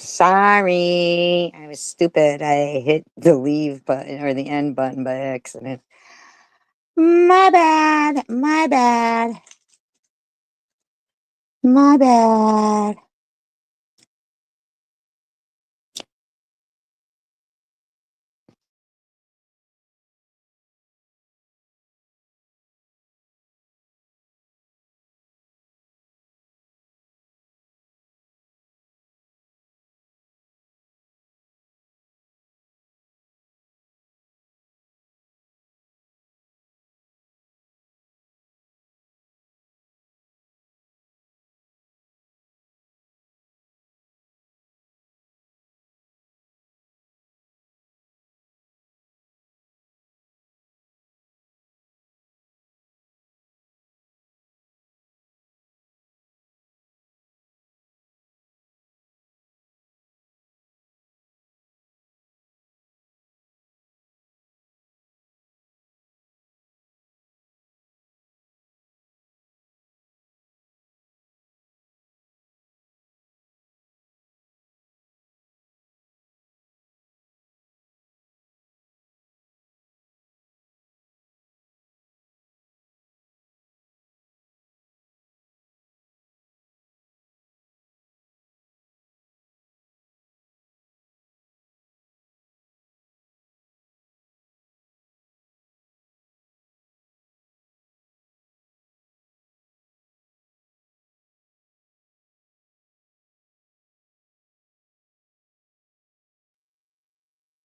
Sorry, I was stupid. I hit the leave button or the end button by accident. My bad. My bad. My bad.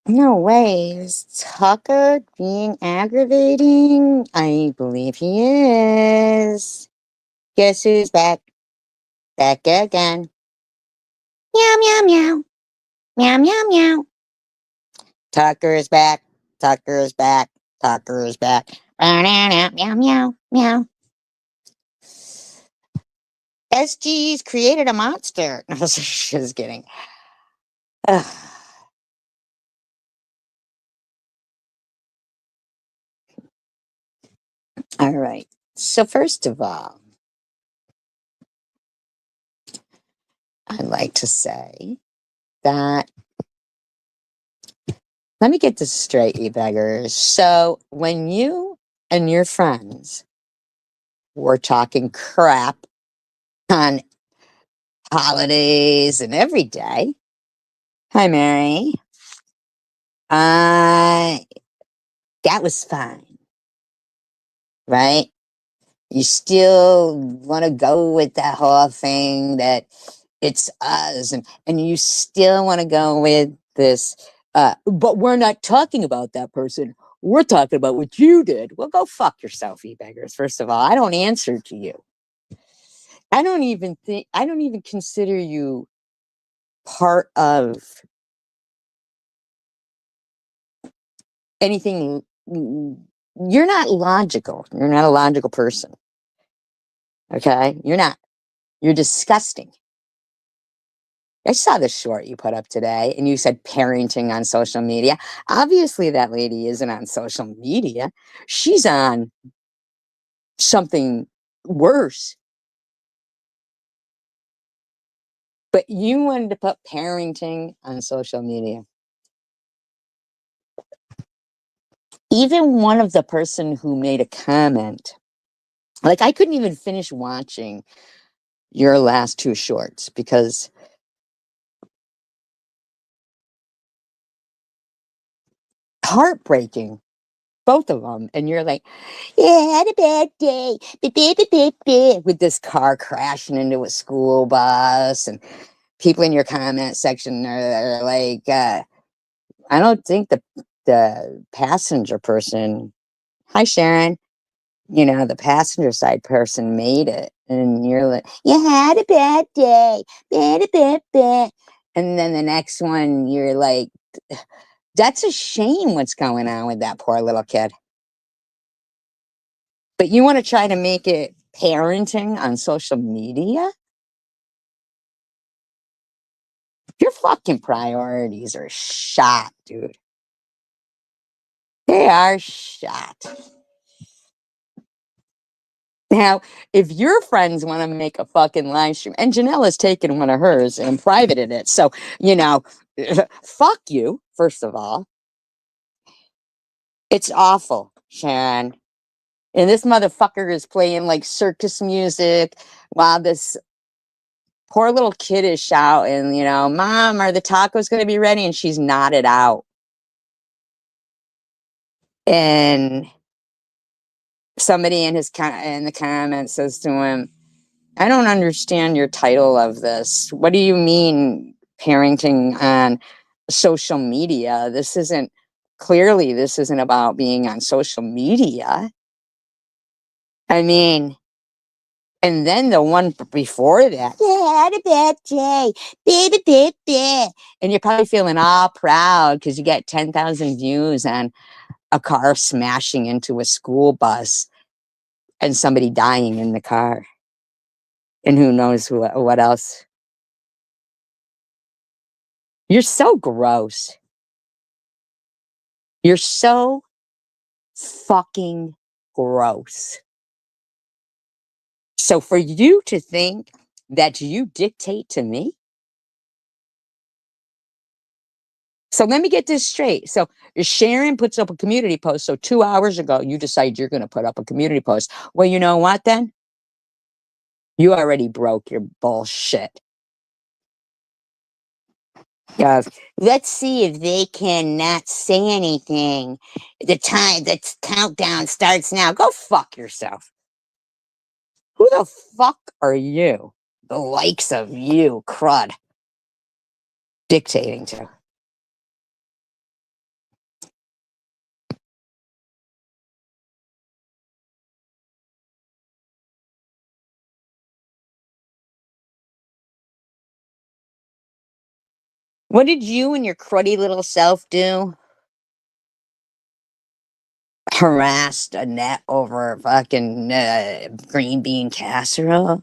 No way. Is Tucker being aggravating? I believe he is. Guess who's back? Back again. Meow, meow, meow. Meow, meow, meow. Tucker is back. Tucker is back. Tucker is back. Meow, meow, meow, meow, meow. SG's created a monster. No, just kidding. Ugh. All right. So, first of all, I'd like to say that let me get this straight, you beggars. So, when you and your friends were talking crap on holidays and every day, hi, Mary, uh, that was fine, right? You still want to go with that whole thing that it's us, and you still want to go with this, but we're not talking about that person. We're talking about what you did. Well, go fuck yourself, you beggars. First of all, I don't answer to you. I don't even consider you part of anything. You're not logical. You're not a logical person. Okay? You're not. You're disgusting. I saw the short you put up today and you said parenting on social media. Obviously, that lady isn't on social media. She's on something worse. But you wanted to put parenting on social media. Even one of the person who made a comment, like I couldn't even finish watching your last two shorts because heartbreaking, both of them. And you're like, yeah, I had a bad day. With this car crashing into a school bus, and people in your comment section are like, I don't think the passenger person, hi Sharon, the passenger side person made it. And you're like, you had a bad day. Bad, bad, bad. And then the next one, you're like, that's a shame what's going on with that poor little kid. But you want to try to make it parenting on social media? Your fucking priorities are shot, dude. They are shot. Now, if your friends want to make a fucking live stream, and Janelle taken one of hers and privated it, so, you know, fuck you, first of all. It's awful, Sharon. And this motherfucker is playing like circus music while this poor little kid is shouting, you know, Mom, are the tacos going to be ready? And she's nodded out. And somebody in the comments says to him, I don't understand your title of this. What do you mean parenting on social media? This isn't about being on social media. I mean, and then the one before that, yeah, I had a bad day, baby, baby. And you're probably feeling all proud because you get 10,000 views on a car smashing into a school bus and somebody dying in the car. And who knows what else. You're so gross. You're so fucking gross. So for you to think that you dictate to me, so let me get this straight. So Sharon puts up a community post. So 2 hours ago, you decide you're going to put up a community post. Well, you know what then? You already broke your bullshit. Let's see if they cannot say anything. The countdown starts now. Go fuck yourself. Who the fuck are you? The likes of you, crud, dictating to. What did you and your cruddy little self do? Harassed Annette over fucking green bean casserole?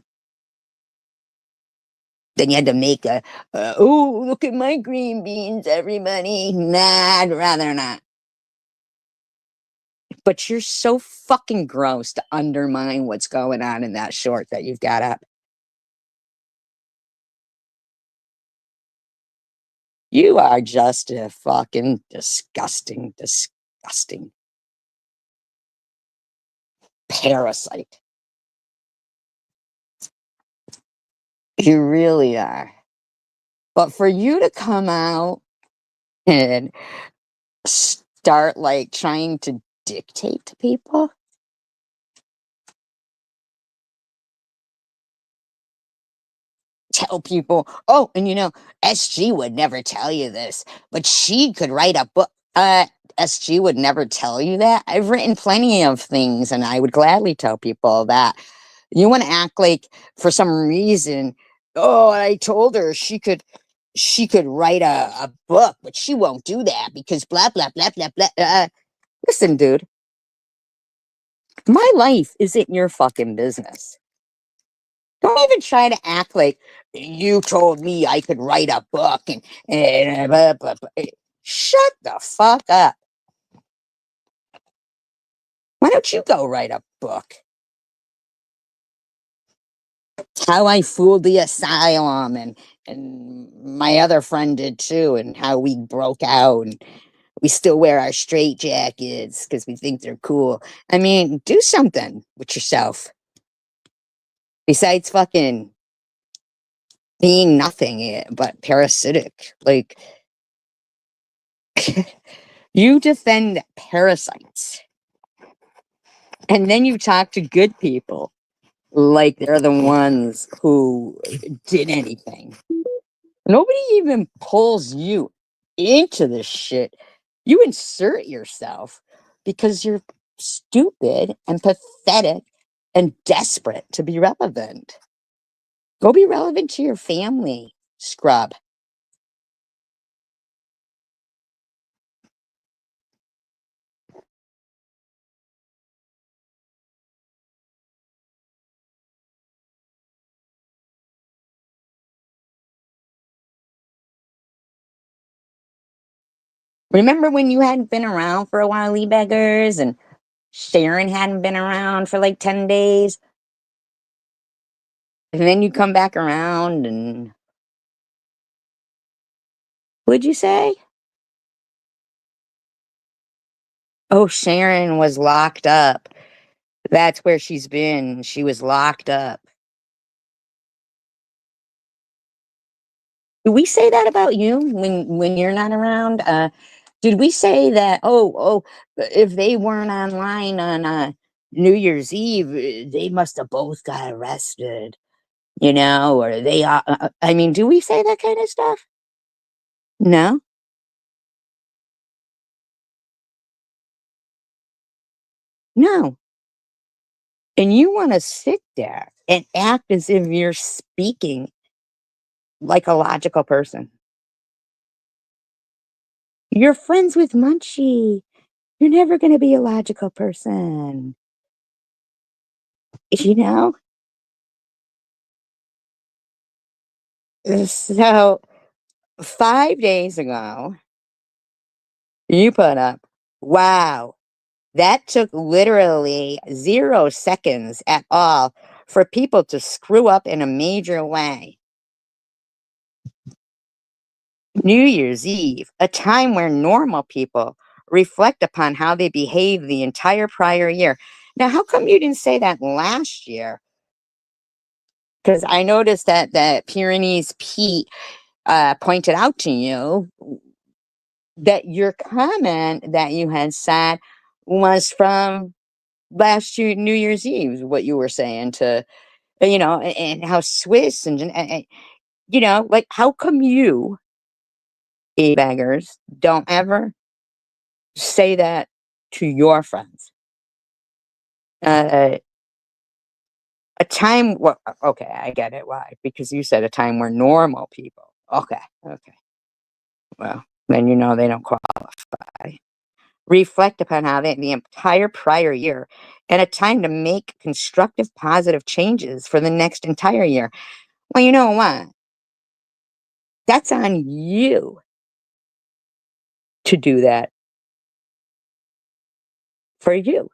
Then you had to make oh, look at my green beans, everybody. Nah, I'd rather not. But you're so fucking gross to undermine what's going on in that short that you've got up. You are just a fucking disgusting, disgusting parasite. You really are. But for you to come out and start like trying to dictate to people, tell people, oh, and you know, SG would never tell you this, but she could write a book. SG would never tell you that. I've written plenty of things and I would gladly tell people that. You want to act like for some reason, oh, I told her she could write a book, but she won't do that because blah blah blah blah blah. Listen, dude, my life isn't your fucking business. Don't even try to act like you told me I could write a book and blah, blah, blah. Shut the fuck up. Why don't you go write a book? How I fooled the asylum and my other friend did too, and how we broke out and we still wear our straight jackets because we think they're cool. I mean, do something with yourself. Besides fucking being nothing but parasitic. Like, you defend parasites and then you talk to good people like they're the ones who did anything. Nobody even pulls you into this shit. You insert yourself because you're stupid and pathetic and desperate to be relevant. Go be relevant to your family, scrub. Remember when you hadn't been around for a while, Lee Beggars, and Sharon hadn't been around for like 10 days? And then you come back around and what'd you say? Oh, Sharon was locked up. That's where she's been. She was locked up. Do we say that about you when you're not around? Did we say that? If they weren't online on New Year's Eve, they must have both got arrested, or they. I mean, do we say that kind of stuff? No, no. And you want to sit there and act as if you're speaking like a logical person. You're friends with Munchie. You're never going to be a logical person. You know? So 5 days ago, you put up, wow, that took literally 0 seconds at all for people to screw up in a major way. New Year's Eve, a time where normal people reflect upon how they behaved the entire prior year. Now, how come you didn't say that last year? Because I noticed that Pyrenees Pete pointed out to you that your comment that you had said was from last year, New Year's Eve, what you were saying to, and how Swiss like, how come you, e-baggers, don't ever say that to your friends? Uh, a time, well, okay, I get it. Why? Because you said a time where normal people. Okay, okay. Well, then they don't qualify. Reflect upon how the entire prior year and a time to make constructive, positive changes for the next entire year. Well, you know what? That's on you to do that for you.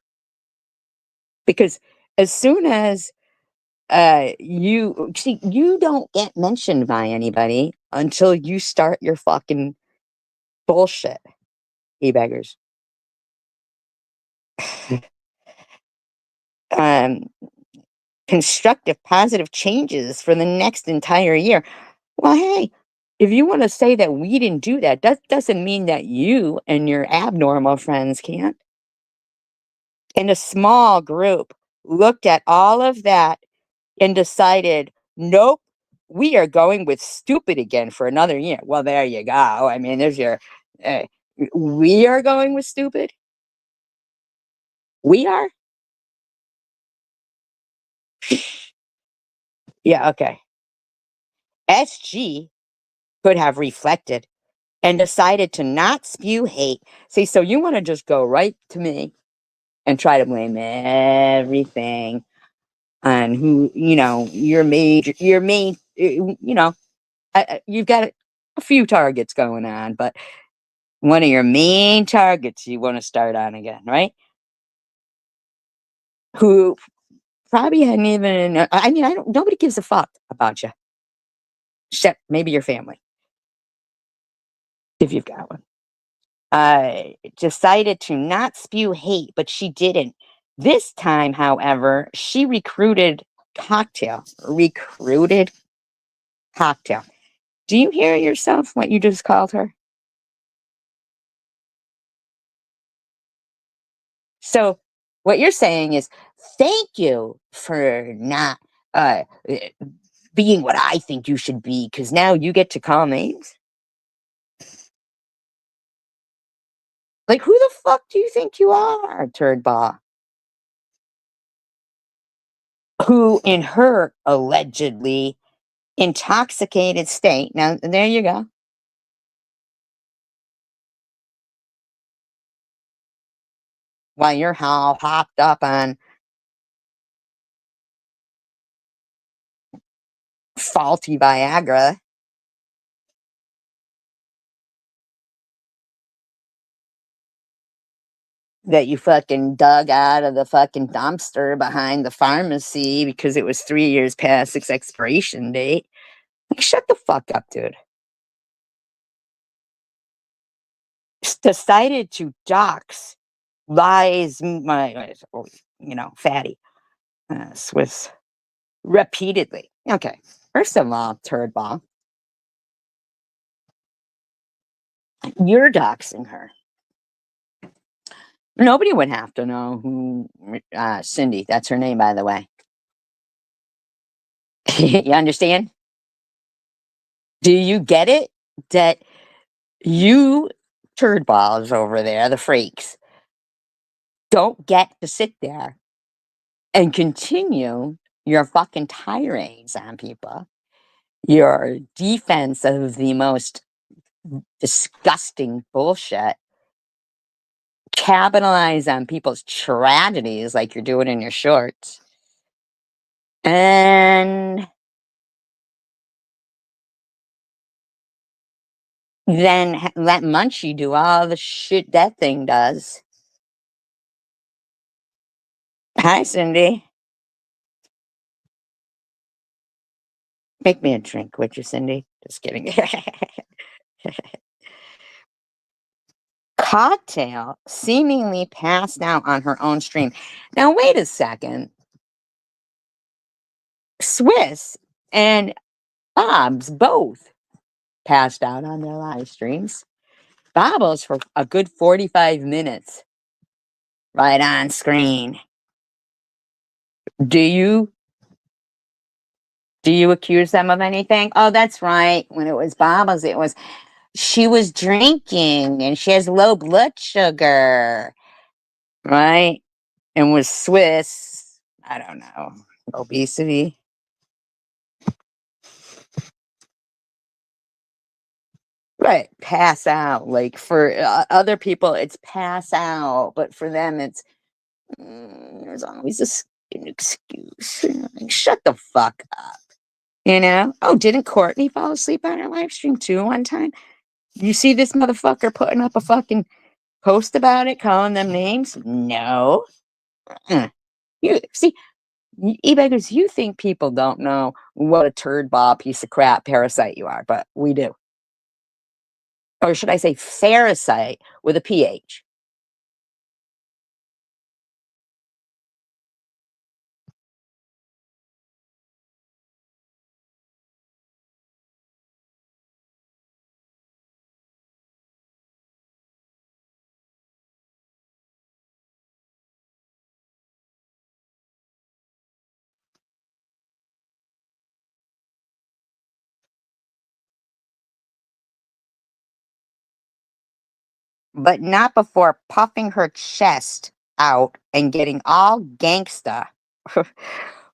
Because as soon as you don't get mentioned by anybody until you start your fucking bullshit, e-beggars. um, Constructive, positive changes for the next entire year. Well, hey, if you want to say that we didn't do that, that doesn't mean that you and your abnormal friends can't. And a small group looked at all of that and decided, nope, we are going with stupid again for another year. Well, there you go. I mean, there's your, uh, we are going with stupid. We are? Yeah, okay. SG could have reflected and decided to not spew hate. See, so you want to just go right to me and try to blame everything on who, your main, you've got a few targets going on, but one of your main targets you want to start on again, right? Who probably hadn't even, I mean, nobody gives a fuck about you, except maybe your family, if you've got one. Decided to not spew hate, but she didn't. This time, however, she recruited Cocktail. Recruited Cocktail. Do you hear yourself what you just called her? So, what you're saying is, thank you for not being what I think you should be, because now you get to call names? Like, who the fuck do you think you are, turd ball? Who, in her allegedly intoxicated state, now there you go, while you're all hopped up on faulty Viagra, that you fucking dug out of the fucking dumpster behind the pharmacy because it was 3 years past its expiration date. Like, shut the fuck up, dude. Decided to dox lies my, fatty Swiss repeatedly. Okay, first of all, turd ball, you're doxing her. Nobody would have to know who Cindy. That's her name, by the way. You understand? Do you get it? That you turd balls over there, the freaks, don't get to sit there and continue your fucking tirades on people, your defense of the most disgusting bullshit, capitalize on people's tragedies like you're doing in your shorts, and then let Munchie do all the shit that thing does. Hi, Cindy. Make me a drink, would you, Cindy? Just kidding. Cocktail seemingly passed out on her own stream. Now, wait a second. Swiss and Bob's both passed out on their live streams. Bobbles for a good 45 minutes right on screen. Do you accuse them of anything? Oh, that's right. When it was Bobbles, she was drinking and she has low blood sugar, right? And was Swiss, I don't know, obesity. Right, pass out. Like for other people, it's pass out, but for them, it's there's always an excuse. Like, shut the fuck up. Oh, didn't Courtney fall asleep on her live stream too one time? You see this motherfucker putting up a fucking post about it, calling them names? No. You see, e-beggars, you think people don't know what a turd ball piece of crap parasite you are, but we do. Or should I say Pharisite with a PH? But not before puffing her chest out and getting all gangsta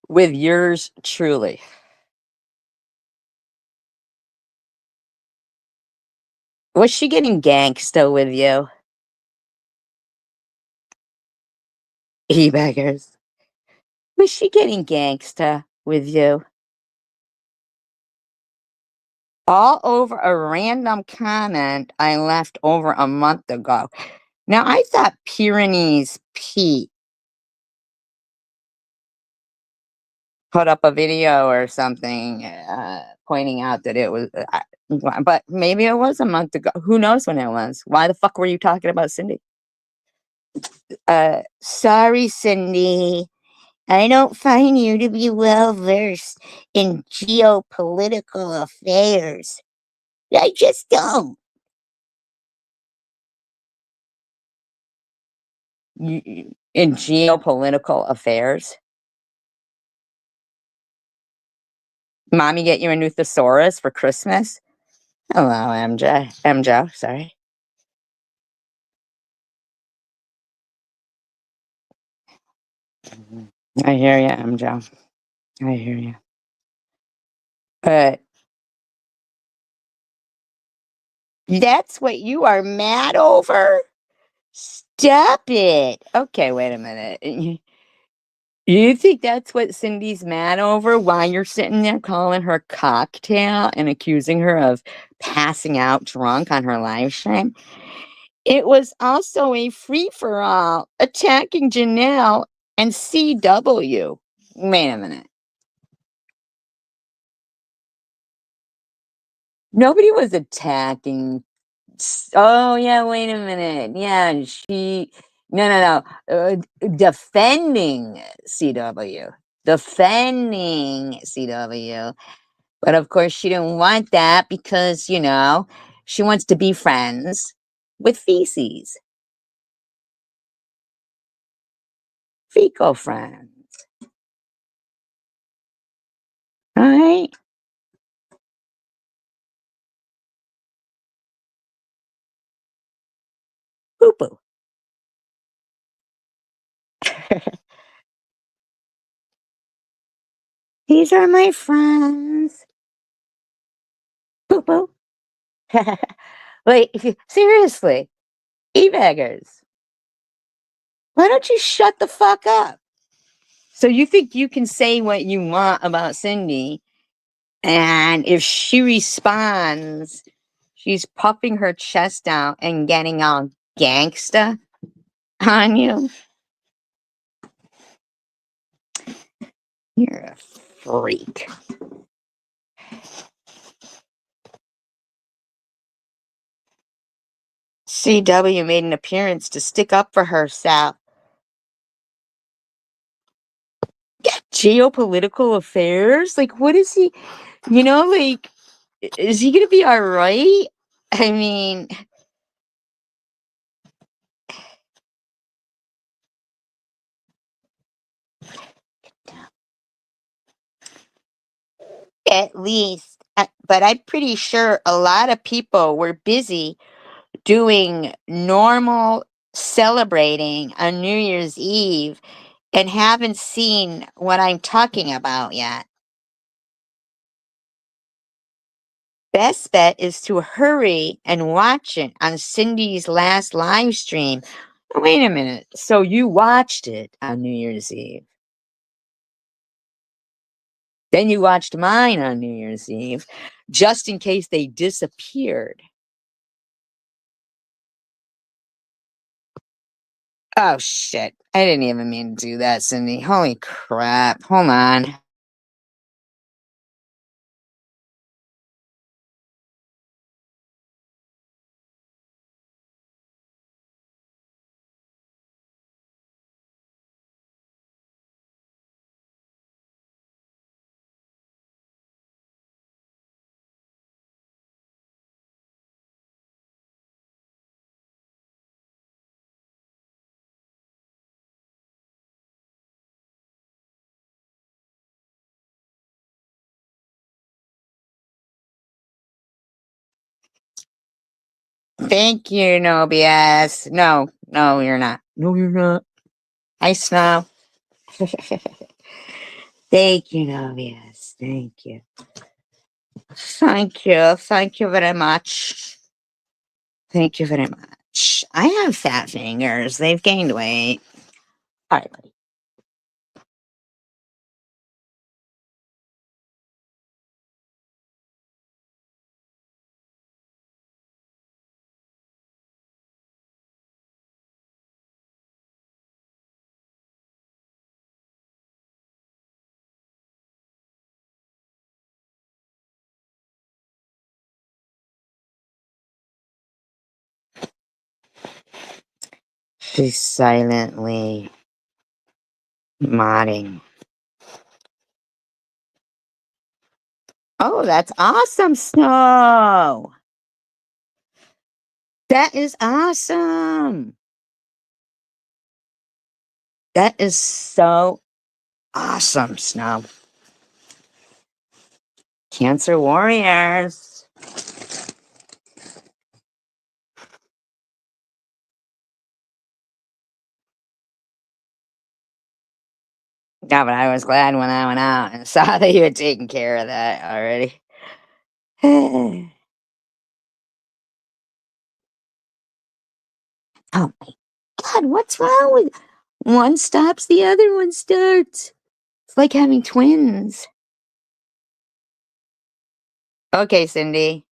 with yours truly. Was she getting gangsta with you? E-beggars. Was she getting gangsta with you? All over a random comment I left over a month ago. Now, I thought Pyrenees Pete put up a video or something pointing out that it was, but maybe it was a month ago. Who knows when it was? Why the fuck were you talking about Cindy? Sorry, Cindy. I don't find you to be well versed in geopolitical affairs. I just don't. In geopolitical affairs? Mommy get you a new thesaurus for Christmas? Hello, MJ. MJ, sorry. I hear you, MJ. I hear you. But that's what you are mad over? Stop it. Okay, wait a minute. You think that's what Cindy's mad over? Why you're sitting there calling her cocktail and accusing her of passing out drunk on her live stream? It was also a free-for-all attacking Janelle and CW. Wait a minute. Nobody was attacking. Oh, yeah, wait a minute. Yeah, no. Defending CW. Defending CW. But of course, she didn't want that because, she wants to be friends with feces. Fecal friends. All right. Poo poo. These are my friends. Poo poo. Like, seriously, e-baggers, why don't you shut the fuck up? So you think you can say what you want about Cindy, and if she responds, she's puffing her chest out and getting all gangsta on you? You're a freak. CW made an appearance to stick up for herself. Geopolitical affairs? Like, what is he? Like, is he gonna be all right? I mean, at least, but I'm pretty sure a lot of people were busy doing normal celebrating on New Year's Eve and haven't seen what I'm talking about yet. Best bet is to hurry and watch it on Cindy's last live stream. Wait a minute. So you watched it on New Year's Eve? Then you watched mine on New Year's Eve, just in case they disappeared. Oh, shit. I didn't even mean to do that, Cindy. Holy crap. Hold on. Thank you, no BS. No, you're not. No, you're not. Hi, Snow. Thank you, no BS. Thank you. Thank you. Thank you very much. Thank you very much. I have fat fingers. They've gained weight. All right, buddy. She's silently modding. Oh, that's awesome, Snow. That is awesome. That is so awesome, Snow. Cancer warriors. Yeah, but I was glad when I went out and saw that you had taken care of that already. Oh my God, what's wrong with one stops, the other one starts? It's like having twins. Okay, Cindy.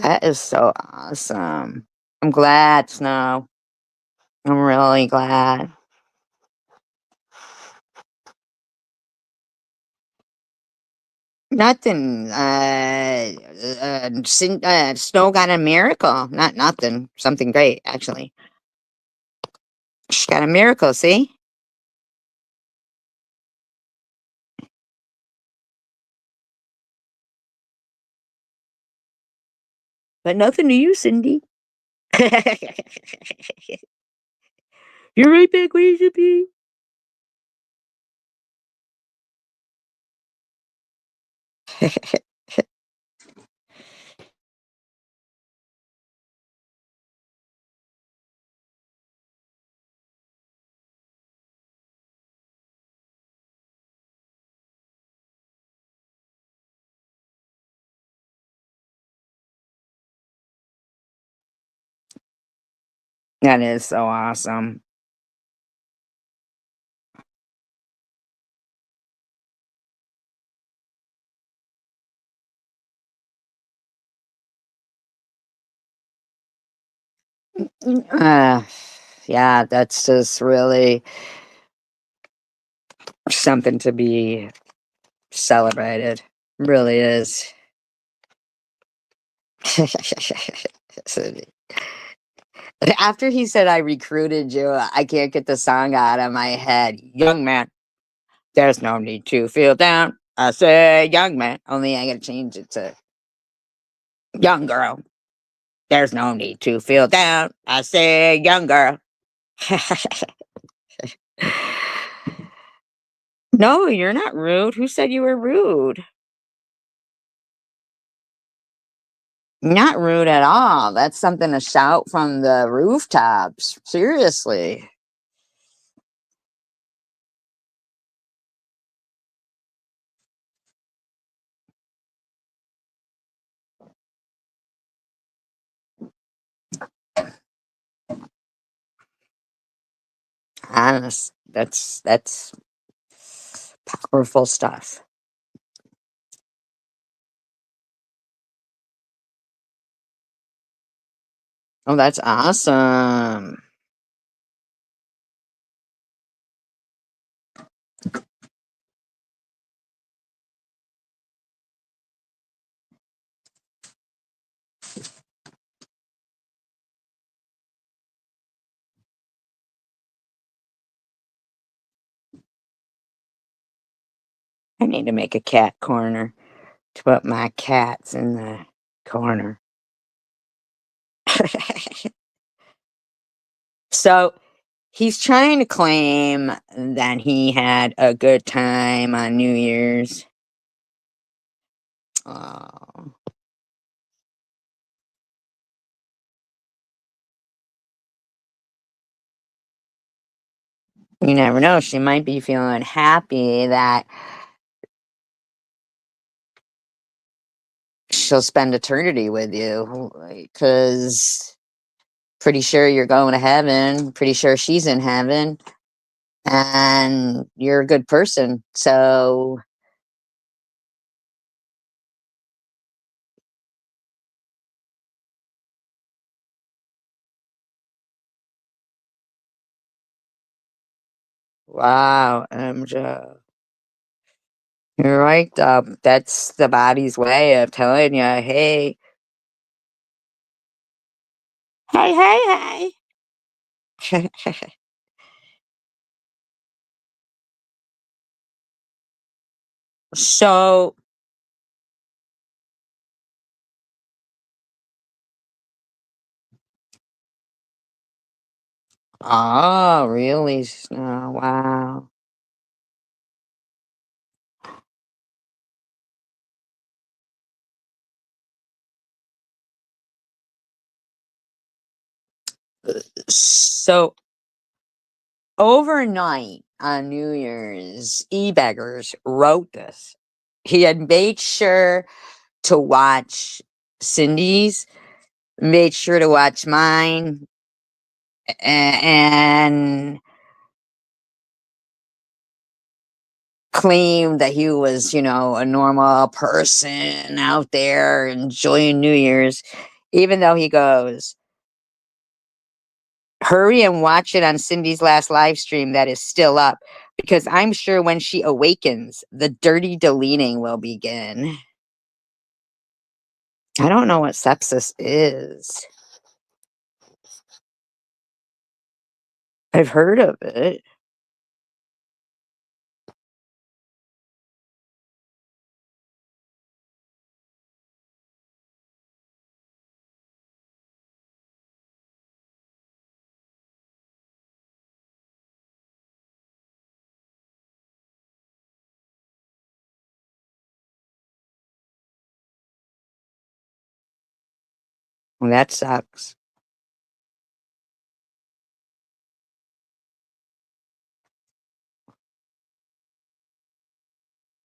That is so awesome. I'm glad, Snow. I'm really glad. Nothing. Snow got a miracle. Not nothing. Something great, actually. She got a miracle. See, but nothing to you, Cindy. You're right back where you should be. That is so awesome. Uh, yeah, that's just really something to be celebrated. Really is. So, after he said I recruited you, I can't get the song out of my head. Young man, there's no need to feel down. I say young man. Only I gotta change it to young girl. There's no need to feel down. I say young girl. No, you're not rude. Who said you were rude? Not rude at all. That's something to shout from the rooftops. Seriously. Honest. That's powerful stuff. Oh, that's awesome. I need to make a cat corner to put my cats in the corner. So he's trying to claim that he had a good time on New Year's. Oh, you never know. She might be feeling happy that she'll spend eternity with you because pretty sure you're going to heaven. Pretty sure she's in heaven and you're a good person. So, wow, MJ. You're right. That's the body's way of telling you, hey, hey, hey, hey. So, oh, really? Oh, wow. So, overnight on New Year's, e-beggars wrote this. He had made sure to watch Cindy's, made sure to watch mine, and claimed that he was, a normal person out there enjoying New Year's. Even though he goes, hurry and watch it on Cindy's last live stream that is still up, because I'm sure when she awakens, the dirty deleting will begin. I don't know what sepsis is. I've heard of it. Well, that sucks.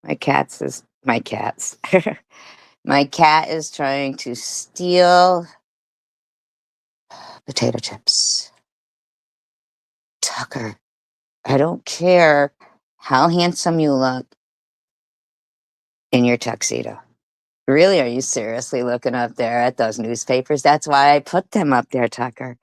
My cats. My cat is trying to steal potato chips. Tucker, I don't care how handsome you look in your tuxedo. Really, are you seriously looking up there at those newspapers? That's why I put them up there, Tucker.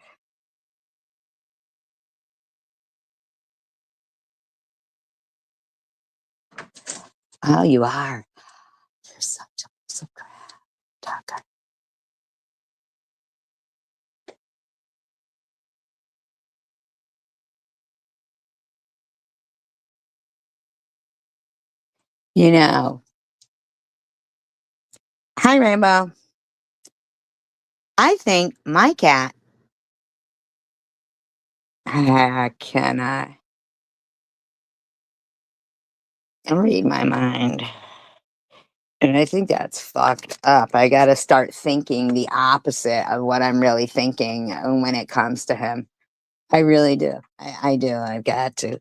Oh, you are. You're such a piece of crap, Tucker. You know, hi, Rainbow. I think my cat can read my mind. And I think that's fucked up. I got to start thinking the opposite of what I'm really thinking when it comes to him. I really do. I do. I've got to.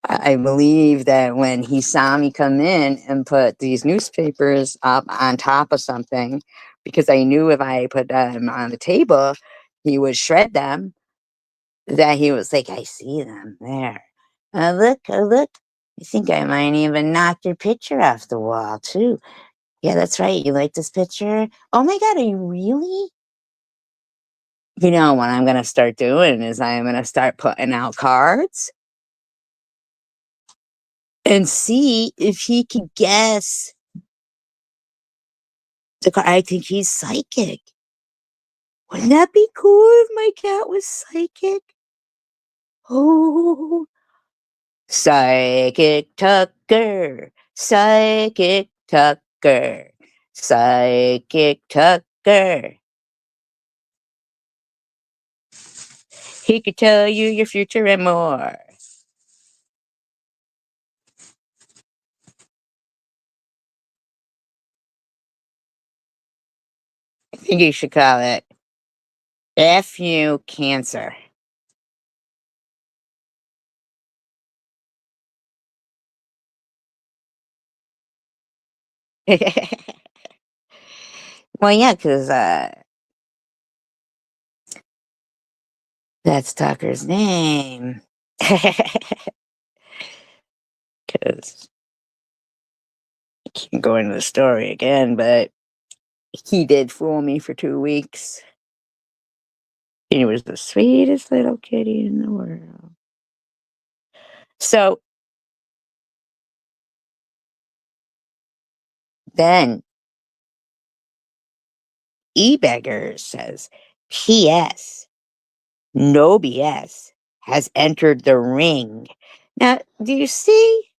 I believe that when he saw me come in and put these newspapers up on top of something, because I knew if I put them on the table, he would shred them, that he was like, I see them there. Look, look. I think I might even knock your picture off the wall, too. Yeah, that's right. You like this picture? Oh my God, are you really? You know, what I'm going to start doing is I'm going to start putting out cards and see if he can guess the card. I think he's psychic. Wouldn't that be cool if my cat was psychic? Oh, Psychic Tucker, Psychic Tucker, Psychic Tucker. He could tell you your future and more. I think you should call it F you cancer. Well, yeah, because that's Tucker's name. Because I can't go into the story again, but he did fool me for 2 weeks. He was the sweetest little kitty in the world. So then eBeggar says, P.S. No BS has entered the ring. Now, do you see?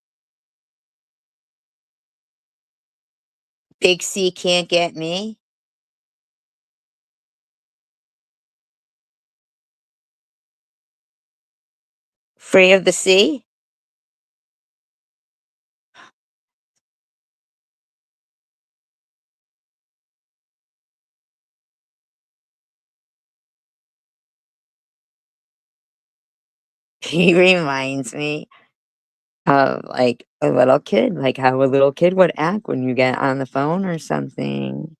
Big C can't get me. Free of the sea? He reminds me of like a little kid, like how a little kid would act when you get on the phone or something.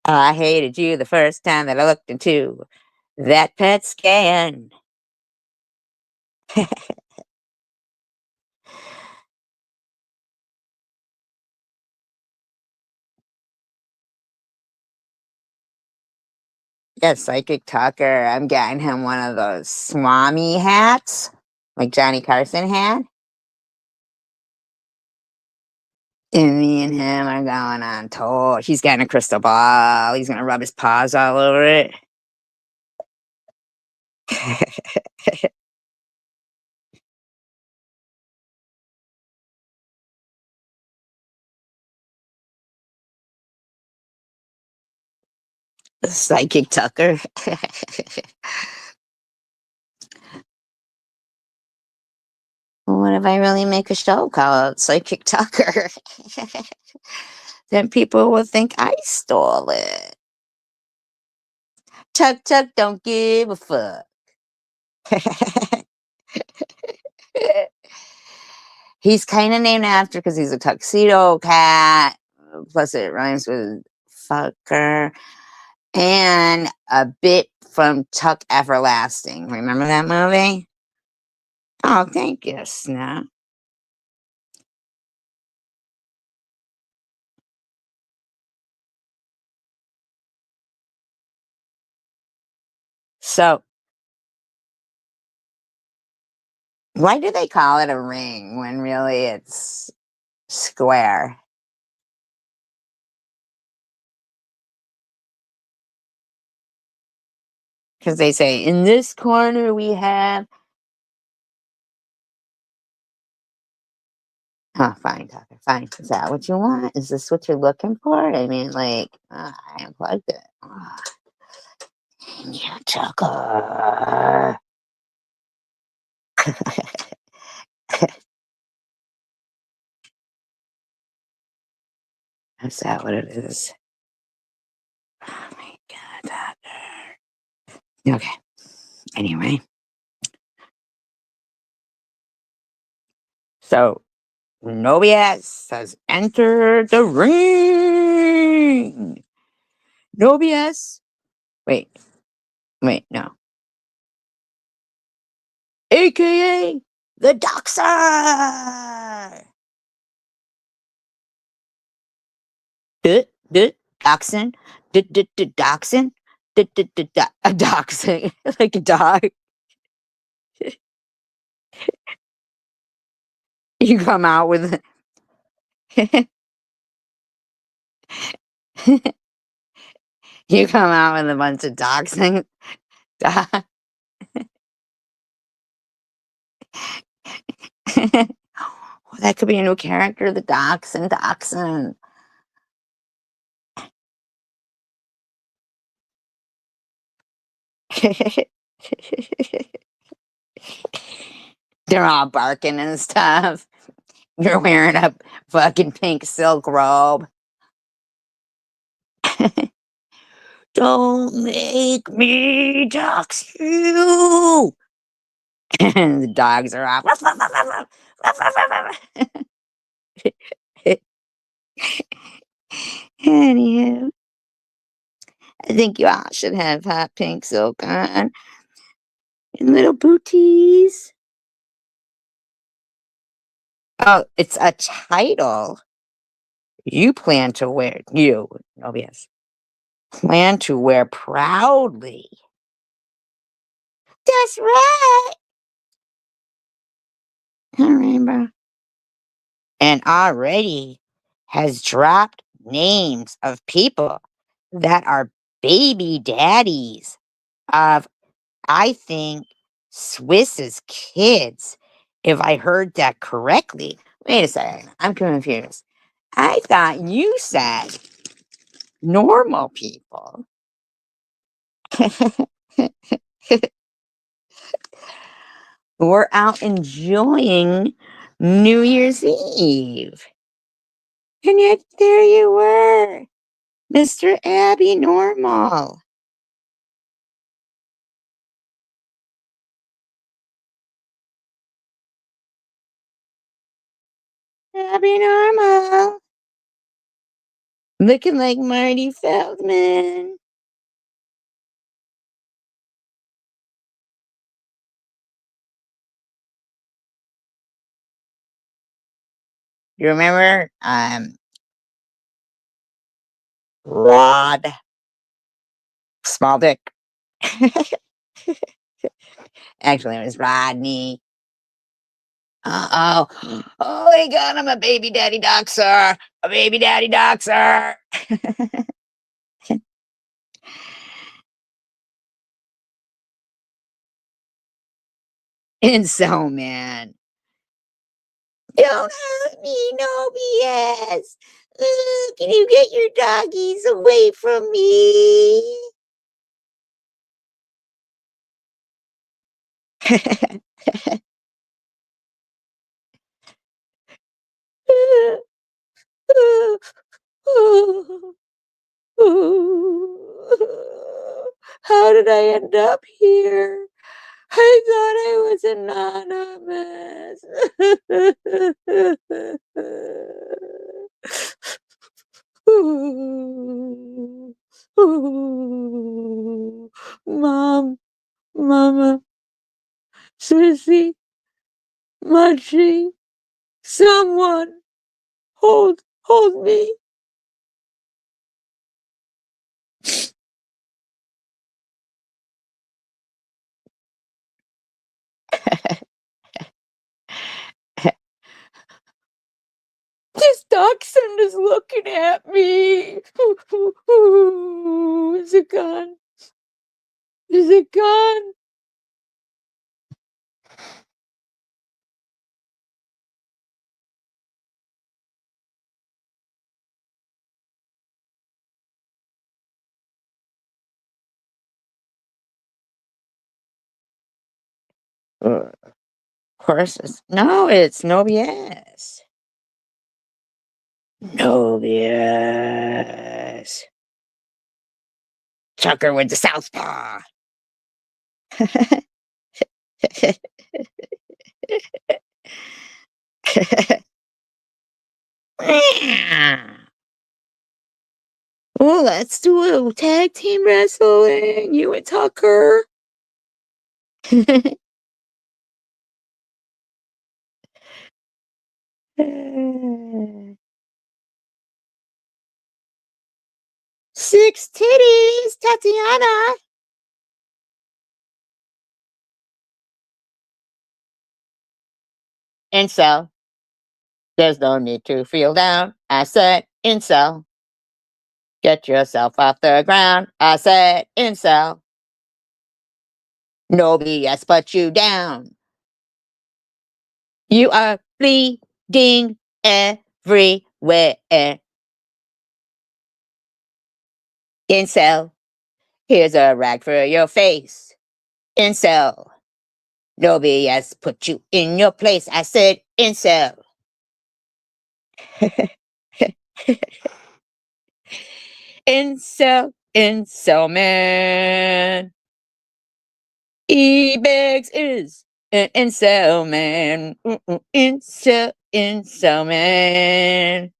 I hated you the first time that I looked into that PET scan. Yeah, Psychic Tucker. I'm getting him one of those Swami hats, like Johnny Carson had. And me and him are going on tour. He's getting a crystal ball. He's gonna rub his paws all over it. Psychic Tucker. What if I really make a show called Psychic Tucker? Then people will think I stole it. Tuck Tuck don't give a fuck. He's kind of named after because he's a tuxedo cat. Plus, it rhymes with fucker. And a bit from Tuck Everlasting. Remember that movie? Oh, thank you, Snap. So, why do they call it a ring when really it's square? Because they say, in this corner we have. Oh, fine, Tucker, fine. Is that what you want? Is this what you're looking for? I mean, like, I unplugged it. Oh, yeah, Tucker. Is that what it is? Oh my God, Tucker. Okay. Anyway, so Nobias says, enter the ring. Nobias. Wait, wait, no. AKA the Doxer. Dachshund, dachshund, a dachshund, like a dog. You come out with you come out with a bunch of dachshund. Dog. Oh, that could be a new character, the dachshund. They're all barking and stuff. You're wearing a fucking pink silk robe. Don't make me dox you. And the dogs are off. Anywho, I think you all should have hot pink silk on and little booties. Oh, it's a title. You plan to wear, you, oh yes, plan to wear proudly. That's right. I remember. And already has dropped names of people that are baby daddies of, I think, Swiss's kids, if I heard that correctly. Wait a second, I'm confused. I thought you said normal people. We're out enjoying New Year's Eve. And yet there you were, Mr. Abby Normal. Abby Normal. Looking like Marty Feldman. You remember Rod Small Dick? Actually, it was Rodney. Oh, oh my God! I'm a baby daddy doxer. A baby daddy doxer. And so, man, don't hurt me, no BS. Can you get your doggies away from me? How did I end up here? I thought I was anonymous. Mom, Mama, Sissy, Munchie, someone hold me. This dachshund is looking at me. Is it gone? Is it gone? Of course, it's no BS. No BS. Chucker with the southpaw. Oh, let's do a tag team wrestling. You and Tucker. Six titties, Tatiana. Incel. There's no need to feel down. I said incel. Get yourself off the ground. I said incel. No BS put you down. You are bleeding everywhere. Incel. Here's a rag for your face. Incel. No BS put you in your place. I said incel. Incel man. E-Bags is an incel man. Incel man.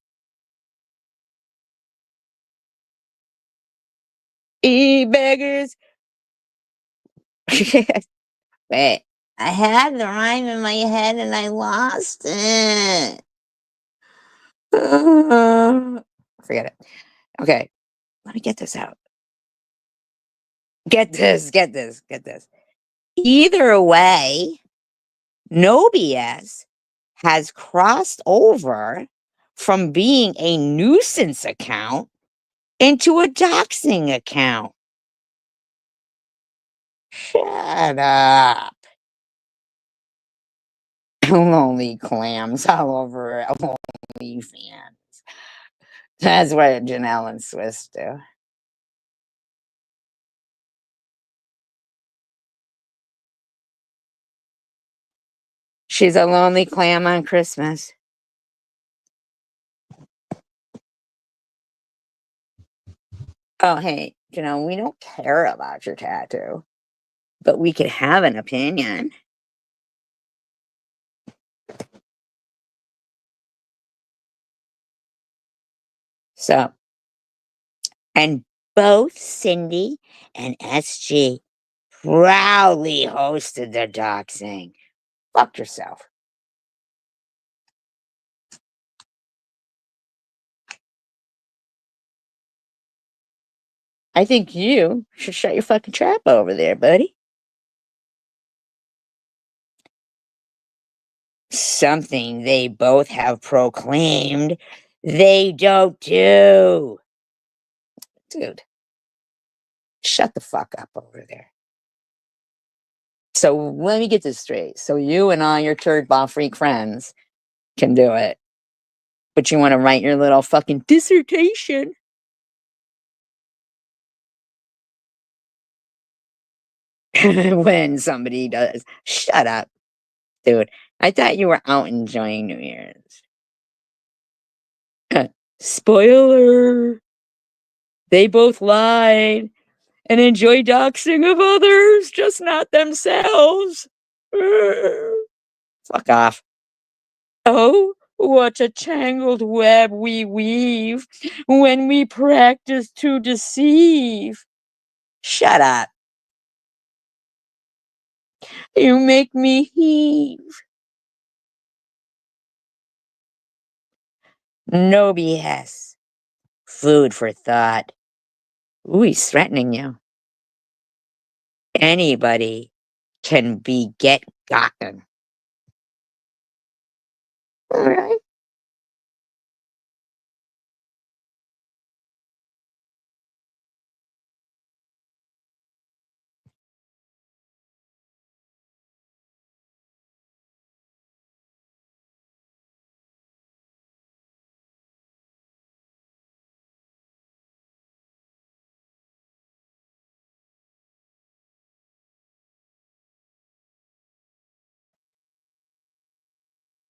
E-Baggers. Wait, I had the rhyme in my head and I lost it. Forget it. Okay, let me get this out. Get this. Either way, No BS has crossed over from being a nuisance account into a doxing account. Shut up. Lonely clams all over OnlyFans. That's what Janelle and Swiss do. She's a lonely clam on Christmas. Oh, hey, Janelle, we don't care about your tattoo, but we could have an opinion. So, and both Cindy and SG proudly hosted the doxing. Fuck yourself. I think you should shut your fucking trap over there, buddy. Something they both have proclaimed they don't do. Dude, shut the fuck up over there. So let me get this straight. So you and all your turd ball freak friends can do it, but you want to write your little fucking dissertation when somebody does. Shut up, dude. I thought you were out enjoying New Year's. Spoiler. They both lied and enjoy doxing of others, just not themselves. Fuck off. Oh, what a tangled web we weave when we practice to deceive. Shut up. You make me heave. No BS. Food for thought. Ooh, he's threatening you. Anybody can be get gotten. All right.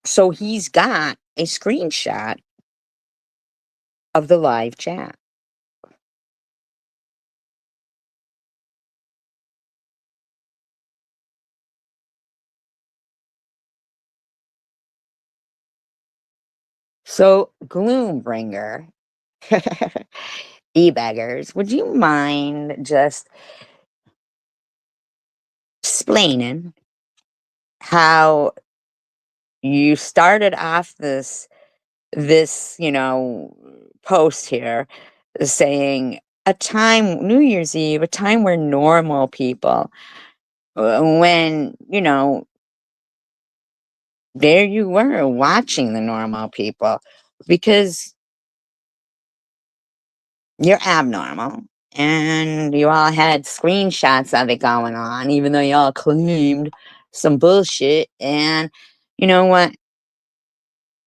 So he's got a screenshot of the live chat. So, Gloombringer, e-beggars, would you mind just explaining how you started off this post here saying a time, New Year's Eve, a time where normal people, when there you were watching the normal people because you're abnormal and you all had screenshots of it going on, even though you all claimed some bullshit. And you know what?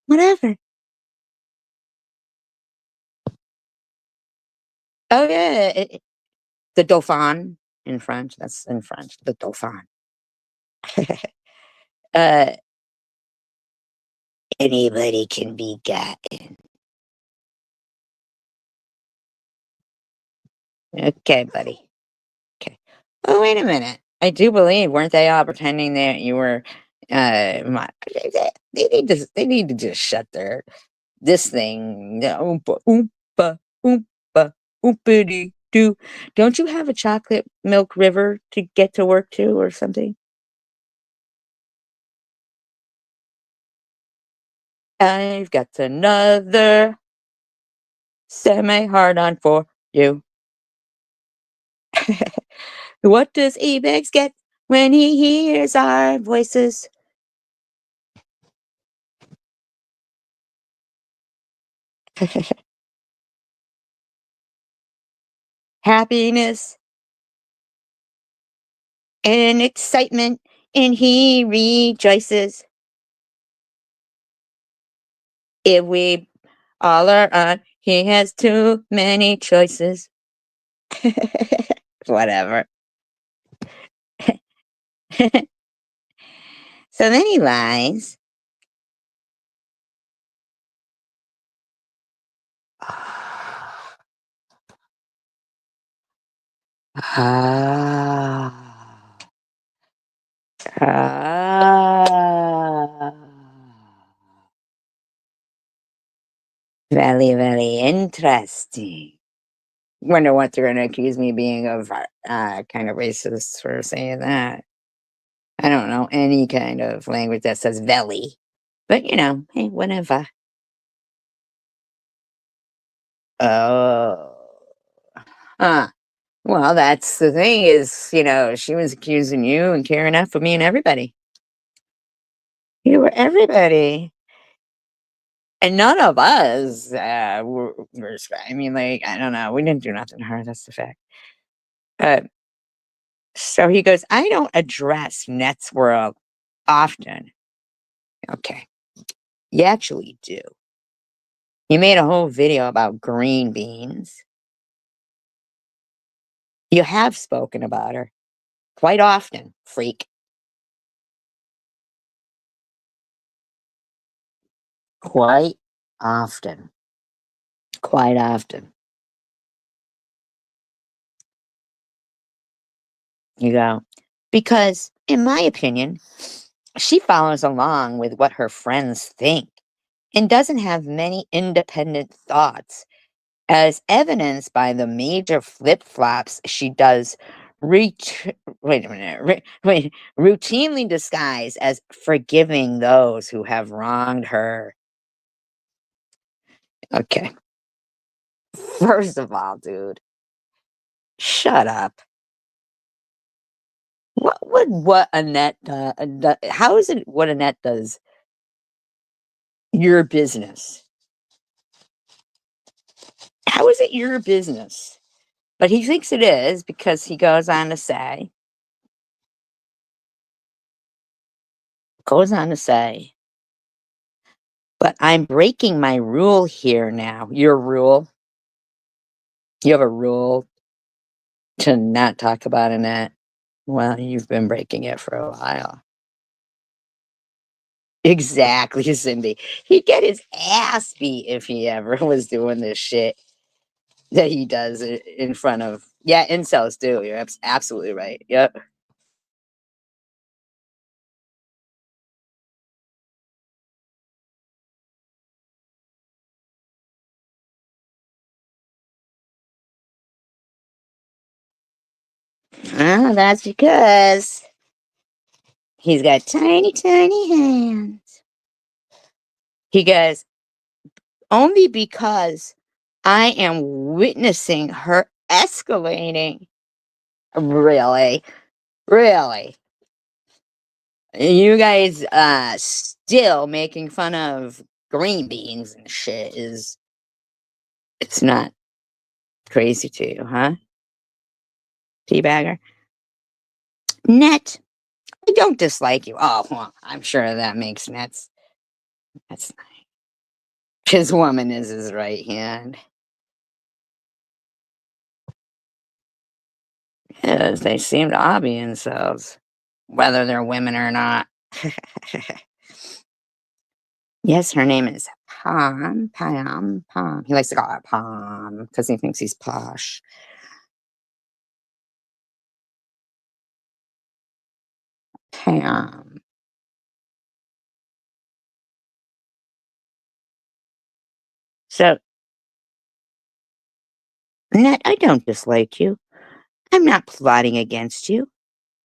Whatever. Oh, yeah. The Dauphin in French. That's in French. The Dauphin. uh, Anybody can be gotten. Okay, buddy. Okay. Oh, wait a minute. I do believe, weren't they all pretending that you were they need to just shut their this thing. Oompa oompa oompa oompity doo. Don't you have a chocolate milk river to get to work to or something? I've got another semi hard on for you. What does Ebex get when he hears our voices? Happiness and excitement, and he rejoices. If we all are on, he has too many choices. Whatever. So then he lies. Ah. Ah. Very, very interesting. Wonder what they're gonna accuse me being of, kind of racist for saying that. I don't know any kind of language that says "veli," but, hey, whatever. Oh. Huh. Well, that's the thing is, she was accusing you and Karen F of me and everybody. You were everybody. And none of us were I mean, like, I don't know. We didn't do nothing to her. That's the fact. Uh, so he goes, I don't address Net's World often. Okay. You actually do. You made a whole video about green beans. You have spoken about her quite often, freak. Quite often. Quite often. You go, because in my opinion, she follows along with what her friends think and doesn't have many independent thoughts, as evidenced by the major flip flops she does. Wait a minute. Wait, routinely disguised as forgiving those who have wronged her. Okay. First of all, dude, shut up. What Annette how is it what Annette does your business? How is it your business? But he thinks it is because he goes on to say, but I'm breaking my rule here now. Your rule? You have a rule to not talk about Annette? Well, you've been breaking it for a while. Exactly, Cindy. He'd get his ass beat if he ever was doing this shit that he does in front of. Yeah, incels do. You're absolutely right. Yep. That's because he's got tiny, tiny hands. He goes, only because I am witnessing her escalating. Really? Really? You guys still making fun of green beans and shit is it's not crazy to you, huh? Teabagger? Net, I don't dislike you. Oh, well, I'm sure that makes Net's that's his woman is his right hand. Yes, they seem to all be themselves, whether they're women or not. Yes, her name is Pam. He likes to call her Pam because he thinks he's posh. Pam. So, Ned, I don't dislike you. I'm not plotting against you.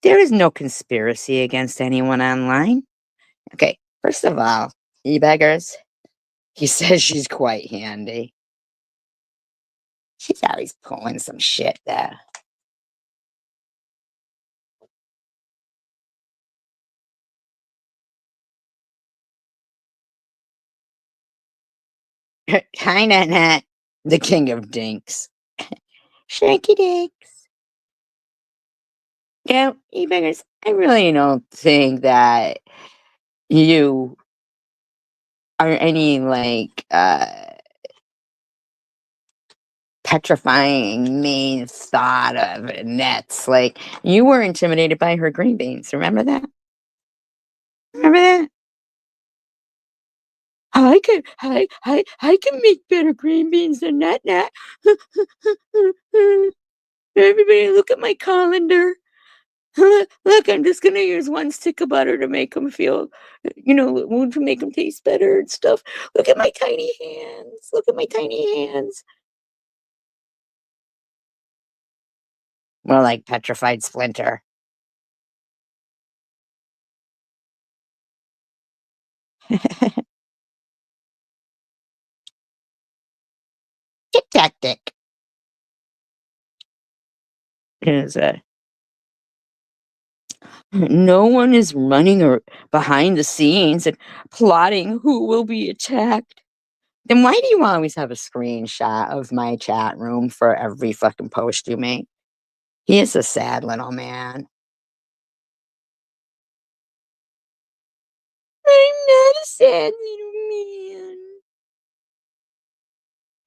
There is no conspiracy against anyone online. Okay, first of all, you beggars, he says she's quite handy. She's always pulling some shit there. Kinda not the king of dinks. Shanky dinks. Yeah, you beggars, I really don't think that you are any like petrifying main thought of Nets. Like you were intimidated by her green beans. Remember that? Remember that? I can make better green beans than Net. Everybody look at my colander. Look, I'm just gonna use one stick of butter to make them feel, to make them taste better and stuff. Look at my tiny hands. Look at my tiny hands. More like petrified splinter. Tic tac tick. is no one is running or behind the scenes and plotting who will be attacked. Then why do you always have a screenshot of my chat room for every fucking post you make? He is a sad little man. I'm not a sad little man.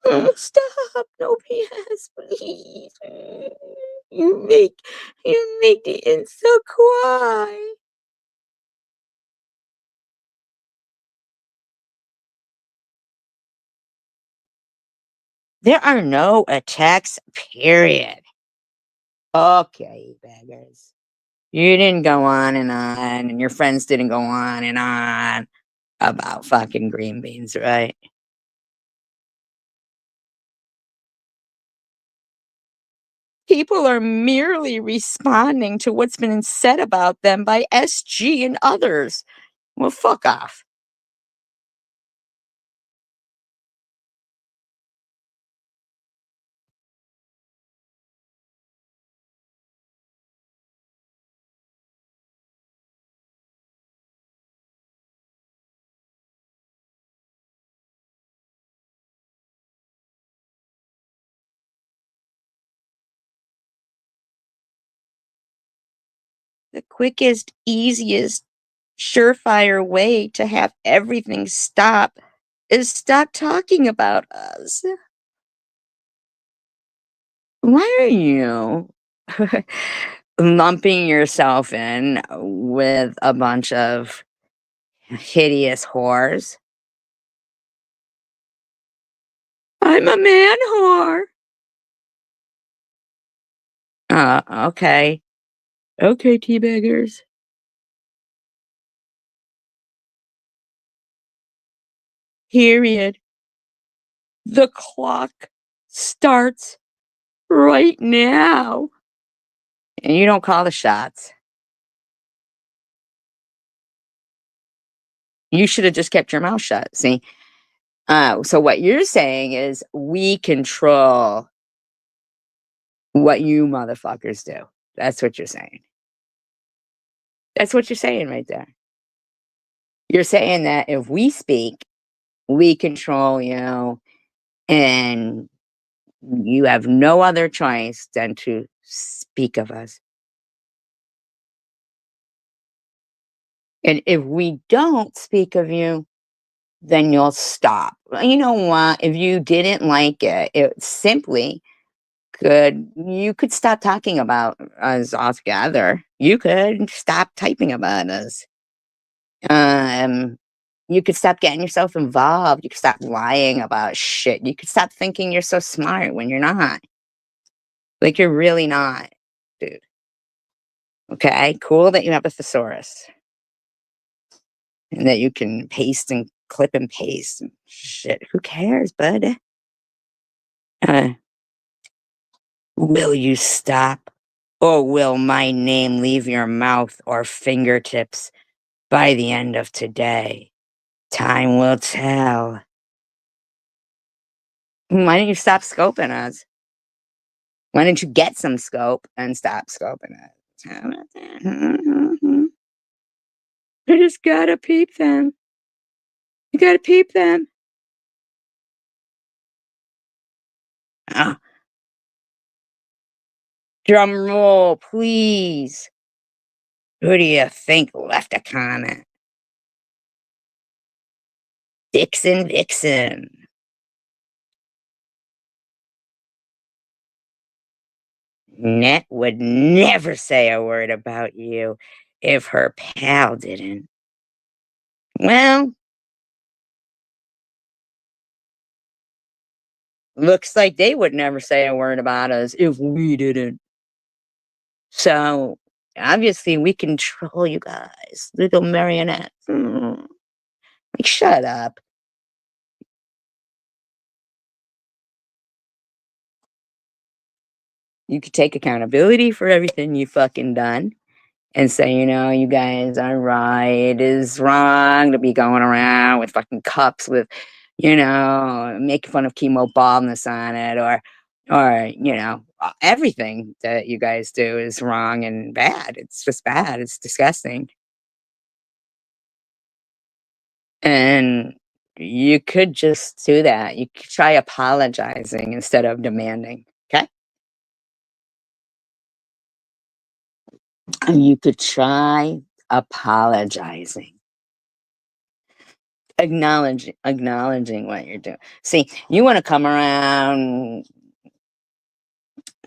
Oh, stop. No PS, please. You make the insult cry. There are no attacks, period. Okay, beggars. You didn't go on, and your friends didn't go on and on about fucking green beans, right? People are merely responding to what's been said about them by SG and others. Well, fuck off. The quickest, easiest, surefire way to have everything stop is stop talking about us. Why are you lumping yourself in with a bunch of hideous whores? I'm a man whore. Okay. Okay, teabaggers. Period. The clock starts right now. And you don't call the shots. You should have just kept your mouth shut. See? So what you're saying is we control what you motherfuckers do. That's what you're saying. That's what you're saying right there. You're saying that if we speak, we control you, and you have no other choice than to speak of us. And if we don't speak of you, then you'll stop. You know what? If you didn't like it, it simply you could stop talking about us altogether. You could stop typing about us. Um, you could stop getting yourself involved. You could stop lying about shit. You could stop thinking you're so smart when you're not. Like you're really not, dude. Okay, cool that you have a thesaurus and that you can paste and clip and paste and shit. Who cares, bud? Uh, will you stop? Or will my name leave your mouth or fingertips by the end of today? Time will tell. Why don't you stop scoping us? Why don't you get some scope and stop scoping us? How about that? I just gotta peep them. You gotta peep them. Ah, drum roll, please. Who do you think left a comment? Dixon Vixen. Net would never say a word about you if her pal didn't. Well, looks like they would never say a word about us if we didn't. So, obviously, we control you guys, little marionettes. Like, shut up. You could take accountability for everything you fucking done and say, you guys are right. It is wrong to be going around with fucking cups with, making fun of chemo baldness on it, or or, everything that you guys do is wrong and bad. It's just bad. It's disgusting. And you could just do that. You could try apologizing instead of demanding. Okay. And you could try apologizing. Acknowledging what you're doing. See, you wanna come around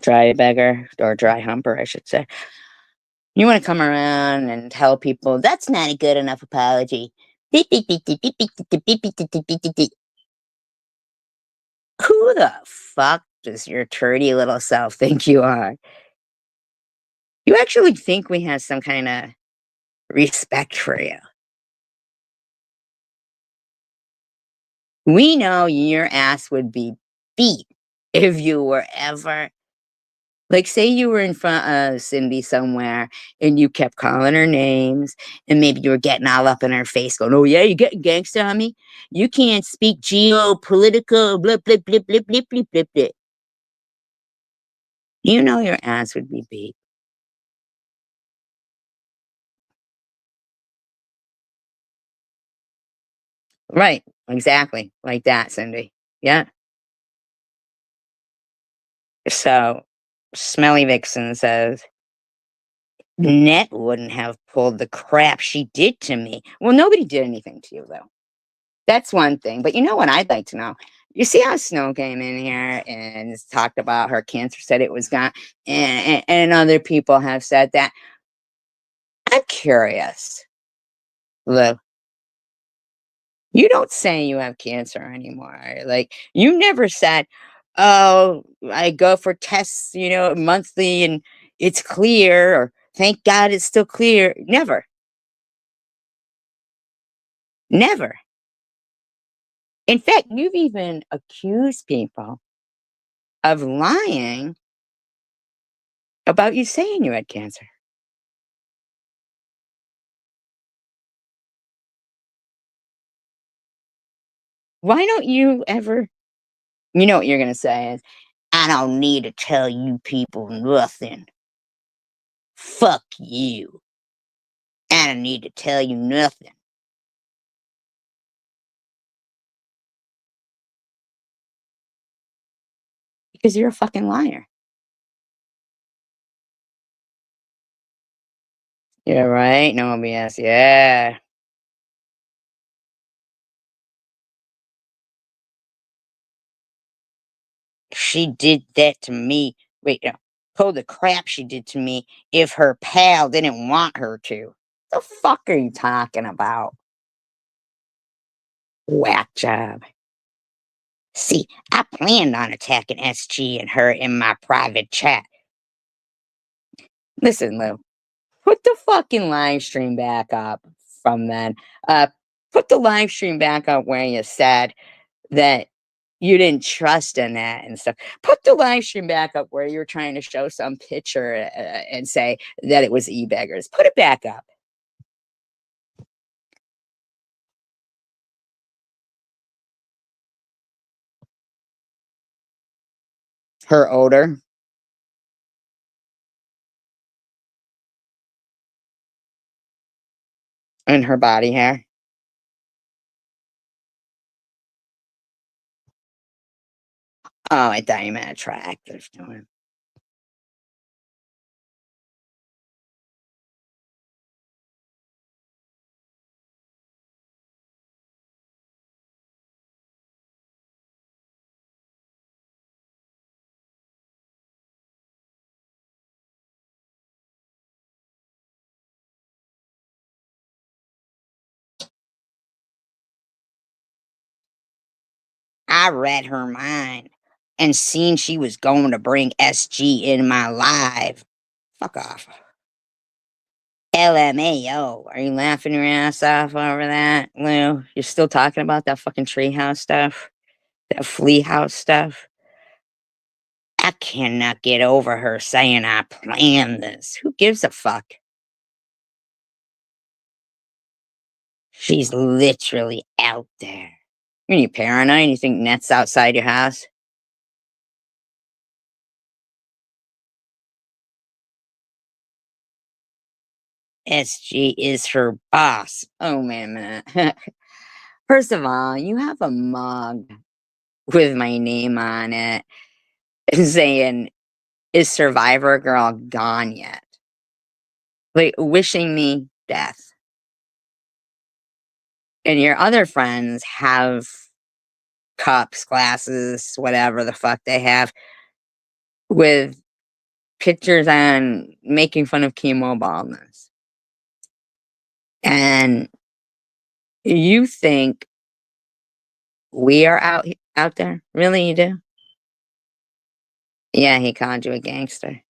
dry beggar or dry humper, I should say. You wanna come around and tell people, "That's not a good enough apology." Beep, beep, beep, beep, beep, beep, beep, beep, beep, beep, beep, beep, beep, beep. Who the fuck does your turdy little self think you are? You actually think we have some kinda respect for you. We know your ass would be beat if you were ever. Like, say you were in front of Cindy somewhere and you kept calling her names, and maybe you were getting all up in her face going, "Oh, yeah, you getting gangsta on me? You can't speak geopolitical, blah, blah, blah, blah, blah, blah, blah, blah." You know your ass would be beat. Right, exactly, like that, Cindy. Yeah. So, Smelly Vixen says, "Net wouldn't have pulled the crap she did to me." Well, nobody did anything to you, though. That's one thing, but you know what I'd like to know? You see how Snow came in here and talked about her cancer, said it was gone, and other people have said that. I'm curious, Lou. You don't say you have cancer anymore. Like, you never said, "Oh, I go for tests, monthly and it's clear," or "Thank God it's still clear." Never, never. In fact, you've even accused people of lying about you saying you had cancer. Why don't you ever, you know what you're gonna say is, "I don't need to tell you people nothing. Fuck you. I don't need to tell you nothing." Because you're a fucking liar. Yeah, right? No BS. Yeah. She did that to me. Wait, no. Pull the crap she did to me if her pal didn't want her to. The fuck are you talking about? Whack job. See, I planned on attacking SG and her in my private chat. Listen, Lou, put the fucking live stream back up from then. Uh, put the live stream back up where you said that you didn't trust in that and stuff. Put the live stream back up where you're trying to show some picture and say that it was e-beggars. Put it back up. Her odor and her body hair. Oh, I thought you meant attractive to him. I read her mind and seen she was going to bring SG in my live. Fuck off. LMAO. Are you laughing your ass off over that, Lou? You're still talking about that fucking treehouse stuff? That flea house stuff? I cannot get over her saying I planned this. Who gives a fuck? She's literally out there. Are you paranoid? You think Net's outside your house? SG is her boss. Oh, wait a minute. First of all, you have a mug with my name on it saying, "Is Survivor Girl gone yet?" Like, wishing me death. And your other friends have cups, glasses, whatever the fuck they have, with pictures on making fun of chemo baldness. And you think we are out there? Really, you do? Yeah, he called you a gangster.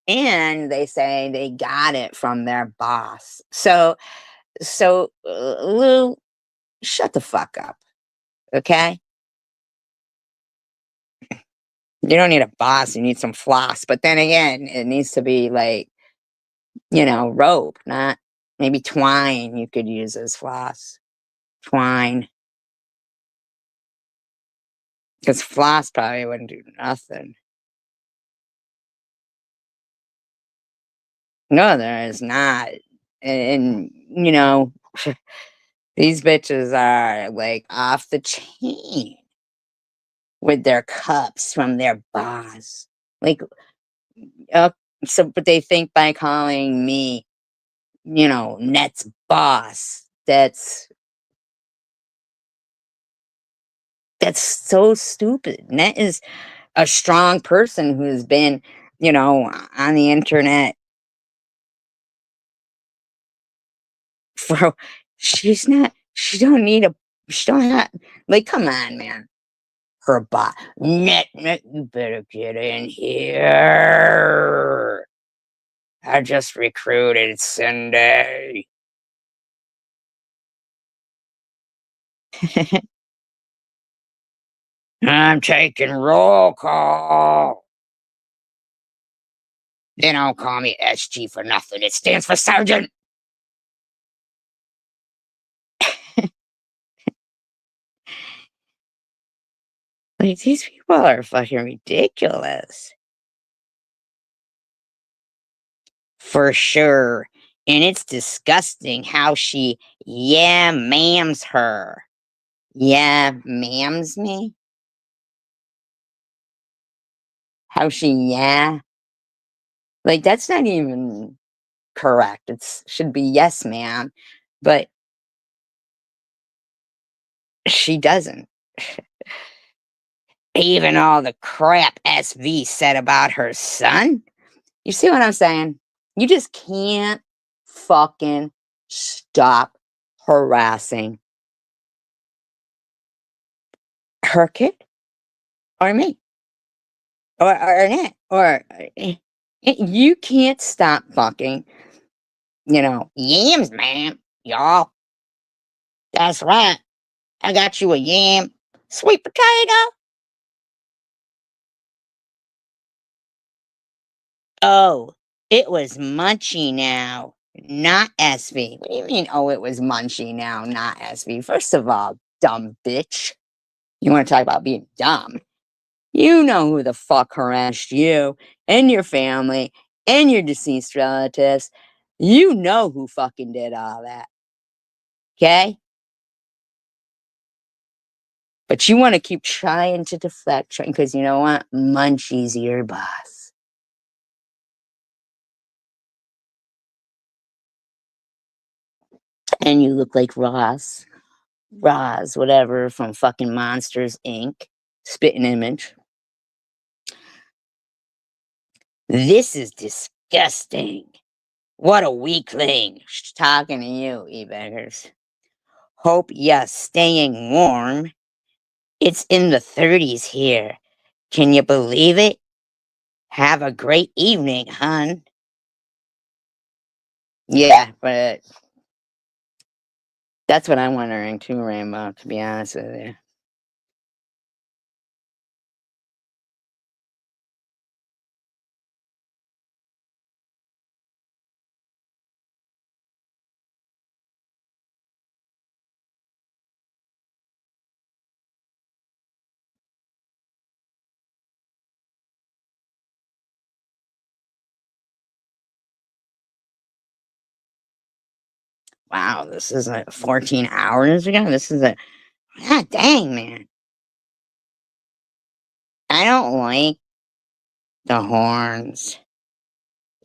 And they say they got it from their boss. Lou, shut the fuck up, okay? You don't need a boss, you need some floss. But then again, it needs to be like, rope, not maybe twine you could use as floss. Twine. Because floss probably wouldn't do nothing. No, there is not. And these bitches are like off the chain with their cups from their boss. Like, uh, but they think by calling me, Net's boss, that's so stupid. Net is a strong person who's been, on the internet for she don't need she don't have, like, come on, man. Her bot. Net, you better get in here. I just recruited Cindy. I'm taking roll call. They don't call me SG for nothing. It stands for Sergeant. Like, these people are fucking ridiculous. For sure. And it's disgusting how she, yeah, ma'ams her. Yeah, ma'ams me? How she, yeah? Like, that's not even correct. It's should be yes, ma'am. But she doesn't. Even all the crap SV said about her son. You see what I'm saying? You just can't fucking stop harassing her kid or me or Annette you can't stop fucking, yams, man, y'all. That's right. I got you a yam. Sweet potato. Oh, it was Munchie now, not SV. What do you mean, oh, it was Munchie now, not SV? First of all, dumb bitch. You want to talk about being dumb? You know who the fuck harassed you and your family and your deceased relatives. You know who fucking did all that. Okay? But you want to keep trying to deflect because you know what? Munchie's your boss. And you look like Roz, whatever, from fucking Monsters Inc. Spitting image. This is disgusting. What a weakling. Talking to you, e-beggars. Hope you're staying warm. It's in the 30s here. Can you believe it? Have a great evening, hon. Yeah, but that's what I'm wondering too, Rainbow, to be honest with you. Wow, this is like 14 hours ago. This is a God dang, man. I don't like the horns.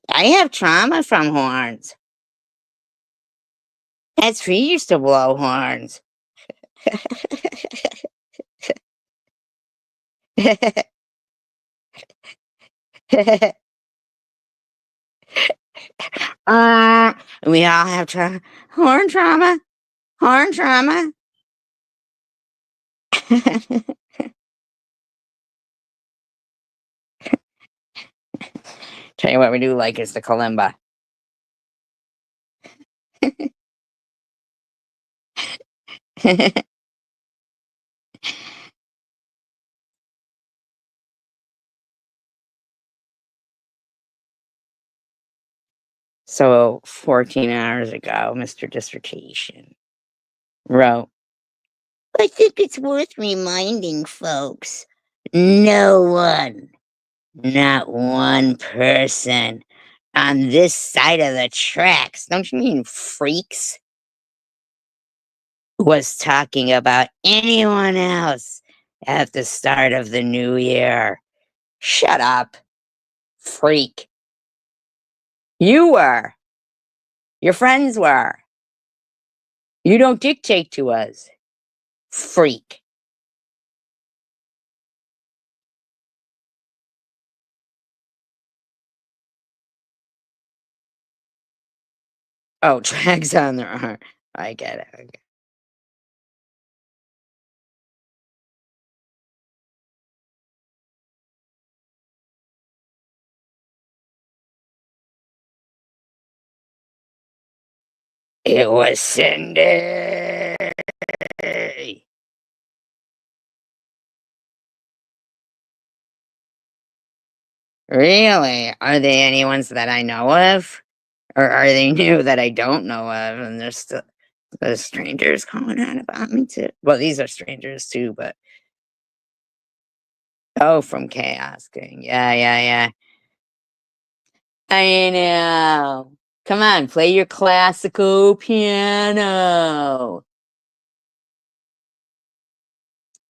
I have trauma from horns. That's tree used to blow horns. uh, we all have horn trauma. Horn trauma. Tell you what we do like is the kalimba. So 14 hours ago, Mr. Dissertation wrote, I think it's worth reminding folks no one, not one person on this side of the tracks, don't you mean freaks, was talking about anyone else at the start of the new year. Shut up, freak. You were. Your friends were. You don't dictate to us, freak. Oh, drags on their arm. I get it. Okay. It was Cindy. Really? Are they any ones that I know of? Or are they new that I don't know of? And there's still the strangers calling out about me too. Well, these are strangers too, but oh, from Chaos King. Yeah, yeah, yeah. I know. Come on, play your classical piano.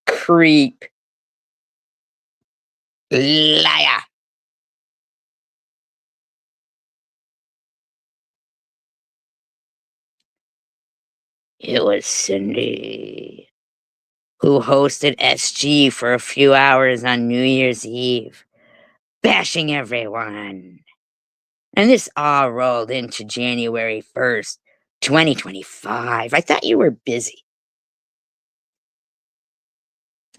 Creep. Liar. It was Cindy who hosted SG for a few hours on New Year's Eve, bashing everyone. And this all rolled into January 1st, 2025. I thought you were busy.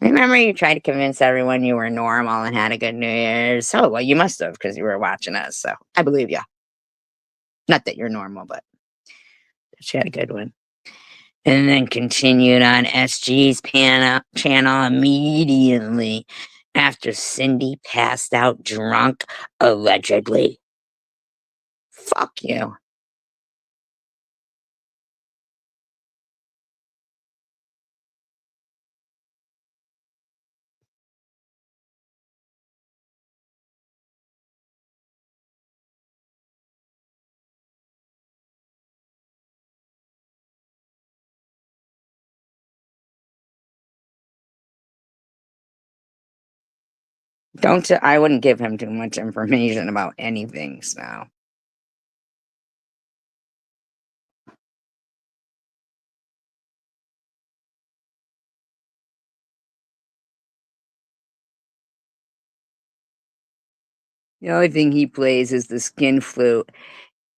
Remember you tried to convince everyone you were normal and had a good New Year's? Oh, well, you must have because you were watching us, so I believe you. Not that you're normal, but she had a good one. And then continued on SG's channel immediately after Cindy passed out drunk, allegedly. Fuck you. I wouldn't give him too much information about anything, so. The only thing he plays is the skin flute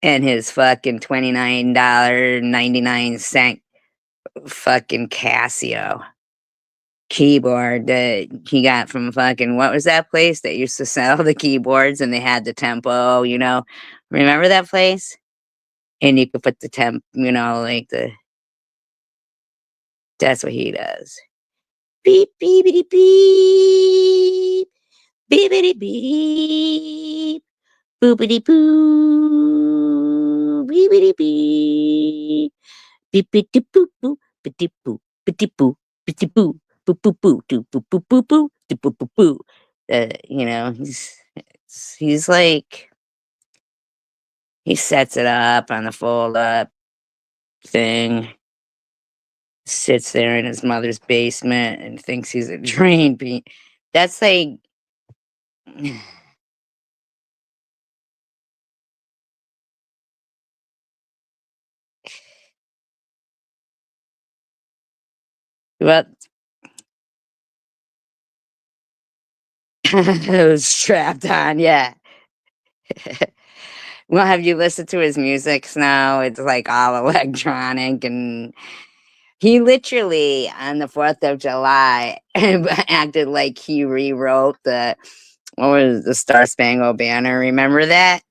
and his fucking $29.99 fucking Casio keyboard that he got from fucking what was that place that used to sell the keyboards and they had the tempo, Remember that place? And you could put the like that's what he does. Beep beepity beep. Beepity beep. Boopity boo. Beepity beep. Beepity boo boo. Bitty boo. Bitty boo. Bitty boo. Boo boo boo. Do boo boo boo boo. Do boo boo boo. He's like he sets it up on the fold up. thing. Sits there in his mother's basement and thinks he's a drain pea. That's like well, it was strapped on, yeah. Well, have you listened to his music now? It's like all electronic and he literally on the 4th of July acted like he rewrote the what was the Star Spangled Banner, remember that?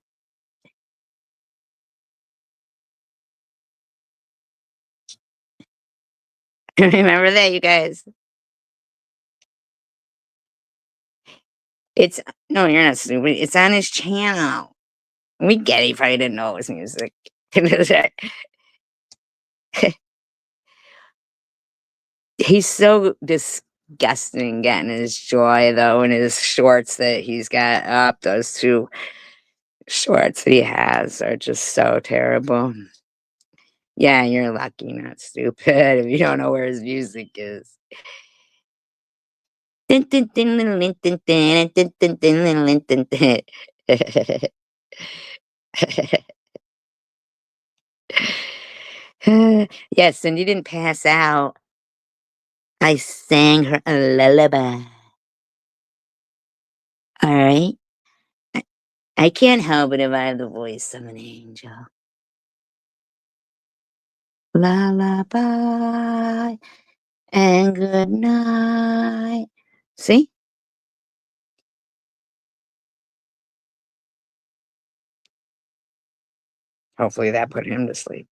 Remember that, you guys? It's no, you're not stupid, it's on his channel. We get it if I didn't know it was music. He's so disgusting getting his joy, though, in his shorts that he's got up. Those 2 shorts that he has are just so terrible. Yeah, you're lucky, not stupid, if you don't know where his music is. Yes, and you didn't pass out. I sang her a lullaby. Alright? I I can't help it if I have the voice of an angel. Lullaby and good night. See? Hopefully that put him to sleep.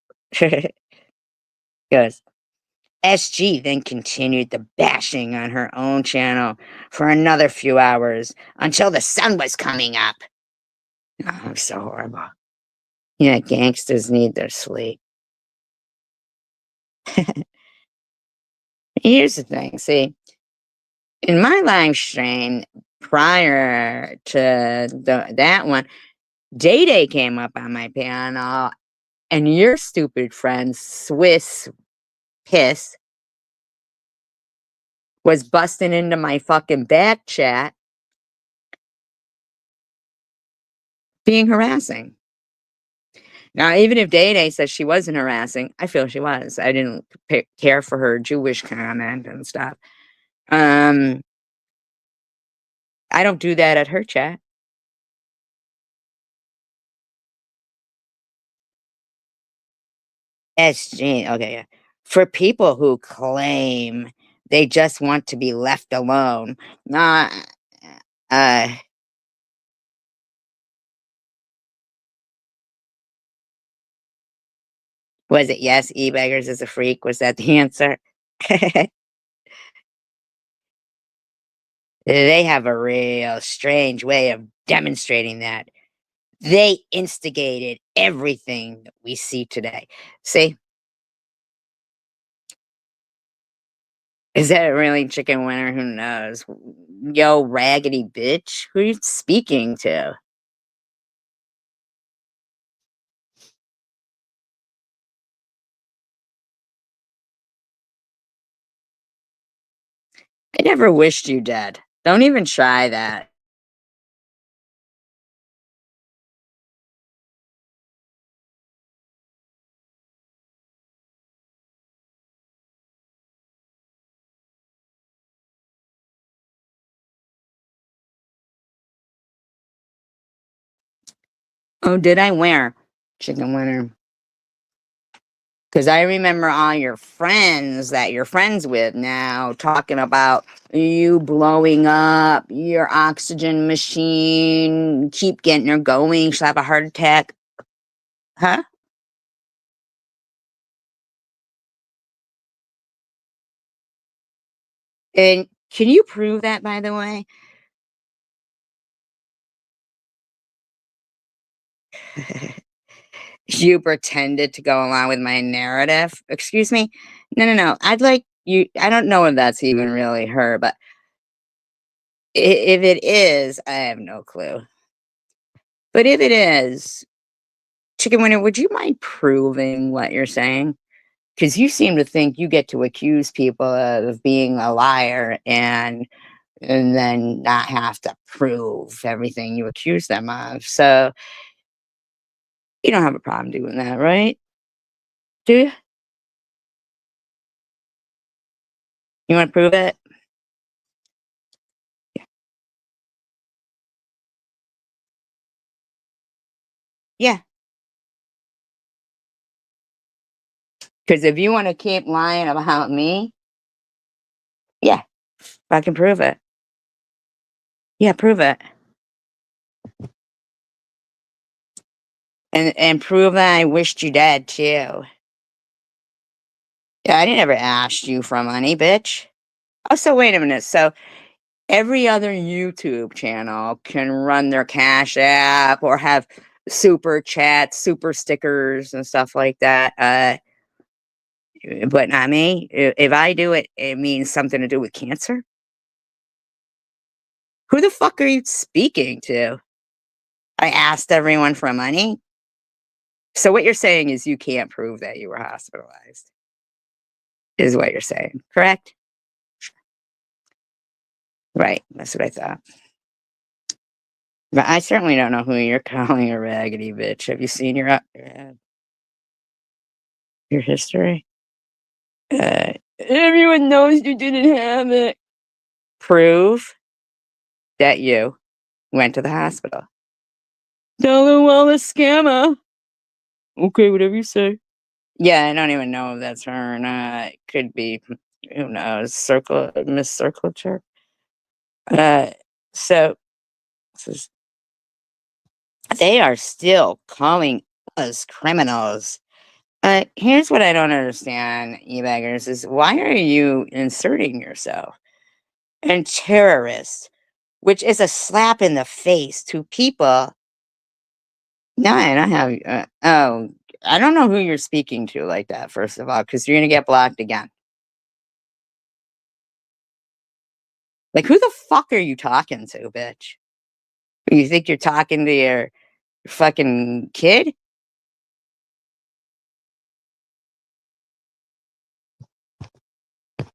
Goes, SG then continued the bashing on her own channel for another few hours until the sun was coming up. Oh, so horrible. Yeah, gangsters need their sleep. Here's the thing, see, in my live stream prior to that one, Day Day came up on my panel, and your stupid friend, Swiss Piss, was busting into my fucking back chat being harassing. Now, even if Day Day says she wasn't harassing, I feel she was. I didn't care for her Jewish comment and stuff. Um, I don't do that at her chat. SG, okay, yeah. For people who claim they just want to be left alone, nah, uh, was it yes, e-beggars is a freak? Was that the answer? They have a real strange way of demonstrating that. They instigated everything that we see today. See, is that really Chicken Winner? Who knows? Yo, raggedy bitch, who are you speaking to? I never wished you dead. Don't even try that. Oh, did I wear Chicken Winner? Because I remember all your friends that you're friends with now talking about you blowing up your oxygen machine, keep getting her going, she'll have a heart attack. Huh? And can you prove that, by the way? You pretended to go along with my narrative. Excuse me? No, no, no. I'd like you. I don't know if that's even really her, but if it is, I have no clue. But if it is, Chicken Winner, would you mind proving what you're saying? Because you seem to think you get to accuse people of being a liar and then not have to prove everything you accuse them of. So you don't have a problem doing that, right? Do you? You want to prove it? Yeah. Because if you want to keep lying about me, yeah, I can prove it. Yeah, prove it. And prove that I wished you dead too. Yeah, I never asked you for money, bitch. Oh, so wait a minute. So every other YouTube channel can run their Cash App or have super chats, super stickers, and stuff like that. But not me. If I do it, it means something to do with cancer. Who the fuck are you speaking to? I asked everyone for money. So what you're saying is you can't prove that you were hospitalized, is what you're saying, correct? Right. That's what I thought. But I certainly don't know who you're calling a raggedy bitch. Have you seen your history? Everyone knows you didn't have it. Prove that you went to the hospital. Tell them all a scammer. Okay, whatever you say. Yeah, I don't even know if that's her or not. It could be, who knows, Miss Circle Jerk. Uh, so s- they are still calling us criminals. Here's what I don't understand, you beggars, is why are you inserting yourself? And terrorists, which is a slap in the face to people. No, I don't have. Oh, I don't know who you're speaking to like that. First of all, because you're gonna get blocked again. Like, who the fuck are you talking to, bitch? You think you're talking to your fucking kid?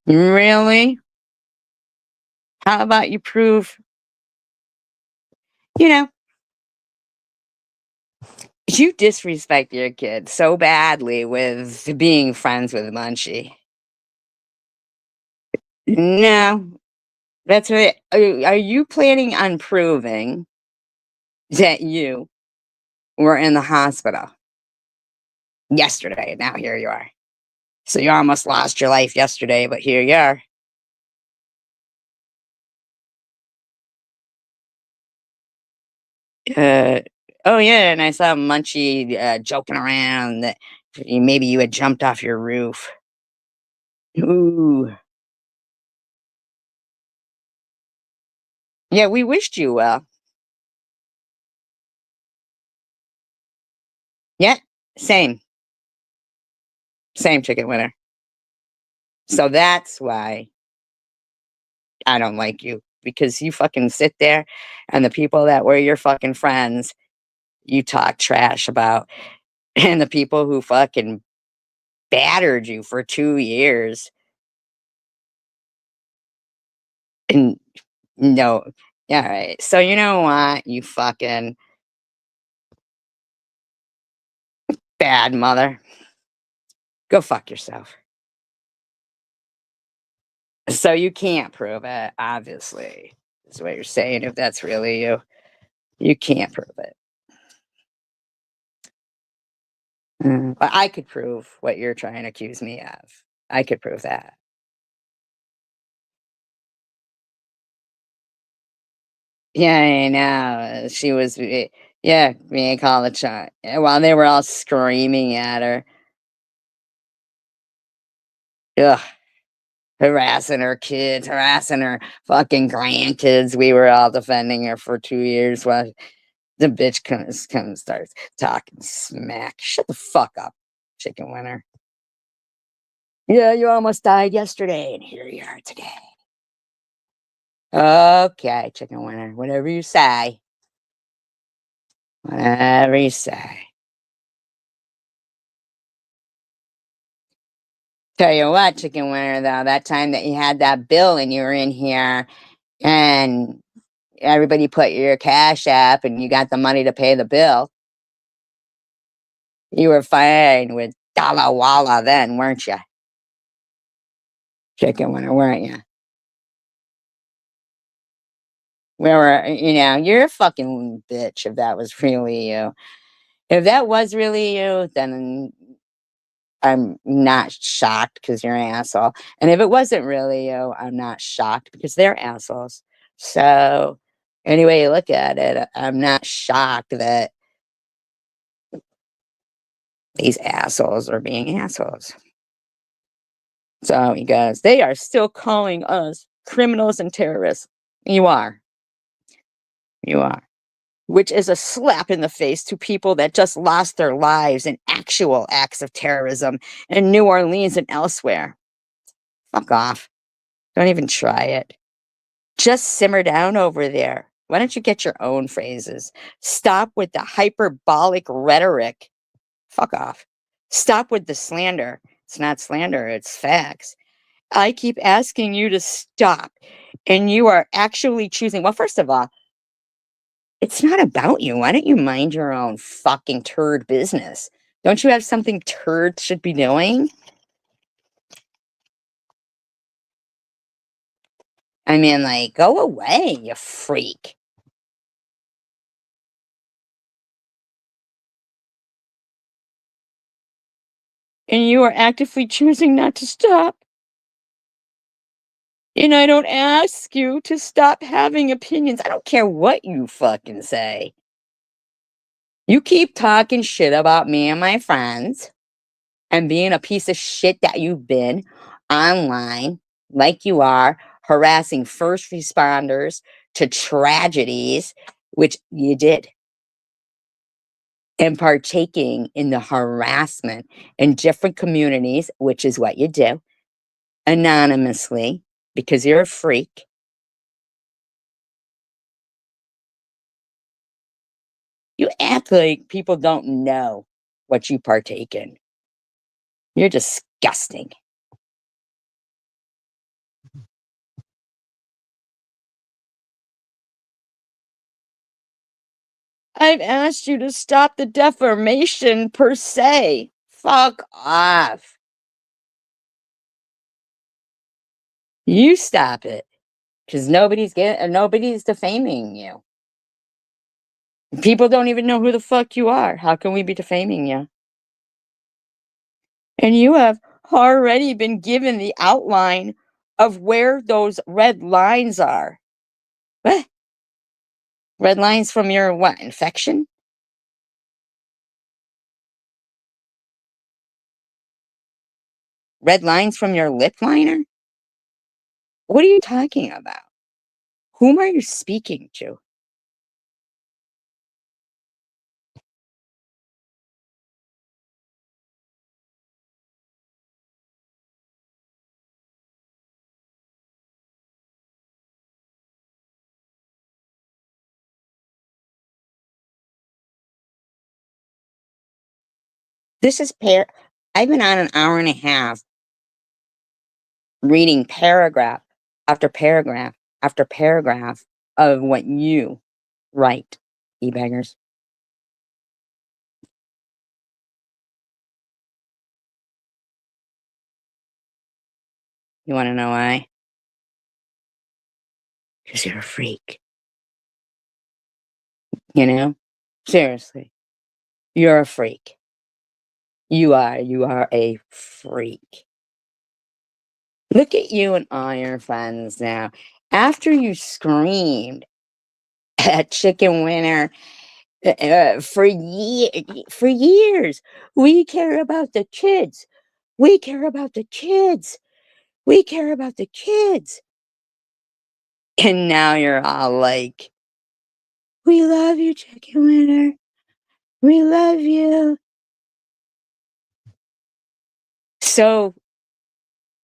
Really? How about you prove? You know, you disrespect your kid so badly with being friends with Munchie. No, that's what. Are you planning on proving that you were in the hospital yesterday? Now here you are. So you almost lost your life yesterday, but here you are. Uh, oh yeah, and I saw Munchie joking around that maybe you had jumped off your roof. Ooh, yeah, we wished you well. Yeah, same, same chicken winner. So that's why I don't like you because you fucking sit there and the people that were your fucking friends, you talk trash about, and the people who fucking battered you for 2 years. And no, yeah, right. So you know what? You fucking bad mother. Go fuck yourself. So you can't prove it, obviously, is what you're saying. If that's really you, you can't prove it. But I could prove what you're trying to accuse me of. I could prove that. Yeah, I know. She was, yeah, being college while they were all screaming at her. Ugh, harassing her kids, harassing her fucking grandkids. We were all defending her for 2 years while the bitch comes starts talking smack. Shut the fuck up, chicken winner. Yeah, you almost died yesterday, and here you are today. Okay, chicken winner. Whatever you say. Whatever you say. Tell you what, chicken winner, though, that time that you had that bill and you were in here and everybody put your cash app and you got the money to pay the bill, you were fine with Dalla Walla then, weren't you? Chicken winner, weren't you? We were, you're a fucking bitch if that was really you. If that was really you, then I'm not shocked because you're an asshole. And if it wasn't really you, I'm not shocked because they're assholes. So, any way you look at it, I'm not shocked that these assholes are being assholes. So, he goes, they are still calling us criminals and terrorists. You are. You are. Which is a slap in the face to people that just lost their lives in actual acts of terrorism in New Orleans and elsewhere. Fuck off. Don't even try it. Just simmer down over there. Why don't you get your own phrases? Stop with the hyperbolic rhetoric. Fuck off. Stop with the slander. It's not slander, it's facts. I keep asking you to stop, and you are actually choosing. Well, first of all, it's not about you. Why don't you mind your own fucking turd business? Don't you have something turds should be doing? I mean, like, go away, you freak. And you are actively choosing not to stop. And I don't ask you to stop having opinions. I don't care what you fucking say. You keep talking shit about me and my friends and being a piece of shit that you've been online, like you are, harassing first responders to tragedies, which you did, and partaking in the harassment in different communities, which is what you do, anonymously, because you're a freak. You act like people don't know what you partake in. You're disgusting. I've asked you to stop the defamation per se. Fuck off. You stop it, because nobody's defaming you. People don't even know who the fuck you are. How can we be defaming you? And you have already been given the outline of where those red lines are. What? Red lines from your what? Infection? Red lines from your lip liner? What are you talking about? Whom are you speaking to? This is I've been on an hour and a half reading paragraph after paragraph after paragraph of what you write, e-beggars. You wanna know why? Because 'Cause you're a freak, you know? Seriously, you're a freak. You are a freak. Look at you and all your friends now. After you screamed at Chicken Winner for years, we care about the kids. We care about the kids. We care about the kids. And now you're all like, we love you, Chicken Winner. We love you. So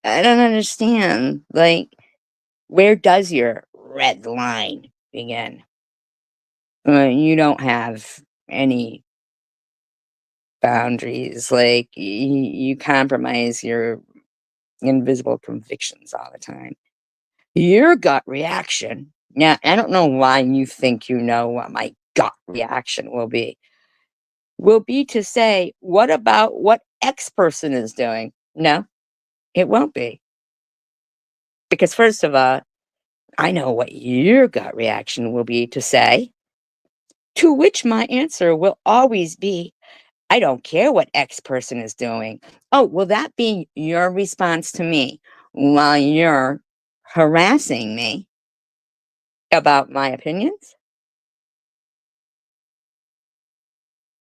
I don't understand. Like, where does your red line begin? You don't have any boundaries. Like, you compromise your invisible convictions all the time. Your gut reaction. Now, I don't know why you think you know what my gut reaction will be to say, what about what X person is doing? No, it won't be. Because, first of all, I know what your gut reaction will be to say, to which my answer will always be, I don't care what X person is doing. Oh, will that be your response to me while you're harassing me about my opinions?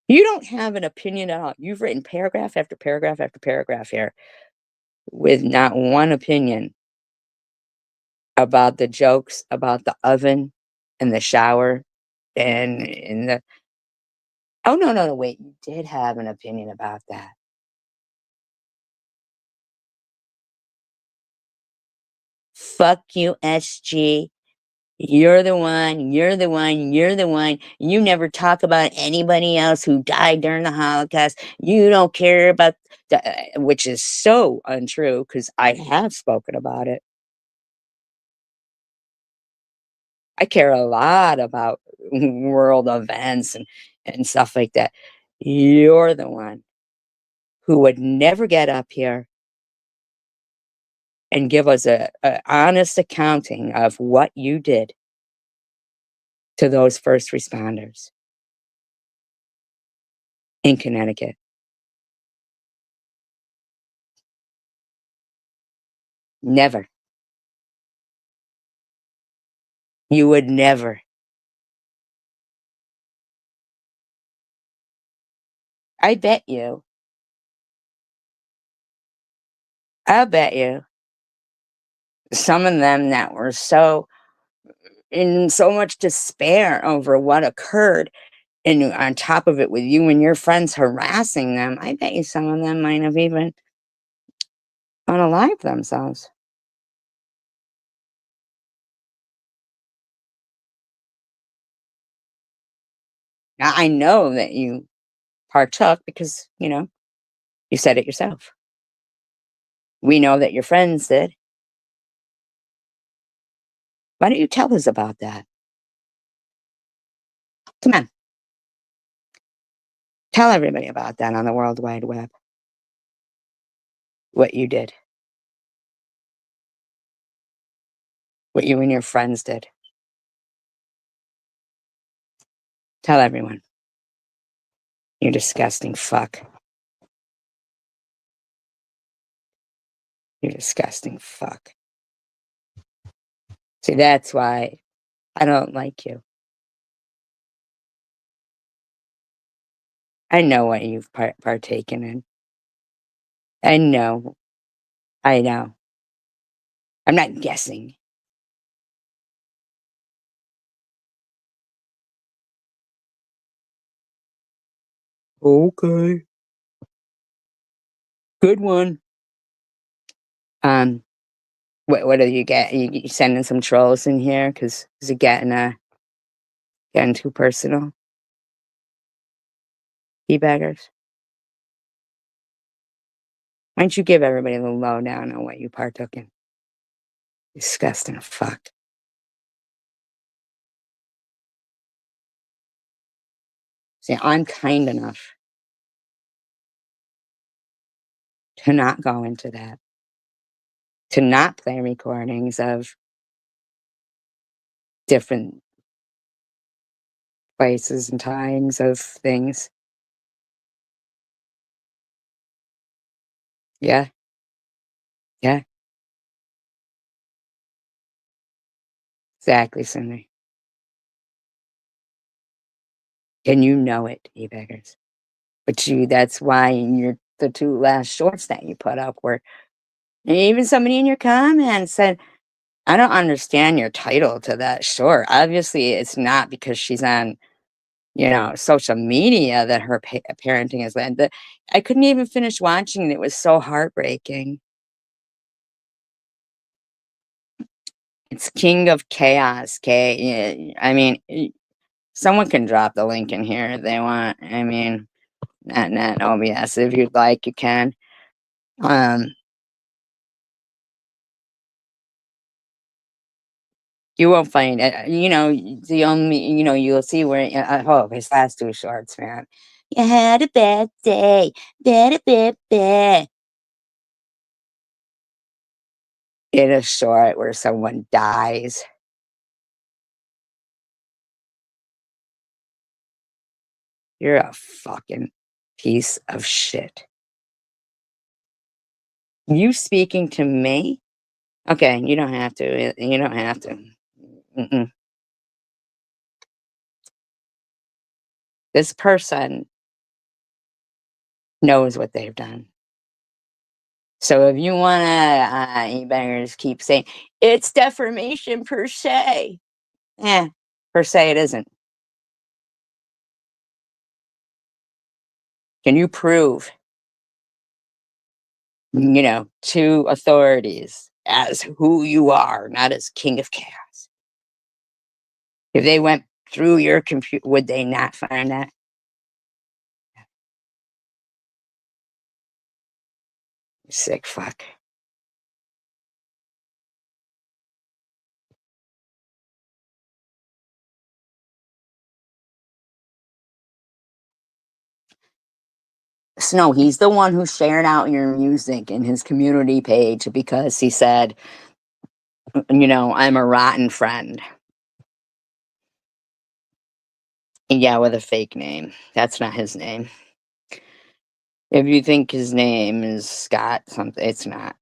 You don't have an opinion at all. You've written paragraph after paragraph after paragraph here with not one opinion about the jokes about the oven and the shower and in the oh, no, no, no, wait, you did have an opinion about that. Fuck you, SG. You're the one, you're the one, you're the one. You never talk about anybody else who died during the Holocaust. You don't care about which is so untrue because I have spoken about it. I care a lot about world events and stuff like that. You're the one who would never get up here and give us a honest accounting of what you did to those first responders in Connecticut. Never. You would never. I bet you. I bet you some of them that were so in so much despair over what occurred, and on top of it, with you and your friends harassing them, I bet you some of them might have even unalived themselves. Now, I know that you partook because, you said it yourself. We know that your friends did. Why don't you tell us about that? Come on, tell everybody about that on the World Wide Web, what you did, what you and your friends did. Tell everyone. You disgusting fuck. You disgusting fuck. See, that's why I don't like you. I know what you've partaken in. I know. I know. I'm not guessing. Okay. Good one. Um, what do you get? You sending some trolls in here? Cause is it getting too personal? You beggars. Why don't you give everybody the lowdown on what you partook in? Disgusting fuck. See, I'm kind enough to not go into that, to not play recordings of different places and times of things. Yeah, yeah, exactly, Cindy. And you know it, you beggars. But that's why in the two last shorts that you put up were, and even somebody in your comments said, I don't understand your title to that short. Obviously, it's not because she's on, social media that her parenting is led. I couldn't even finish watching it. It was so heartbreaking. It's King of Chaos, I mean, someone can drop the link in here if they want. I mean, not OBS. If you'd like, you can. Um, You won't find it. The only, you'll see where, oh, his last 2 shorts, man. You had a bad day. Bad, bad, bad. In a short where someone dies. You're a fucking piece of shit. You speaking to me? Okay, you don't have to. You don't have to. Mm-mm. This person knows what they've done. So if you wanna, you better just keep saying, "It's defamation per se." Eh, per se it isn't. Can you prove, to authorities as who you are, not as king of chaos? If they went through your computer, would they not find that? Sick fuck. Snow, he's the one who shared out your music in his community page because he said, "I'm a rotten friend." Yeah, with a fake name. That's not his name. If you think his name is Scott something, it's not.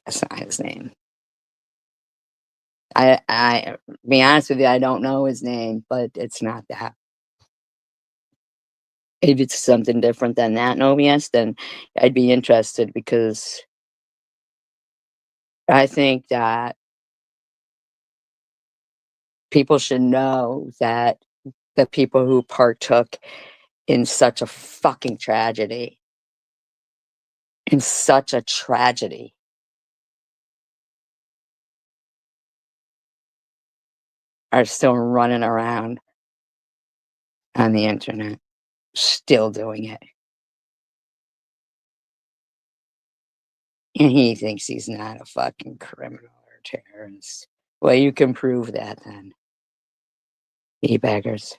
That's not his name. I be honest with you, I don't know his name, but it's not that. If it's something different than that, no, yes, then I'd be interested because I think that people should know that the people who partook in such a fucking tragedy, in such a tragedy, are still running around on the internet, still doing it. And he thinks he's not a fucking criminal or terrorist. Well, you can prove that then, you beggars.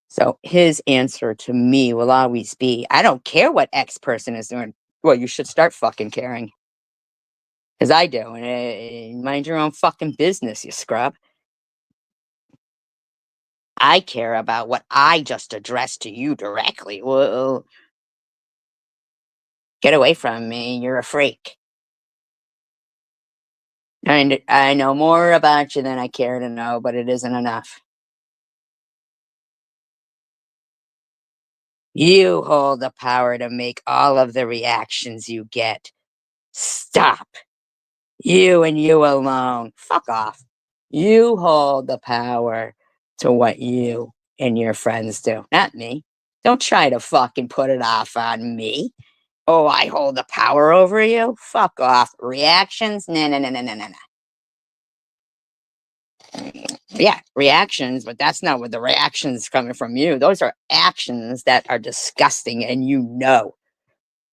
So his answer to me will always be, I don't care what X person is doing. Well, you should start fucking caring. Because I do. And mind your own fucking business, you scrub. I care about what I just addressed to you directly. Well, get away from me. You're a freak. And I know more about you than I care to know, but it isn't enough. You hold the power to make all of the reactions you get. Stop. You and you alone. Fuck off. You hold the power to what you and your friends do, not me. Don't try to fucking put it off on me. Oh, I hold the power over you? Fuck off. Reactions? No, no, no, no, no, no, no. Yeah, reactions, but that's not what the reactions coming from you. Those are actions that are disgusting, and you know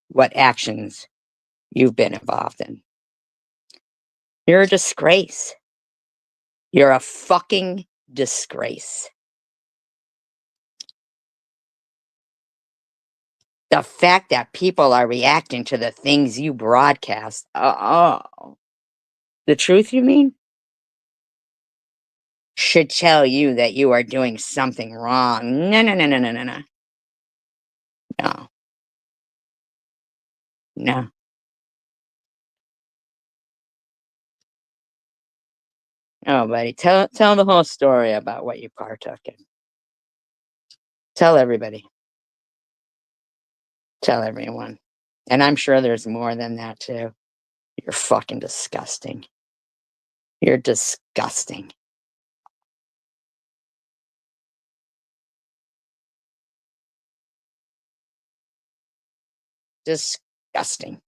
what actions you've been involved in. You're a disgrace. You're a fucking disgrace. The fact that people are reacting to the things you broadcast. Oh, the truth, you mean? Should tell you that you are doing something wrong. No, no, no, no, no, no, no. No, no. Oh, buddy, tell the whole story about what you partook in. Tell everybody. Tell everyone. And I'm sure there's more than that too. You're fucking disgusting. You're disgusting. Disgusting.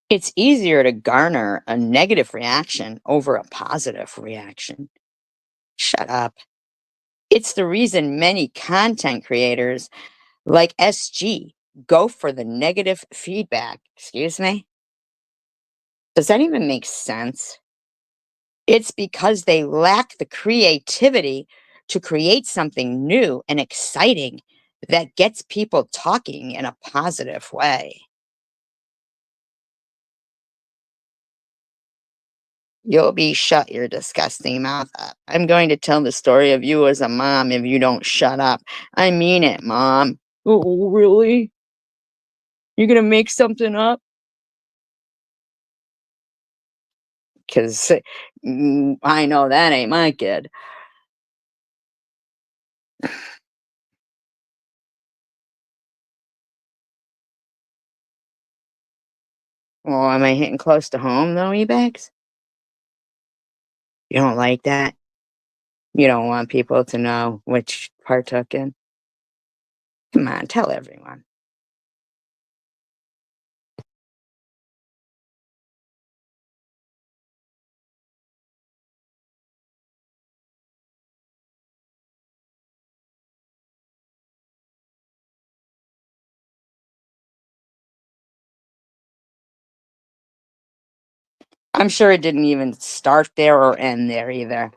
It's easier to garner a negative reaction over a positive reaction. Shut up. It's the reason many content creators Like SG, go for the negative feedback. Excuse me? Does that even make sense? It's because they lack the creativity to create something new and exciting that gets people talking in a positive way. You'll be shut your disgusting mouth up. I'm going to tell the story of you as a mom if you don't shut up. I mean it, Mom. Oh, really? You're gonna make something up? Because I know that ain't my kid. Well, am I hitting close to home though, E-Bags? You don't like that? You don't want people to know which partook in? Come on, tell everyone. I'm sure it didn't even start there or end there either.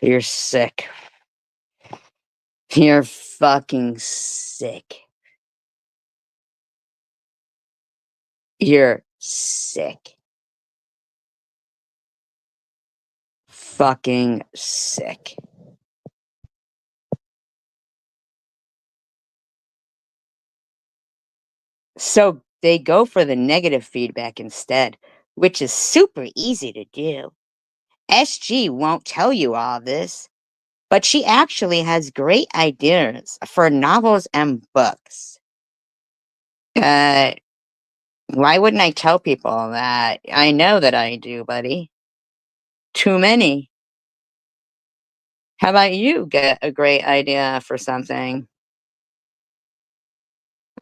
You're sick. You're fucking sick. You're sick. Fucking sick. So they go for the negative feedback instead, which is super easy to do. SG won't tell you all this, but she actually has great ideas for novels and books. Uh, why wouldn't I tell people that? I know that I do, buddy. Too many. How about you get a great idea for something?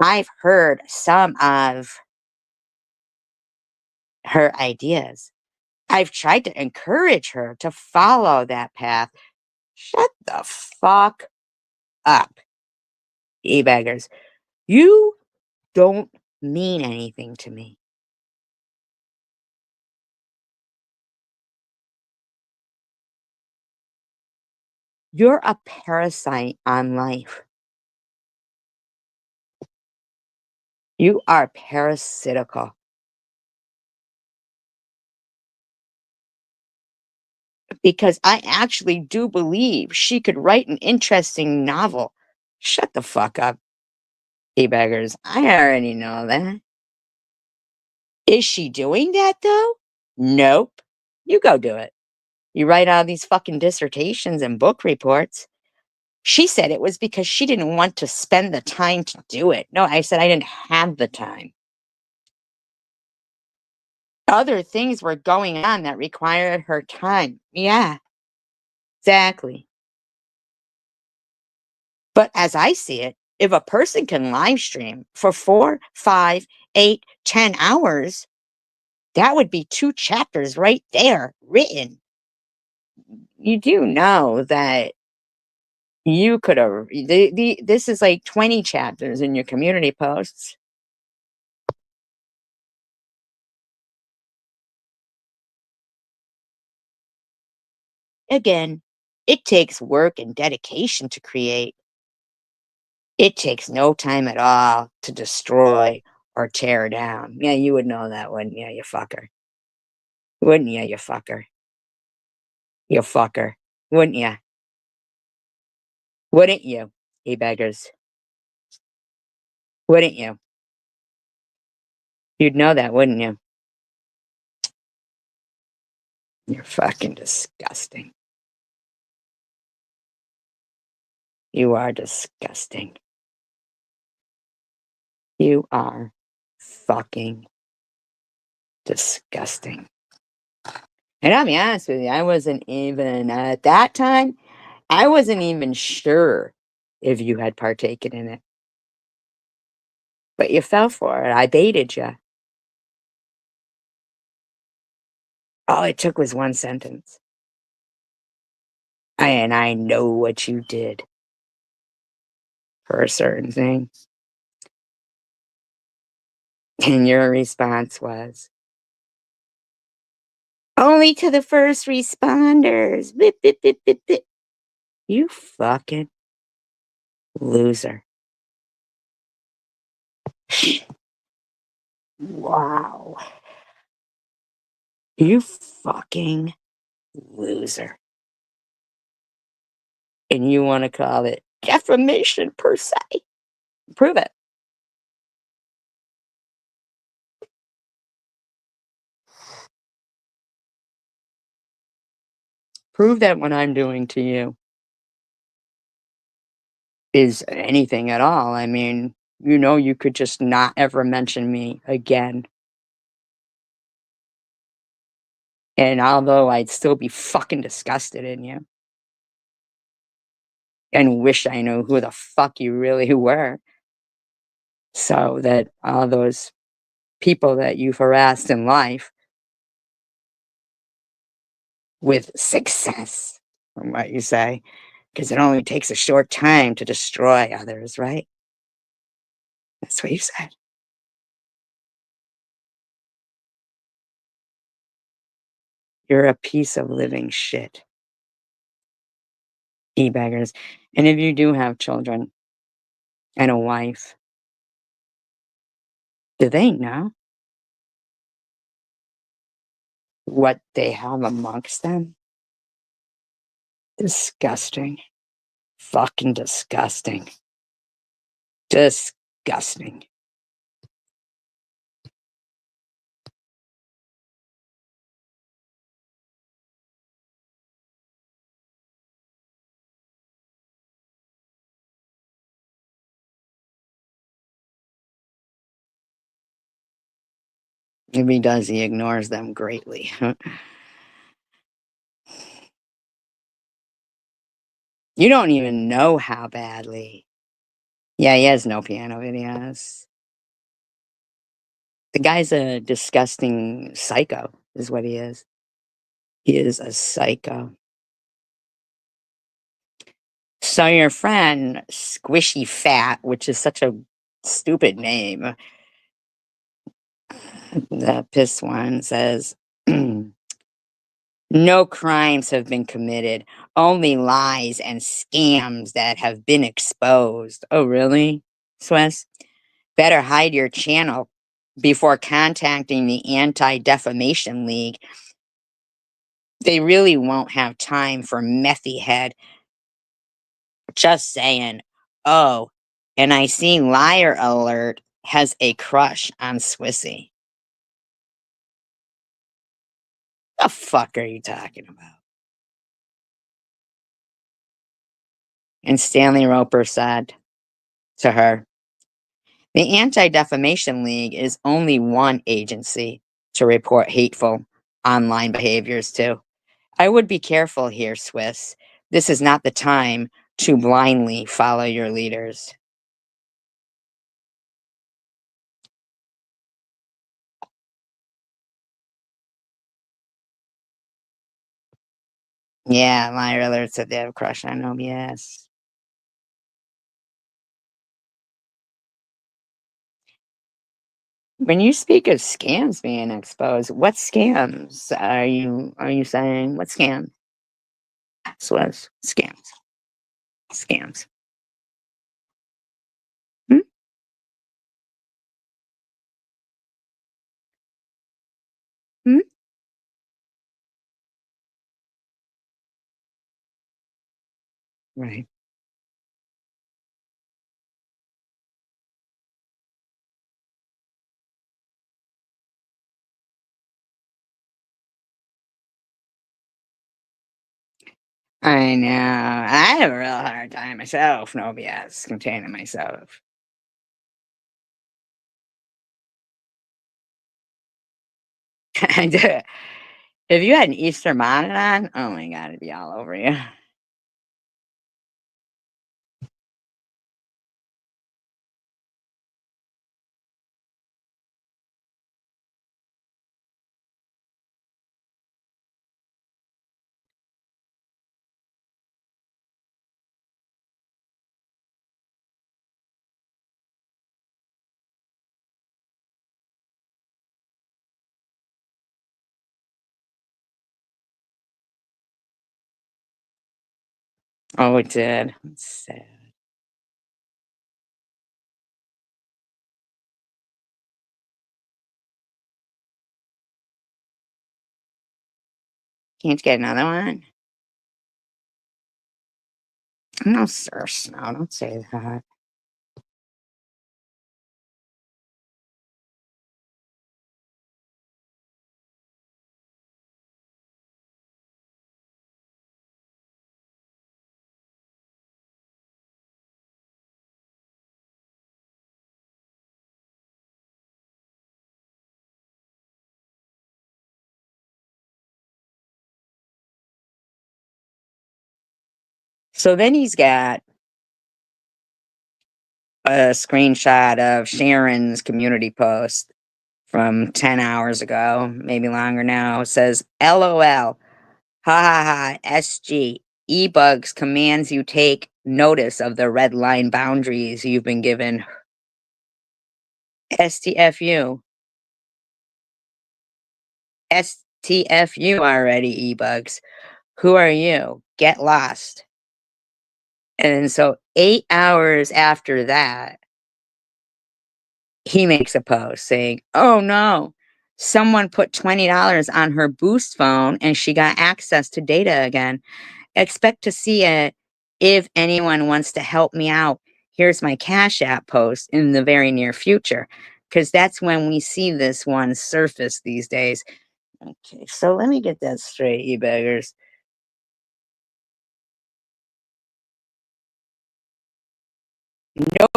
I've heard some of her ideas. I've tried to encourage her to follow that path. Shut the fuck up, e-baggers. You don't mean anything to me. You're a parasite on life. You are parasitical because I actually do believe she could write an interesting novel. Shut the fuck up, e-baggers. I already know that. Is she doing that though? Nope. You go do it. You write all these fucking dissertations and book reports. She said it was because she didn't want to spend the time to do it. No, I said I didn't have the time. Other things were going on that required her time. Yeah, exactly. But as I see it, if a person can live stream for 4, 5, 8, 10 hours, that would be 2 chapters right there written. You do know that you could have this is like 20 chapters in your community posts. Again, it takes work and dedication to create. It takes no time at all to destroy or tear down. Yeah, you would know that, wouldn't you, you fucker? Wouldn't you, you fucker? You fucker. Wouldn't you? Wouldn't you, you beggars? Wouldn't you? You'd know that, wouldn't you? You're fucking disgusting. You are disgusting. You are fucking disgusting. And I'll be honest with you, I wasn't even at that time, I wasn't even sure if you had partaken in it. But you fell for it. I baited you. All it took was one sentence. And I know what you did. for a certain thing. And your response was, only to the first responders. Bip, bip, bip, bip, bip. You fucking loser. Wow. You fucking loser. And you want to call it defamation per se? Prove it. Prove that what I'm doing to you is anything at all. I mean, you could just not ever mention me again. And although I'd still be fucking disgusted in you and wish I knew who the fuck you really were, so that all those people that you've harassed in life with success, from what you say, because it only takes a short time to destroy others, right? That's what you said. You're a piece of living shit. E-beggars. And if you do have children and a wife, do they know what they have amongst them? Disgusting. Fucking disgusting. Disgusting. If he does, he ignores them greatly. You don't even know how badly. Yeah, he has no piano videos. The guy's a disgusting psycho, is what he is. He is a psycho. So your friend, Squishy Fat, which is such a stupid name, the piss one says, no crimes have been committed, only lies and scams that have been exposed. Oh, really, Swiss? Better hide your channel before contacting the Anti Defamation League. They really won't have time for methy head. Just saying. Oh, and I see Liar Alert has a crush on Swissy. The fuck are you talking about? And Stanley Roper said to her, the Anti Defamation League is only one agency to report hateful online behaviors to. I would be careful here, Swiss. This is not the time to blindly follow your leaders. Yeah, Liar Alert said they have a crush on him, yes. When you speak of scams being exposed, what scams are you saying? What scam? Swiss scams. Scams. Hmm? Hmm? Right. I know. I have a real hard time myself, no BS, containing myself. I do. If you had an Easter bonnet on, oh my god, it'd be all over you. Oh, it did. It's sad. Can't you get another one? No, sir, no, don't say that. So then he's got a screenshot of Sharon's community post from 10 hours ago, maybe longer now. It says, LOL, ha ha ha, SG, ebugs commands you take notice of the red line boundaries you've been given. STFU. STFU already, ebugs. Who are you? Get lost. And so 8 hours after that, he makes a post saying, "Oh no, someone put $20 on her Boost phone and she got access to data again. Expect to see it if anyone wants to help me out. Here's my Cash App post in the very near future." Because that's when we see this one surface these days. Okay, so let me get that straight, you beggars.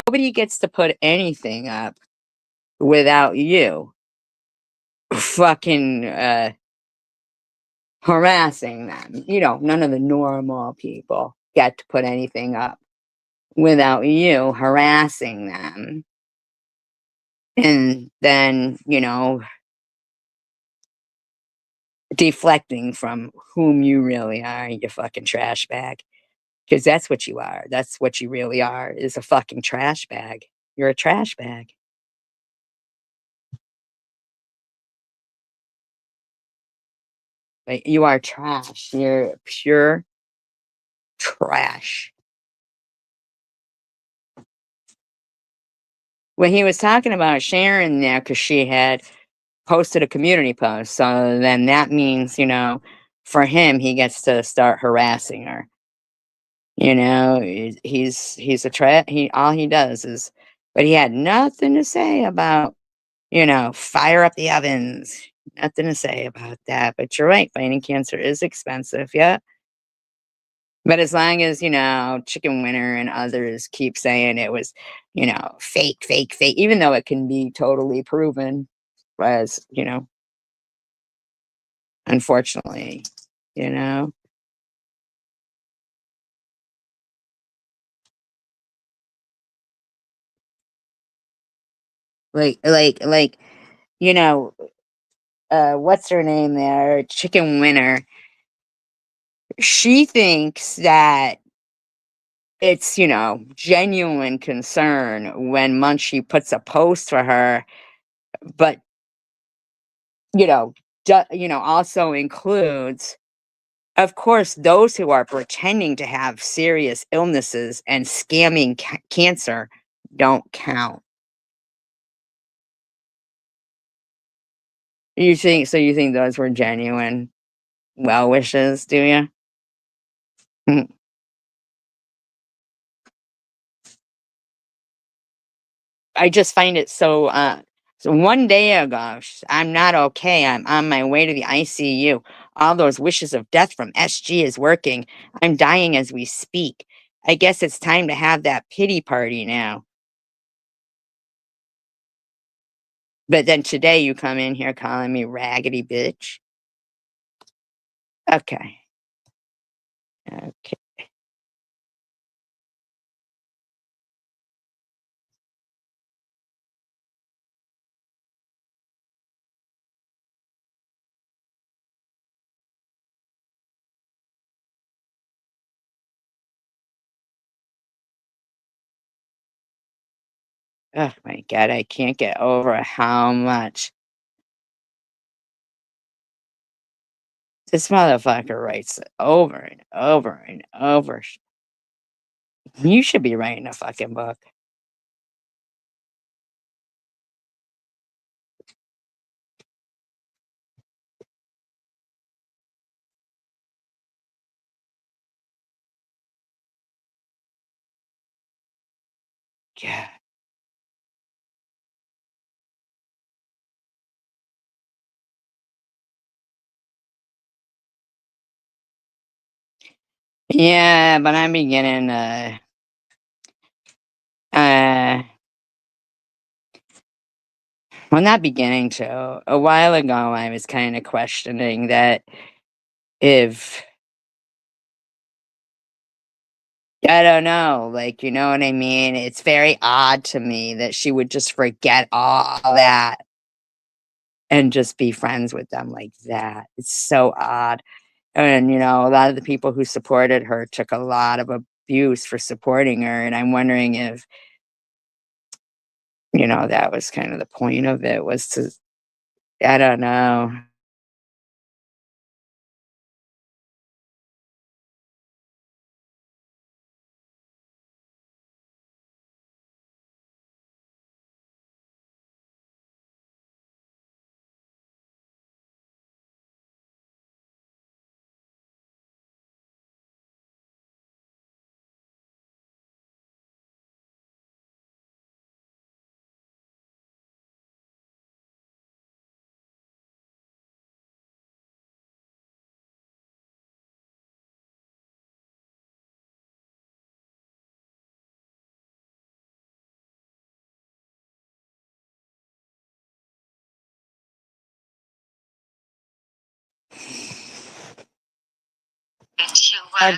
Nobody gets to put anything up without you fucking harassing them. None of the normal people get to put anything up without you harassing them. And then, deflecting from whom you really are, you fucking trash bag. Because that's what you are. That's what you really are, is a fucking trash bag. You're a trash bag. Like, you are trash. You're pure trash. When he was talking about Sharon there, because she had posted a community post, so then that means, for him, he gets to start harassing her. He's a he all he does is, but he had nothing to say about, fire up the ovens. Nothing to say about that. But you're right, fighting cancer is expensive. Yeah. But as long as, Chicken Winner and others keep saying it was, fake, fake, fake, even though it can be totally proven as, unfortunately, you know, like, you know, what's her name there? Chicken Winner. She thinks that it's, genuine concern when Munchie puts a post for her, but, you know, also includes, of course, those who are pretending to have serious illnesses and scamming cancer don't count. You think those were genuine well wishes, do you? Mm. I just find it so one day ago, I'm not okay. I'm on my way to the ICU. All those wishes of death from SG is working. I'm dying as we speak. I guess it's time to have that pity party now. But then today you come in here calling me raggedy bitch. Okay. Okay. Oh my god, I can't get over how much this motherfucker writes over and over and over. You should be writing a fucking book. Yeah. Yeah, but I'm beginning, uh well, not beginning to. A while ago, I was kinda questioning that if I don't know, like, you know what I mean? It's very odd to me that she would just forget all that and just be friends with them like that. It's so odd. And, you know, a lot of the people who supported her took a lot of abuse for supporting her, and I'm wondering if, you know, that was kind of the point of it was to I don't know.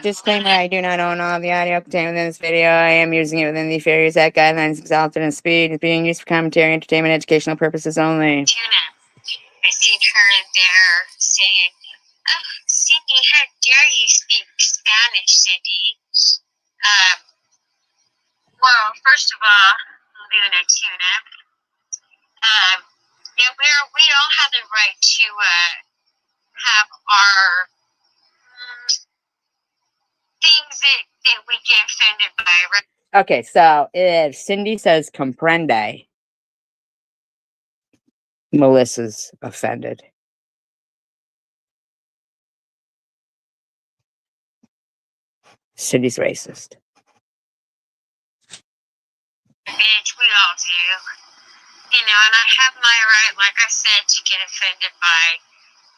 Disclaimer, I do not own all the audio contained within this video. I am using it within the Fair Use Act guidelines, exalted in speed, is being used for commentary, entertainment, educational purposes only. Tuna. I seen her there saying, "Oh, Cindy, how dare you speak Spanish, Cindy?" Well, first of all, Luna Tuna, yeah, we all have the right to have our things that we get offended by. Right? Okay, so if Cindy says comprende, Melissa's offended. Cindy's racist. Bitch, we all do. You know, and I have my right, like I said, to get offended by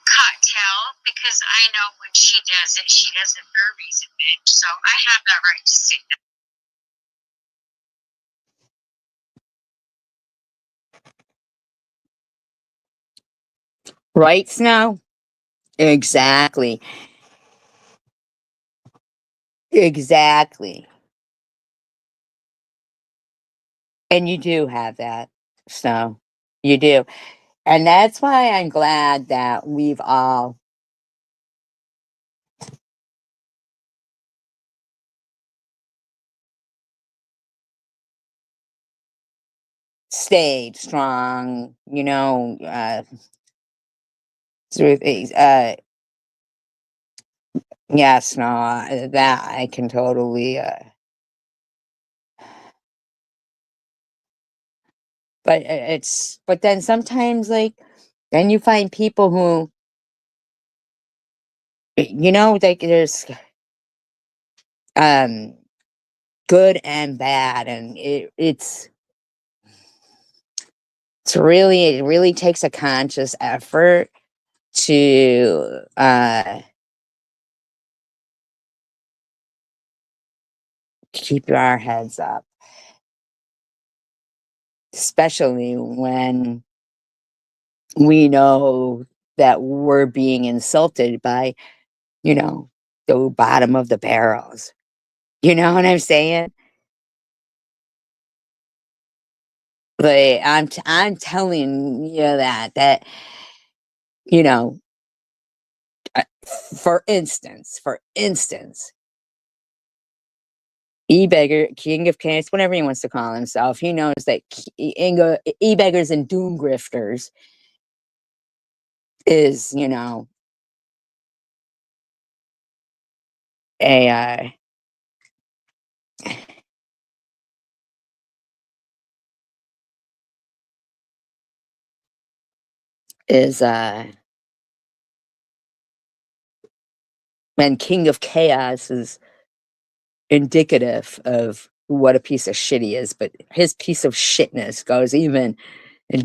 cocktail because I know when she does it for a reason, bitch. So I have that right to say that. Right, Snow? Exactly. Exactly. And you do have that, Snow. You do. And that's why I'm glad that we've all stayed strong, you know, through these, yes, no, that I can totally, but but then sometimes, like, then you find people who, you know, like, there's, um, good and bad, and it really takes a conscious effort to, keep our heads up, especially when we know that we're being insulted by, you know, the bottom of the barrels. You know what I'm saying? Like, I'm telling you that, you know, uh, for instance, E-Beggar, King of Chaos, whatever he wants to call himself, he knows that E-Beggars and Doom Grifters is, you know, a, is when King of Chaos is indicative of what a piece of shit he is, but his piece of shitness goes even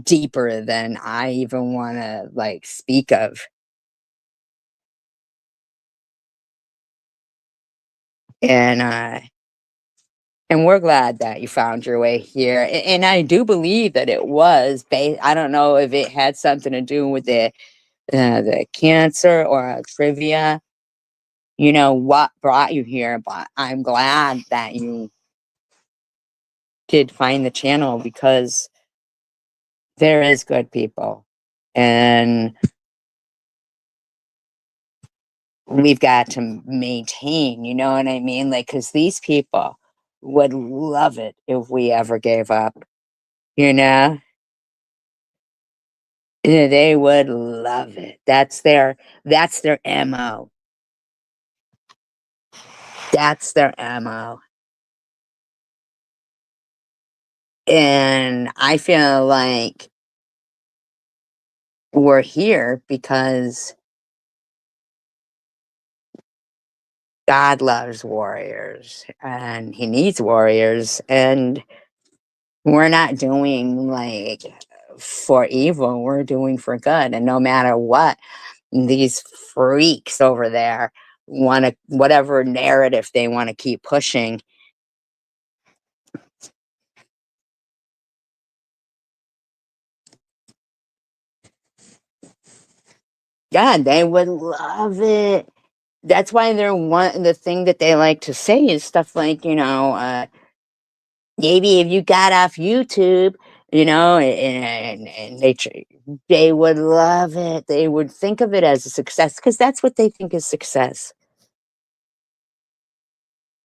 deeper than I even wanna, like, speak of. And, and we're glad that you found your way here, and I do believe that it was I don't know if it had something to do with the cancer or trivia, you know, what brought you here, but I'm glad that you did find the channel because there is good people, and we've got to maintain, you know what I mean? Like, because these people would love it if we ever gave up, you know? Yeah, they would love it. That's their MO. That's their MO. And I feel like we're here because God loves warriors and he needs warriors, and we're not doing like for evil, we're doing for good. And no matter what these freaks over there want to, whatever narrative they want to keep pushing, God, they would love it. That's why they're one the thing that they like to say is stuff like, you know, maybe if you got off YouTube, you know, and they would love it. They would think of it as a success because that's what they think is success.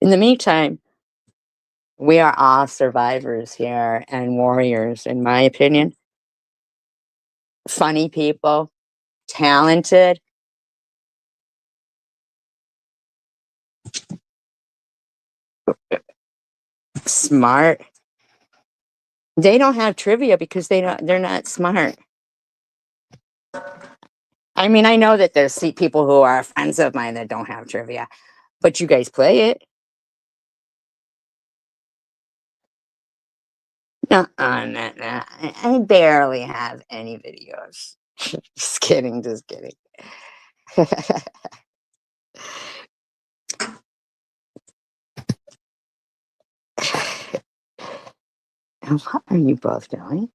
In the meantime, we are all survivors here and warriors, in my opinion. Funny people, talented, smart. They don't have trivia because they're not smart. I mean, I know that there's people who are friends of mine that don't have trivia, but you guys play it. No, no, no. I barely have any videos. Just kidding, just kidding. And what are you both doing?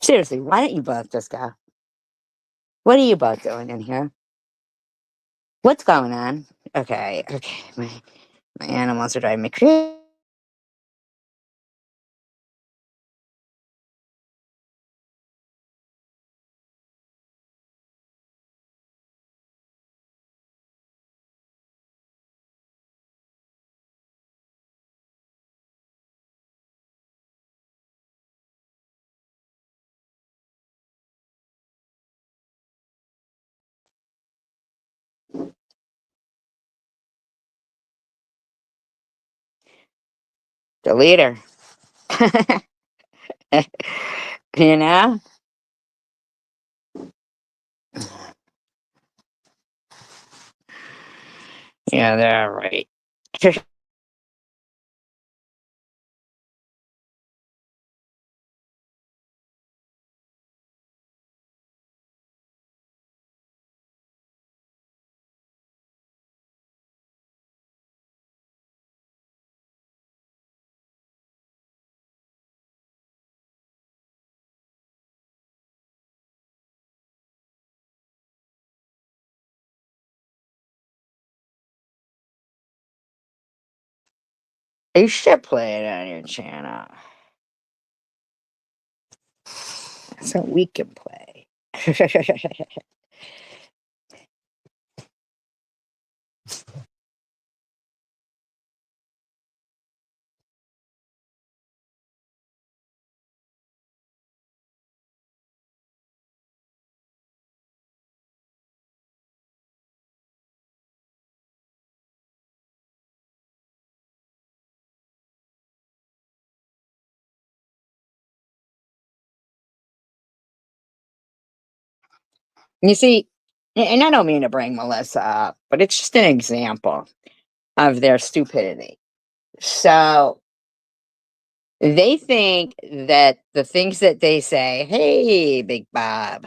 Seriously, why don't you both just go? What are you both doing in here? What's going on? Okay, okay. My animals are driving me crazy. The leader. You know? Yeah, they're right. You should play it on your channel so we can play. You see, and I don't mean to bring Melissa up, but it's just an example of their stupidity. So they think that the things that they say, "Hey, Big Bob,"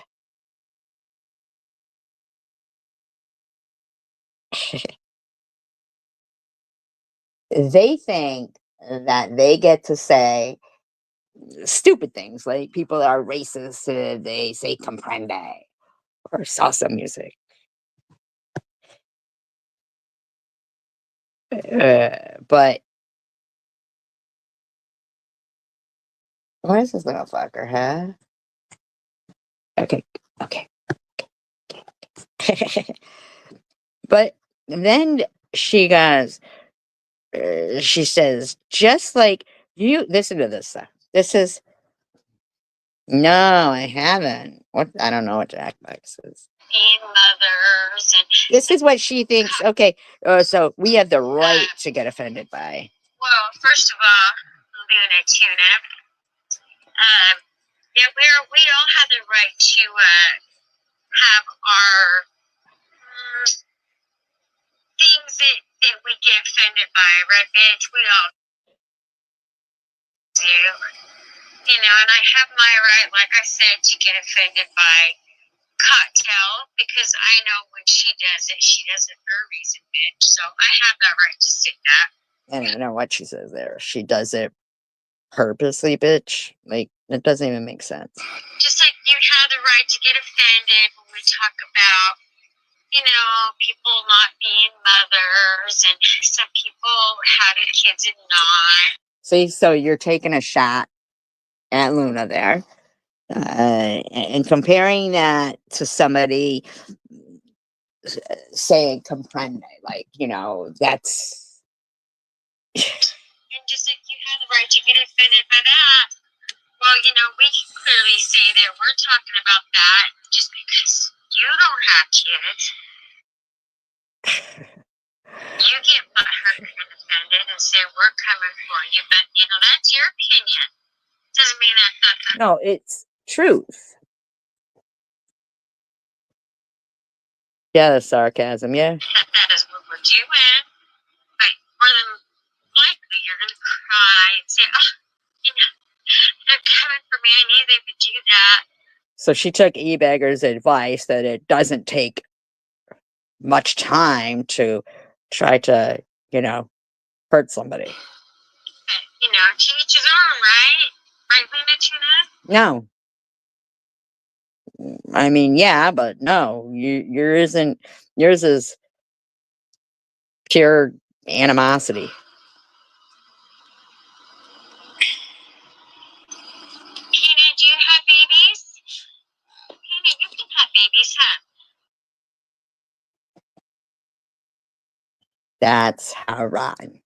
they think that they get to say stupid things like people are racist, they say comprende or salsa music. But what is this little fucker, huh? Okay, okay. But then she goes, she says, just like you, listen to this stuff. This is, no, I haven't. What? I don't know what Jackbox is. Mothers and this is what she thinks. Okay, so we have the right to get offended by. Well, first of all, Luna Tuna. Yeah, we all have the right to have our things that we get offended by, right, bitch? We all do. You know, and I have my right, like I said, to get offended by cocktail because I know when she does it for a reason, bitch. So I have that right to say that. And I know what she says there. She does it purposely, bitch. Like, it doesn't even make sense. Just like you have the right to get offended when we talk about, you know, people not being mothers and some people having kids and not. See, so you're taking a shot at Luna there. And comparing that to somebody saying comprende, like, you know, that's. And just like you have the right to get offended by that, well, you know, we can clearly say that we're talking about that just because you don't have kids. You get butthurt and offended and say we're coming for you, but you know that's your opinion. Doesn't mean that's not. No, it's truth. Yeah, the sarcasm. Yeah. That is what we're doing. But more than likely, you're gonna cry and say, "Oh, you know, they're coming for me. I knew they would do that." So she took E-Bagger's advice that it doesn't take much time to try to, you know, hurt somebody. But, you know, to each his own, right? Right, Luna Tuna? No. I mean, yeah, but no, yours is pure animosity. Peanut, do you have babies? Peanut, you can have babies, huh? That's how right.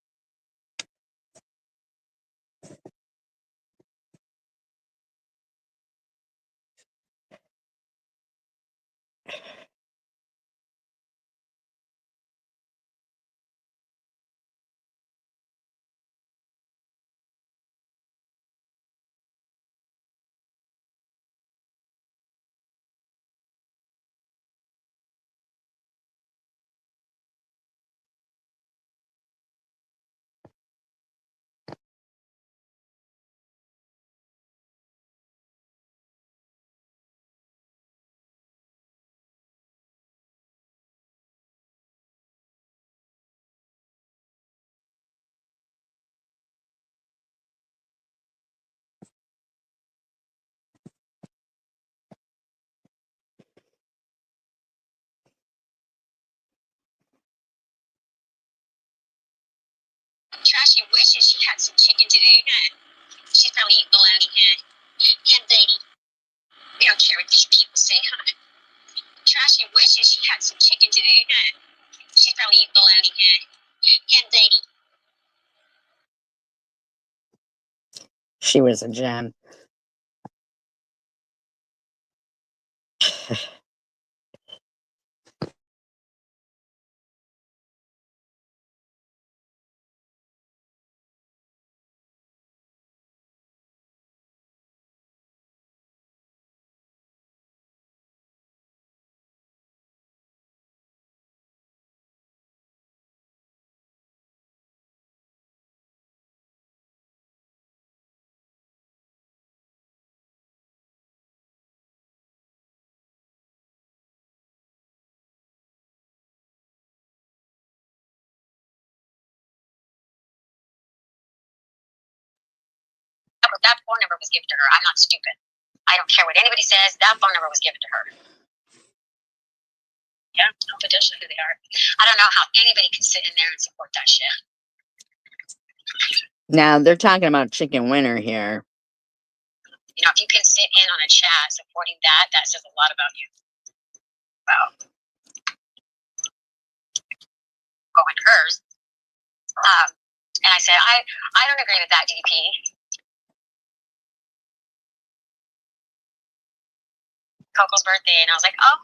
Trashy wishes she had some chicken today, huh? She's probably eating bologna, huh? And lady, we don't care what these people say, huh? Trashy wishes she had some chicken today, huh? She's probably eating bologna, huh? And lady. She was a gem. that phone number was given to her. I'm not stupid. I don't care what anybody says. That phone number was given to her. Yeah, no, potentially who they are. I don't know how anybody can sit in there and support that shit. Now they're talking about Chicken Winter here. You know, if you can sit in on a chat supporting that, that says a lot about you. Wow. Going to hers. And I said, I don't agree with that, DP. Coco's birthday, and I was like, oh.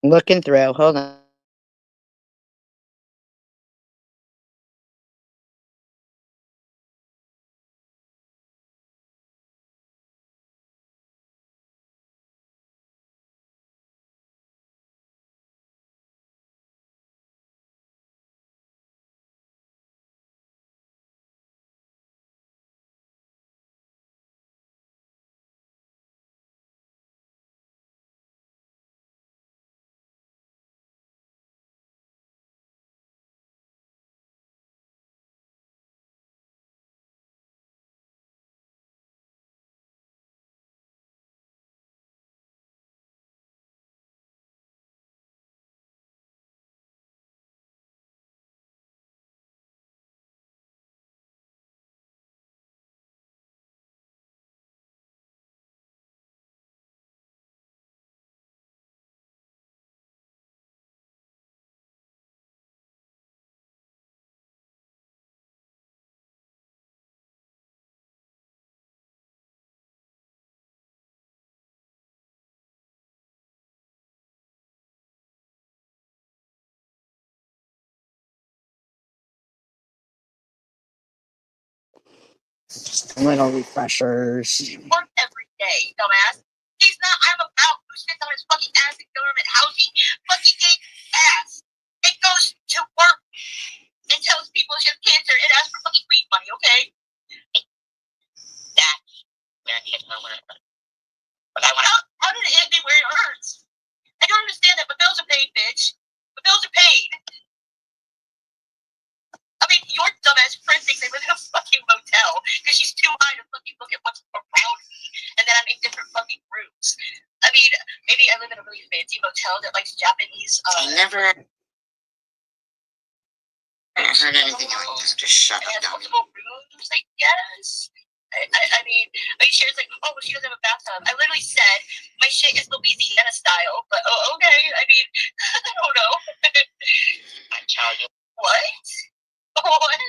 Looking through. Hold on. Little refreshers. Work every day, dumbass. He's not. I'm about who sits on his fucking ass in government housing. Fucking gay ass. It goes to work and tells people she has cancer and asks for fucking weed money. Okay. That's where it hit her where it hurts. But how did it hit me where it hurts? I don't understand that. But bills are paid, bitch. The bills are paid. I mean, your dumbass friend thinks I live in a fucking motel because she's too high to fucking look at what's around me, and then I make different fucking rooms. I mean, maybe I live in a really fancy motel that likes Japanese. I never heard anything like that. Just shut up. Multiple rooms, I guess. I mean, she was like, oh, she doesn't have a bathtub. I literally said, my shit is Louisiana style, but okay. I mean, I don't know. I tell you. What? What?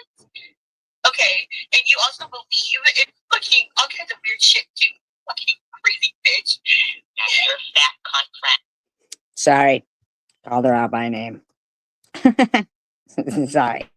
Okay, and you also believe in fucking all kinds of weird shit too. Fucking crazy bitch. That's your fat cunt friend. Sorry. Called her out by name. Sorry.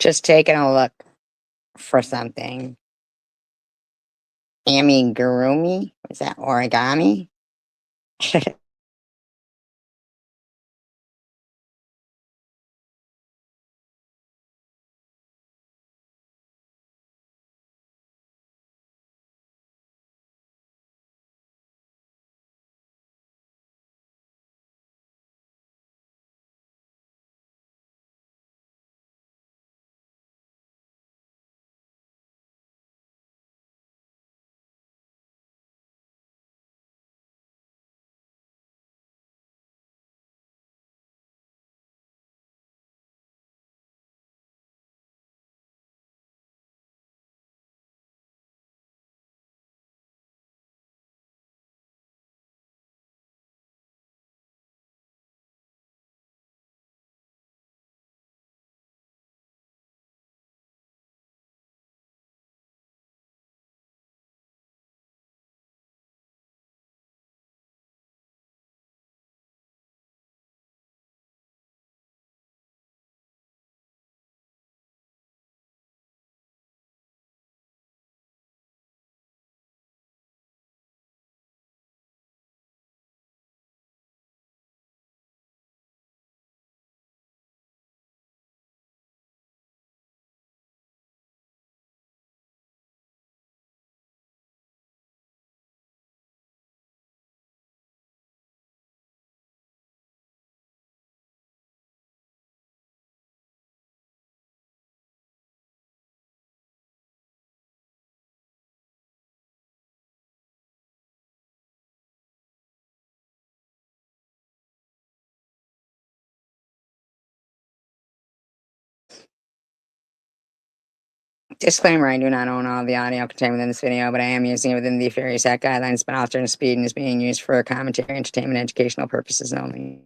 Just taking a look for something. Amigurumi? Was that origami? Disclaimer, I do not own all the audio contained within this video, but I am using it within the Furious Act guidelines, but alternate speed and is being used for commentary, entertainment, educational purposes only.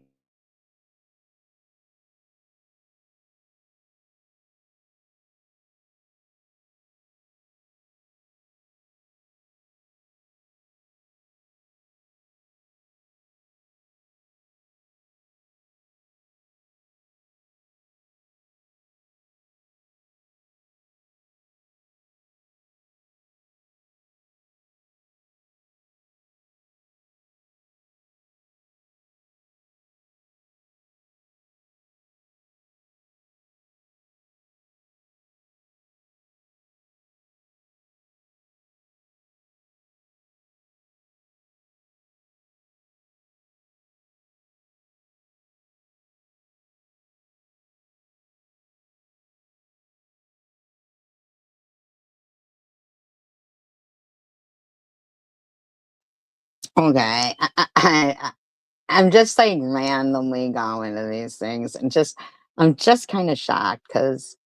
Okay, I'm just like randomly going to these things and I'm just kind of shocked because,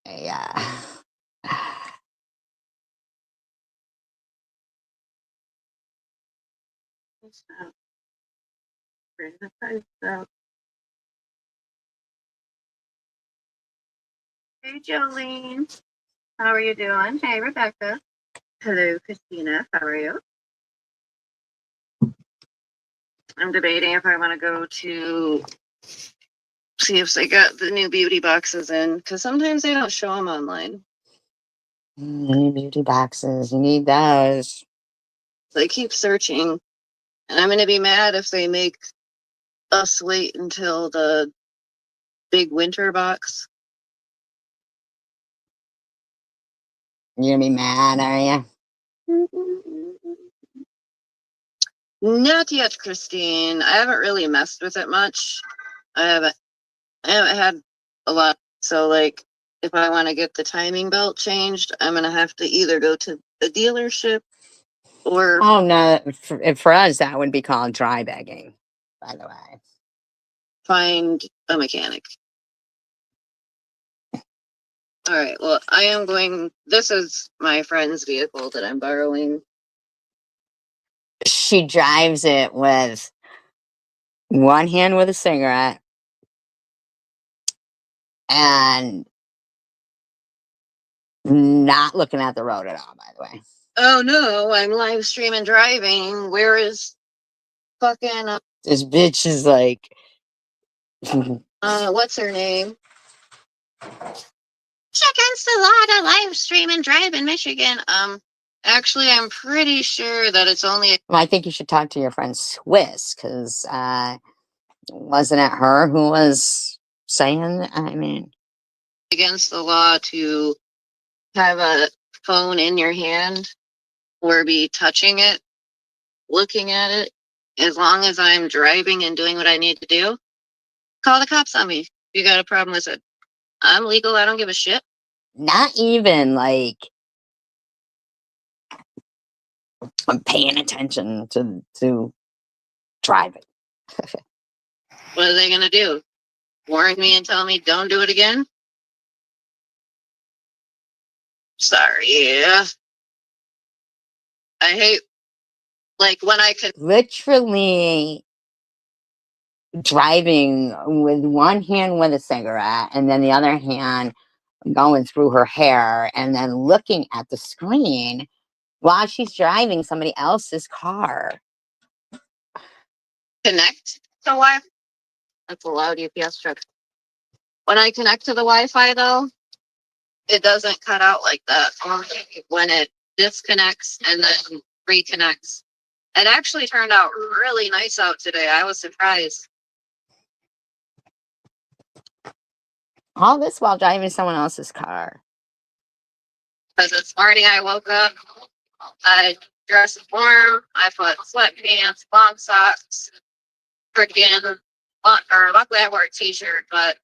yeah. Bring the price up. Hey, Jolene. How are you doing? Hey, Rebecca. Hello, Christina. How are you? I'm debating if I want to go to see if they got the new beauty boxes in, because sometimes they don't show them online. New beauty boxes, you need those. So I keep searching, and I'm going to be mad if they make us wait until the big winter box. You're gonna be mad, are you? Not yet, Christine. I haven't really messed with it much. I haven't had a lot. So, like, if I want to get the timing belt changed, I'm going to have to either go to the dealership or Oh no, for us that would be called dry bagging, by the way. find a mechanic. All right. Well, I am going. This is my friend's vehicle that I'm borrowing. She drives it with one hand with a cigarette and not looking at the road at all, by the way. Oh no, I'm live streaming driving. Where is fucking This bitch is like what's her name? Against the law to live stream and drive in Michigan. Actually, I'm pretty sure that it's only Well, I think you should talk to your friend Swiss, because wasn't it her who was saying? I mean, against the law to have a phone in your hand or be touching it, looking at it, as long as I'm driving and doing what I need to do. Call the cops on me if you got a problem with it. I'm legal. I don't give a shit. not even like I'm paying attention to driving. What are they gonna do? Warn me and tell me don't do it again? Sorry. Yeah. I hate like when I could Literally driving with one hand with a cigarette and then the other hand going through her hair and then looking at the screen while she's driving somebody else's car. connect to Wi-Fi. That's a loud UPS truck. When I connect to the Wi-Fi though, it doesn't cut out like that. When it disconnects and then reconnects. It actually turned out really nice out today. I was surprised. All this while driving someone else's car. Because this morning I woke up, I dressed warm, I put sweatpants, long socks, freaking, or luckily I wore a t-shirt, but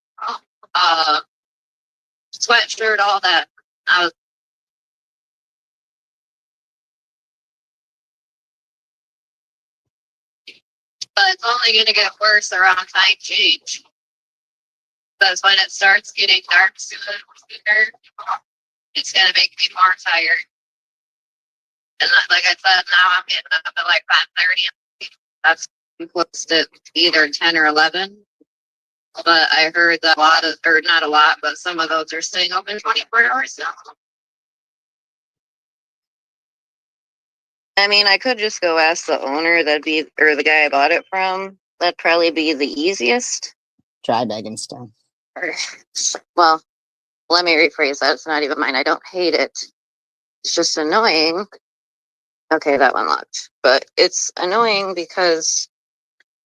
sweatshirt, all that. I was, but it's only going to get worse around time change. Because when it starts getting dark sooner, it's going to make me more tired. And like I said, now I'm getting up at like 5:30. That's close to either 10 or 11. But I heard that a lot of, or not a lot, but some of those are staying open 24 hours now. I mean, I could just go ask the owner, that'd be, or the guy I bought it from. That'd probably be the easiest. Try begging still. Well, let me rephrase that. It's not even mine. I don't hate it. It's just annoying. Okay, that one locked. But it's annoying because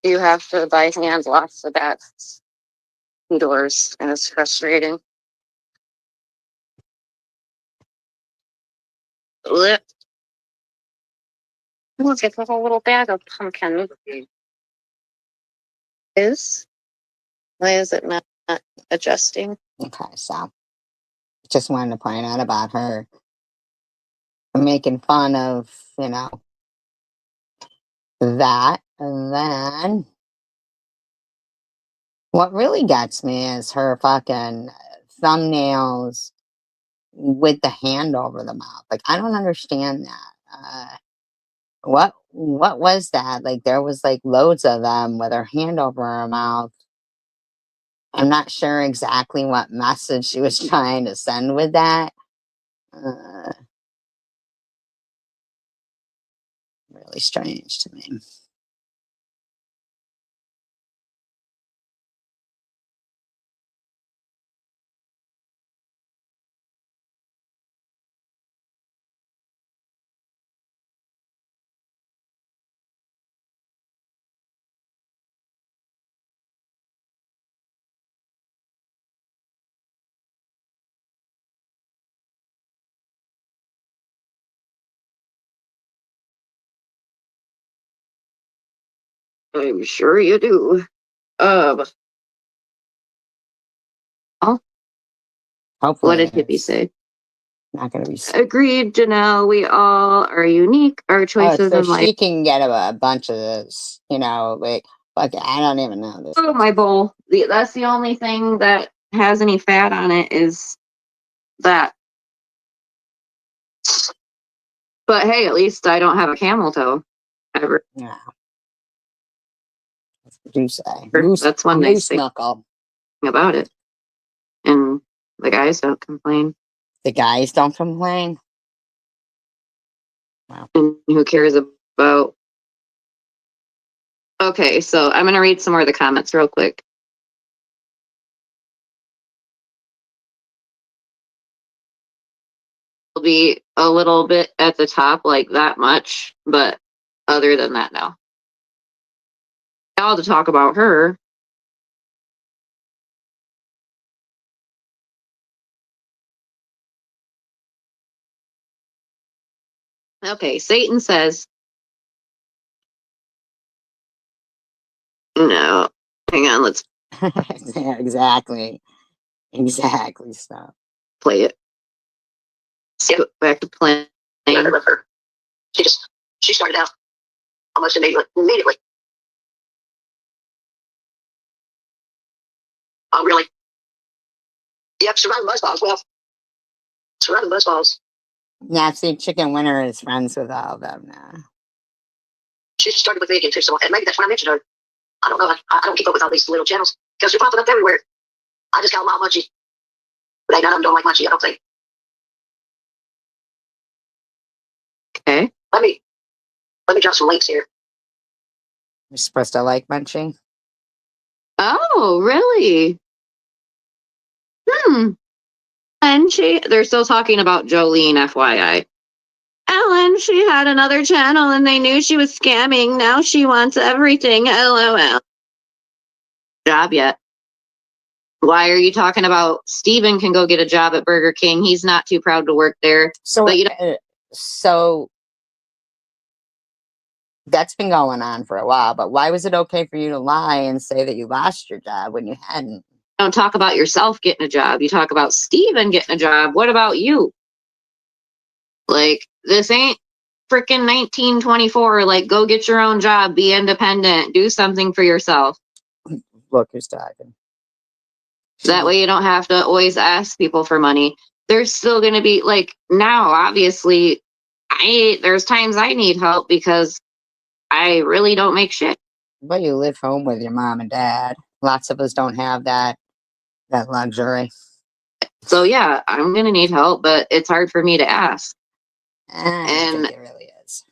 you have to by hand lock the back doors, and it's frustrating. Look at the whole little bag of pumpkin. Why is it not adjusting? Okay, so just wanted to point out about her making fun of, that. And then what really gets me is her fucking thumbnails with the hand over the mouth. Like, I don't understand that. What was that? Like, there was like loads of them with her hand over her mouth. I'm not sure exactly what message she was trying to send with that. Really strange to me. I'm sure you do. Oh, Hopefully, what did Hippie it's say? not going to be. Agreed, Janelle. We all are unique. Our choices So in life. she can get a bunch of this, like I don't even know this. Oh, my bowl. That's the only thing that has any fat on it is that. But hey, at least I don't have a camel toe ever. Yeah. What do you say? That's one nice thing knuckle about it. And the guys don't complain. The guys don't complain. Wow. And who cares about? Okay, so I'm gonna read some more of the comments real quick. be a little bit at the top, like that much, but other than that, no. All to talk about her. Okay, Satan says, no, hang on, let's Yeah, exactly. Exactly. Stop. play it. Skip back to playing. I love her. She started out almost immediately. Oh, really? Yep, surrounded buzzballs. Well, surrounded buzzballs. Yeah, see, Chicken Winter is friends with all of them now. She just started with vegan too, so and maybe that's when I mentioned her. I don't know. I don't keep up with all these little channels because they're popping up everywhere. I just got them all munchy. But ain't none of them don't like munchy, I don't think. Okay. Let me drop some links here. You're supposed to like Munchie? Oh, really? And they're still talking about Jolene, FYI. Ellen, she had another channel and they knew she was scamming. Now she wants everything. LOL. Job yet? Why are you talking about Steven can go get a job at Burger King? He's not too proud to work there. So, But you so that's been going on for a while, but why was it okay for you to lie and say that you lost your job when you hadn't? don't talk about yourself getting a job. You talk about Steven getting a job. What about you? Like, this ain't freaking 1924. Like, go get your own job, be independent, do something for yourself. Look who's talking. That way you don't have to always ask people for money. There's still going to be, like, now, obviously, there's times I need help because I really don't make shit. But you live home with your mom and dad. Lots of us don't have that luxury. So, yeah, I'm going to need help, but it's hard for me to ask. I think it really is.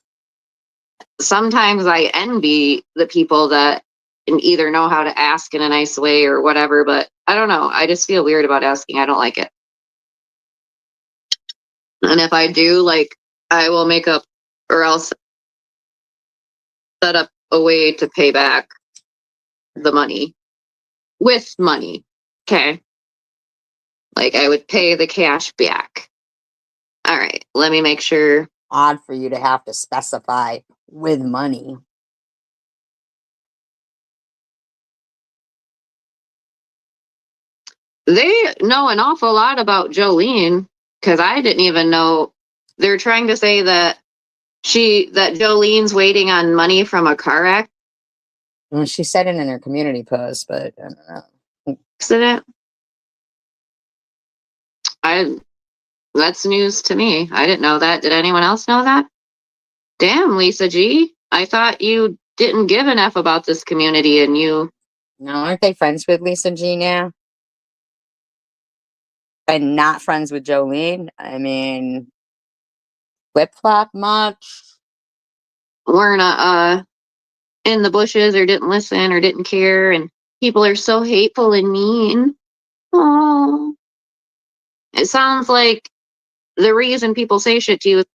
Sometimes I envy the people that can either know how to ask in a nice way or whatever, but I don't know. I just feel weird about asking. I don't like it. And if I do, like, I will make up or else set up a way to pay back the money with money. Okay. Like, I would pay the cash back. All right. Let me make sure. Odd for you to have to specify with money. They know an awful lot about Jolene because I didn't even know. They're trying to say that Jolene's waiting on money from a car Well, she said it in her community post, but I don't know. accident. That's news to me. I didn't know that. Did anyone else know that? Damn, Lisa G. I thought you didn't give an F about this community and you. No, aren't they friends with Lisa G now? And not friends with Jolene? I mean, flip flop much? Weren't in the bushes or didn't listen or didn't care, and people are so hateful and mean. Oh, it sounds like the reason people say shit to you is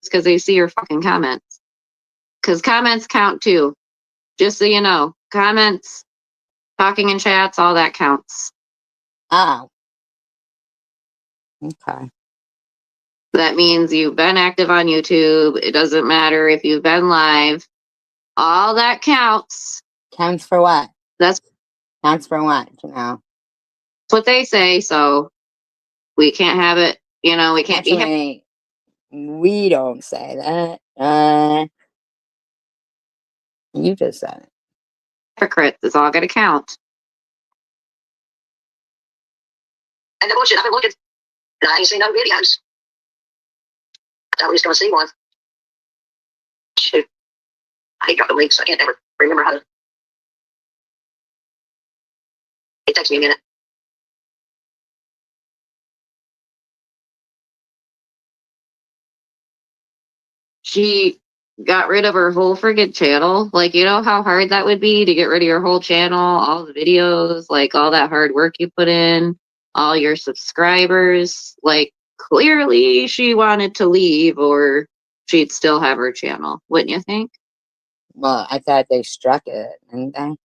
because they see your fucking comments. Because comments count too. Just so you know, comments, talking in chats, all that counts. Oh. Okay. That means you've been active on YouTube. It doesn't matter if you've been live. All that counts. Counts for what? That's Counts for what, you know? what they say. So we can't have it. You know, we can't Actually, we don't say that. You just said it. hypocrites. It's all going to count. And the bullshit, I've been looking. And I ain't seen no videos. I thought we was going to see one. Shoot. I hate dropping links. I can't ever remember how to. It takes me a minute. got rid of her whole friggin' channel. Like, you know how hard that would be to get rid of your whole channel, all the videos, like all that hard work you put in, all your subscribers. Like, clearly she wanted to leave, or she'd still have her channel, wouldn't you think? Well, I thought they struck it, didn't they?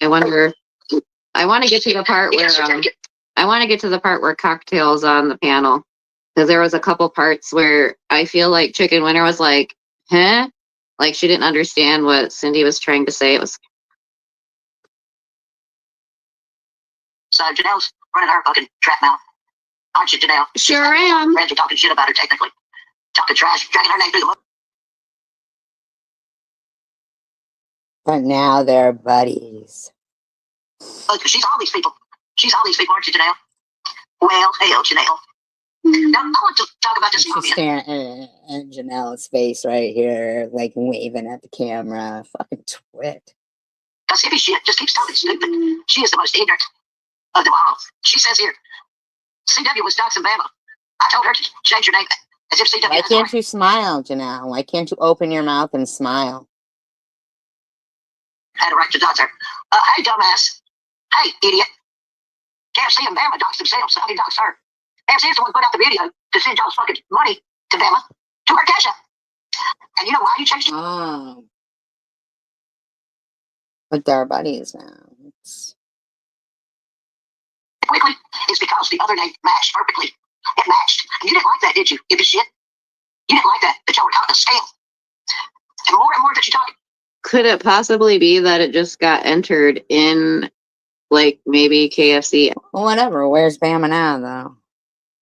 I wonder. I want to get to the part where I want to get to the part where Cocktail's on the panel, because there was a couple parts where I feel like Chicken Winter was like, "Huh?" Like she didn't understand what Cindy was trying to say. It was So Janelle's running her fucking trap mouth. Aren't you, Janelle? sure am. Friends are talking shit about her technically. Talking trash, dragging her name through the mud. But now they're buddies. She's all these people. She's all these people, aren't you, Janelle? Well, hell, Janelle. Now, I want to talk about this She's movie. staring at Janelle's face right here, like waving at the camera. Fucking twit. Because hippie shit just keeps talking stupid. She is the most ignorant of them all. She says here, CW was dogs in Bama. I told her to change her name as if CW Why has can't you smile, Janelle? Why can't you open your mouth and smile? had a right to dox her. Hey, dumbass. Hey, idiot. KFC and Bama dox themselves, so he dox her. KFC is the one who put out the video to send y'all's fucking money to Bama, to her cash app. And you know why you changed it? Oh. But they're buddies now. Quickly, it's because the other name matched perfectly. It matched. And you didn't like that, did you? If shit. You didn't like that y'all were caught in a scam. And more that you talking. Could it possibly be that it just got entered in, like maybe KFC Well, whatever. Where's Bama now, though?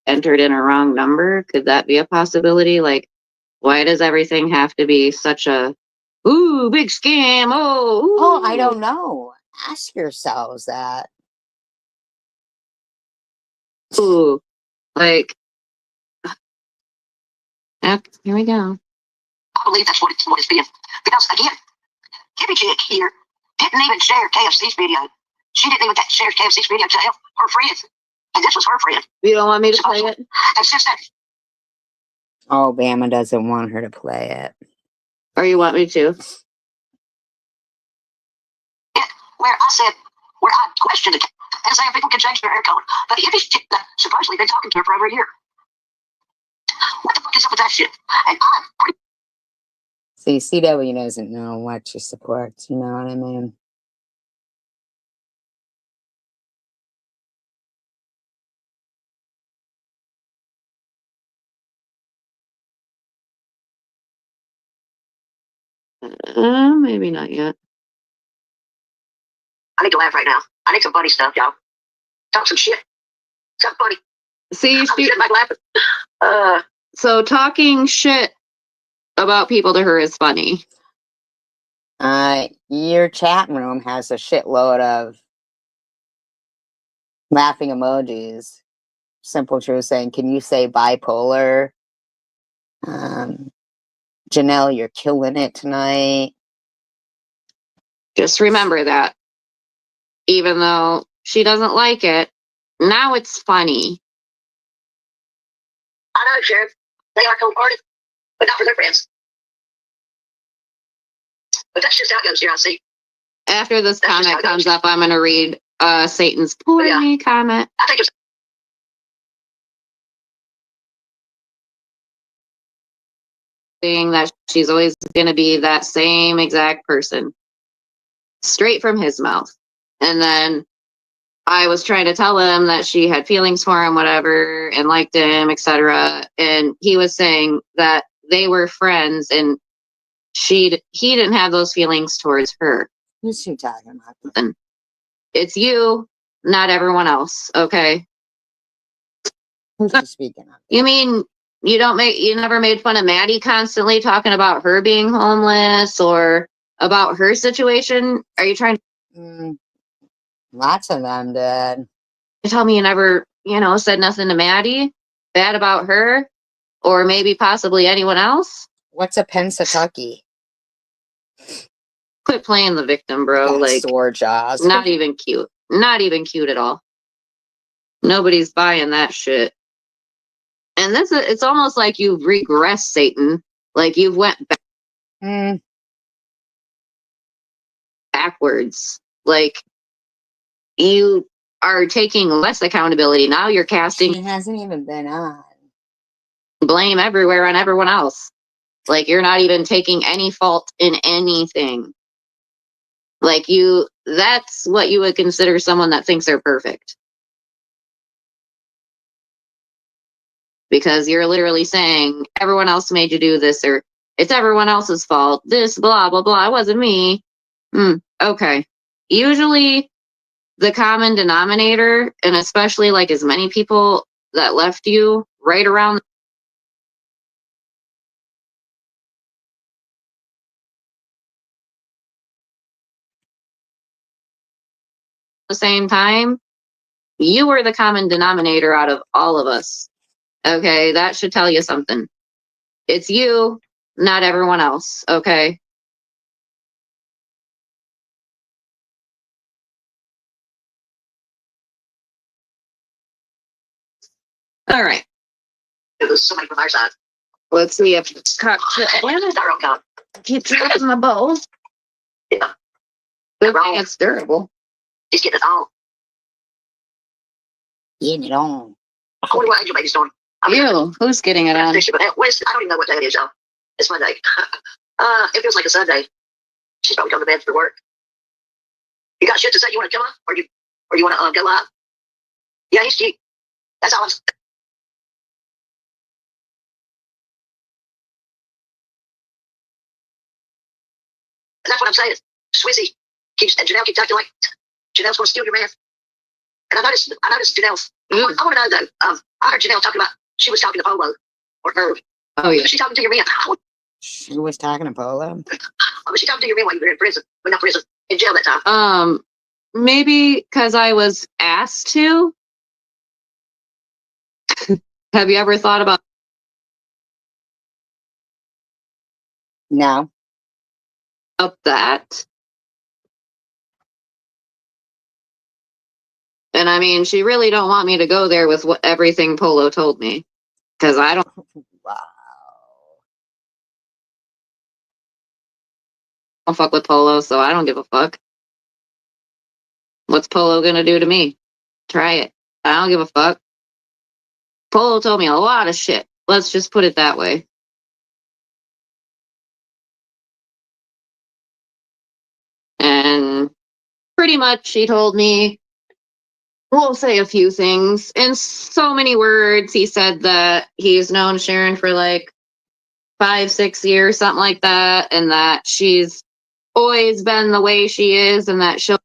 entered in a wrong number? Could that be a possibility? Like, why does everything have to be such a ooh big scam? Oh, I don't know. Ask yourselves that. Ooh, like, here we go. I believe that's what it's being. Because again, Hippie Chick here didn't even share KFC's video. She didn't even share KFC's video to help her friends. And this was her friend. You don't want me to play it? And since then, Oh, Bama doesn't want her to play it. Or you want me to? where I questioned it and saying people can change their hair color. But the Hippie Chick, supposedly been talking to her for over a year. What the fuck is up with that shit? And I'm pretty. See, CW doesn't know what she supports. You know what I mean? Maybe not yet. I need to laugh right now. I need some funny stuff, y'all. Talk some shit. Something funny. See, I'm sitting back laughing. so talking shit about people to her is funny. Your chat room has a shitload of laughing emojis. Simple Truth saying, "Can you say bipolar?" Janelle, you're killing it tonight. Just remember that. Even though she doesn't like it, now it's funny. I know, Sheriff. They are cold-hearted, but not for their friends. But that's just how it goes here, I see. After this comment comes up, I'm going to read Satan's poorly comment. I think it's saying that she's always going to be that same exact person. Straight from his mouth. And then I was trying to tell him that she had feelings for him, whatever, and liked him, etc. And he was saying that they were friends and he didn't have those feelings towards her. Who's she talking about? And it's you, not everyone else, okay? Who's she speaking of? You mean you never made fun of Maddie constantly talking about her being homeless or about her situation? Are you trying to lots of them did. Tell me you never, said nothing to Maddie bad about her or maybe possibly anyone else? What's a Pennsatucky? Quit playing the victim, bro. Like, sore jaws. Not even cute. Not even cute at all. Nobody's buying that shit. And And it's almost like you've regressed, Satan. Like you've went Mm, backwards. Like you are taking less accountability. Now you're casting she hasn't even been on. blame everywhere on everyone else. Like you're not even taking any fault in anything. Like that's what you would consider someone that thinks they're perfect. Because you're literally saying everyone else made you do this, or it's everyone else's fault. This, blah, blah, blah. It wasn't me. Okay. Usually the common denominator, and especially like as many people that left you right around the same time, you were the common denominator out of all of us. Okay, that should tell you something. It's you, not everyone else. Okay. All right. There's somebody from our side. Let's see if cock Our own God. keeps it in the bowl. Yeah. Good thing it's durable. He's getting us all. Getting it on. I wonder what Angel Baby's doing. Ew, who's getting it on? But I don't even know what day it is, y'all. It's Monday. It feels like a Sunday. She's probably going to bed for work. You got shit to say? You want to come on, or you want to go live? Yeah, he's cute. That's all. That's what I'm saying. Swizzy and Janelle keep talking like Janelle's going to steal your man. And I noticed Janelle's. I want to know though. I heard Janelle talking about she was talking to Polo or her. Oh yeah. Was she talking to your man? She was talking to Polo. Was she talking to your man while you were in prison? Well, not prison, in jail that time. Maybe because I was asked to. Have you ever thought about No. that? And I mean, she really don't want me to go there with everything Polo told me, because I don't Wow. fuck with Polo, so I don't give a fuck. What's Polo gonna do to me? Try it. I don't give a fuck. Polo told me a lot of shit. Let's just put it that way. And pretty much he told me, we'll say a few things. In so many words, he said that he's known Sharon for like 5-6 years, something like that, and that she's always been the way she is, and that she'll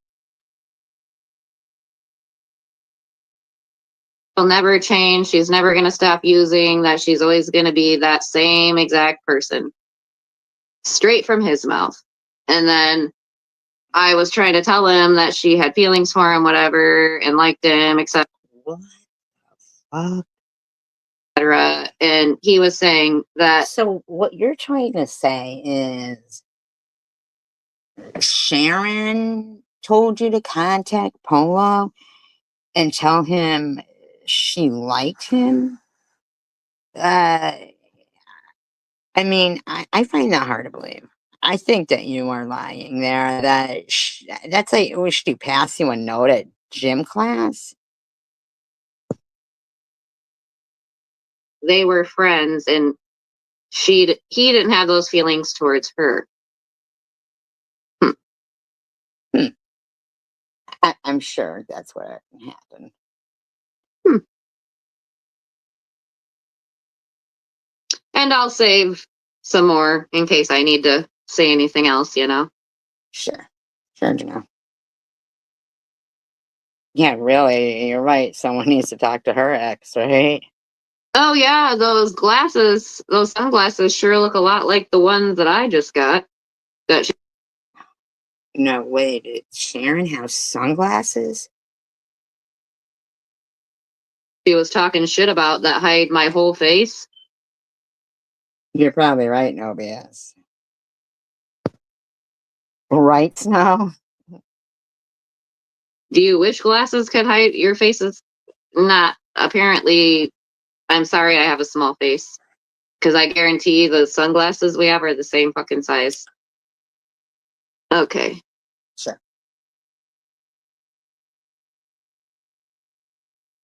never change. She's never going to stop using, that she's always going to be that same exact person. Straight from his mouth. And then I was trying to tell him that she had feelings for him, whatever, and liked him, etc. What the etc. And he was saying fuck? that So what you're trying to say is Sharon told you to contact Polo and tell him she liked him? I mean, I find that hard to believe. I think that you are lying there. That's like, we should pass you a note at gym class. they were friends, and he didn't have those feelings towards her. I'm sure that's what happened. And I'll save some more in case I need to say anything else, you know. Sure, Janelle. Yeah, really, you're right. Someone needs to talk to her ex, right? Oh yeah, those sunglasses sure look a lot like the ones that I just got. That No, wait, did Sharon have sunglasses? she was talking shit about that hide my whole face. You're probably right, no BS. Right, Snow? Do you wish glasses could hide your faces? Not apparently. I'm sorry I have a small face. Because I guarantee the sunglasses we have are the same fucking size. Okay. Sure.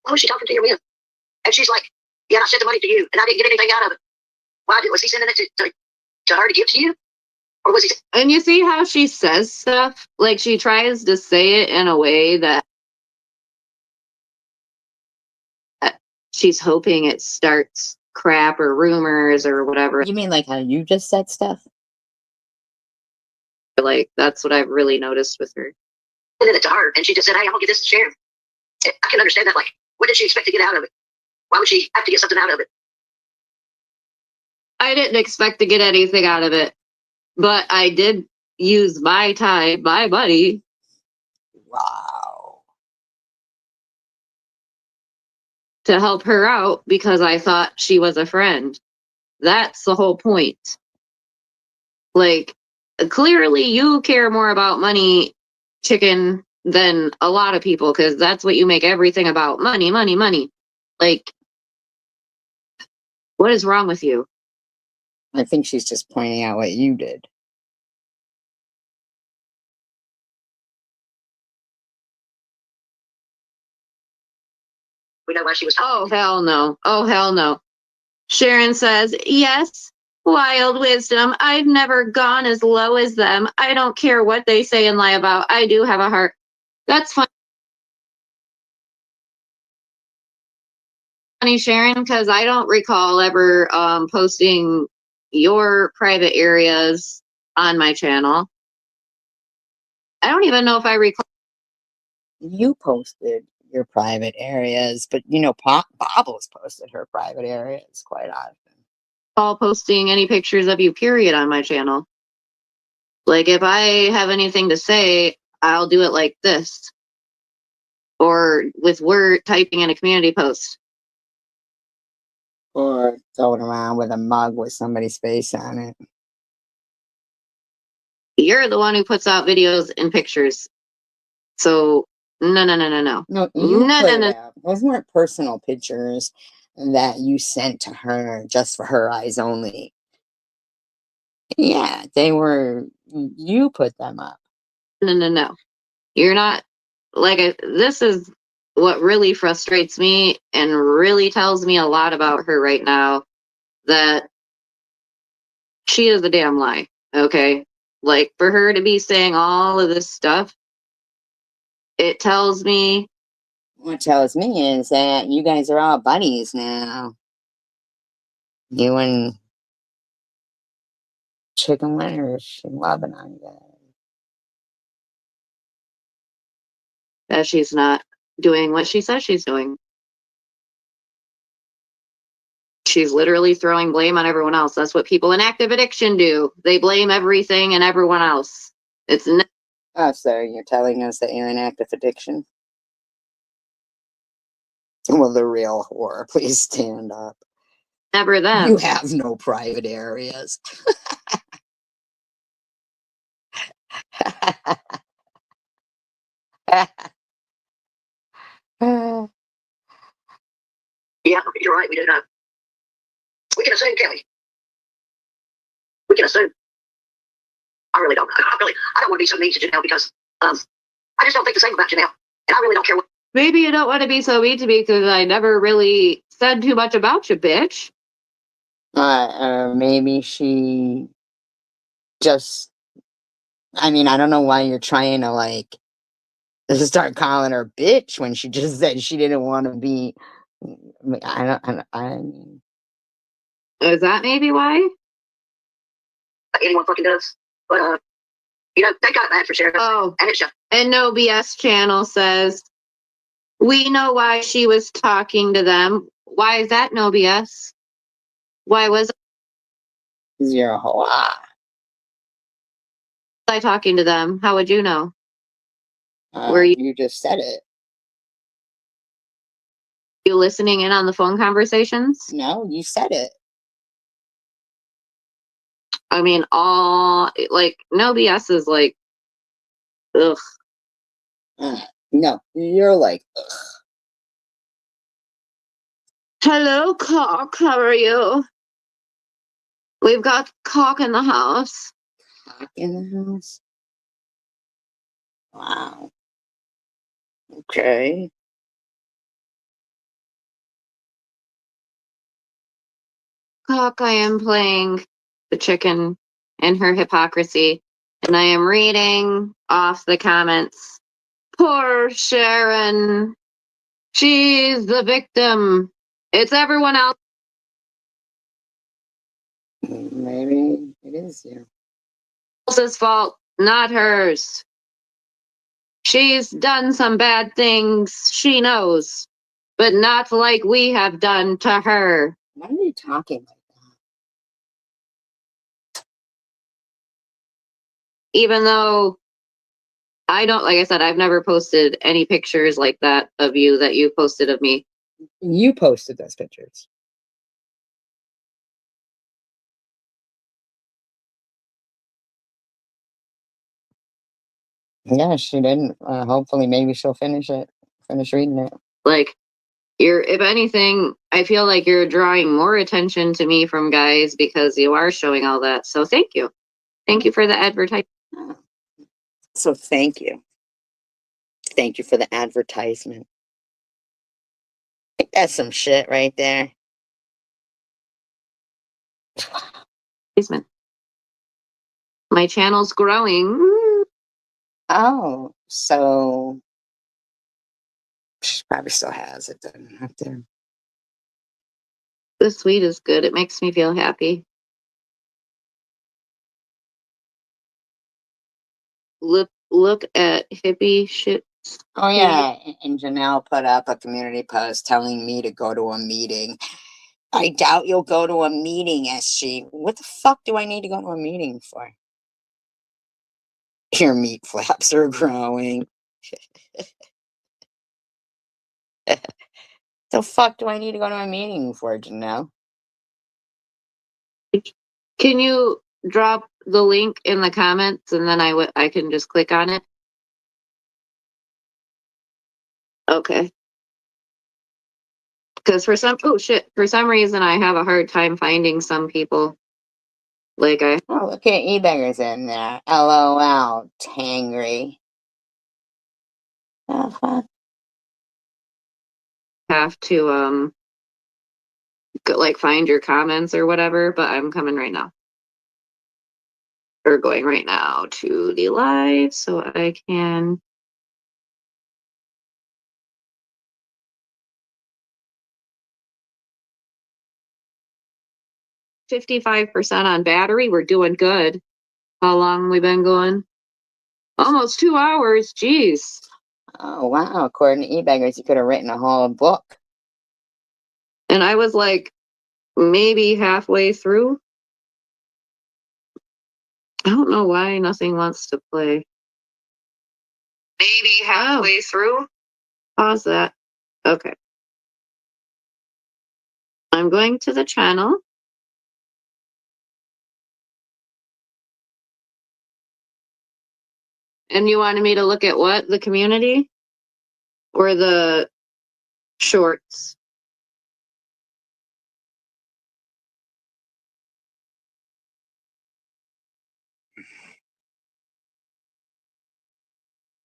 Why was she talking to your man? And she's like, yeah, I sent the money to you, and I didn't get anything out of it. Was he sending it to her to give to you? Or was he? And you see how she says stuff? Like, she tries to say it in a way that she's hoping it starts crap or rumors or whatever. You mean like how you just said stuff? Like, that's what I've really noticed with her. Sending it to her, and she just said, hey, I'm gonna give this to Sharon. I can understand that. Like, what did she expect to get out of it? Why would she have to get something out of it? I didn't expect to get anything out of it, but I did use my time, my money. Wow. To help her out because I thought she was a friend. That's the whole point. Like, clearly you care more about money, chicken, than a lot of people because that's what you make everything about. Money, money, money. Like, what is wrong with you? I think she's just pointing out what you did. We know why she was Oh, hell no. Oh, hell no. Sharon says, yes, wild wisdom. I've never gone as low as them. I don't care what they say and lie about. I do have a heart. That's funny, Sharon, because I don't recall ever posting your private areas on my channel. I don't even know if I recall You posted your private areas, but you know, Bobbles posted her private areas quite often. posting any pictures of you, period, on my channel. Like, if I have anything to say, I'll do it like this. Or with word typing in a community post. Or going around with a mug with somebody's face on it. You're the one who puts out videos and pictures. So, no, no, no, no, no. No, you No, put no, it no. out. Those weren't personal pictures that you sent to her just for her eyes only. Yeah, they were, you put them up. No, no, no. You're not, this is what really frustrates me and really tells me a lot about her right now, that she is a damn lie, okay? Like, for her to be saying all of this stuff, it tells me, What tells me is that you guys are all buddies now. You and Chicken Winners in Lebanon, guys. that she's not doing what she says she's doing. She's literally throwing blame on everyone else. That's what people in active addiction do. They blame everything and everyone else. It's Oh, so you're telling us that you're in active addiction? Well, the real whore, please stand up. never them. You have no private areas. Yeah, you're right. We do not. We can assume, can't we? We can assume. I really don't. I don't want to be so mean to Janelle because I just don't think the same about Janelle, and I really don't care what. Maybe you don't want to be so mean to me because I never really said too much about you, bitch. Maybe she just, I mean, I don't know why you're trying to like start calling her bitch when she just said she didn't want to be. I mean, Is that maybe why? Anyone fucking does. But they got it bad for Sharon. Oh, And it's just and No BS channel says, we know why she was talking to them. Why is that No BS? Why was you're a whore. I talking to them? How would you know? Were You just said it. you listening in on the phone conversations? No, you said it. I mean, all like No BS is like, ugh. No, you're like, ugh. Hello, Cock. How are you? We've got Cock in the house. Cock in the house. Wow. Okay. Cock, I am playing the chicken and her hypocrisy, and I am reading off the comments. Poor Sharon. She's the victim. It's everyone Maybe it is you. else's fault, not hers. She's done some bad things, she knows, but not like we have done to her. Why are you talking like that? Even though I don't, like I said, I've never posted any pictures like that of you that you posted of me. You posted those pictures. Yeah, she didn't. Hopefully, maybe she'll finish it. Finish reading it. Like, if anything, I feel like you're drawing more attention to me from guys because you are showing all that. So thank you. Thank you for the advertisement. So thank you. Thank you for the advertisement. That's some shit right there. My channel's growing. Oh, so she probably still has it then up there. The sweet is good. It makes me feel happy. Look at hippie shit. Oh yeah, and Janelle put up a community post telling me to go to a meeting. I doubt you'll go to a meeting, SG. What the fuck do I need to go to a meeting for? Your meat flaps are growing. The fuck do I need to go to a meeting for, Janelle? Can you drop the link in the comments and then I can just click on it? Okay. Because for some reason I have a hard time finding some people. Like I Oh, look at E-Beggars in there. LOL, Tangry. Oh, fuck. have to like find your comments or whatever, but I'm coming right now. Or going right now to the live so I can 55% on battery. We're doing good. How long we been going? Almost 2 hours. Jeez. Oh, wow. According to E-Beggars, you could have written a whole book. And I was like maybe halfway through. I don't know why nothing wants to play. Maybe halfway through. Pause that. Okay. I'm going to the channel. And you wanted me to look at what? The community? Or the shorts?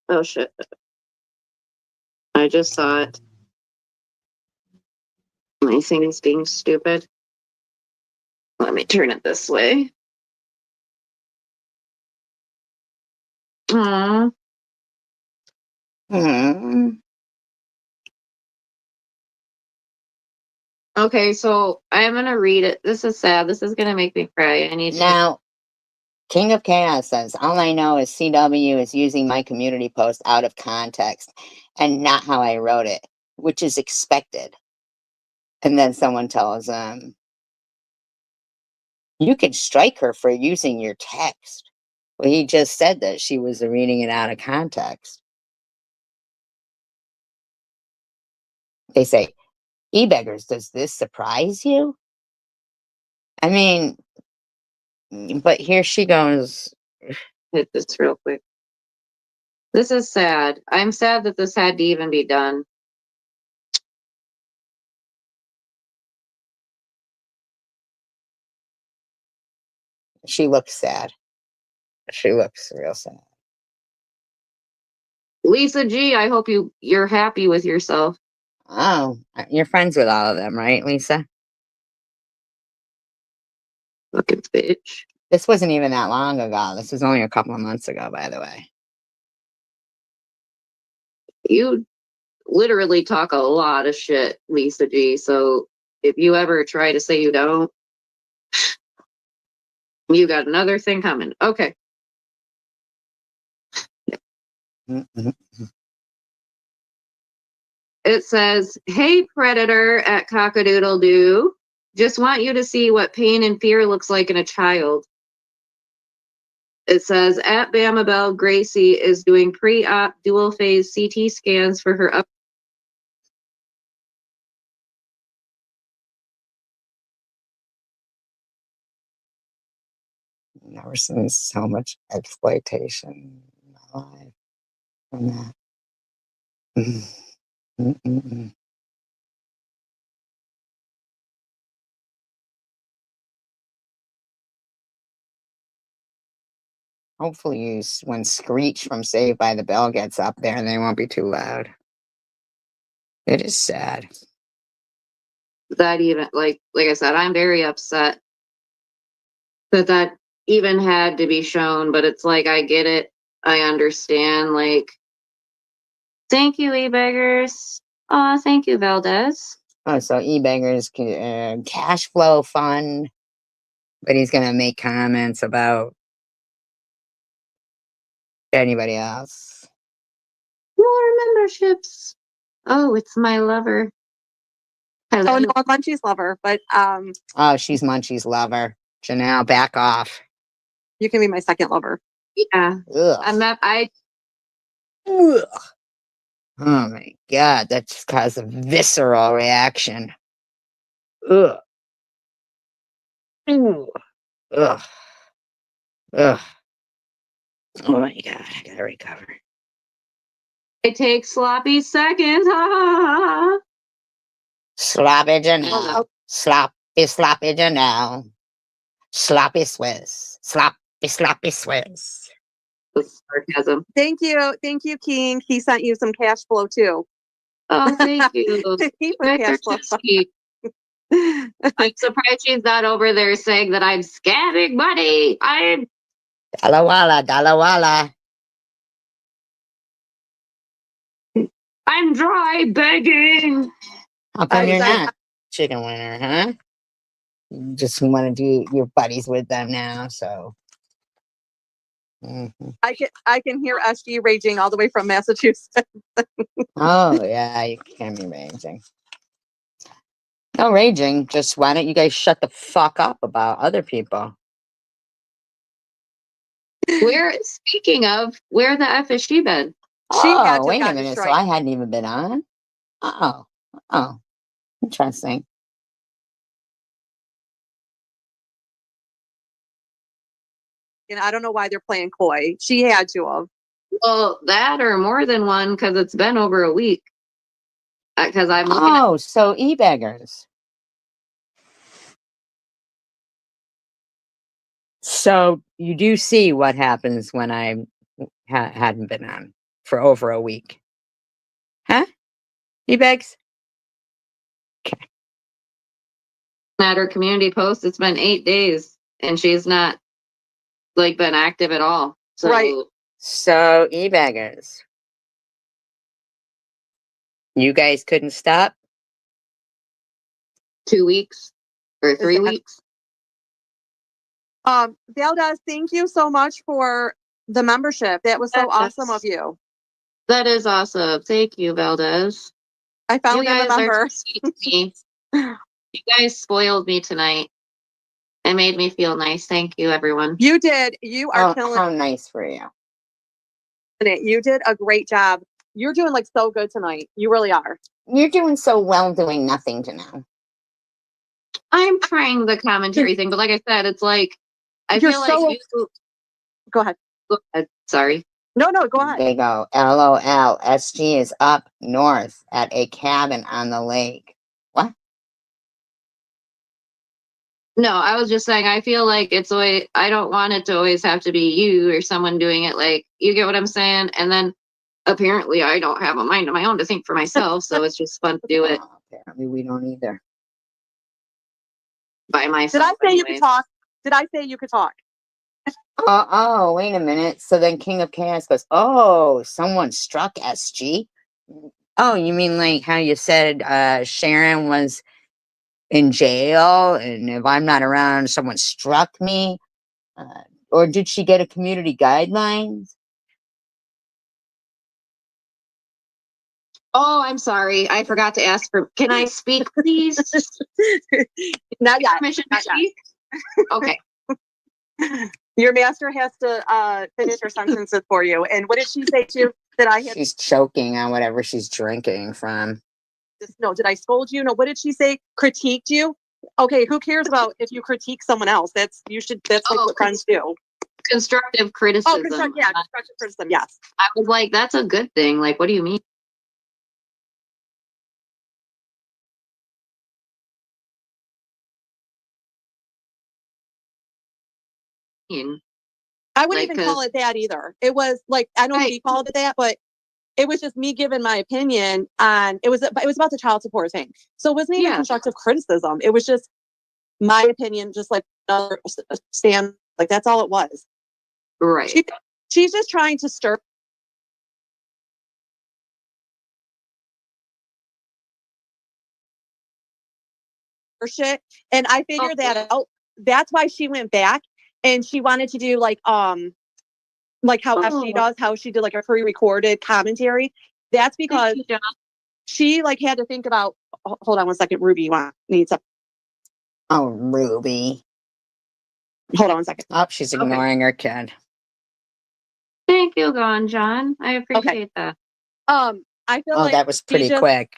Oh shit. I just saw it. My thing is being stupid. Let me turn it this way. Aww. Hmm. Okay, so I'm gonna read it. This is sad. This is gonna make me cry. I need to. Now, King of Chaos says, all I know is CW is using my community post out of context and not how I wrote it, which is expected. And then someone tells him, you could strike her for using your text. Well, he just said that she was reading it out of context. They say, E-Beggars, does this surprise you? I mean, but here she goes. Hit this real quick. This is sad. I'm sad that this had to even be done. She looks sad. She looks real sad. Lisa G, I hope you're happy with yourself. Oh, you're friends with all of them, right, Lisa? Fucking bitch. This wasn't even that long ago. This was only a couple of months ago, by the way. You literally talk a lot of shit, Lisa G. So if you ever try to say you don't, you got another thing coming. Okay. Mm-mm. It says, "Hey, Predator at Cockadoodle Doo. Just want you to see what pain and fear looks like in a child." It says, "At Bama Bell, Gracie is doing pre-op dual phase CT scans for her up." Never seen so much exploitation in my life from that. Mm-mm-mm. Hopefully, when Screech from Saved by the Bell gets up there, they won't be too loud. It is sad. That even, like I said, I'm very upset that even had to be shown, but it's like, I get it. I understand. Like, thank you, e-beggars. Oh, thank you, Valdez. Oh, so e-beggars cash flow fund, but he's gonna make comments about anybody else. More memberships. Oh, it's my lover. Hello. Oh no, I'm Munchie's lover, but Oh, she's Munchie's lover. Janelle, back off. you can be my second lover. Yeah. Ugh. I'm not, Ugh. Oh my god, that just caused a visceral reaction. Ugh. Ugh. Ugh. Ugh. Oh my god, I gotta recover. it takes sloppy seconds. Ha, Sloppy ha, Janelle. Sloppy Janelle. Sloppy Swiss. Sloppy Swiss. ha. Sarcasm. Thank you, King. He sent you some cash flow too. Oh, thank you. He put Guys cash are flow. too sweet. I'm surprised she's not over there saying that I'm scamming money. Dalla I'm dry begging. How come you're I- not chicken winner, huh? You just want to do your buddies with them now, so. Mhm. I can hear SG raging all the way from Massachusetts. Oh, yeah, you can be raging. No raging, just why don't you guys shut the fuck up about other people? Speaking of, where the F is she been? She had Oh, to wait a got minute, so destroyed. I hadn't even been on? Oh, interesting. And I don't know why they're playing coy. She had to have. Well, that or more than one, because it's been over a week. Because I'm looking at, Oh, so e-beggars. So you do see what happens when I hadn't been on for over a week. Huh? E-begs? at her community post. It's been 8 days, and she's not like been active at all. So Right. So e-beggars. You guys couldn't stop? 2 weeks or 3 that- weeks. Valdez, thank you so much for the membership. That was so awesome of you. That is awesome. Thank you, Valdez. I You finally am a guys are member. so sweet to me. You guys spoiled me tonight. It made me feel nice. Thank you, everyone. You did. You are killing How nice for you. it. You did a great job. You're doing like so good tonight. You really are. You're doing so well doing nothing to know. I'm trying the commentary thing, but like I said, it's like I You're feel so- like you. Go ahead. Go ahead. Sorry. No, go ahead. They go, LOL, SG is up north at a cabin on the lake. What? No, I was just saying, I feel like it's always, I don't want it to always have to be you or someone doing it. Like, you get what I'm saying? And then apparently I don't have a mind of my own to think for myself. So it's just fun to do it Apparently we don't either. by Did myself. I say you could anyways. talk? Did I say you could talk? Oh, wait a minute. So then King of Chaos goes, oh, someone struck SG. Oh, you mean like how you said Sharon was in jail, and if I'm not around, someone struck me? Or did she get a community guidelines? Oh, I'm sorry. I forgot to ask for, can I speak, please? Not yet. Permission to Not yet. speak? Okay. Your master has to finish her sentences for you. And what did she say to you? That I had She's choking on whatever she's drinking from. no, did I scold you? No, what did she say? Critiqued you? Okay, who cares about if you critique someone else? That's like Oh, what friends do. Constructive Oh, criticism. constructive criticism, yes. I was like, that's a good thing. Like, what do you mean? I wouldn't Like, even call it that either. It was like, I know Right. she called it that, but it was just me giving my opinion on it was about the child support thing. So it wasn't even Yeah. constructive criticism. It was just my opinion, just like another stand. Like that's all it was. Right. She's just trying to stir her shit. And I figured that out. That's why she went back and she wanted to do like how FG does, how she did like a pre-recorded commentary. That's because Thank you, John. she like had to think about hold on one second, Ruby, you need something. Oh, Ruby. Hold on one second. Oh, she's ignoring her kid. Thank you, Gone John. I appreciate that. I feel Oh, like that was pretty just- quick.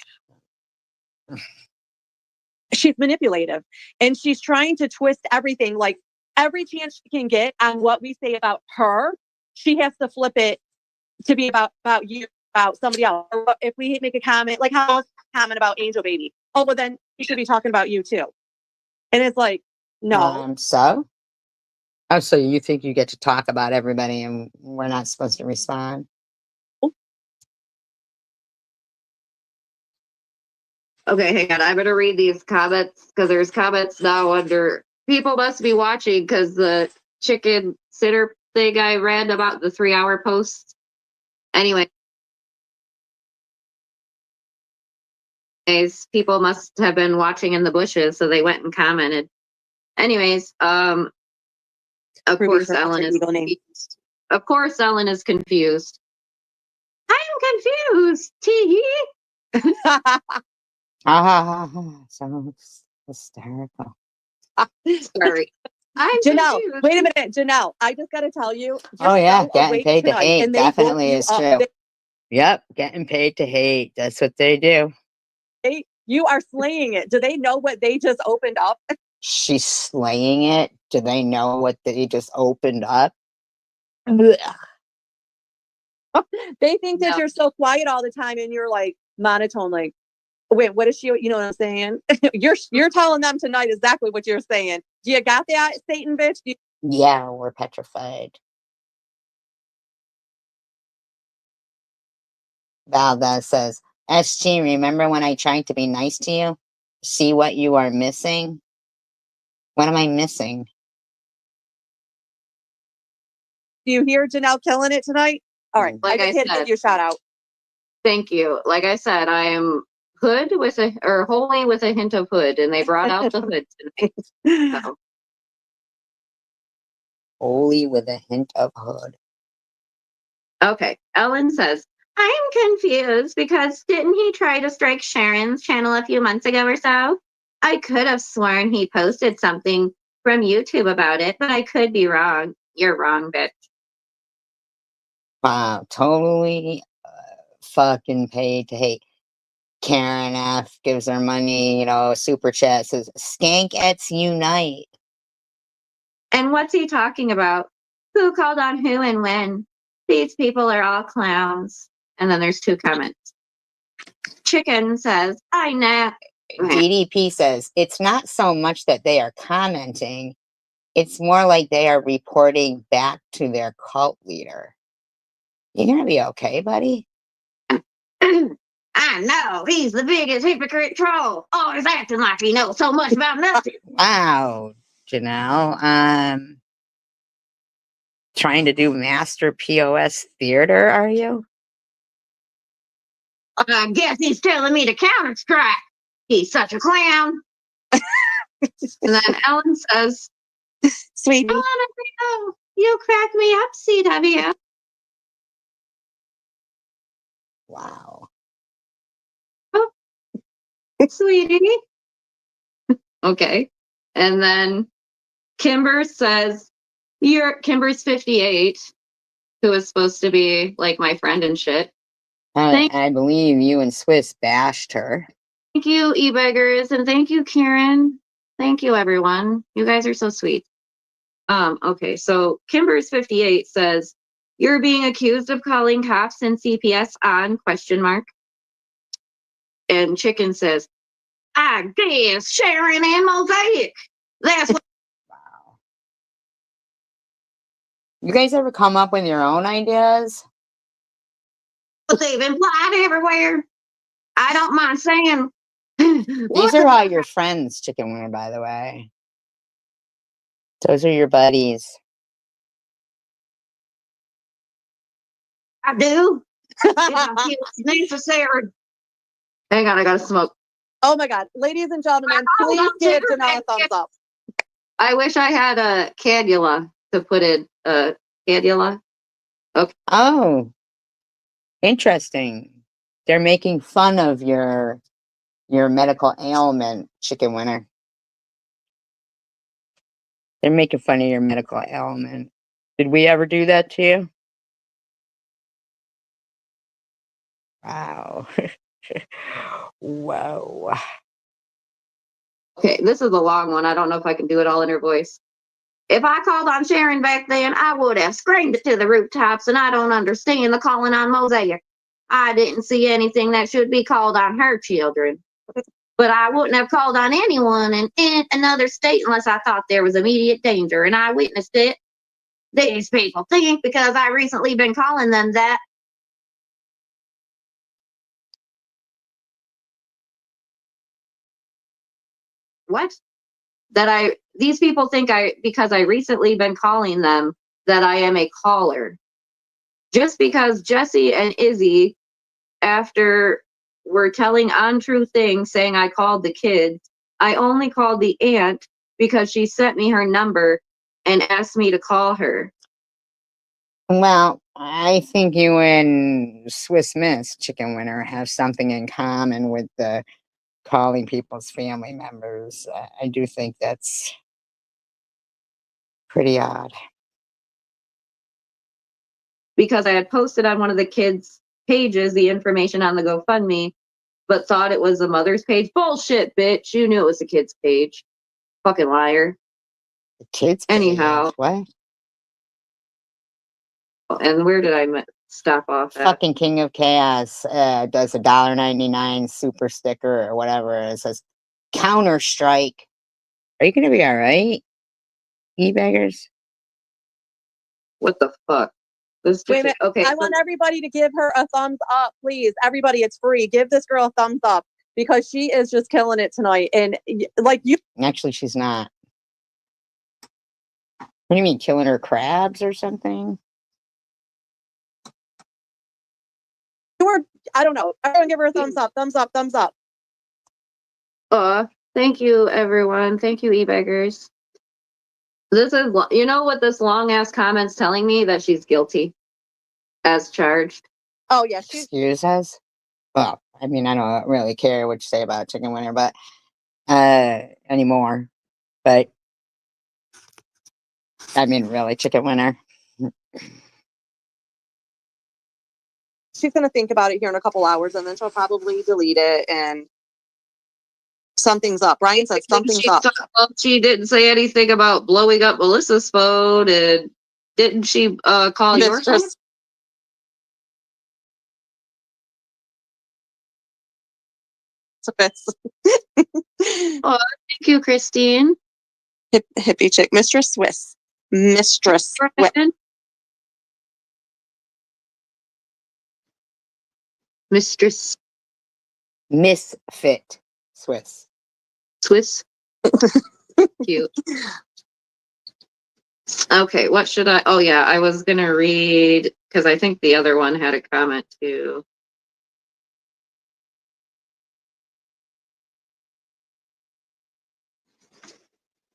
she's manipulative and she's trying to twist everything. Like every chance she can get on what we say about her, she has to flip it to be about you, about somebody else. Or if we make a comment, like how comment about Angel Baby, oh, but then you should be talking about you too. And it's like, no. So? Oh, so you think you get to talk about everybody and we're not supposed to respond? Okay, hang on. I better read these comments because there's comments now under people must be watching because the chicken sitter thing I read about the 3-hour post. Anyway. People must have been watching in the bushes, so they went and commented. Anyways, of course Ellen is confused. Of course Ellen is confused. I'm confused. Tee. So hysterical. Sorry. I'm Janelle, confused. wait a minute, Janelle. I just got to tell you. Oh yeah, so getting awake paid to tonight, hate and they woke definitely you is up. true. Yep, getting paid to hate. That's what they do. You are slaying it. Do they know what they just opened up? She's slaying it. Do they know what they just opened up? They think that No. you're so quiet all the time and you're like monotone, like, wait, what is she? You know what I'm saying? You're telling them tonight exactly what you're saying. Do you got that, Satan bitch? Yeah, we're petrified. Valdez says, SG, remember when I tried to be nice to you? See what you are missing? What am I missing? Do you hear Janelle killing it tonight? All right. Like I just had to said, give you a shout out. Thank you. Like I said, I am hood with holy with a hint of hood, and they brought out the hood tonight. So. Holy with a hint of hood. Okay. Ellen says, I'm confused because didn't he try to strike Sharon's channel a few months ago or so? I could have sworn he posted something from YouTube about it, but I could be wrong. You're wrong, bitch. Wow, totally fucking paid to hate. Karen F gives her money, super chat says, Skankettes unite. And what's he talking about? Who called on who and when? These people are all clowns. And then there's 2 comments. Chicken says, I know. DDP says it's not so much that they are commenting, it's more like they are reporting back to their cult leader. You're gonna be okay, buddy. I know, he's the biggest hypocrite troll. Always acting like he knows so much about nothing. Wow, Janelle. Trying to do master POS theater, are you? I guess he's telling me to counter strike. He's such a clown. And then Ellen says, Sweetie. Oh, you crack me up, CW. Wow. Sweetie. okay. And then Kimber says, Kimber's 58, who is supposed to be like my friend and shit. I believe you and Swiss bashed her. Thank you, e-beggars, and thank you, Karen. Thank you, everyone. You guys are so sweet. Okay, so Kimber's 58 says, you're being accused of calling cops and CPS on ? And Chicken says, I guess Sharon and Mosaic. That's what Wow. You guys ever come up with your own ideas? they've implied everywhere. I don't mind saying. These are all your friends, Chicken Winner, by the way. Those are your buddies. I do. It's necessary. Hang on, I gotta smoke. Oh my God. Ladies and gentlemen, please give Janelle a thumbs up. I wish I had a cannula to put in cannula. Oh, interesting. They're making fun of your medical ailment, Chicken Winner. They're making fun of your medical ailment. Did we ever do that to you? Wow. Whoa. Okay, this is a long one. I don't know if I can do it all in her voice. If I called on Sharon back then, I would have screamed it to the rooftops, and I don't understand the calling on Mosaic. I didn't see anything that should be called on her children. But I wouldn't have called on anyone in another state unless I thought there was immediate danger, and I witnessed it. These people think because I recently been calling them that. What? These people think because I recently been calling them that I am a caller. Just because Jesse and Izzy, after were telling untrue things saying I called the kids, I only called the aunt because she sent me her number and asked me to call her. Well, I think you and Swiss Miss, Chicken Winner, have something in common with the calling people's family members. I do think that's pretty odd. Because I had posted on one of the kids' pages the information on the GoFundMe, but thought it was the mother's page. Bullshit, bitch. You knew it was the kids' page. Fucking liar. The kids. Anyhow. What? And where did I stop off at? Fucking King of Chaos does a $1.99 super sticker or whatever. It says Counter Strike. Are you gonna be all right, e-beggars? What the fuck? This Wait a minute. okay. I want everybody to give her a thumbs up, please. Everybody, it's free. Give this girl a thumbs up because she is just killing it tonight. And like you, Actually, she's not. What do you mean, killing her crabs or something? were, I don't know. Everyone give her a thumbs up, thumbs up, thumbs up. Thank you, everyone. Thank you, e-beggars. This is, you know what this long ass comment's telling me? That she's guilty as charged. Oh yeah, she's Excuse us? Well, I mean, I don't really care what you say about Chicken Winner, but anymore. But I mean, really, Chicken Winner. she's gonna think about it here in a couple hours, and then she'll probably delete it. And something's up. Ryan said something's up. She didn't say anything about blowing up Melissa's phone, and didn't she call your phone? Mistress. Swiss. Thank you, Christine. Hippie chick, Mistress Swiss. Mistress Swiss. Brian? Mistress Misfit Swiss. Swiss. Cute. Okay, what should I? Oh, yeah, I was going to read because I think the other one had a comment too.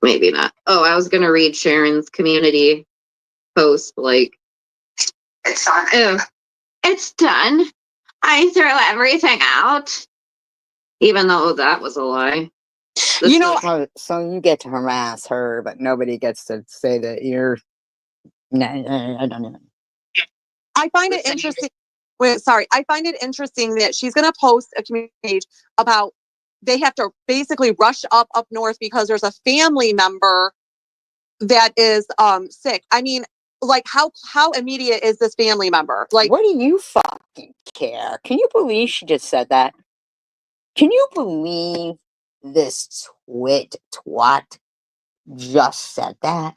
Maybe not. Oh, I was going to read Sharon's community post like, It's on. oh, it's done. I threw everything out. Even though that was a lie. You know, So you get to harass her, but nobody gets to say that you're. No, I don't know. I find it interesting. Wait, sorry. I find it interesting that she's going to post a community page about they have to basically rush up north because there's a family member that is sick. I mean, like how immediate is this family member? Like, What do you fucking care? Can you believe she just said that? Can you believe this twat just said that?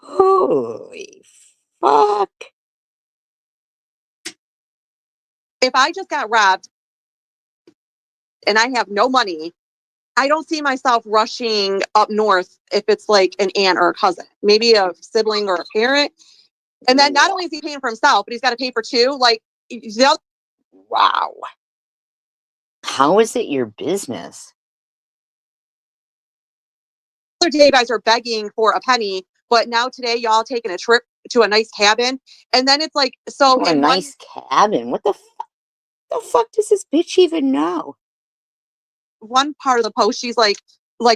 Holy fuck. if I just got robbed and I have no money, I don't see myself rushing up north if it's like an aunt or a cousin, maybe a sibling or a parent. And then not only is he paying for himself, but he's got to pay for two. Like, the Wow. How is it your business? other day, you guys are begging for a penny, but now today, y'all taking a trip to a nice cabin. And then it's like, so A in nice cabin. What the fuck does this bitch even know? one part of the post, she's like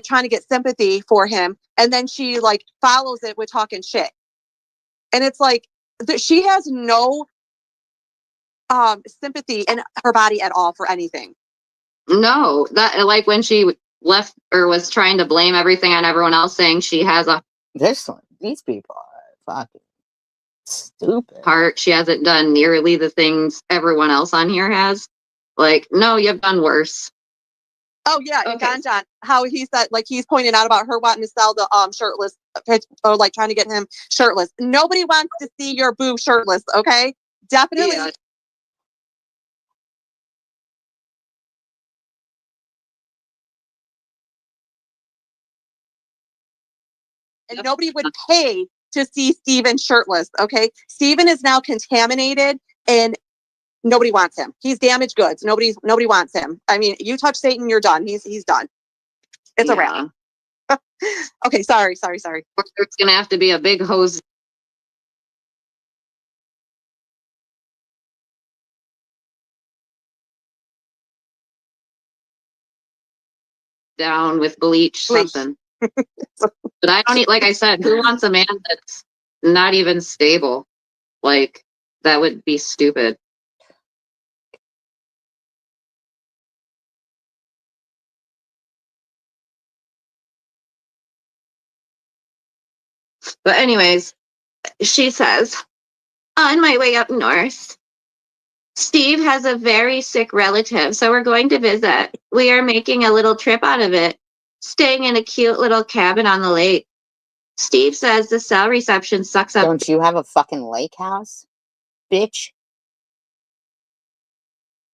trying to get sympathy for him. And then she like follows it with talking shit. And it's like, she has no sympathy in her body at all for anything. No, that like when she left or was trying to blame everything on everyone else, saying she has a These people are fucking stupid. heart. She hasn't done nearly the things everyone else on here has. Like, no, you've done worse. Oh yeah, and Okay. John, how he said, like, he's pointing out about her wanting to sell the shirtless pitch, or like trying to get him shirtless. Nobody wants to see your boob shirtless, okay? Definitely. Yeah. And nobody would pay to see Steven shirtless, okay? Steven is now contaminated and nobody wants him. He's damaged goods. Nobody wants him. I mean, you touch Satan, you're done. He's done. It's a wrap. Okay, sorry. It's gonna have to be a big hose down with bleach, Bleach. something. But I don't need, like I said, who wants a man that's not even stable? Like, that would be stupid. But anyways, she says, on my way up north, Steve has a very sick relative, so we're going to visit. We are making a little trip out of it, staying in a cute little cabin on the lake. Steve says the cell reception sucks up Don't you have a fucking lake house, bitch?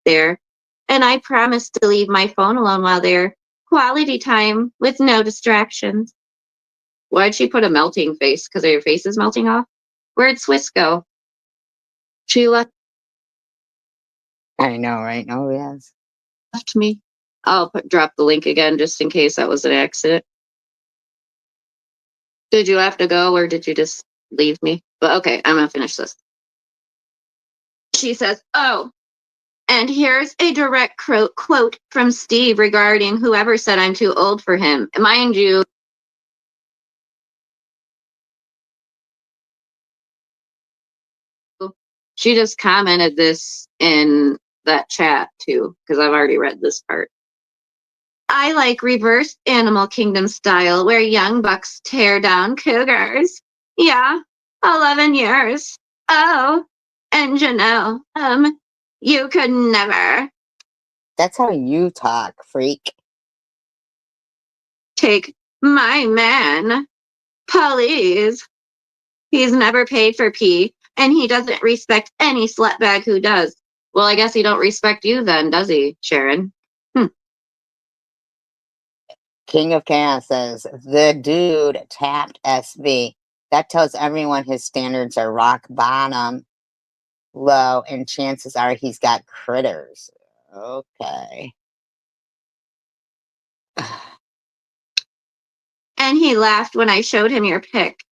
there, and I promised to leave my phone alone while there. Quality time with no distractions. Why'd she put a melting face? Because her face is melting off? Where'd Swiss go? She left I know, right? Oh, yes. me. I'll drop the link again just in case that was an accident. Did you have to go or did you just leave me? But okay, I'm gonna finish this. She says, oh, and here's a direct quote from Steve regarding whoever said I'm too old for him. Mind you, she just commented this in that chat too, because I've already read this part. I like reverse Animal Kingdom style where young bucks tear down cougars. Yeah, 11 years. Oh, and Janelle, you could never That's how you talk, freak. take my man. Please. He's never paid for pee, and he doesn't respect any slutbag who does. Well, I guess he don't respect you then, does he, Sharon? King of Chaos says, the dude tapped SB. That tells everyone his standards are rock bottom, low, and chances are he's got critters. Okay. And he laughed when I showed him your pic.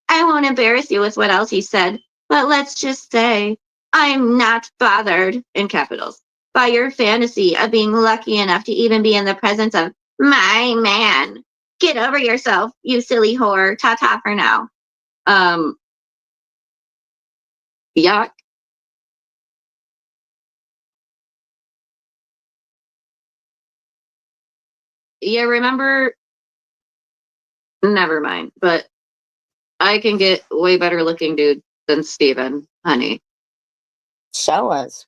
I won't embarrass you with what else he said, but let's just say I'm not bothered, in capitals, by your fantasy of being lucky enough to even be in the presence of my man. Get over yourself, you silly whore. Ta-ta for now. Yuck. Yeah, remember? Never mind, but I can get way better looking dude than Steven, honey. Show us.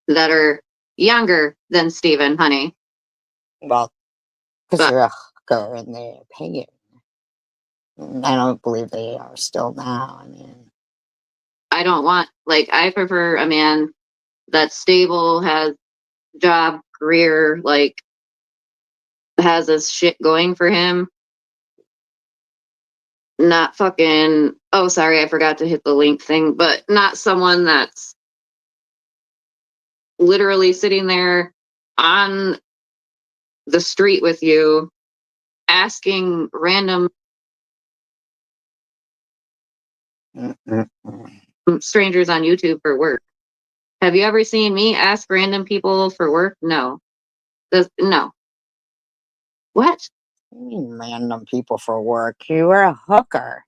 That are younger than Steven, honey. Well, because But- you're a hooker and they're paying. I don't believe they are still now. I mean, I don't want, like, I prefer a man that's stable, has job, career, like, has his shit going for him. Not fucking, oh, sorry, I forgot to hit the link thing, but not someone that's literally sitting there on the street with you, asking random strangers on YouTube for work. Have you ever seen me ask random people for work? No. No. What? you mean random people for work. You were a hooker.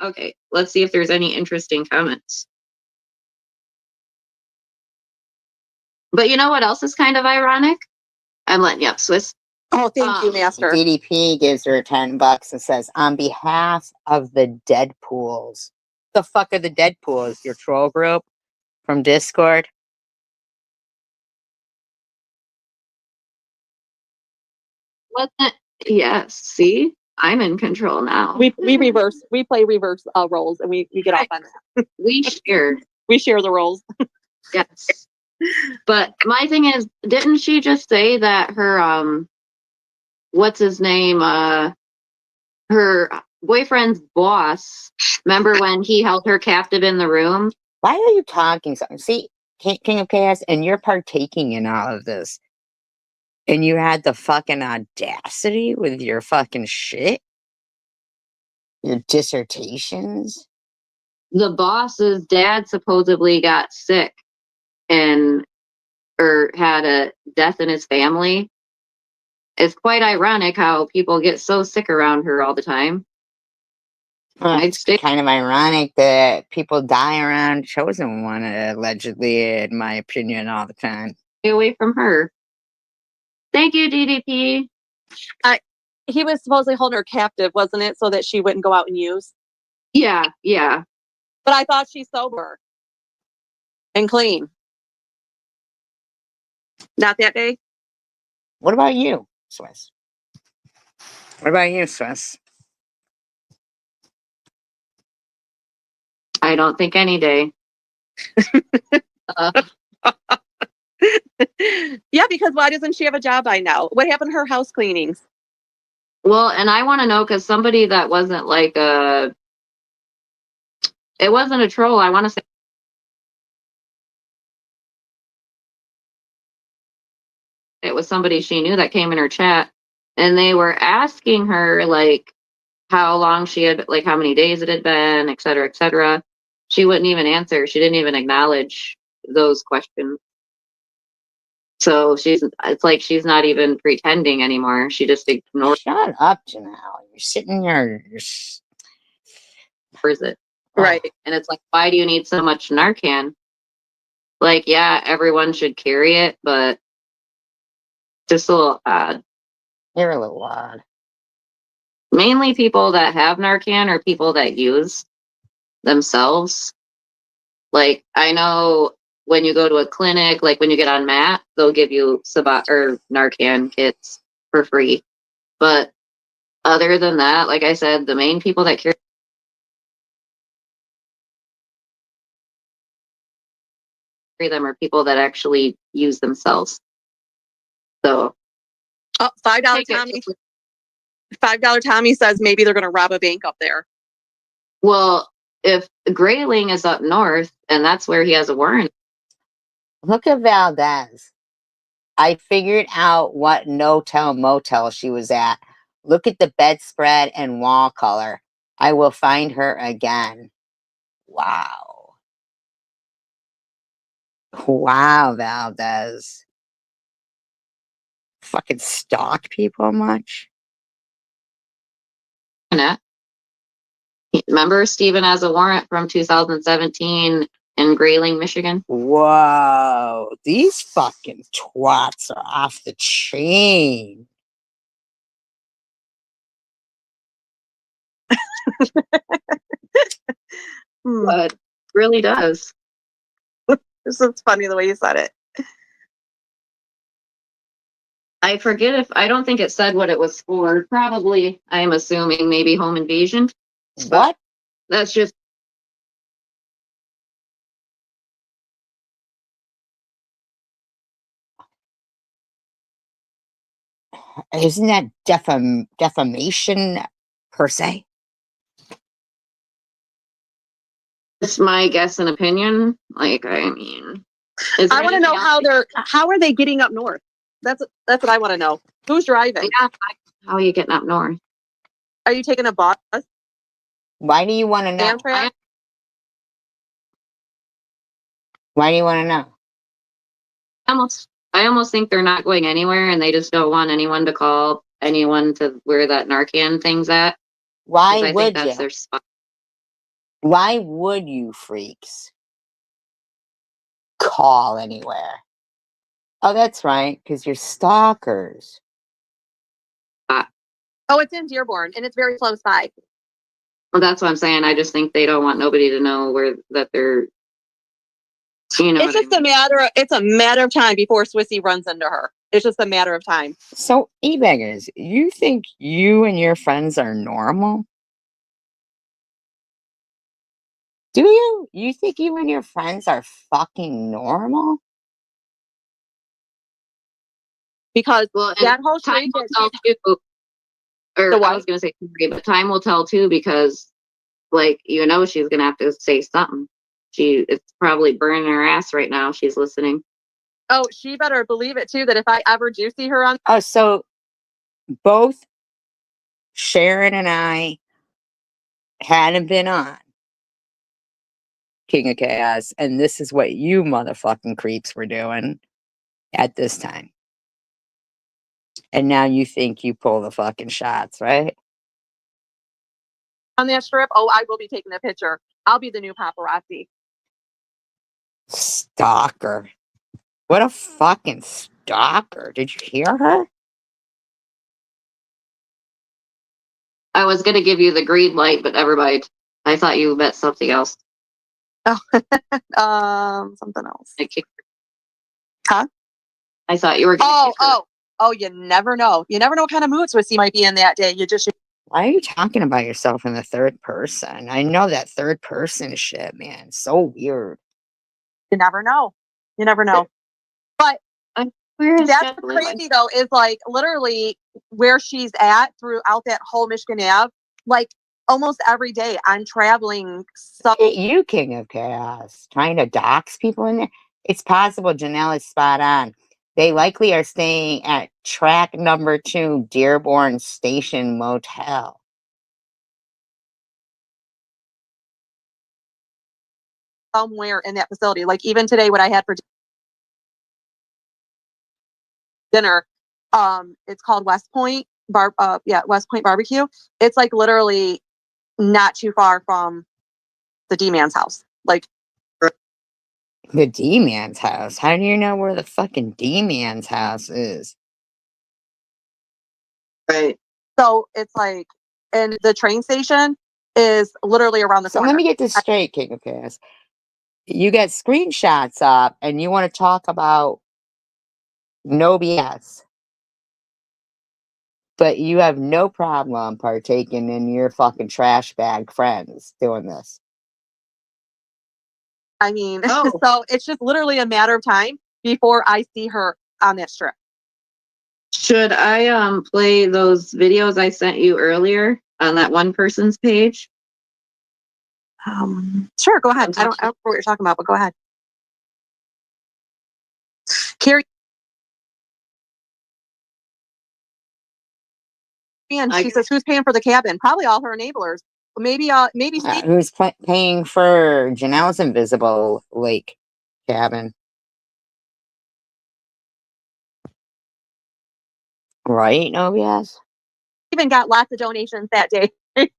Okay, let's see if there's any interesting comments. But you know what else is kind of ironic? I'm letting you up, Swiss. Oh, thank you, Um, Master. DDP gives her $10 and says, on behalf of the Deadpools. The fuck are the Deadpools? Your troll group from Discord? Wasn't yes, see? I'm in control now. We play reverse roles, and we get off on that. We share. We share the roles. Yes. But my thing is, didn't she just say that her what's his name? Her boyfriend's boss, remember when he held her captive in the room? Why are you talking something? See, King of Chaos, and you're partaking in all of this. And you had the fucking audacity with your fucking shit? Your dissertations? The boss's dad supposedly got sick and or had a death in his family. It's quite ironic how people get so sick around her all the time. I'd It's stay kind of ironic that people die around Chosen One, allegedly, in my opinion, all the time. away from her. Thank you, DDP. He was supposedly holding her captive, wasn't it, so that she wouldn't go out and use? Yeah, yeah. But I thought she's sober and clean. Not that day. What about you, Swiss? What about you, Swiss? I don't think any day. Yeah, because why doesn't she have a job by now? What happened to her house cleanings? Well, and I want to know because somebody that wasn't like it wasn't a troll. I want to say it was somebody she knew that came in her chat, and they were asking her like how long she had, like how many days it had been, et cetera, et cetera. She wouldn't even answer. She didn't even acknowledge those questions. So it's like she's not even pretending anymore. She just ignores Shut up, Janelle. You're sitting there. it. Right. And it's like, why do you need so much Narcan? Like, yeah, everyone should carry it, but just a little odd. You're a little odd. Mainly people that have Narcan or people that use themselves. Like, I know when you go to a clinic, like when you get on MAT, they'll give you or Narcan kits for free. But other than that, like I said, the main people that carry them are people that actually use themselves. So Oh, $5 take it. Tommy. $5 Tommy says maybe they're going to rob a bank up there. Well, if Grayling is up north and that's where he has a warrant, Look at Valdez. I figured out what no-tell motel she was at. Look at the bedspread and wall color. I will find her again. Wow. Wow, Valdez. Fucking stalk people much? remember Stephen has a warrant from 2017 in Grayling, Michigan. Whoa. These fucking twats are off the chain. But really does. This is funny the way you said it. I forget if I don't think it said what it was for. Probably, I'm assuming maybe home invasion. What? That's just Isn't that defamation per se? it's my guess and opinion. Like, I mean, is I there want to anything know else? how are they getting up north? That's what I want to know. Who's driving? Yeah, how are you getting up north? Are you taking a bus? Why do you want to know? Amtrak? Why do you want to know? I almost think they're not going anywhere, and they just don't want anyone to call anyone to where that Narcan thing's at. 'Cause Why I think would that's you? their spot. Why would you freaks call anywhere? Oh, that's right, because you're stalkers. Oh, it's in Dearborn, and it's very close by. Well, that's what I'm saying. I just think they don't want nobody to know where that they're. You know, It's just a matter. It's a matter of time before Swissy runs into her. It's just a matter of time. So, e-beggars, you think you and your friends are normal? Do you? You think you and your friends are fucking normal? Because well, and that whole time trade will that tell too. Or The I what? was gonna say, but time will tell too, because, like, you know, she's gonna have to say something. It's probably burning her ass right now. She's listening. Oh, she better believe it too, that if I ever do see her on, Oh, so both Sharon and I hadn't been on King of Chaos, and this is what you motherfucking creeps were doing at this time. And now you think you pull the fucking shots, right? that strip, oh, I will be taking a picture. I'll be the new paparazzi. Stalker. What a fucking stalker. Did you hear her? I was gonna give you the green light, but never mind. I thought you meant something else. Something else. I kicked her. Huh? I thought you were gonna kick her. Oh, you never know. You never know what kind of mood Swissy might be in that day. Why are you talking about yourself in the third person? I know that third person shit, man. So weird. You never know. You never know. But Where is that's Jeff what's living? crazy though, is like literally where she's at throughout that whole Michigan Ave, like almost every day I'm traveling. Look at you, King of Chaos, trying to dox people in there. It's possible Janelle is spot on. They likely are staying at track number 2, Dearborn Station Motel. Somewhere in that facility. Like even today, what I had for dinner, it's called West Point West Point Barbecue. It's like literally not too far from the D-Man's house. Like, The D-Man's house. How do you know where the fucking D-Man's house is? Right. So it's like, and the train station is literally around the So corner. let me get this straight, King of Chaos. You get screenshots up and you want to talk about no BS, but you have no problem partaking in your fucking trash bag friends doing this. I mean, Oh. so it's just literally a matter of time before I see her on that strip. Should I play those videos I sent you earlier on that one person's page? Sure, go ahead. I don't know what you're talking about, but go ahead. Carrie, and she says, "Who's paying for the cabin? Probably all her enablers. Maybe, maybe Steve." Who's paying for Janelle's Invisible Lake cabin? Right, no BS? Steven got lots of donations that day.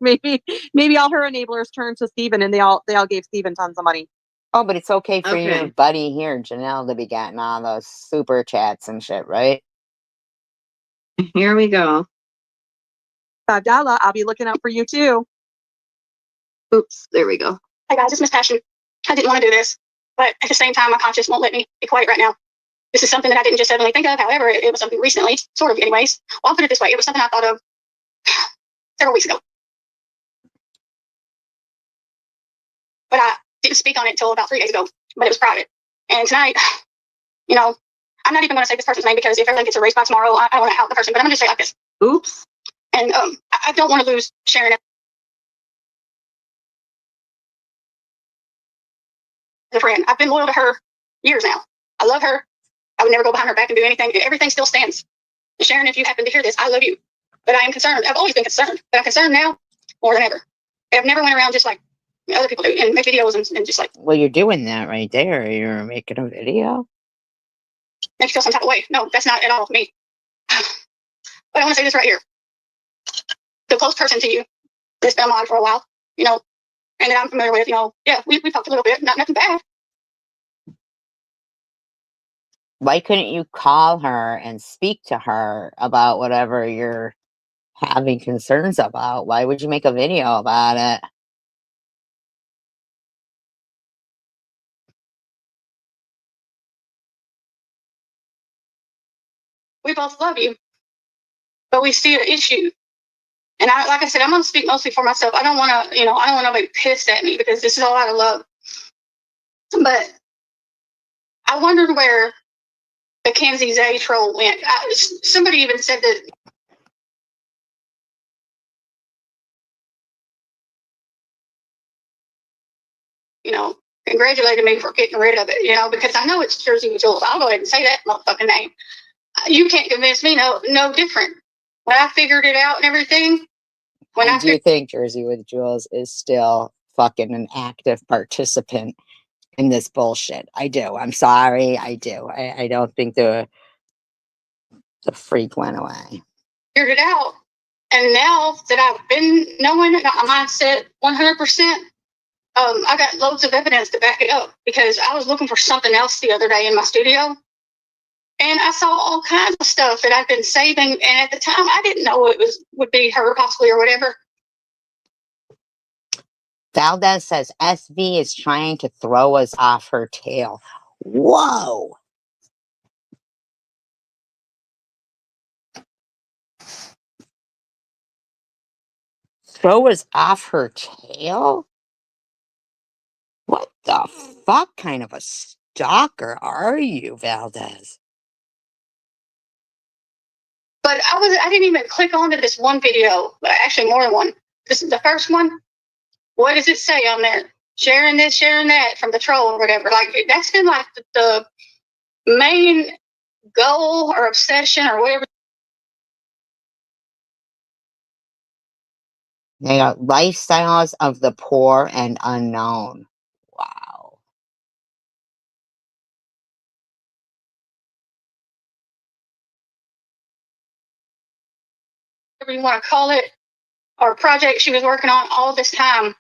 maybe all her enablers turned to Steven and they all gave Steven tons of money. Oh, but it's okay for Okay. your buddy here, Janelle, to be getting all those super chats and shit, right? Here we go. $5, I'll be looking out for you too. Oops, there we go. Hey guys, it's Miss Passion. I didn't want to do this, but at the same time, my conscience won't let me be quiet right now. This is something that I didn't just suddenly think of. However, it was something recently, sort of anyways. Well, I'll put it this way. It was something I thought of several weeks ago. But I didn't speak on it until about 3 days ago, but it was private. And tonight, you know, I'm not even going to say this person's name because if everything gets erased by tomorrow, I don't want to out the person, but I'm going to say it like this. Oops. And I don't want to lose Sharon as a friend. I've been loyal to her years now. I love her. I would never go behind her back and do anything. Everything still stands. Sharon, if you happen to hear this, I love you. But I am concerned. I've always been concerned, but I'm concerned now more than ever. I've never went around just like other people do and make videos and just like Well, you're doing that right there. You're making a video. make you feel some type of way. No, that's not at all me. But I want to say this right here. The close person to you that's been on for a while, you know, and that I'm familiar with, you know, yeah, we talked a little bit, nothing bad. Why couldn't you call her and speak to her about whatever you're having concerns about? Why would you make a video about it? We both love you, but we see an issue. And I, like I said, I'm going to speak mostly for myself. I don't want to, you know, I don't want nobody pissed at me because this is all out of love. But I wondered where the Kenzie Zay troll went. Somebody even said that you know, congratulated me for getting rid of it, you know, because I know it's Jersey with Jules. I'll go ahead and say that motherfucking name. You can't convince me no different. When I figured it out and everything, I do think Jersey with Jules is still fucking an active participant in this bullshit. I do. I'm sorry. I do. I don't think the freak went away. Figured it out. And now that I've been knowing it, my mindset 100%, I got loads of evidence to back it up because I was looking for something else the other day in my studio. And I saw all kinds of stuff that I've been saving. And at the time, I didn't know it would be her possibly or whatever. Valdez says SV is trying to throw us off her tail. Whoa. Throw us off her tail? What the fuck kind of a stalker are you, Valdez? But I didn't even click onto this one video, but actually more than one. This is the first one. What does it say on there? Sharing this, sharing that from the troll or whatever. Like that's been like the main goal or obsession or whatever. They got lifestyles of the poor and unknown. Wow. Whatever you want to call it, or project she was working on all this time.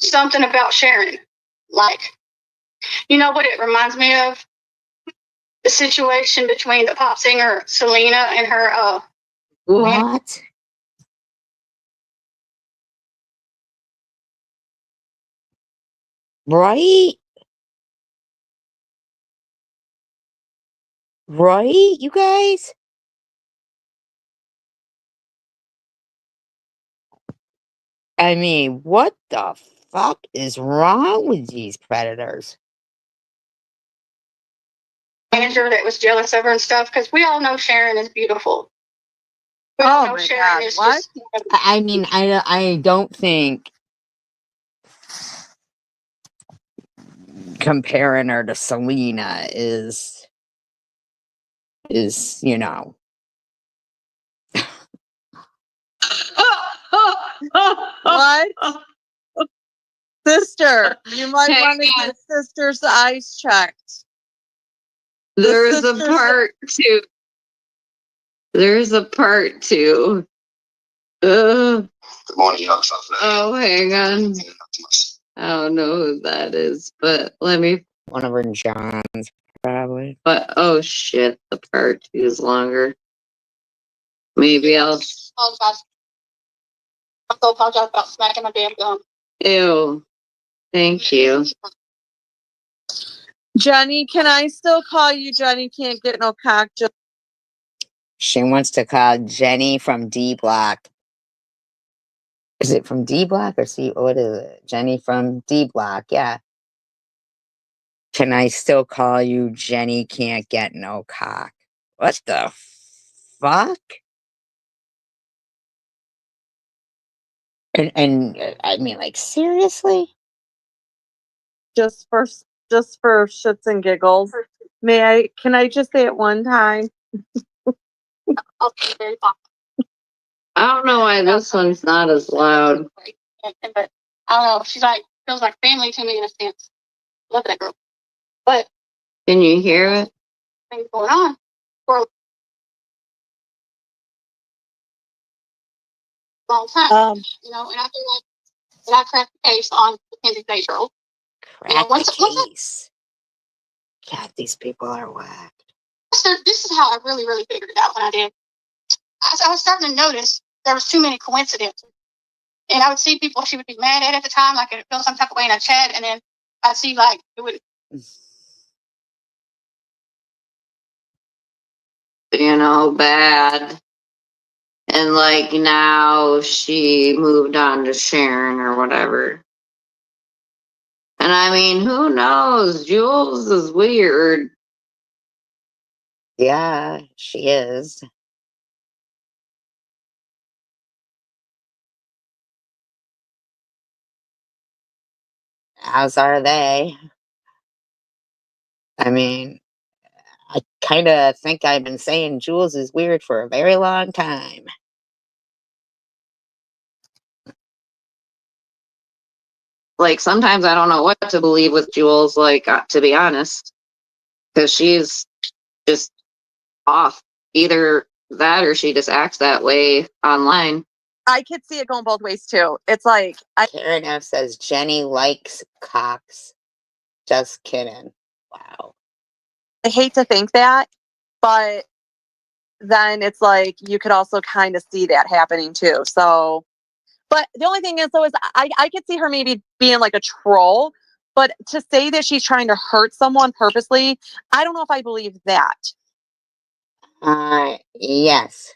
Something about Sharon. Like You know what it reminds me of? The situation between the pop singer Selena and her What? Right? Right, you guys? I mean, what the fuck is wrong with these predators? manager that was jealous of her and stuff, because we all know Sharon is beautiful. We all Oh know my Sharon God, is what? just I mean, I don't think comparing her to Selena is, you know. What? Sister, you might Hang want to on. get sister's eyes checked. There's a sisters- part two. There's a part two. Ugh. Oh, hang on. I don't know who that is, but let me. One of her Johns, probably. But oh shit, the part two is longer. Maybe I'll. apologize. I'm so apologize about smacking my damn gum. Ew. Thank you. Jenny, can I still call you Jenny? Can't get no cock. She wants to call Jenny from D Block. Is it from D Block or C? What is it? Jenny from D Block, yeah. Can I still call you Jenny can't get no cock? What the fuck? And I mean, like, seriously? Just for shits and giggles. Can I just say it one time? I'll be very popular. I don't know why this one's not as loud. But I don't know. She's like feels like family to me in a sense. Love that girl. But Can you hear it? things going on for a long time. You know, and I feel like that I cracked the case on Mackenzie Facial. Crack once- the once I- case. God, these people are whack. So this is how I really, really figured it out when I did. I was starting to notice there was too many coincidences. And I would see people she would be mad at the time, like it feel some type of way in a chat, and then I'd see like it would You know, bad. And like now she moved on to Sharon or whatever. And I mean, who knows? Jules is weird. Yeah, she is. As are they. I mean, I kind of think I've been saying Jules is weird for a very long time. Like sometimes I don't know what to believe with Jules, like to be honest. Because she's just off. Either that or she just acts that way online. I could see it going both ways too. It's like Karen F says Jenny likes cocks. Just kidding. Wow. I hate to think that, but then it's like you could also kind of see that happening too. So, but the only thing is though is I could see her maybe being like a troll, but to say that she's trying to hurt someone purposely, I don't know if I believe that. Yes.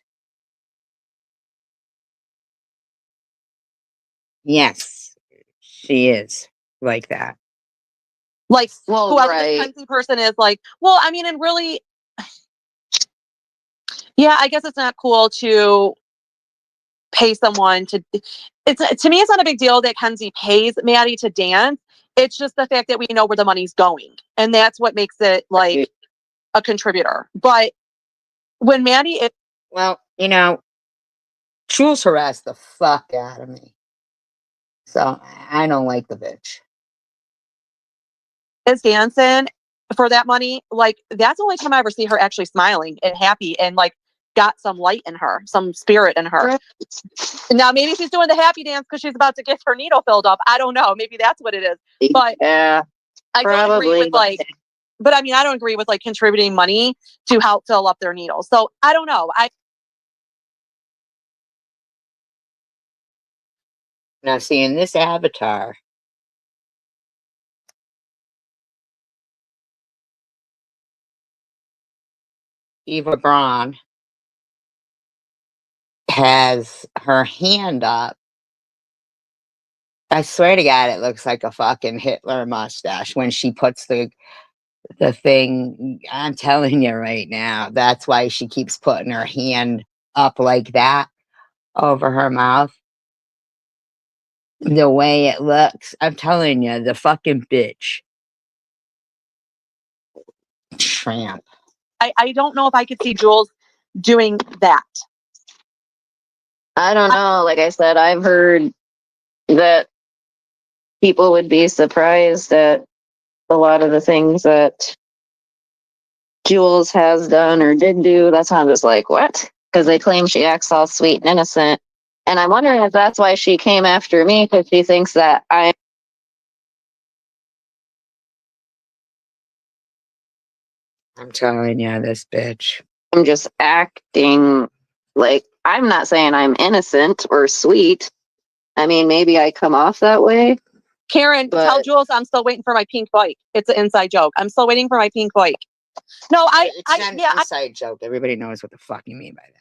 Yes, she is like that. Like Well, whoever right. this Kenzie person is, like, well, I mean, and really, yeah, I guess it's not cool to pay someone to. It's to me, it's not a big deal that Kenzie pays Maddie to dance. It's just the fact that we know where the money's going, and that's what makes it like a contributor. But when Maddie, Well, you know, Jules harassed the fuck out of me. So I don't like the bitch. is dancing for that money, like that's the only time I ever see her actually smiling and happy and like got some light in her, some spirit in her. Now maybe she's doing the happy dance because she's about to get her needle filled up. I don't know. Maybe that's what it is. But yeah, I don't agree Probably, with like, but I mean, I don't agree with like contributing money to help fill up their needles. So I don't know. Now, see, in this avatar, Eva Braun has her hand up. I swear to God, it looks like a fucking Hitler mustache when she puts the thing. I'm telling you right now, that's why she keeps putting her hand up like that over her mouth. The way it looks, I'm telling you, the fucking bitch. Tramp. I don't know if I could see Jules doing that. I don't know. Like I said, I've heard that people would be surprised at a lot of the things that Jules has done or did do. That's why I'm just like, what? Because they claim she acts all sweet and innocent. And I'm wondering if that's why she came after me, because she thinks that I'm telling you, this bitch. just acting like I'm not saying I'm innocent or sweet. I mean, maybe I come off that way. Karen, tell But Jules I'm still waiting for my pink bike. It's an inside joke. I'm still waiting for my pink bike. No, It's not an inside joke. Everybody knows what the fuck you mean by that.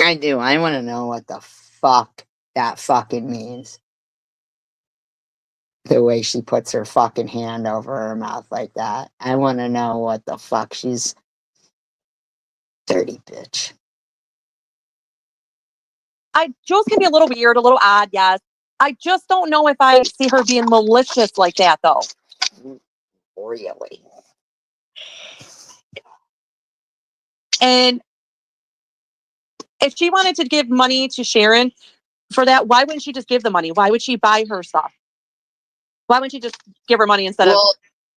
I do. I want to know what the fuck that fucking means. The way she puts her fucking hand over her mouth like that. I want to know what the fuck she's. Dirty bitch. Jules can be a little weird, a little odd, yes. I just don't know if I see her being malicious like that though. Really? And if she wanted to give money to Sharon for that, why wouldn't she just give the money? Why would she buy her stuff? Why wouldn't she just give her money instead of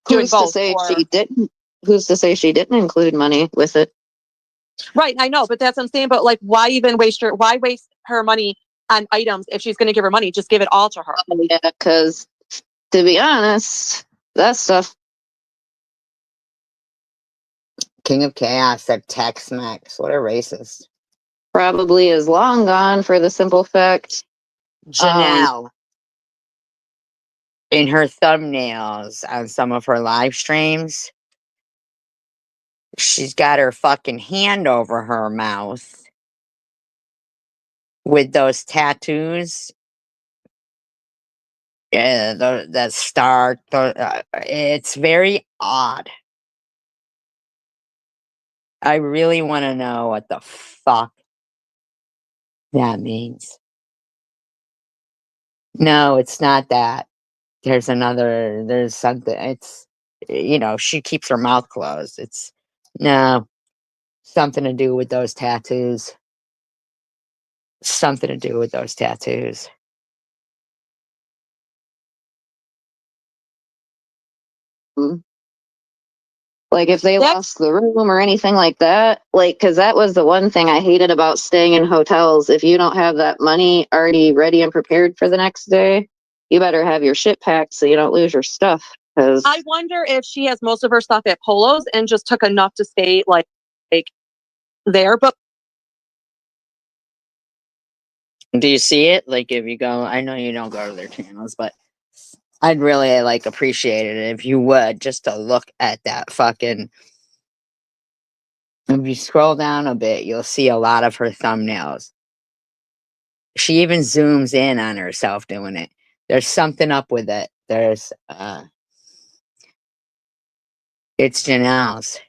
doing who's to both? say she didn't? Who's to say she didn't include money with it? Right, I know, but that's what I'm saying. But like, why even waste her money on items if she's going to give her money? Just give it all to her. Yeah, because to be honest, that stuff. King of Chaos said Tex-Mex. What a racist. Probably is long gone for the simple fact. Janelle. In her thumbnails on some of her live streams, she's got her fucking hand over her mouth with those tattoos. Yeah, that star. It's very odd. I really want to know what the fuck that means. No, it's not that. There's something. It's, she keeps her mouth closed. It's, no, something to do with those tattoos. Something to do with those tattoos. Like if they lost the room or anything like that, like, because that was the one thing I hated about staying in hotels. If you don't have that money already ready and prepared for the next day, you better have your shit packed so you don't lose your stuff. Because I wonder if she has most of her stuff at Polo's and just took enough to stay like there. But Do you see it? Like if you go, I know you don't go to their channels, but I'd really appreciate it if you would, just to look at that fucking. If you scroll down a bit, you'll see a lot of her thumbnails. She even zooms in on herself doing it. There's something up with it. There's It's Janelle's.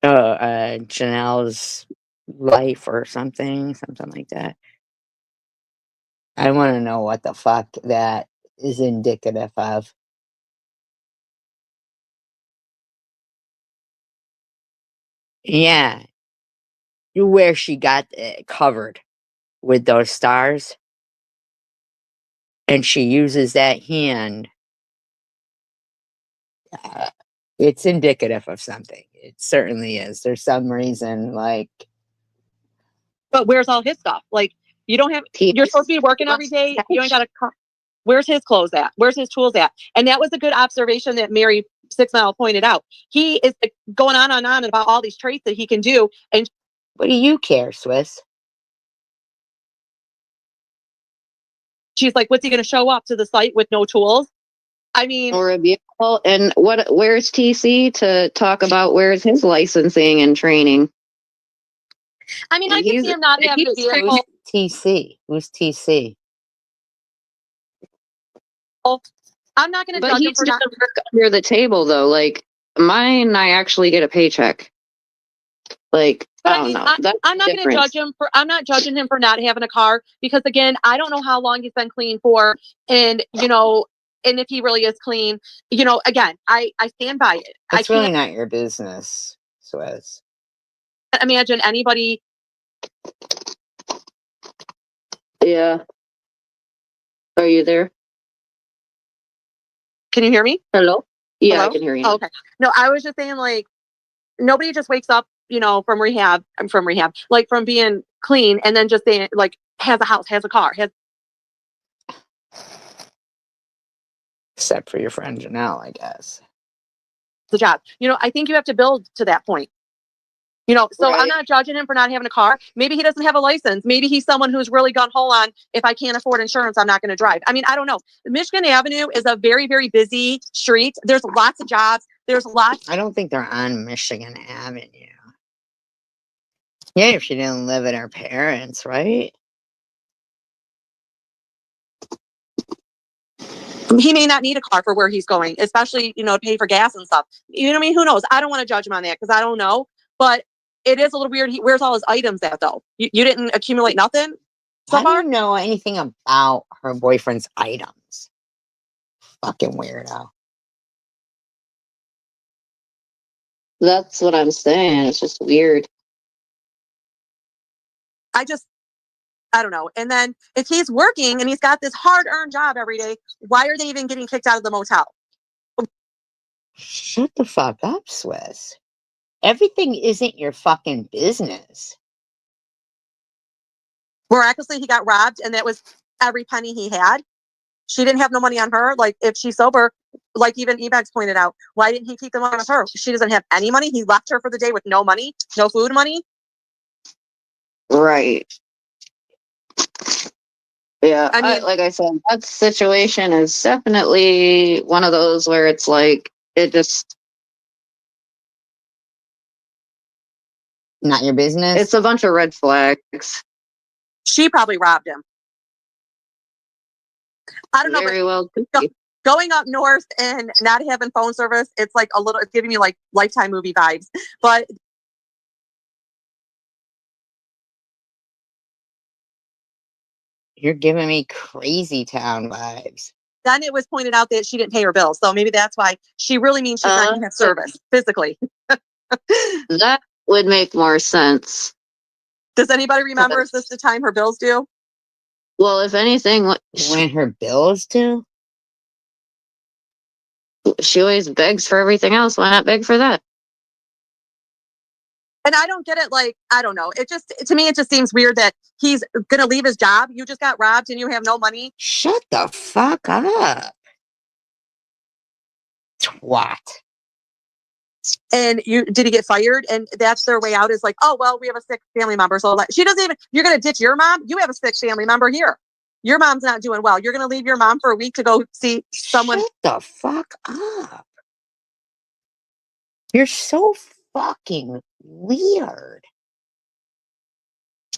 Janelle's life or something like that. I want to know what the fuck that is indicative of. Yeah, where she got it covered with those stars, and she uses that hand. Uh, it's indicative of something. It certainly is. There's some reason, like, But where's all his stuff? Like, you don't have, you're supposed to be working every day. You ain't got a car. Where's his clothes at? Where's his tools at? And that was a good observation that Mary 6 Mile pointed out. He is going on and on about all these traits that he can do. And what do you care, Swiss? she's like, what's he going to show up to the site with no tools? I mean, Or a vehicle. And where's TC to talk about where's his licensing and training? I can see him not having a vehicle. TC. Who's TC? I'm not going to But judge him he's for not not. work under the table though. Like mine, I actually get a paycheck. Like, But I don't know. That's I'm not going to judge him for. I'm not judging him for not having a car because again, I don't know how long he's been clean for, and and if he really is clean, again, I stand by it. It's really not your business, Swiss. Imagine anybody. Yeah. Are you there? Can you hear me? Hello? Yeah, Hello? I can hear you. Oh, okay. No, I was just saying like nobody just wakes up, from rehab. I'm from rehab, like from being clean, and then just saying like has a house, has a car, has. Except for your friend Janelle, I guess. The job. I think you have to build to that point. So Right. I'm not judging him for not having a car. Maybe he doesn't have a license. Maybe he's someone who's really gun ho on, if I can't afford insurance, I'm not going to drive. I don't know. Michigan Avenue is a very, very busy street. There's lots of jobs. There's lots. I don't think they're on Michigan Avenue. Yeah, if she didn't live with her parents, right? He may not need a car for where he's going, especially, to pay for gas and stuff. You know what I mean? Who knows? I don't want to judge him on that because I don't know. But it is a little weird. Where's all his items at, though? You didn't accumulate nothing so I far? don't know anything about her boyfriend's items. Fucking weirdo. That's what I'm saying. It's just weird. I don't know. And then if he's working and he's got this hard-earned job every day, why are they even getting kicked out of the motel? Shut the fuck up, Swiss. Everything isn't your fucking business. Miraculously, he got robbed, and that was every penny he had. She didn't have no money on her. Like, if she's sober, like even Ebex pointed out, why didn't he keep the money with her? She doesn't have any money. He left her for the day with no money, no food money. Right. Yeah. I mean- like I said, that situation is definitely one of those where it's like, it just, Not your business. it's a bunch of red flags. She probably robbed him. I don't know, Very well could but be. going up north and not having phone service, it's like it's giving me like Lifetime movie vibes. But You're giving me crazy town vibes. then it was pointed out that she didn't pay her bills. So maybe that's why she really means she's not going to have service physically. That would make more sense. Does anybody remember, is this the time her bills due? Well, if anything, When her bills due? she always begs for everything else. Why not beg for that? And I don't get it. Like, I don't know. To me, it just seems weird that he's going to leave his job. You just got robbed and you have no money. Shut the fuck up. Twat. And did he get fired? And that's their way out, is like, oh, well, we have a sick family member. So like, she doesn't even, you're going to ditch your mom. You have a sick family member here. Your mom's not doing well. You're going to leave your mom for a week to go see someone. Shut the fuck up. You're so fucking weird.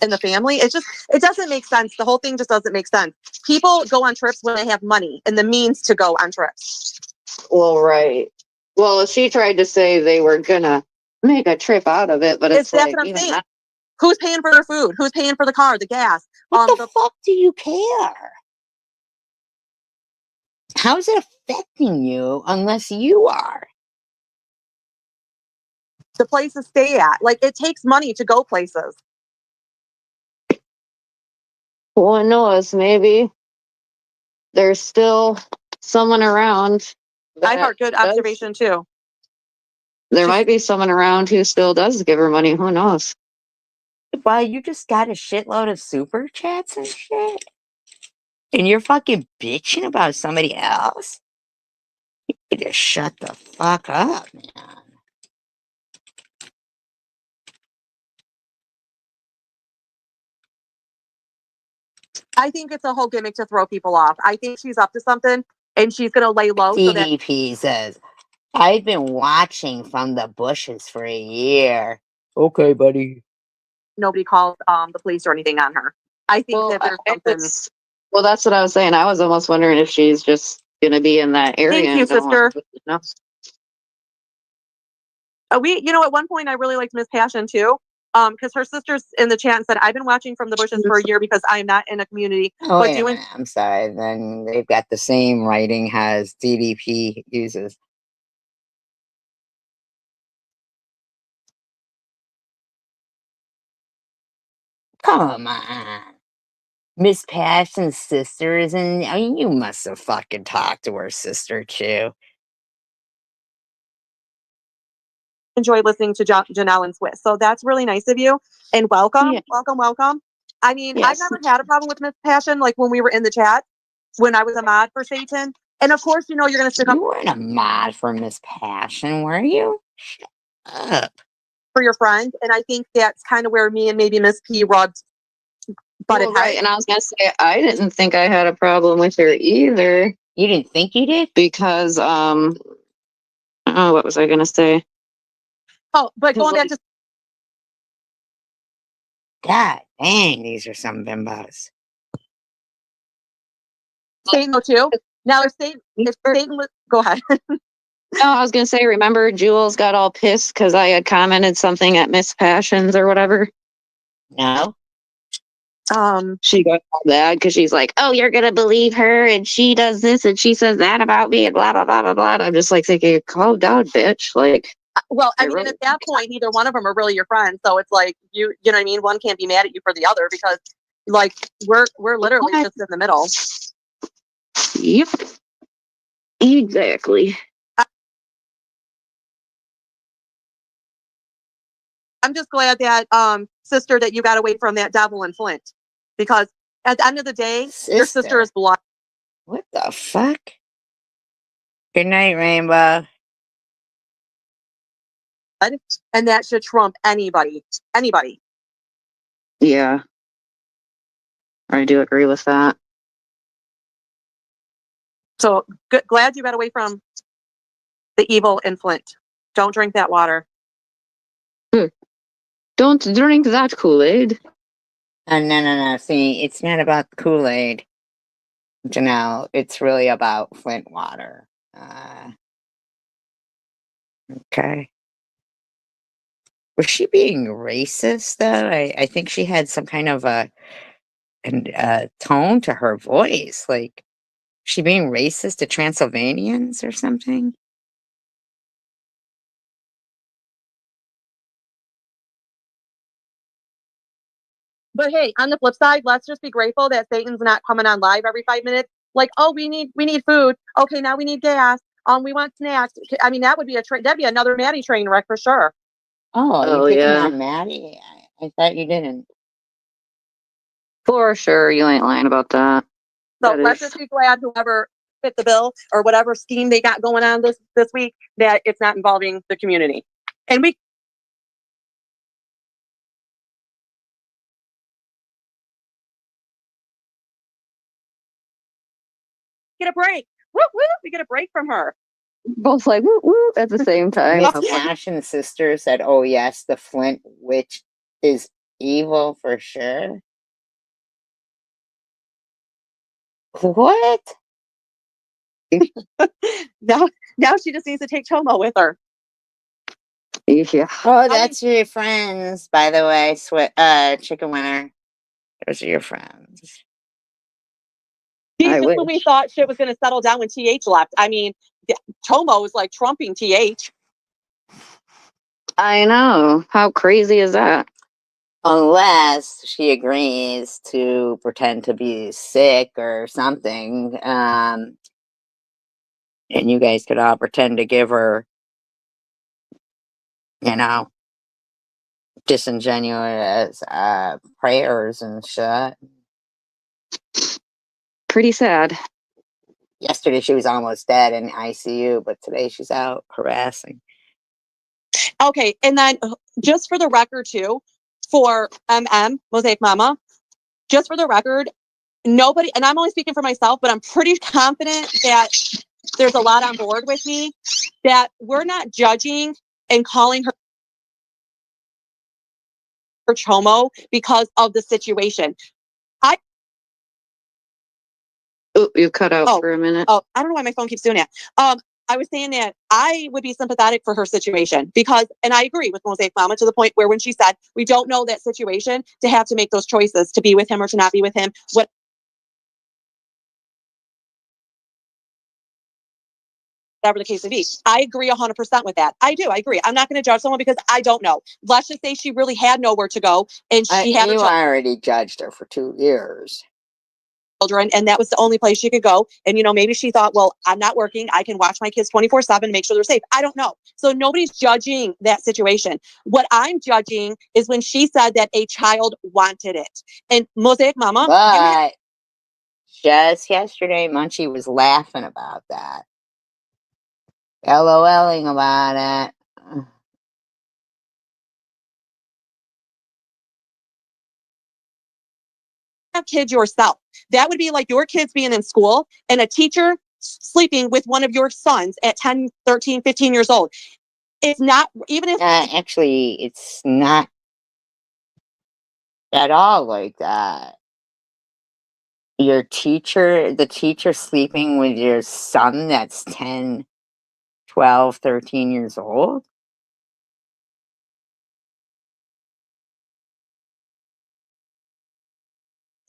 in the family. It doesn't make sense. The whole thing just doesn't make sense. People go on trips when they have money and the means to go on trips. Well, right. Well, she tried to say they were gonna make a trip out of it, but it's That's like what I'm even saying. that. Who's paying for their food? Who's paying for the car, the gas? What the fuck do you care? How is it affecting you unless you are? the place to stay at. Like, it takes money to go places. One knows, maybe there's still someone around. I heard good observation too. There might be someone around who still does give her money. Who knows? Well, you just got a shitload of super chats and shit. And you're fucking bitching about somebody else? You need to shut the fuck up, man. I think it's a whole gimmick to throw people off. I think she's up to something and she's going to lay low so that DDP says, I've been watching from the bushes for a year. Okay, buddy. nobody calls the police or anything on her. I think that there's something. Well, that's what I was saying. I was almost wondering if she's just gonna be in that area. Thank you, and don't want- sister. No. At one point I really liked Miss Passion too. Because her sister's in the chat and said, I've been watching from the bushes for a year because I am not in a community. Oh, but wait a minute. I'm sorry. Then they've got the same writing as DDP uses. Come on. Miss Passion's sister is in. I mean, you must have fucking talked to her sister too. enjoy listening to Janelle and Swiss. So that's really nice of you. And welcome, Yeah. welcome. I mean, Yes. I've never had a problem with Miss Passion, like when we were in the chat, when I was a mod for Satan. And of course, you're going to stick up You weren't a mod for Miss Passion, were you? Shut up. for your friend. And I think that's kind of where me and maybe Miss P rubbed butted Well, right. heads. And I was gonna say I didn't think I had a problem with her either You didn't think you did? because oh, what was I gonna say? Oh, but going back to God dang, these are some bimbos. Satan though too. Now if Satan was, go ahead. No, I was gonna say. Remember, Jules got all pissed because I had commented something at Miss Passions or whatever. No? She got all mad because she's like, "Oh, you're gonna believe her, and she does this and she says that about me, and blah blah blah blah blah." And I'm just like thinking, "Calm down, bitch!" Like, Well, I You're mean, right. at that point, neither one of them are really your friends. So it's like you know what I mean. One can't be mad at you for the other because, like, we're literally Okay. just in the middle. yep, exactly. I'm just glad that sister that you got away from that devil in Flint, because at the end of the day, your sister Sister? is blood, What the fuck? Good night, Rainbow. and that should trump anybody. Anybody. Yeah, I do agree with that. So glad you got away from the evil in Flint. Don't drink that water. Don't drink that Kool-Aid. No. See, it's not about the Kool-Aid, Janelle. It's really about Flint water. Okay. Was she being racist, though? I think she had some kind of a tone to her voice. Like, she being racist to Transylvanians or something? But hey, on the flip side, let's just be grateful that Satan's not coming on live every 5 minutes. Like, oh, we need food. Okay, now we need gas. We want snacks. I mean, that would be that'd be another Maddie train wreck for sure. Oh, you picking yeah. on Maddie? I thought you didn't. For sure, you ain't lying about that. So That let's is- just be glad whoever fit the bill or whatever scheme they got going on this week that it's not involving the community. And we get a break. Woo woo! We get a break from her. Both like woo woo at the same time. Miss Ash and sister said, "Oh yes, the Flint witch is Evil for sure. What? Now she just needs to take Tomo with her. Yeah. Oh, that's your friends, by the way. Chicken Winner. Those are your friends. I Just when we wish. thought shit was gonna settle down when TH left. I mean, Tomo was like trumping TH. I know. How crazy is that? Unless she agrees to pretend to be sick or something. And you guys could all pretend to give her, you know, disingenuous prayers and shit. Pretty sad. Yesterday she was almost dead in ICU, but today she's out harassing. Okay, and then just for the record too, for Mosaic Mama, just for the record, nobody, and I'm only speaking for myself, but I'm pretty confident that there's a lot on board with me, that we're not judging and calling her Chomo because of the situation. Oh, you cut out for a minute. Oh, I don't know why my phone keeps doing that. I was saying that I would be sympathetic for her situation because, and I agree with Mosaic Mama to the point where when she said, we don't know that situation to have to make those choices to be with him or to not be with him. Whatever the case may be. I agree 100% with that. I do. I agree. I'm not going to judge someone because I don't know. Let's just say she really had nowhere to go and she had You already judged her for 2 years. children, and that was the only place she could go. And, maybe she thought, well, I'm not working. I can watch my kids 24/7, make sure they're safe. I don't know. So nobody's judging that situation. What I'm judging is when she said that a child wanted it. And Mosaic Mama, But just yesterday, Munchie was laughing about that. LOLing about it. have kids yourself. That would be like your kids being in school and a teacher sleeping with one of your sons at 10, 13, 15 years old. It's not, even if Actually, it's not at all like that. The teacher sleeping with your son that's 10, 12, 13 years old.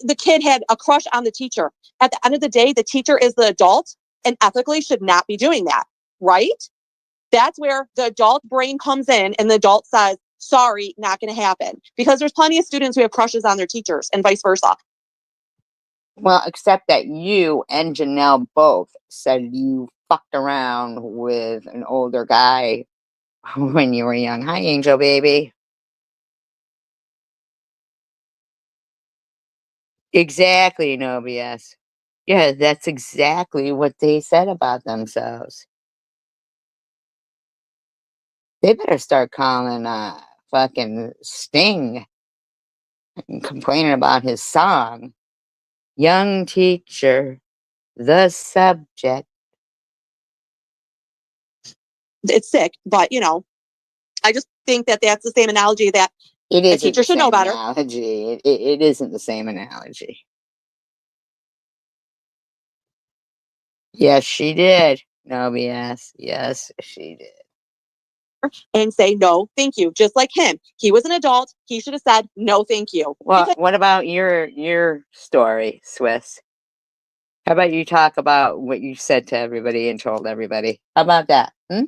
the kid had a crush on the teacher. At the end of the day, the teacher is the adult and ethically should not be doing that, right? That's where the adult brain comes in and the adult says, sorry, not going to happen. Because there's plenty of students who have crushes on their teachers and vice versa. Well, except that you and Janelle both said you fucked around with an older guy when you were young. Hi, Angel Baby. Exactly, no BS. Yeah, that's exactly what they said about themselves. They better start calling fucking Sting and complaining about his song. Young teacher, the subject. It's sick, but I just think that that's the same analogy that It a isn't teacher the should know same better. analogy. It isn't the same analogy. Yes, she did. No BS. Yes, she did. And say no thank you, just like him. He was an adult. He should have said no thank you. Well, what about your story, Swiss? How about you talk about what you said to everybody and told everybody? How about that? Because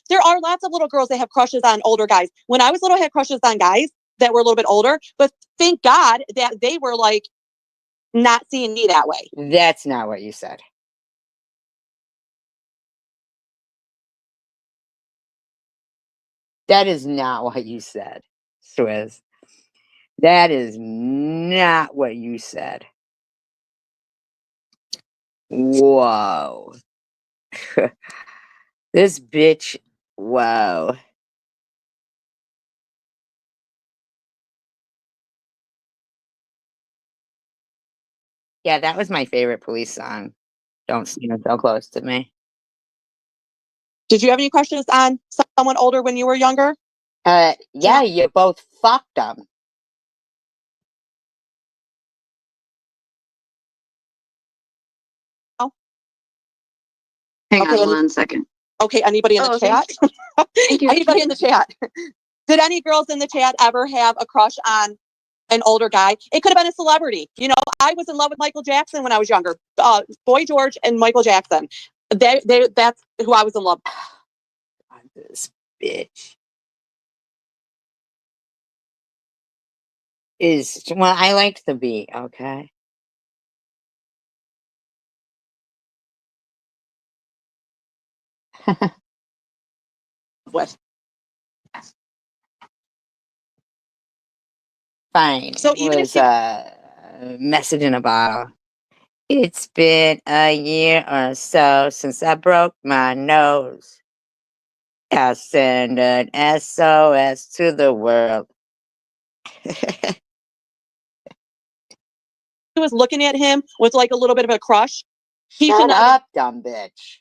there are lots of little girls that have crushes on older guys. When I was little, I had crushes on guys that were a little bit older, but thank God that they were like not seeing me that way. That's not what you said. That is not what you said, Swizz. That is not what you said. Whoa. This bitch, whoa. Yeah, that was my favorite Police song. Don't stand so close to me. Did you have any questions on someone older when you were younger? Yeah, you both fucked them. Hang Okay, on one second. Okay, anybody in the Oh, chat? Thank you. Anybody in the chat? Did any girls in the chat ever have a crush on an older guy? It could have been a celebrity. You know, I was in love with Michael Jackson when I was younger. Boy George and Michael Jackson. That's who I was in love with. This bitch is, well, I liked the beat, okay? with. Fine. So It even if was she a message in a bottle. It's been a year or so since I broke my nose. I send an SOS to the world. was looking at him with like a little bit of a crush, he should Shut not have up, dumb bitch.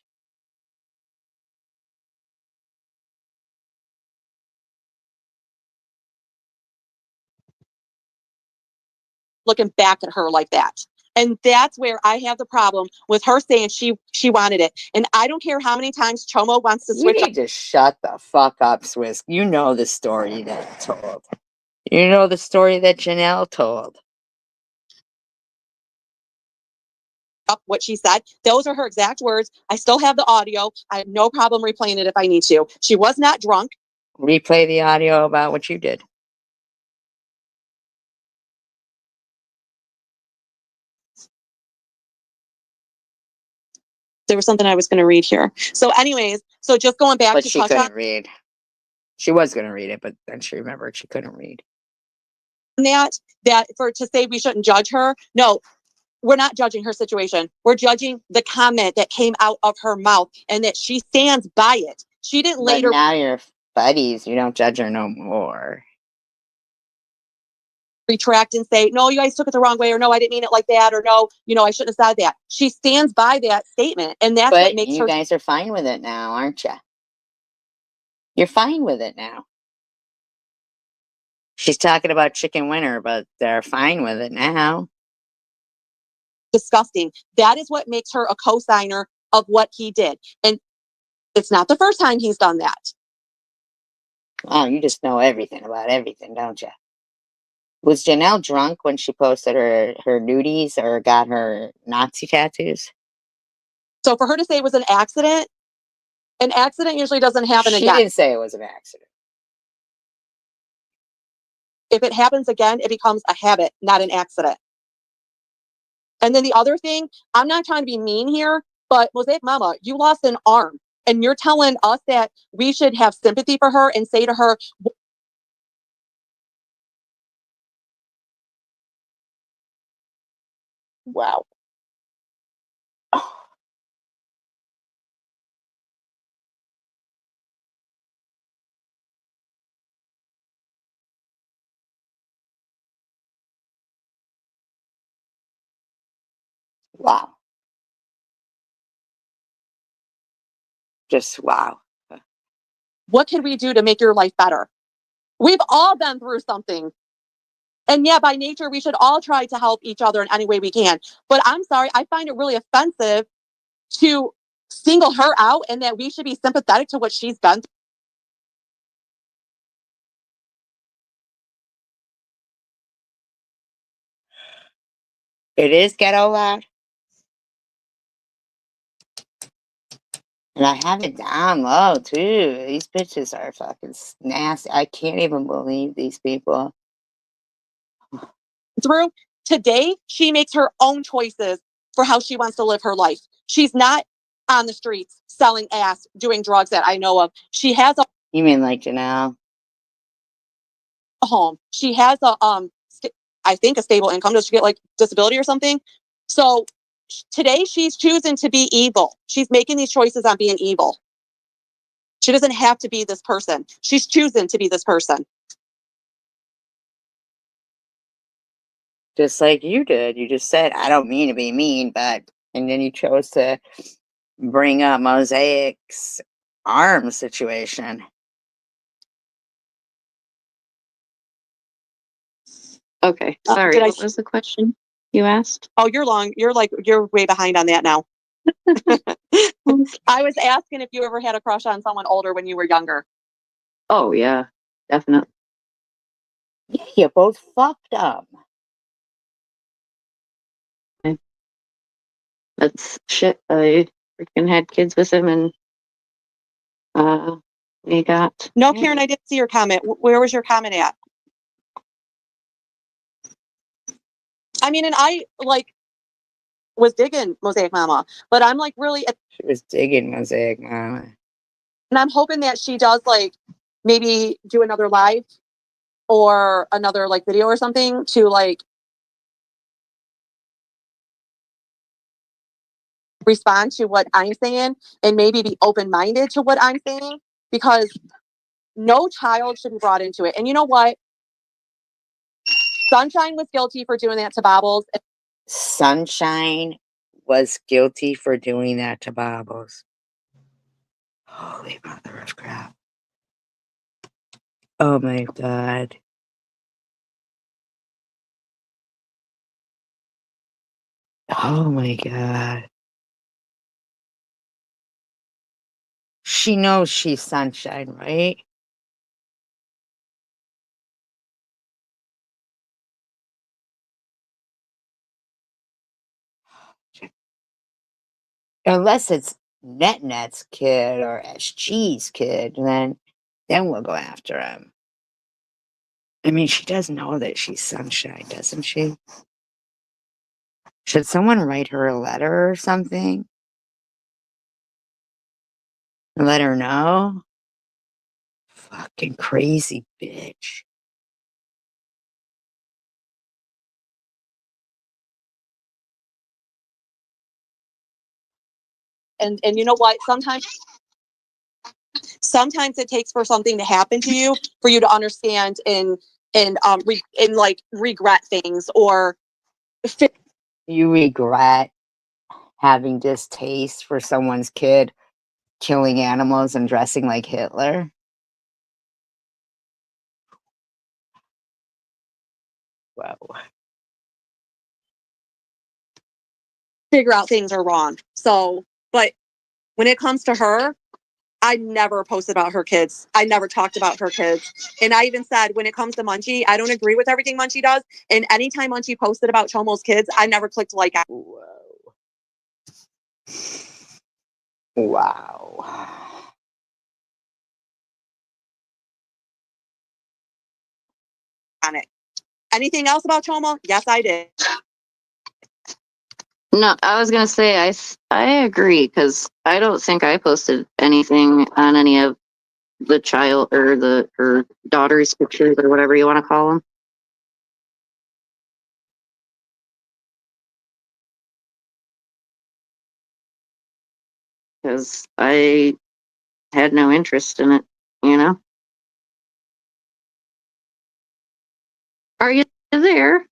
been looking back at her like that. And that's where I have the problem with her saying she wanted it. And I don't care how many times Chomo wants to You switch up. need to shut the fuck up, Swiss. You know the story that I told. You know the story that Janelle told. Up what she said. Those are her exact words. I still have the audio. I have no problem replaying it if I need to. She was not drunk. Replay the audio about what you did. There was something I was going to read here. So anyways, so just going back But to she touch couldn't on read. She was going to read it, but then she remembered she couldn't read. that for to say we shouldn't judge her. No, we're not judging her situation. We're judging the comment that came out of her mouth and that she stands by it. She didn't But later now you're buddies. You don't judge her no more. retract and say, no, you guys took it the wrong way, or no, I didn't mean it like that, or no, I shouldn't have said that. She stands by that statement. And that's what But makes you her guys are fine with it now, aren't you? You're fine with it now. She's talking about chicken winter, but they're fine with it now. disgusting. That is what makes her a co-signer of what he did. And it's not the first time he's done that. Oh, you just know everything about everything, don't you? Was Janelle drunk when she posted her nudies or got her Nazi tattoos? So for her to say it was an accident usually doesn't happen She again. didn't say it was an accident. If it happens again, it becomes a habit, not an accident. And then the other thing, I'm not trying to be mean here, but Mosaic Mama, you lost an arm. And you're telling us that we should have sympathy for her and say to her, Wow. Wow. Just wow. what can we do to make your life better? We've all been through something. And yeah, by nature, we should all try to help each other in any way we can. But I'm sorry, I find it really offensive to single her out and that we should be sympathetic to what she's been through. It is ghetto loud. And I have it down low too. These bitches are fucking nasty. I can't even believe these people. Through today, she makes her own choices for how she wants to live her life. She's not on the streets selling ass, doing drugs that I know of. She has a You mean like Janelle? home. She has I think a stable income. Does she get like disability or something? So today she's choosing to be evil. She's making these choices on being evil. She doesn't have to be this person. She's choosing to be this person. Just like you did. You just said, I don't mean to be mean, but, and then you chose to bring up Mosaic's arm situation. Okay, sorry. did I What was the question you asked? Oh, you're way behind on that now. I was asking if you ever had a crush on someone older when you were younger. Oh yeah, definitely. Yeah, you both fucked up. That's shit. I freaking had kids with him, and we got No, married. Karen, I didn't see your comment. Where was your comment at? I mean, and I like was digging Mosaic Mama, but I'm like really, She was digging Mosaic Mama. and I'm hoping that she does like maybe do another live or another like video or something to like respond to what I'm saying and maybe be open-minded to what I'm saying, because no child should be brought into it. And you know what? Sunshine was guilty for doing that to Bobbles. Sunshine was guilty for doing that to Bobbles. Holy mother of crap. Oh my God. Oh my God. She knows she's Sunshine, right? Unless it's NetNet's kid or SG's kid, then we'll go after him. I mean, she does know that she's Sunshine, doesn't she? Should someone write her a letter or something? And let her know? Fucking crazy bitch. And you know what? Sometimes it takes for something to happen to you for you to understand and like regret things or You regret having distaste for someone's kid killing animals and dressing like Hitler? Whoa. figure out things are wrong. So, but when it comes to her, I never posted about her kids. I never talked about her kids. And I even said, when it comes to Munchie, I don't agree with everything Munchie does. And anytime Munchie posted about Chomo's kids, I never clicked like Whoa. Wow. on it. Anything else about Chomo? Yes, I did. No, I was gonna say I agree, because I don't think I posted anything on any of the child or her daughter's pictures or whatever you want to call them. Because I had no interest in it, you know? Are you there?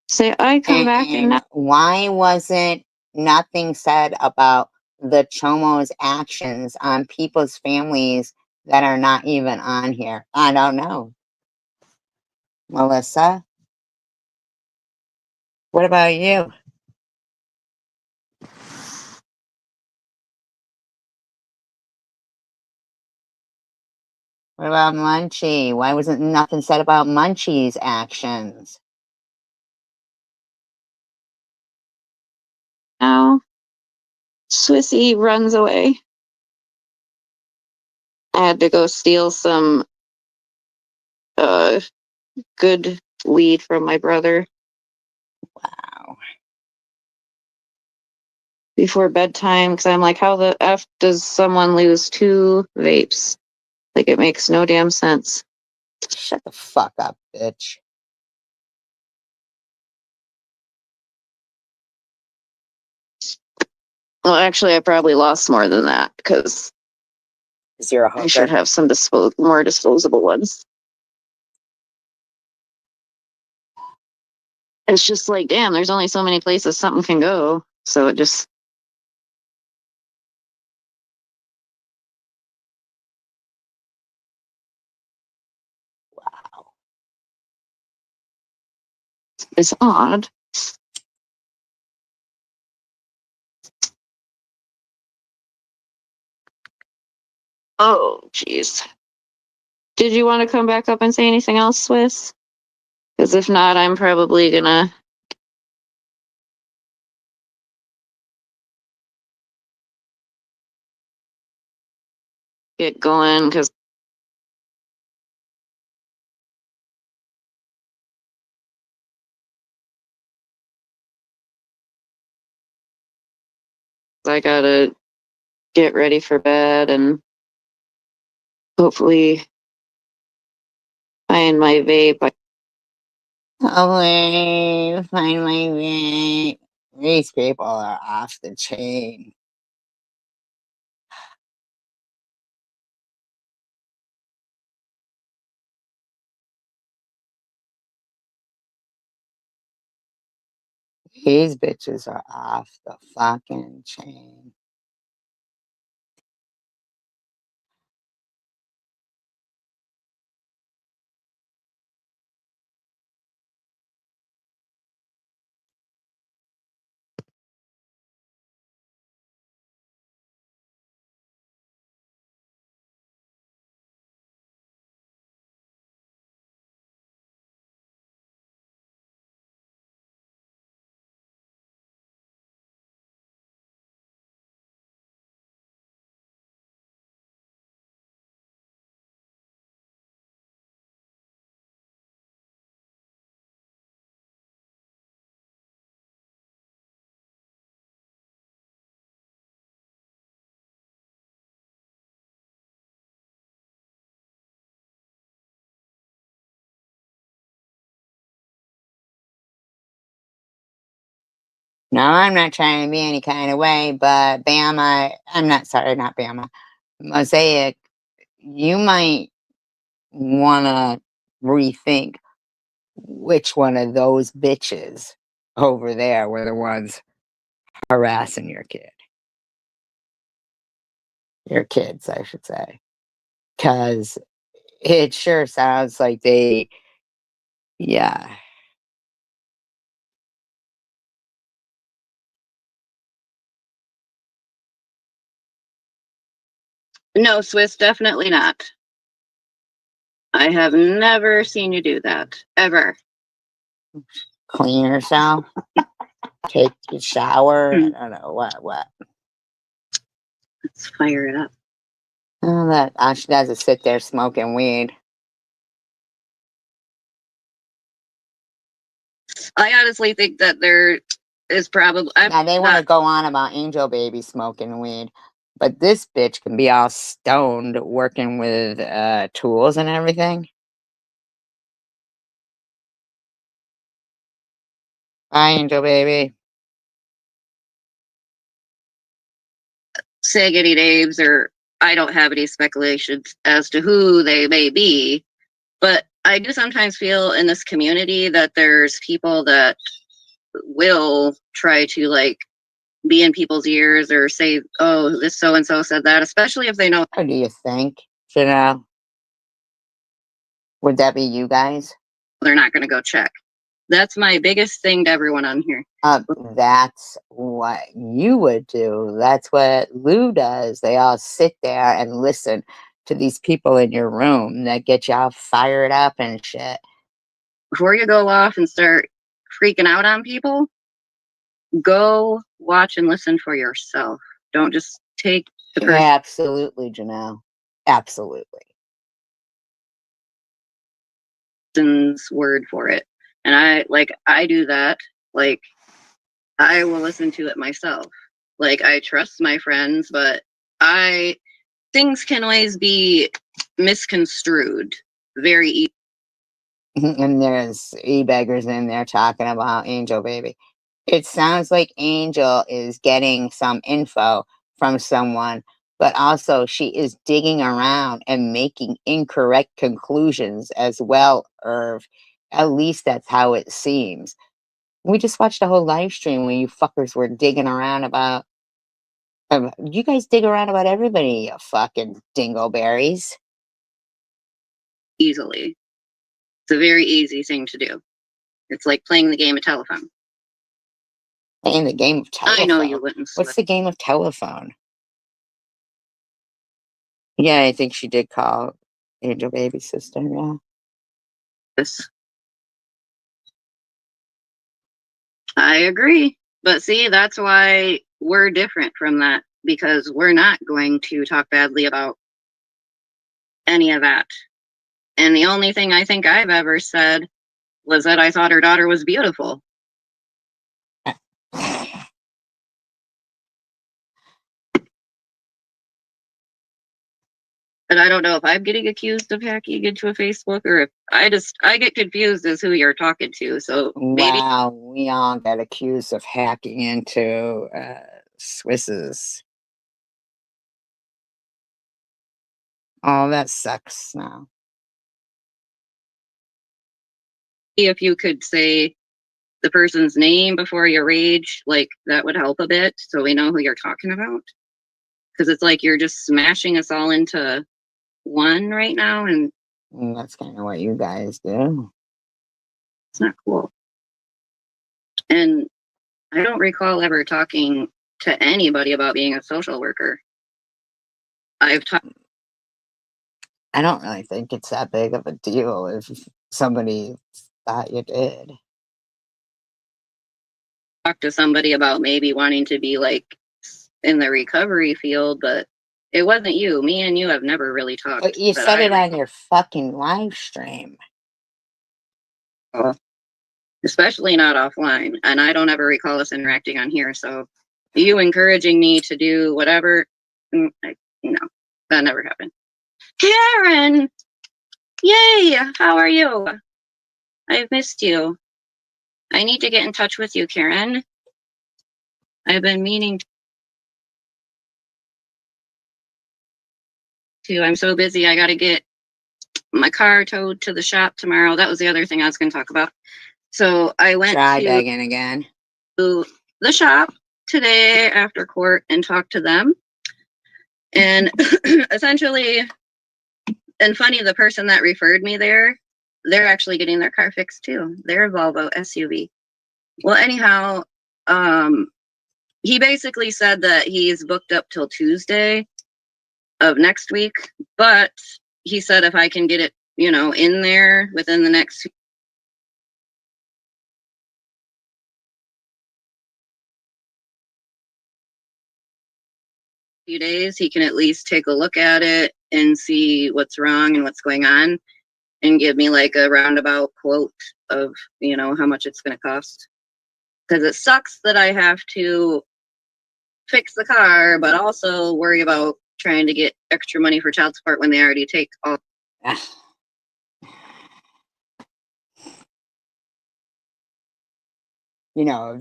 Say I come back and And not. why wasn't nothing said about the Chomo's actions on people's families that are not even on here? I don't know. Melissa, what about you? What about Munchie? Why wasn't nothing said about Munchie's actions? Now Swissy runs away. I had to go steal some good weed from my brother Wow. before bedtime, because I'm like, how the F does someone lose 2 vapes? Like, it makes no damn sense. Shut the fuck up, bitch. Well, actually, I probably lost more than that, because Is you're a I should hooker? have some more disposable ones. It's just like, damn, there's only so many places something can go. So it just is odd. Oh, jeez. Did you want to come back up and say anything else, Swiss? Because if not, I'm probably gonna get going because I gotta get ready for bed and hopefully find my vape. Oh, find my vape. These people are off the chain. These bitches are off the fucking chain. No, I'm not trying to be any kind of way, but I'm not sorry, not Bama. Mosaic, you might want to rethink which one of those bitches over there were the ones harassing your kid. Your kids, I should say. Because it sure sounds like yeah. No, Swiss, definitely not. I have never seen you do that, ever. Clean yourself, take a shower, I don't know what. Let's fire it up. Oh, that all she does is sit there smoking weed. I honestly think that there is probably. Now they want to go on about Angel Baby smoking weed, but this bitch can be all stoned working with tools and everything. Bye, Angel Baby. saying any names, or I don't have any speculations as to who they may be, but I do sometimes feel in this community that there's people that will try to like be in people's ears or say, oh, this so and so said that, especially if they know What do you think, Janelle? Would that be you guys? they're not going to go check. That's my biggest thing to everyone on here. That's what you would do. That's what Lou does. They all sit there and listen to these people in your room that get you all fired up and shit. Before you go off and start freaking out on people, go watch and listen for yourself. Don't just take the Absolutely, Janelle. Absolutely. person's word for it. And I do that. Like, I will listen to it myself. Like, I trust my friends, but things can always be misconstrued very easily. And there's e-beggars in there talking about Angel Baby. It sounds like Angel is getting some info from someone, but also she is digging around and making incorrect conclusions as well, Irv. At least that's how it seems. We just watched a whole live stream where you fuckers were digging around about. You guys dig around about everybody, you fucking dingleberries. Easily. It's a very easy thing to do. It's like playing the game of telephone. Playing the game of telephone. I know you wouldn't. What's the game of telephone? Yeah, I think she did call Angel Baby's sister. Yeah. This. I agree. But see, that's why we're different from that, because we're not going to talk badly about any of that. And the only thing I think I've ever said was that I thought her daughter was beautiful. And I don't know if I'm getting accused of hacking into a Facebook, or if I get confused as who you're talking to. So maybe Wow, we all got accused of hacking into Swiss's. Oh, that sucks now. if you could say the person's name before you rage, like that would help a bit, so we know who you're talking about. Because it's like you're just smashing us all into one right now, and And that's kind of what you guys do. it's not cool. And I don't recall ever talking to anybody about being a social worker. I've talked I don't really think it's that big of a deal if somebody thought you did. to somebody about maybe wanting to be like in the recovery field, but it wasn't you. Me and you have never really talked. But you that said I it on your fucking live stream. recall. Especially not offline. And I don't ever recall us interacting on here. So you encouraging me to do whatever, no, that never happened. Karen! Yay! How are you? I've missed you. I need to get in touch with you, Karen. I've been meaning to. I'm so busy. I got to get my car towed to the shop tomorrow. That was the other thing I was going to talk about. So I went Try to begging again. the shop today after court and talked to them. And essentially, and funny, the person that referred me there, they're actually getting their car fixed too. Their Volvo SUV. Well, anyhow, he basically said that he's booked up till Tuesday of next week, but he said if I can get it, in there within the next few days, he can at least take a look at it and see what's wrong and what's going on and give me like a roundabout quote of, how much it's going to cost. Because it sucks that I have to fix the car, but also worry about trying to get extra money for child support when they already take all. If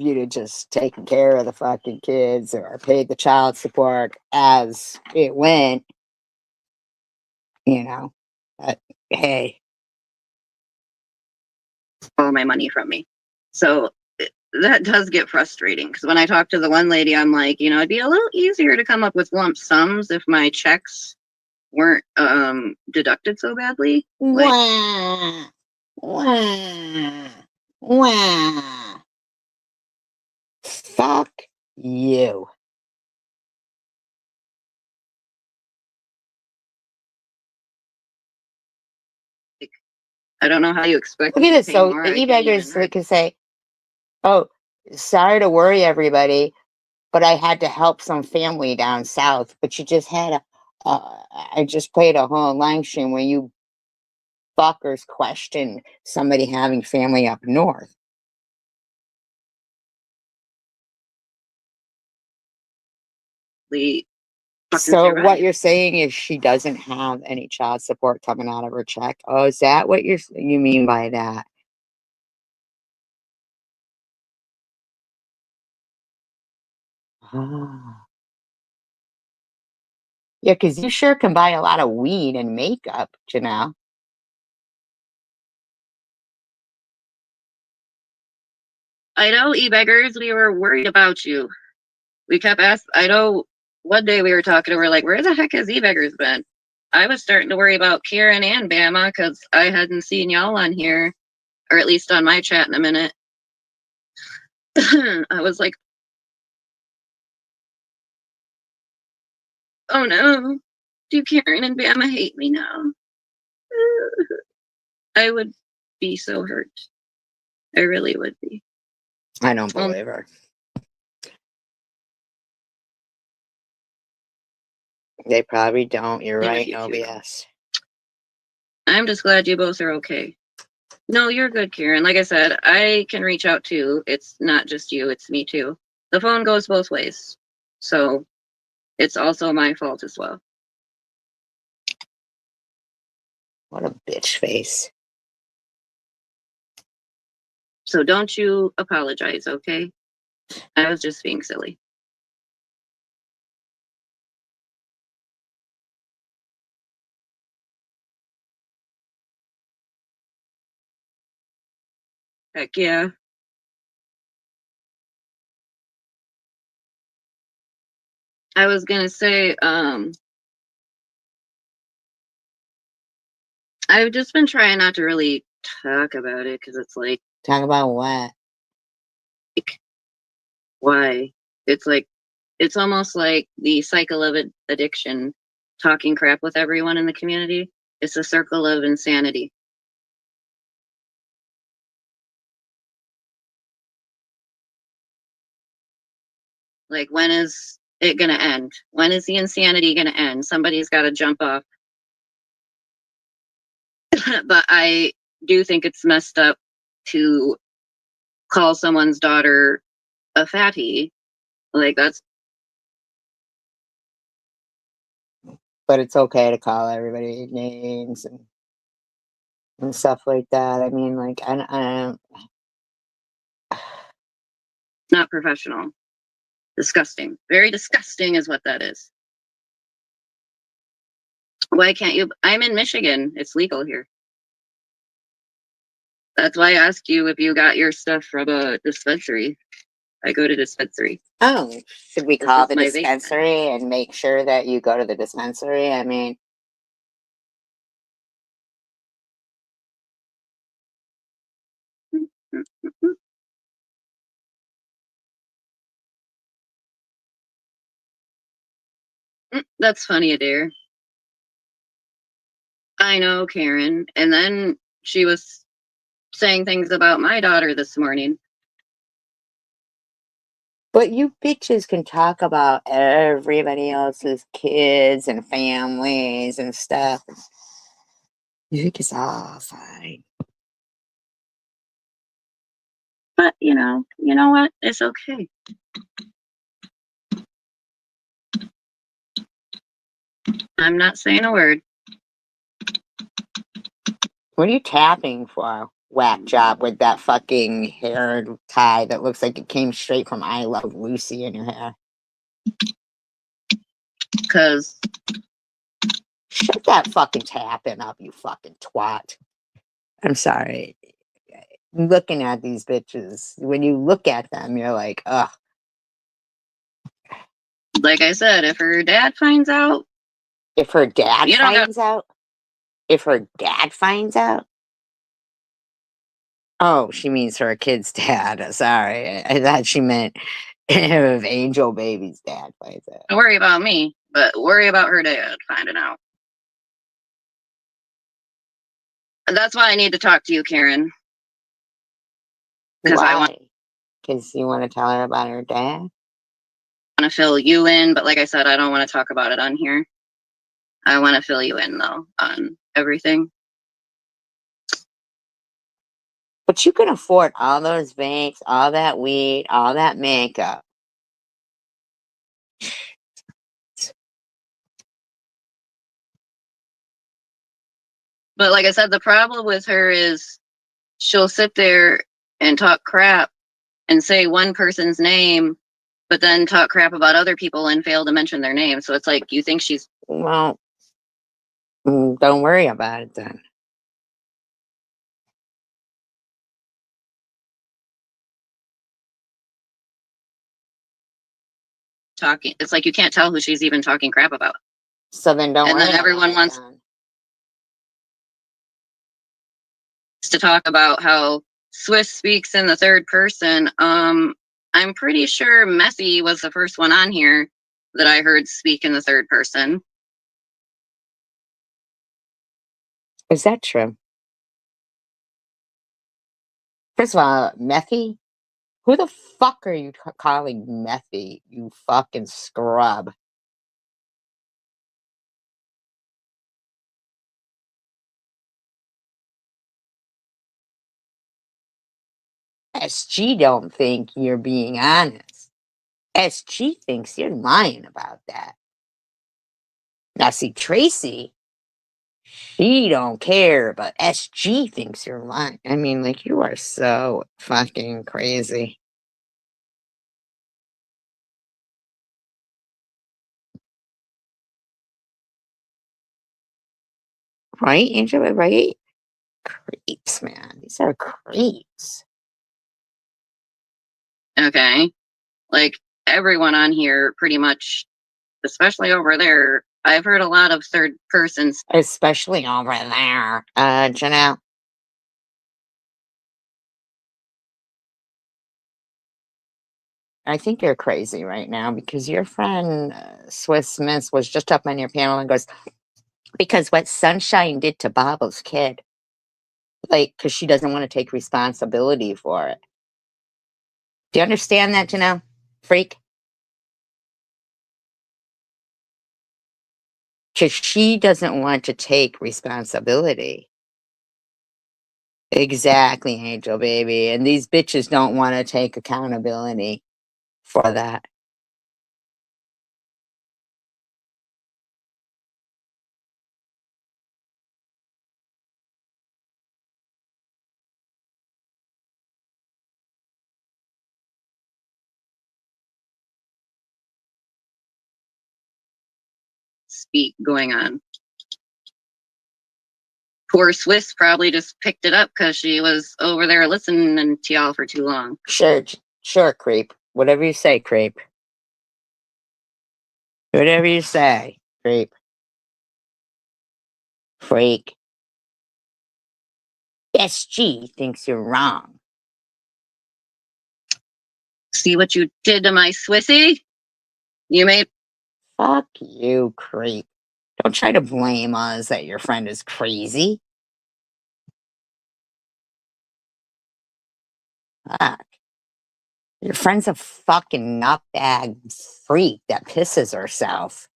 you'd have just taken care of the fucking kids or paid the child support as it went, but hey. All my money from me. So that does get frustrating, because when I talk to the one lady, I'm like, it'd be a little easier to come up with lump sums if my checks weren't deducted so badly. Wah, wah, wah. Fuck you. I don't know how you expect. Look at me to this. pay So more. the I can't e-beggars even they can say, "Oh, sorry to worry everybody, but I had to help some family down south." But you just had I just played a whole live stream where you fuckers question somebody having family up north. So what you're saying is she doesn't have any child support coming out of her check. Oh, is that what you mean by that? Ah. Yeah, because you sure can buy a lot of weed and makeup, Janelle. I know, e-beggars, we were worried about you. We kept asking. I know one day we were talking and we're like, where the heck has e-beggars been? I was starting to worry about Karen and Bama because I hadn't seen y'all on here or at least on my chat in a minute. I was like, oh no, do Karen and Bama hate me now? I would be so hurt. I really would be. I don't believe her. They probably don't. You're Yeah, right. you No too. BS. I'm just glad you both are okay. No, you're good, Karen. Like I said, I can reach out too. It's not just you, it's me too. The phone goes both ways. So it's also my fault as well. What a bitch face. So don't you apologize, okay? I was just being silly. Heck yeah. I was gonna say, I've just been trying not to really talk about it because it's like, Talk about what? why? It's like, it's almost like the cycle of addiction, talking crap with everyone in the community. It's a circle of insanity. Like, when is it gonna end? When is the insanity gonna end? Somebody's got to jump off. But I do think it's messed up to call someone's daughter a fatty. Like, that's But it's okay to call everybody names and stuff like that. I mean, like, I don't. not professional. Disgusting. Very disgusting is what that is. Why can't you? I'm in Michigan. It's legal here. That's why I asked you if you got your stuff from a dispensary. I go to dispensary. Oh, should we This call is the my vape pen. dispensary and make sure that you go to the dispensary? I mean, That's funny, Adair. I know, Karen. And then she was saying things about my daughter this morning. but you bitches can talk about everybody else's kids and families and stuff. You think it's all fine. But you know what? It's okay. I'm not saying a word. What are you tapping for? Whack job with that fucking hair tie that looks like it came straight from I Love Lucy in your hair. Because Shut that fucking tapping up, you fucking twat. I'm sorry. Looking at these bitches, when you look at them, you're like, ugh. like I said, if her dad finds out, If her dad You don't got- finds out, if her dad finds out, oh, she means her kid's dad. Sorry, I thought she meant if Angel Baby's dad finds out. don't worry about me, but worry about her dad finding out. And that's why I need to talk to you, Karen. Because I want Why? Because you want to tell her about her dad? to fill you in, but like I said, I don't want to talk about it on here. I want to fill you in though on everything. But you can afford all those vapes, all that weed, all that makeup. But like I said, the problem with her is she'll sit there and talk crap and say one person's name, but then talk crap about other people and fail to mention their name. So it's like, you think she's Well, don't worry about it then. talking. It's like you can't tell who she's even talking crap about. So then don't And worry then everyone about it wants then. to talk about how Swiss speaks in the third person. I'm pretty sure Messy was the first one on here that I heard speak in the third person. Is that true? First of all, Methy? Who the fuck are you calling Methy, you fucking scrub? SG don't think you're being honest. SG thinks you're lying about that. Now see, Tracy, she don't care, but SG thinks you're lying. I mean, like, you are so fucking crazy. Right, Angela, right? Creeps, man. These are creeps. Okay. Like everyone on here pretty much, especially over there, I've heard a lot of third persons. Especially over there. Janelle. I think you're crazy right now because your friend Swiss Smith was just up on your panel and goes, because what Sunshine did to Bobble's kid, like, because she doesn't want to take responsibility for it. Do you understand that, Janelle? Freak? Because she doesn't want to take responsibility. Exactly, Angel Baby. And these bitches don't want to take accountability for that. Speak going on. Poor Swiss probably just picked it up because she was over there listening to y'all for too long. Sure, creep. Whatever you say, creep. Whatever you say, creep. Freak. SG thinks you're wrong. See what you did to my Swissy? You made Fuck you, creep. Don't try to blame us that your friend is crazy. Fuck. Your friend's a fucking nutbag freak that pisses herself.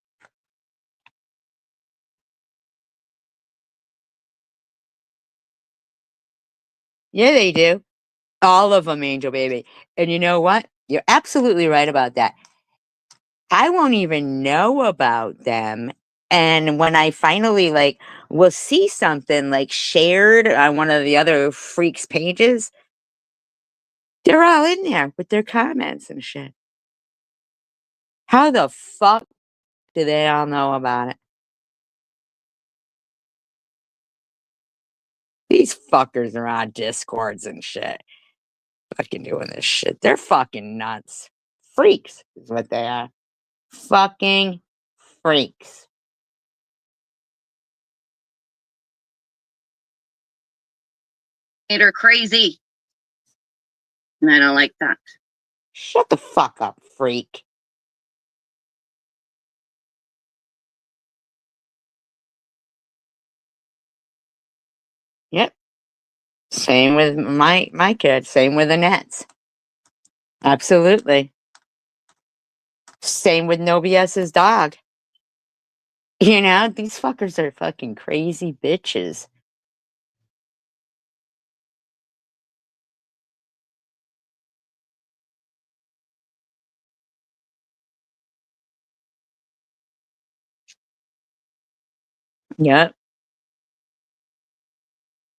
Yeah, they do. All of them, Angel Baby. And you know what? You're absolutely right about that. I won't even know about them. And when I finally will see something like shared on one of the other freaks' pages, they're all in there with their comments and shit. How the fuck do they all know about it? These fuckers are on discords and shit. Fucking doing this shit. They're fucking nuts. Freaks is what they are. Fucking freaks. her crazy. And I don't like that. Shut the fuck up, freak. Yep. Same with my kid. Same with the Nets. Absolutely. Same with No BS's dog. You know, these fuckers are fucking crazy bitches. Yep.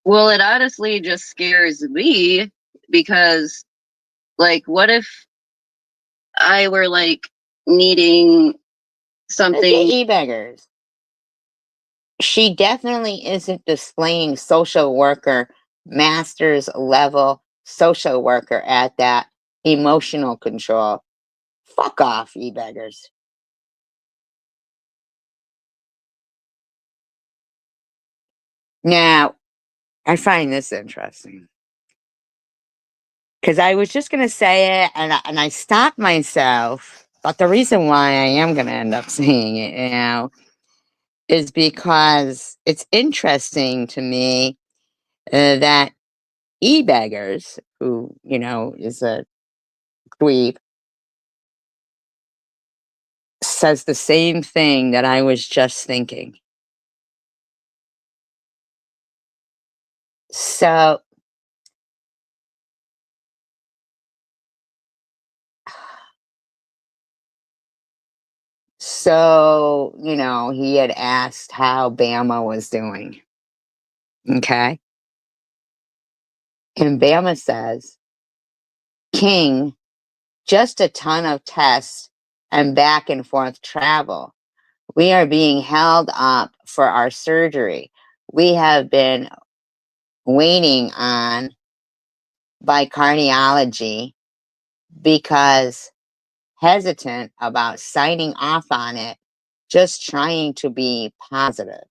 Well, it honestly just scares me because, like, what if I were like needing something? E-beggars. She definitely isn't displaying social worker, master's level social worker at that emotional control. Fuck off, e-beggars. Now, I find this interesting because I was just going to say it and I stopped myself. But the reason why I am going to end up saying it now is because it's interesting to me that e-beggars, who, is a dweeb, says the same thing that I was just thinking. So, he had asked how Bama was doing. Okay. And Bama says, King, just a ton of tests and back and forth travel. We are being held up for our surgery. We have been waiting on by cardiology because hesitant about signing off on it, just trying to be positive.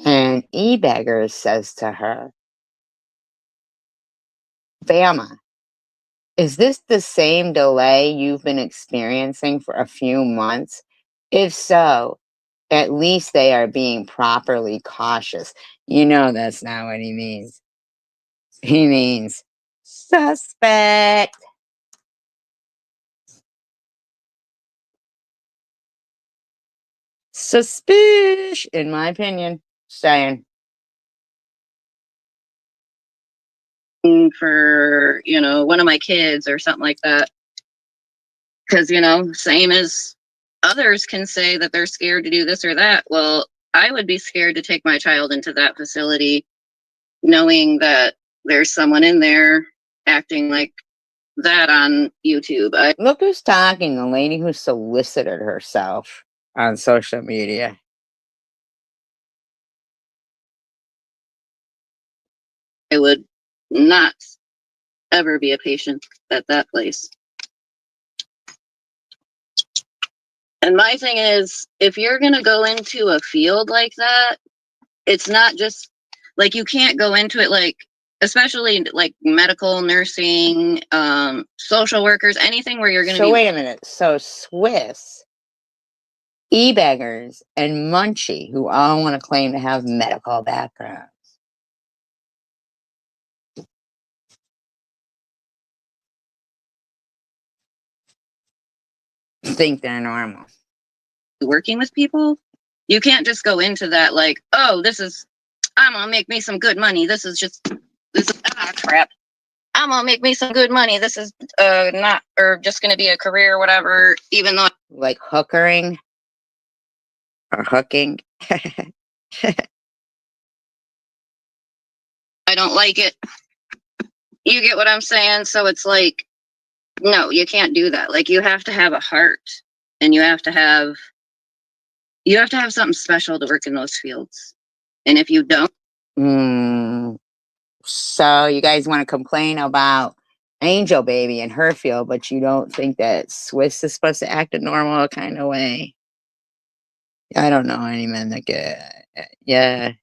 And E-Beggar says to her, Bama, is this the same delay you've been experiencing for a few months? If so, at least they are being properly cautious. That's not what he means. He means suspect. Suspicious, in my opinion. Saying. For, one of my kids or something like that. Because, same as others can say that they're scared to do this or that. Well, I would be scared to take my child into that facility knowing that there's someone in there acting like that on YouTube. Look who's talking, the lady who solicited herself on social media. I would not ever be a patient at that place. And my thing is, if you're going to go into a field like that, it's not just like you can't go into it like, especially like medical, nursing, social workers, anything where you're going to So be. wait a minute. So Swiss, E-Beggars, and Munchie, who all want to claim to have medical backgrounds, think they're normal. Working with people, you can't just go into that like, oh, I'm gonna make me some good money. This is crap. I'm gonna make me some good money. This is not, or just gonna be a career or whatever, even though Like hookering or hooking. I don't like it. You get what I'm saying? So it's like, no, you can't do that. Like, you have to have a heart, and you have to have something special to work in those fields. And if you don't, So you guys want to complain about Angel Baby and her field, but you don't think that Swiss is supposed to act a normal kind of way? I don't know any men that get, yeah.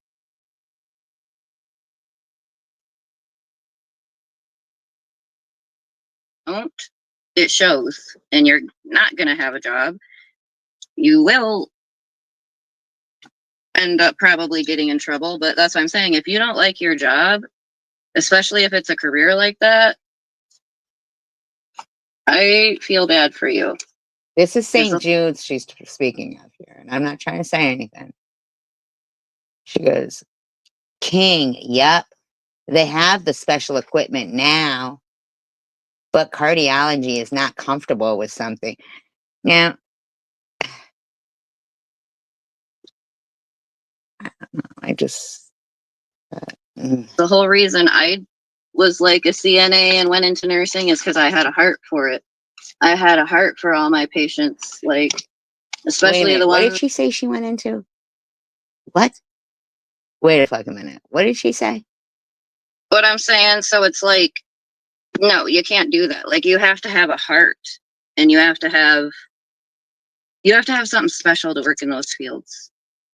it shows, and you're not gonna have a job. You will end up probably getting in trouble, but that's what I'm saying. If you don't like your job, especially if it's a career like that, I feel bad for you. This is St. Jude's she's speaking of here, and I'm not trying to say anything. She goes, King, yep, they have the special equipment now, but cardiology is not comfortable with something. Now, I just... The whole reason I was like a CNA and went into nursing is because I had a heart for it. I had a heart for all my patients, like, especially the What ones. did she say she went into? What? Wait a fucking minute. What did she say? What I'm saying, so it's like, no, you can't do that. Like, you have to have a heart, and you have to have something special to work in those fields.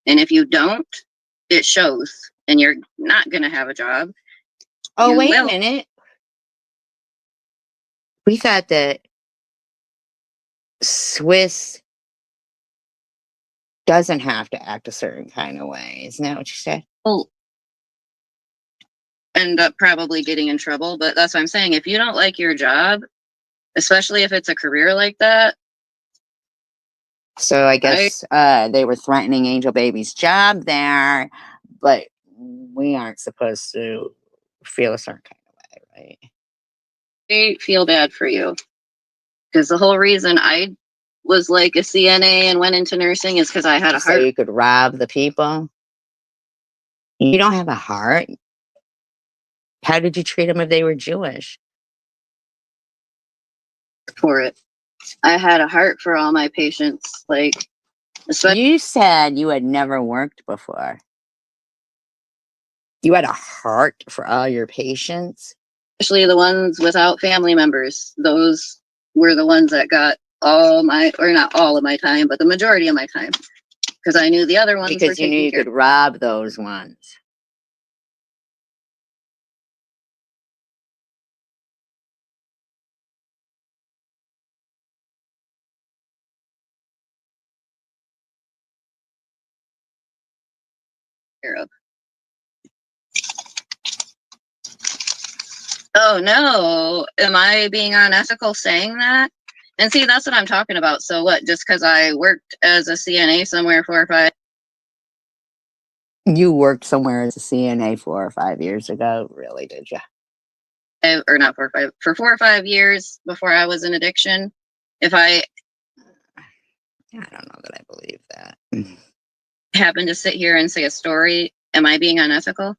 And if you don't, it shows, and you're not going to have a job. Oh, You wait a will. minute. We thought that Swiss doesn't have to act a certain kind of way. Isn't that what you said? Will end up probably getting in trouble, but that's what I'm saying. If you don't like your job, especially if it's a career like that, So I guess they were threatening Angel Baby's job there, but we aren't supposed to feel a certain kind of way, right? I feel bad for you, because the whole reason I was like a CNA and went into nursing is because I had a So heart you could rob the people. You don't have a heart. How did you treat them if they were Jewish? for it. I had a heart for all my patients, like especially You said you had never worked before. You had a heart for all your patients. the ones without family members. Those were the ones that got all my, or not all of my time, but the majority of my time, because I knew the other ones were Because you knew taking you care. could rob those ones. Of. Oh no, am I being unethical saying that? And see, that's what I'm talking about. So what? Just because I worked as a CNA somewhere 4 or 5, You worked somewhere as a CNA 4 or 5 years ago. Really, did you? or not 4 or 5, for 4 or 5 years before I was in addiction. If I I don't know that I believe that. happen to sit here and say a story, am I being unethical?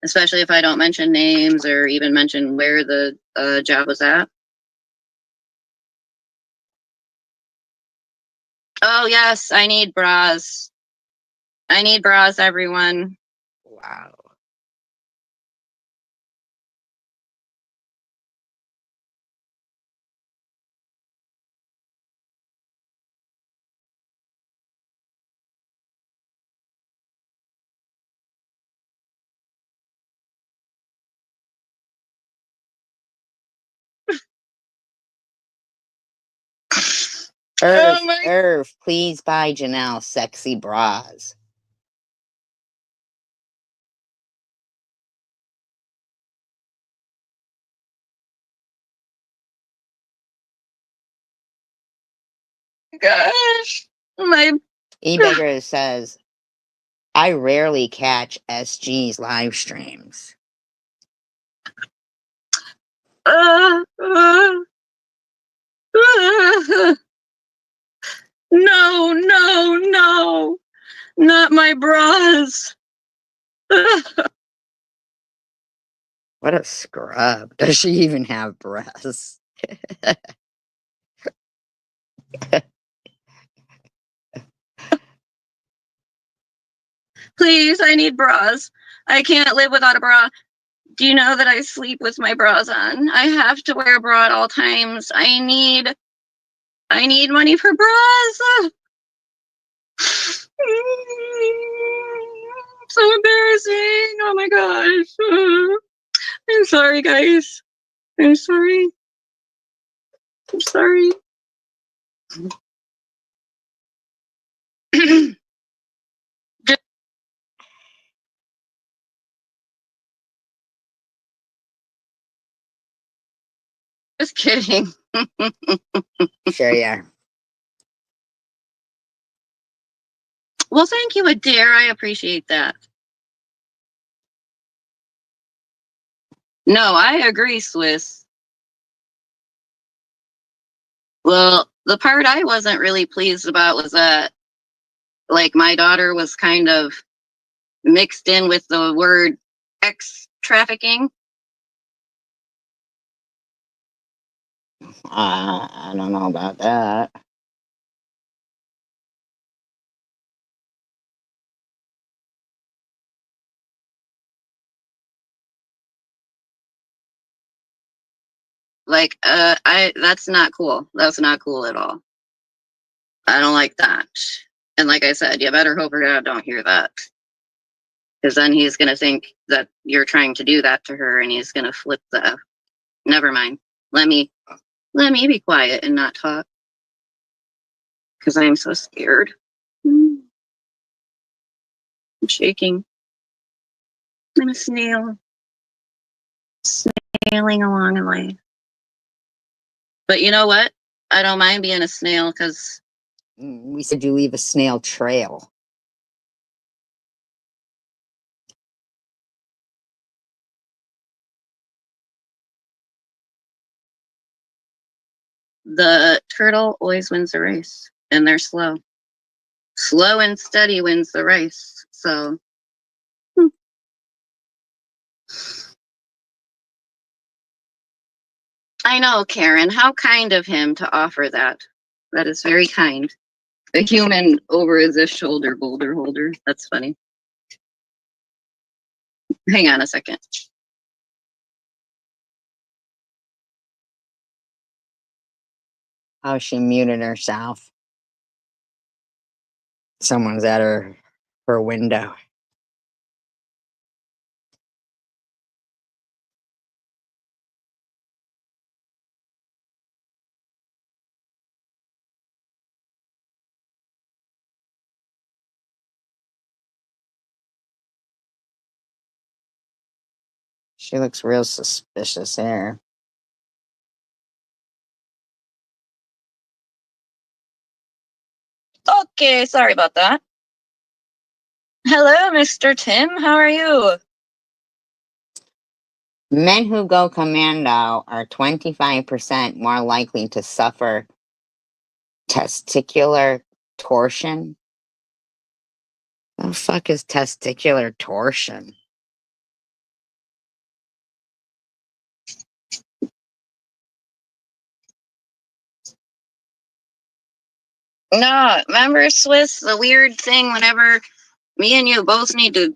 Especially if I don't mention names or even mention where the job was at. Oh yes, I need bras. I need bras, everyone. Wow. Oh my Irv, please buy Janelle sexy bras. gosh. My eBeggar says, I rarely catch SG's live streams. uh, uh, no, no, no. Not my bras. What a scrub. Does she even have breasts? Please, I need bras. I can't live without a bra. Do you know that I sleep with my bras on? I have to wear a bra at all times. I need money for bras. So embarrassing. Oh my gosh. I'm sorry, guys. I'm sorry. I'm sorry. Just kidding. Sure, yeah. Well, thank you, Adair. I appreciate that. No, I agree, Swiss. Well, the part I wasn't really pleased about was that, like, my daughter was kind of mixed in with the word X trafficking. I don't know about that. Like, that's not cool. That's not cool at all. I don't like that. And like I said, you better hope her dad don't hear that. Because then he's going to think that you're trying to do that to her and he's going to flip the F. Never mind. Let me be quiet and not talk. Because I am so scared. I'm shaking. I'm a snail. Snailing along in life. But you know what? I don't mind being a snail because We said you leave a snail trail. the turtle always wins the race. And they're slow. Slow and steady wins the race. So I know, Karen, how kind of him to offer that. That is very kind. A human over his shoulder boulder holder. That's funny. Hang on a second. Oh, she muted herself. Someone's at her window. She looks real suspicious here. Okay, sorry about that. Hello, Mr. Tim. How are you? Men who go commando are 25% more likely to suffer testicular torsion. The fuck is testicular torsion? No, remember, Swiss, the weird thing whenever me and you both need to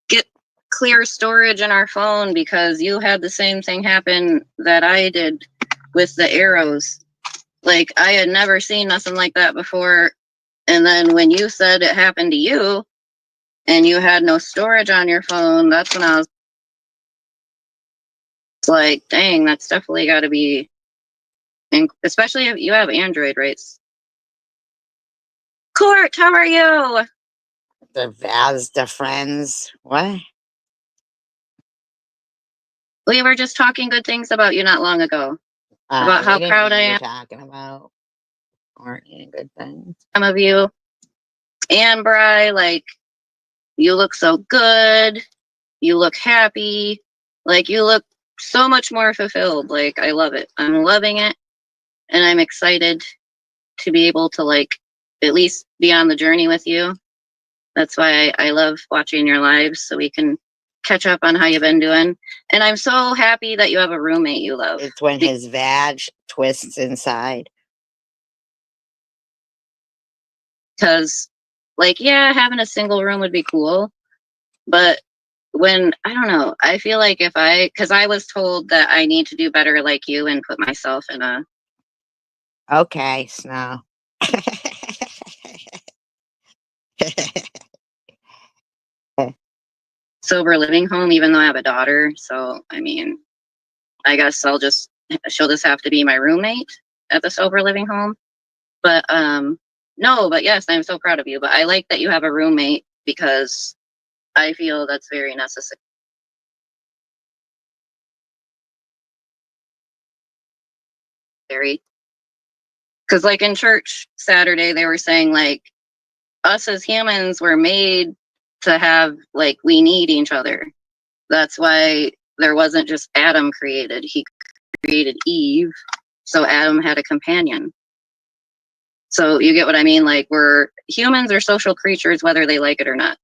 get clear storage in our phone because you had the same thing happen that I did with the arrows. Like, I had never seen nothing like that before. And then when you said it happened to you and you had no storage on your phone, that's when I was like, dang, that's definitely got to be, and especially if you have Android, right? Court, how are you? The Vazda friends. What? We were just talking good things about you not long ago. About how We didn't proud know I you were am talking about. Aren't you good things? of you. And Bri, like, you look so good. You look happy. Like, you look so much more fulfilled. Like, I love it. I'm loving it. And I'm excited to be able to, like, at least be on the journey with you. That's why I love watching your lives so we can catch up on how you've been doing. And I'm so happy that you have a roommate you love. It's when his vag twists inside. Because, like, yeah, having a single room would be cool. But when, I don't know, I feel like because I was told that I need to do better like you and put myself in a Okay, Snow. sober living home, even though I have a daughter. So, I mean, I guess she'll just have to be my roommate at the sober living home. But, no, but yes, I'm so proud of you. But I like that you have a roommate because I feel that's very necessary. Because, like, in church Saturday, they were saying, like, us as humans were made to have, like, we need each other. That's why there wasn't just Adam created. He created Eve. So Adam had a companion. So you get what I mean? Like, humans are social creatures, whether they like it or not.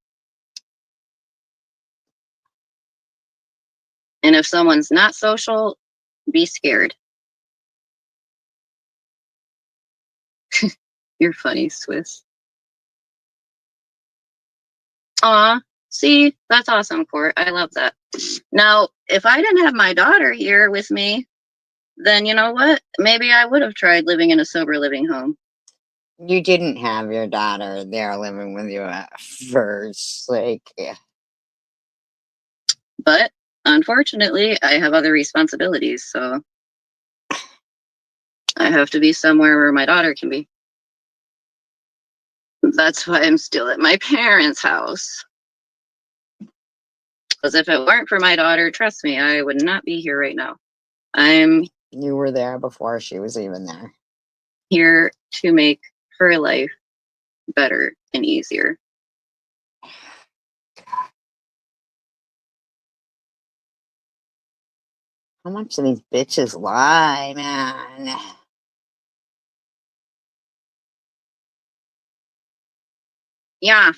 And if someone's not social, be scared. You're funny, Swiss. Aw, see, that's awesome, Court. I love that. Now, if I didn't have my daughter here with me, then you know what? Maybe I would have tried living in a sober living home. You didn't have your daughter there living with you at first. Like, yeah. But unfortunately, I have other responsibilities, so I have to be somewhere where my daughter can be. That's why I'm still at my parents' house. Because if it weren't for my daughter, trust me, I would not be here right now. I'm You were there before she was even there. here to make her life better and easier. How much do these bitches lie, man? Yeah,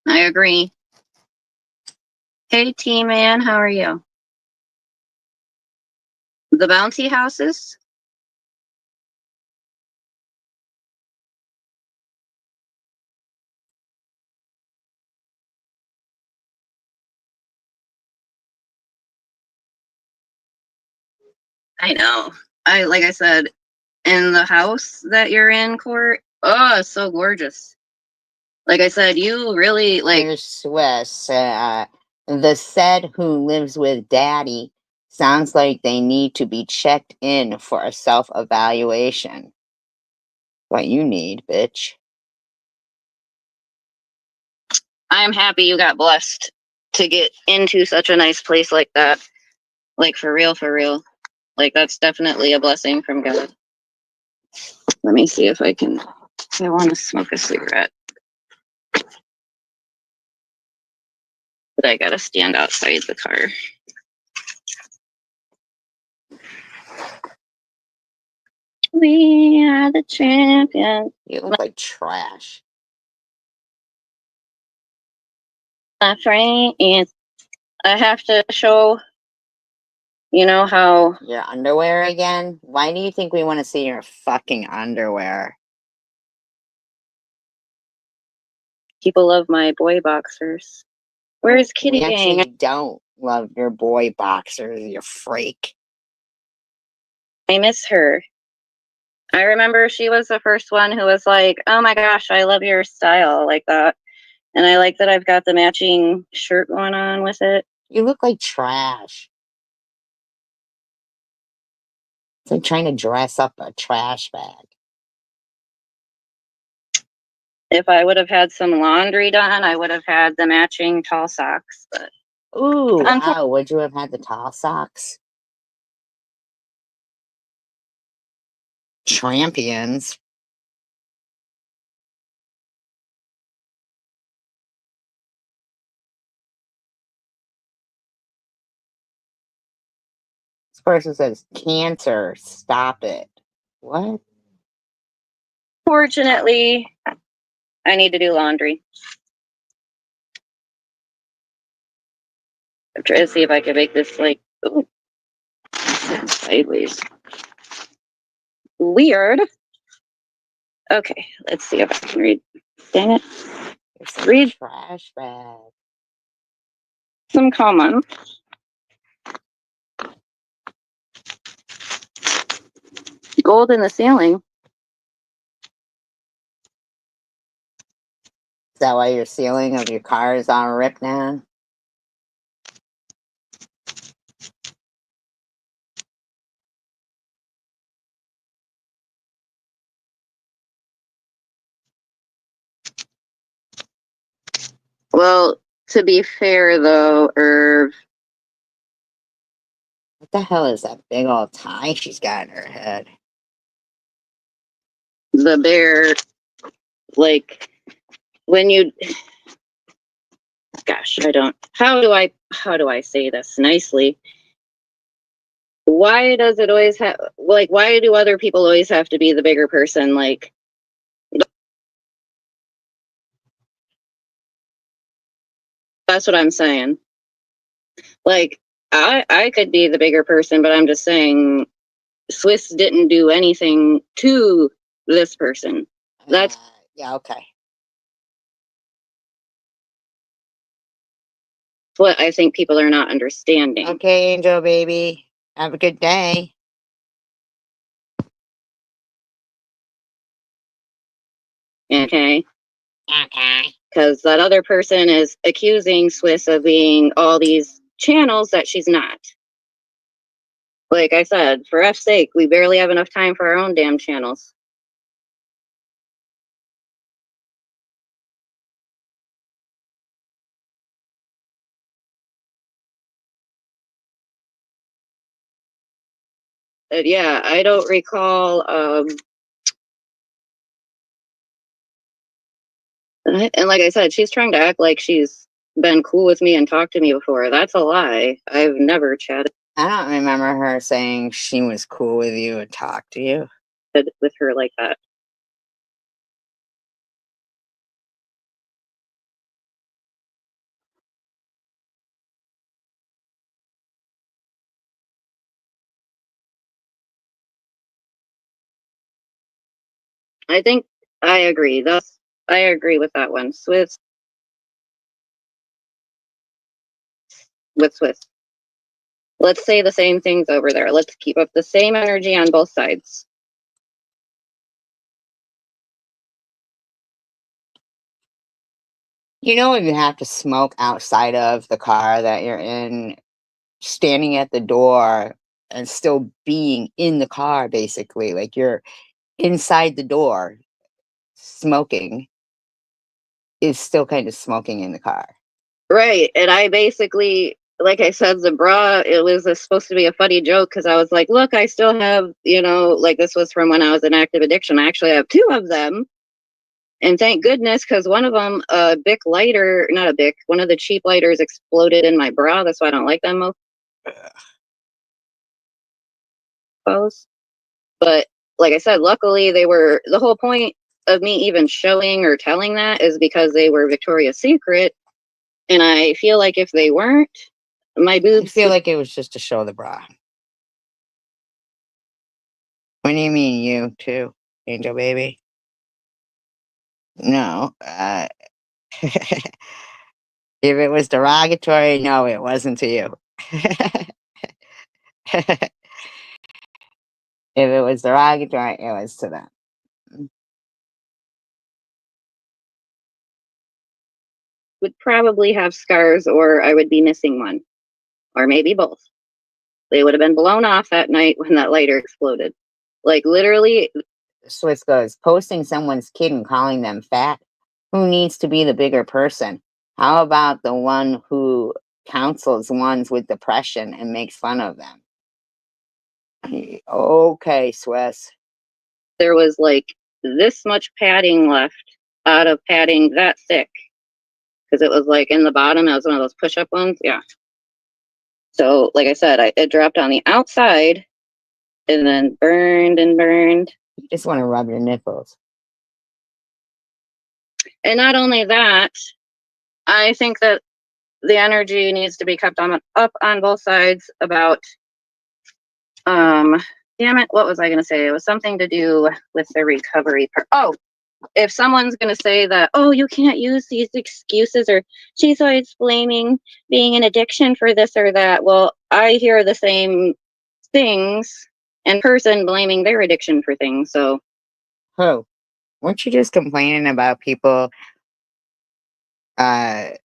I agree. Hey, T-Man, how are you? The bounty houses? I know. Like I said, in the house that you're in, Court, oh, it's so gorgeous. Like I said, you really, like, Here's Swiss. The said who lives with daddy sounds like they need to be checked in for a self-evaluation. What you need, bitch. I'm happy you got blessed to get into such a nice place like that. Like, for real, for real. Like, that's definitely a blessing from God. Let me see if I can. I want to smoke a cigarette. But I gotta stand outside the car. We are the champions. You look like trash. My friends. I have to show, you know, how Your underwear again? Why do you think we want to see your fucking underwear? people love my boy boxers. Where's Kitty We actually Gang? don't love your boy boxers, you freak. I miss her. I remember she was the first one who was like, oh my gosh, I love your style like that. And I like that I've got the matching shirt going on with it. You look like trash. It's like trying to dress up a trash bag. If I would have had some laundry done, I would have had the matching tall socks. But Ooh, Unfor- wow, would you have had the tall socks? Champions. This person says cancer. Stop it. What? Fortunately, I need to do laundry. I'm trying to see if I can make this like ooh, sideways. Weird. Okay, let's see if I can read. Dang it. It's a Read trash bag. some comments. Gold in the ceiling. Is that why your ceiling of your car is all ripped now? Well, to be fair though, Irv, What the hell is that big old tie she's got in her head? the bear, like when you, gosh, I don't. How do I say this nicely? Why does it always have like? Why do other people always have to be the bigger person? Like, that's what I'm saying. Like, I could be the bigger person, but I'm just saying, Swiss didn't do anything to this person. That's Yeah, okay. what I think people are not understanding. Okay, Angel baby. Have a good day. Okay. Okay. Because that other person is accusing Swiss of being all these channels that she's not. Like I said, for F's sake, we barely have enough time for our own damn channels. Yeah, I don't recall. And like I said, she's trying to act like she's been cool with me and talked to me before. That's a lie. I've never chatted I don't remember her saying she was cool with you and talked to you. with her like that. I think I agree. I agree with that one. Swiss with Swiss. Let's say the same things over there. Let's keep up the same energy on both sides. You know, you have to smoke outside of the car that you're in, standing at the door and still being in the car, basically. Like you're inside the door smoking is still kind of smoking in the car. Right. And I basically, like I said, the bra, it was supposed to be a funny joke because I was like, look, I still have, like this was from when I was in active addiction. I actually have 2 of them. And thank goodness, because one of them, a Bic lighter, not a Bic, one of the cheap lighters exploded in my bra. That's why I don't like them most. But like I said, luckily the whole point of me even showing or telling that is because they were Victoria's Secret. And I feel like if they weren't, my I boobs. feel like it was just to show the bra. What do you mean, you too, Angel Baby? No. If it was derogatory, no, it wasn't to you. If it was derogatory, it was to them. Would probably have scars, or I would be missing one, or maybe both. They would have been blown off that night when that lighter exploded. Like literally. Swiss goes, posting someone's kid and calling them fat. Who needs to be the bigger person? How about the one who counsels ones with depression and makes fun of them? Okay, Swiss. There was like this much padding left out of padding that thick. Because it was like in the bottom, it was one of those push-up ones. Yeah. So, like I said, it dropped on the outside and then burned and burned. You just want to rub your nipples. And not only that, I think that the energy needs to be kept up on both sides about, damn it, what was I going to say? It was something to do with the recovery part. Oh, if someone's going to say that, oh, you can't use these excuses, or she's always blaming being an addiction for this or that. Well, I hear the same things and person blaming their addiction for things. So Who? Weren't you just complaining about people not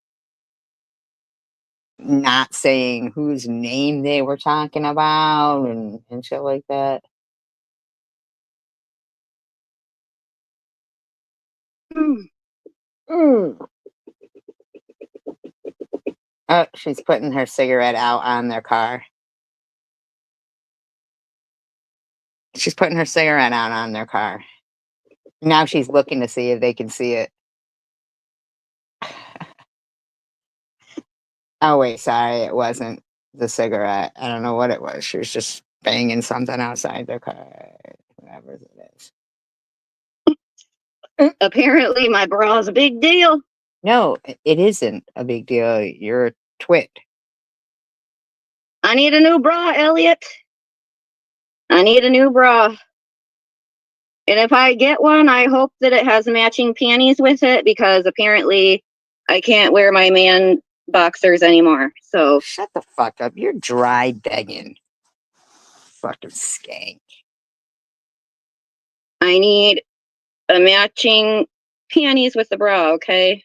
saying whose name they were talking about and shit like that? Oh, she's putting her cigarette out on their car. She's putting her cigarette out on their car. Now she's looking to see if they can see it. Oh, wait, sorry, it wasn't the cigarette. I don't know what it was. She was just banging something outside their car. Whatever it is. apparently my bra is a big deal. No, it isn't a big deal. You're a twit. I need a new bra, Elliot. I need a new bra. And if I get one, I hope that it has matching panties with it, because apparently I can't wear my man boxers anymore. So Shut the fuck up. You're dry begging. Fucking skank. I need a matching panties with the bra, okay?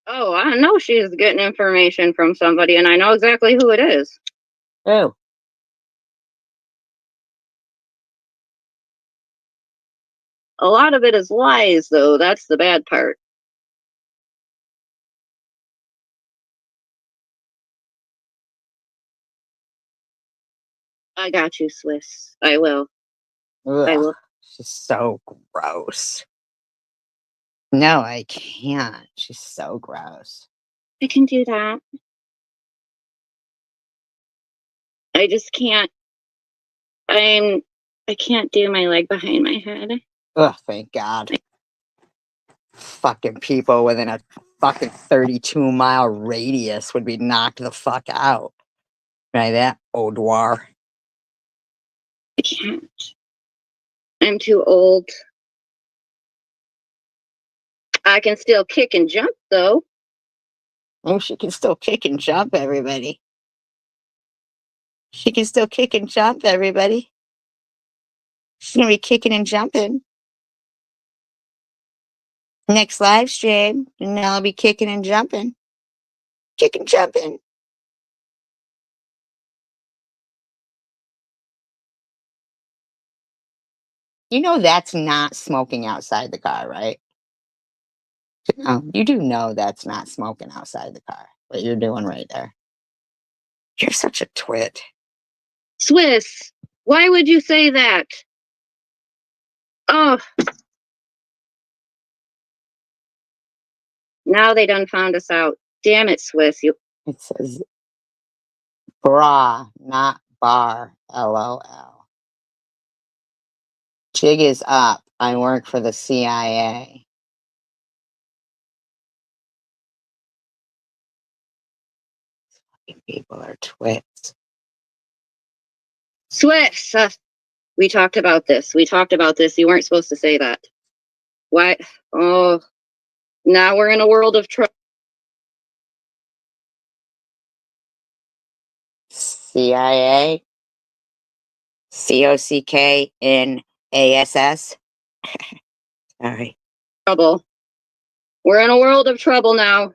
Oh, I know she's getting information from somebody, and I know exactly who it is. Oh. A lot of it is lies, though. That's the bad part. I got you, Swiss. I will. I Ugh. will. She's so gross. No, I can't. She's so gross. I can do that. I just can't. I can't do my leg behind my head. Ugh, thank God. Fucking people within a fucking 32-mile radius would be knocked the fuck out. Right, that Odwar. I can't. I'm too old. I can still kick and jump, though. Oh, she can still kick and jump, everybody. She can still kick and jump, everybody. She's gonna be kicking and jumping. Next live stream, and I'll be kicking and jumping. Kicking, jumping. You know that's not smoking outside the car, right? No, you do know that's not smoking outside the car. What you're doing right there. You're such a twit. Swiss, why would you say that? Oh, now they done found us out. Damn it, Swiss. You. It says bra, not bar. LOL. Jig is up. I work for the CIA. People are twits. Swiss, we talked about this. We talked about this. You weren't supposed to say that. Why? Oh, now we're in a world of trouble. CIA. COCKNASS. Sorry. We're in a world of trouble now.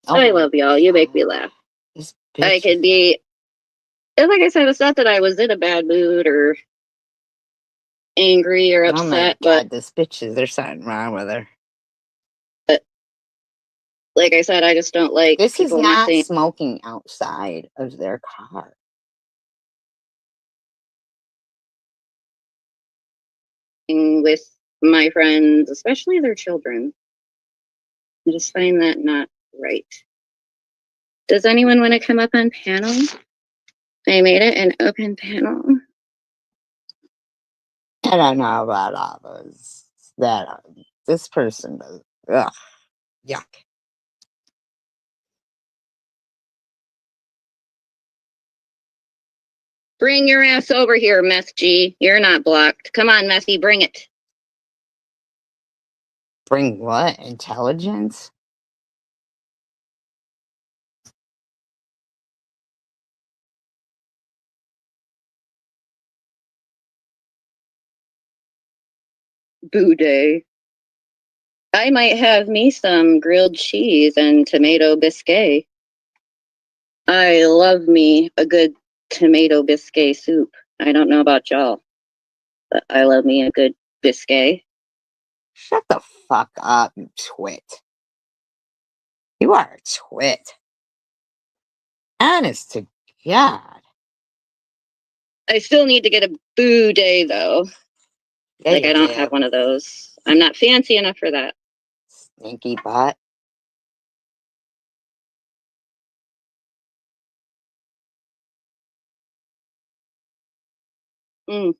Oh, I love y'all. You make me laugh. this I bitch. could be, and like I said, it's not that I was in a bad mood or angry or Oh my upset, God, this bitch is. There's something wrong with her. but like I said, I just don't like This is people not messing smoking outside of their car. with my friends, especially their children. I just find that not right. Does anyone want to come up on panel? I made it an open panel. I don't know about all those. This person does. Ugh, yuck. Bring your ass over here, Meth G. You're not blocked. Come on, Methy, bring it. Bring what? Intelligence? Boo day. I might have me some grilled cheese and tomato biscuit. I love me a good tomato biscuit soup. I don't know about y'all, but I love me a good biscuit. Shut the fuck up, you twit. You are a twit. Honest to God. I still need to get a boo day though. Yeah, Like you I don't do. have one of those. I'm not fancy enough for that. Stinky butt. Mm.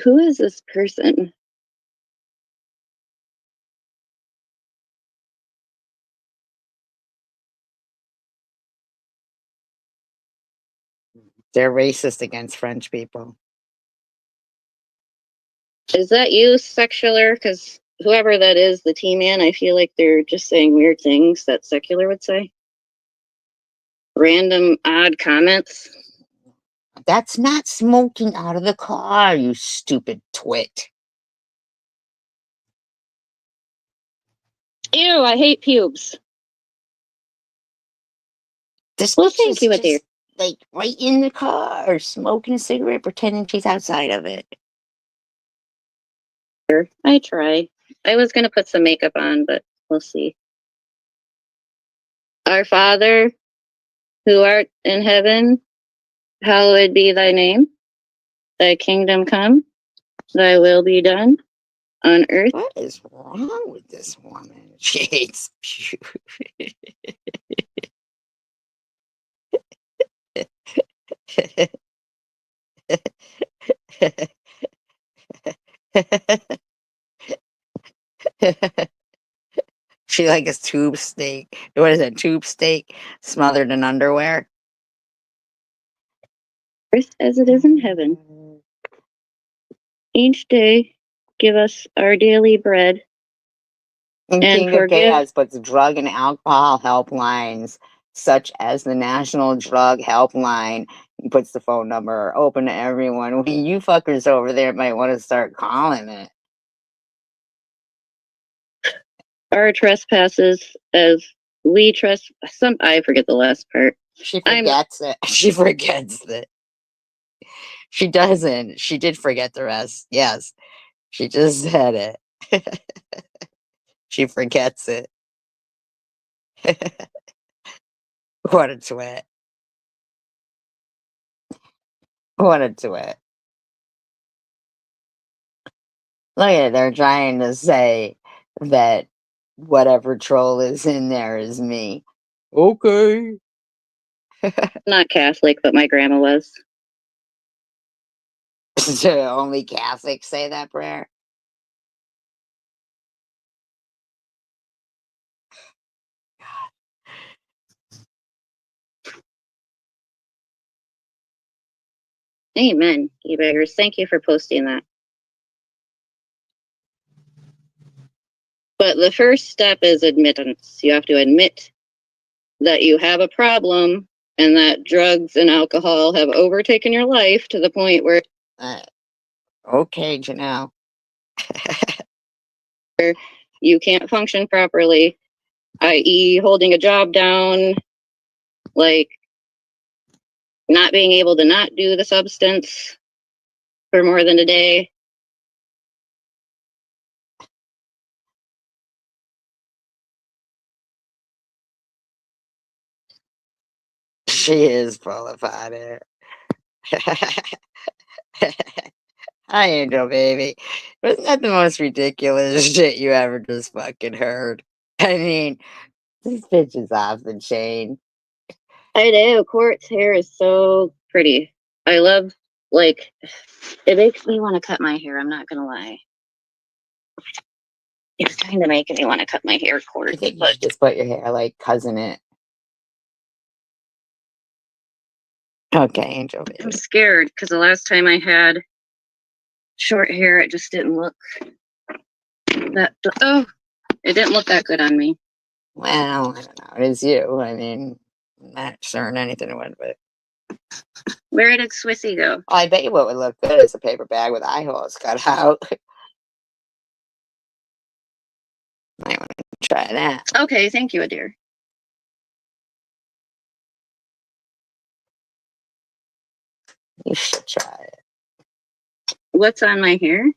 Who is this person? They're racist against French people. Is that you, Secular? Because whoever that is, the T-Man, I feel like they're just saying weird things that Secular would say. Random odd comments. That's not smoking out of the car, you stupid twit. Ew, I hate pubes. This Well, bitch thank is you, just, Adair. like, right in the car, smoking a cigarette, pretending she's outside of it. I try. I was gonna put some makeup on, but we'll see. Our Father, who art in heaven, hallowed be thy name. Thy kingdom come, thy will be done on earth. What is wrong with this woman? She hates you. She like a tube steak. What is it? Tube steak smothered in underwear? Earth as it is in heaven. Each day give us our daily bread. In And King of forgive- Chaos puts drug and alcohol helplines, such as the National Drug Helpline. He puts the phone number open to everyone. You fuckers over there might want to start calling it. Our trespasses as we I forget the last part. She forgets it. She forgets it. She doesn't. She did forget the rest. Yes. She just said it. She forgets it. What a twit. What a twit. Look at it. They're trying to say that whatever troll is in there is me. Okay. Not Catholic, but my grandma was. Do only Catholics say that prayer? Amen. You beggars. Thank you for posting that. But the first step is admittance. You have to admit that you have a problem and that drugs and alcohol have overtaken your life to the point where Okay, Janelle. you can't function properly, i.e., holding a job down, like not being able to not do the substance for more than a day. She is full of it. Hi, Angel Baby. Wasn't that the most ridiculous shit you ever just fucking heard? I mean, this bitch is off the chain. I know, Court's hair is so pretty. I love, like, it makes me want to cut my hair, I'm not gonna lie. It's kind of making me want to cut my hair, I Court. think you But should just put your hair like cousin it. Okay, Angel Baby. I'm scared because the last time I had short hair, it just didn't look it didn't look that good on me. Well, I don't know. It is you. I mean, I'm not certain anything would, but Where did Swissy go? I bet you what would look good is a paper bag with eye holes cut out. Might want to try that. Okay, thank you, Adair. You should try it. What's on my hair?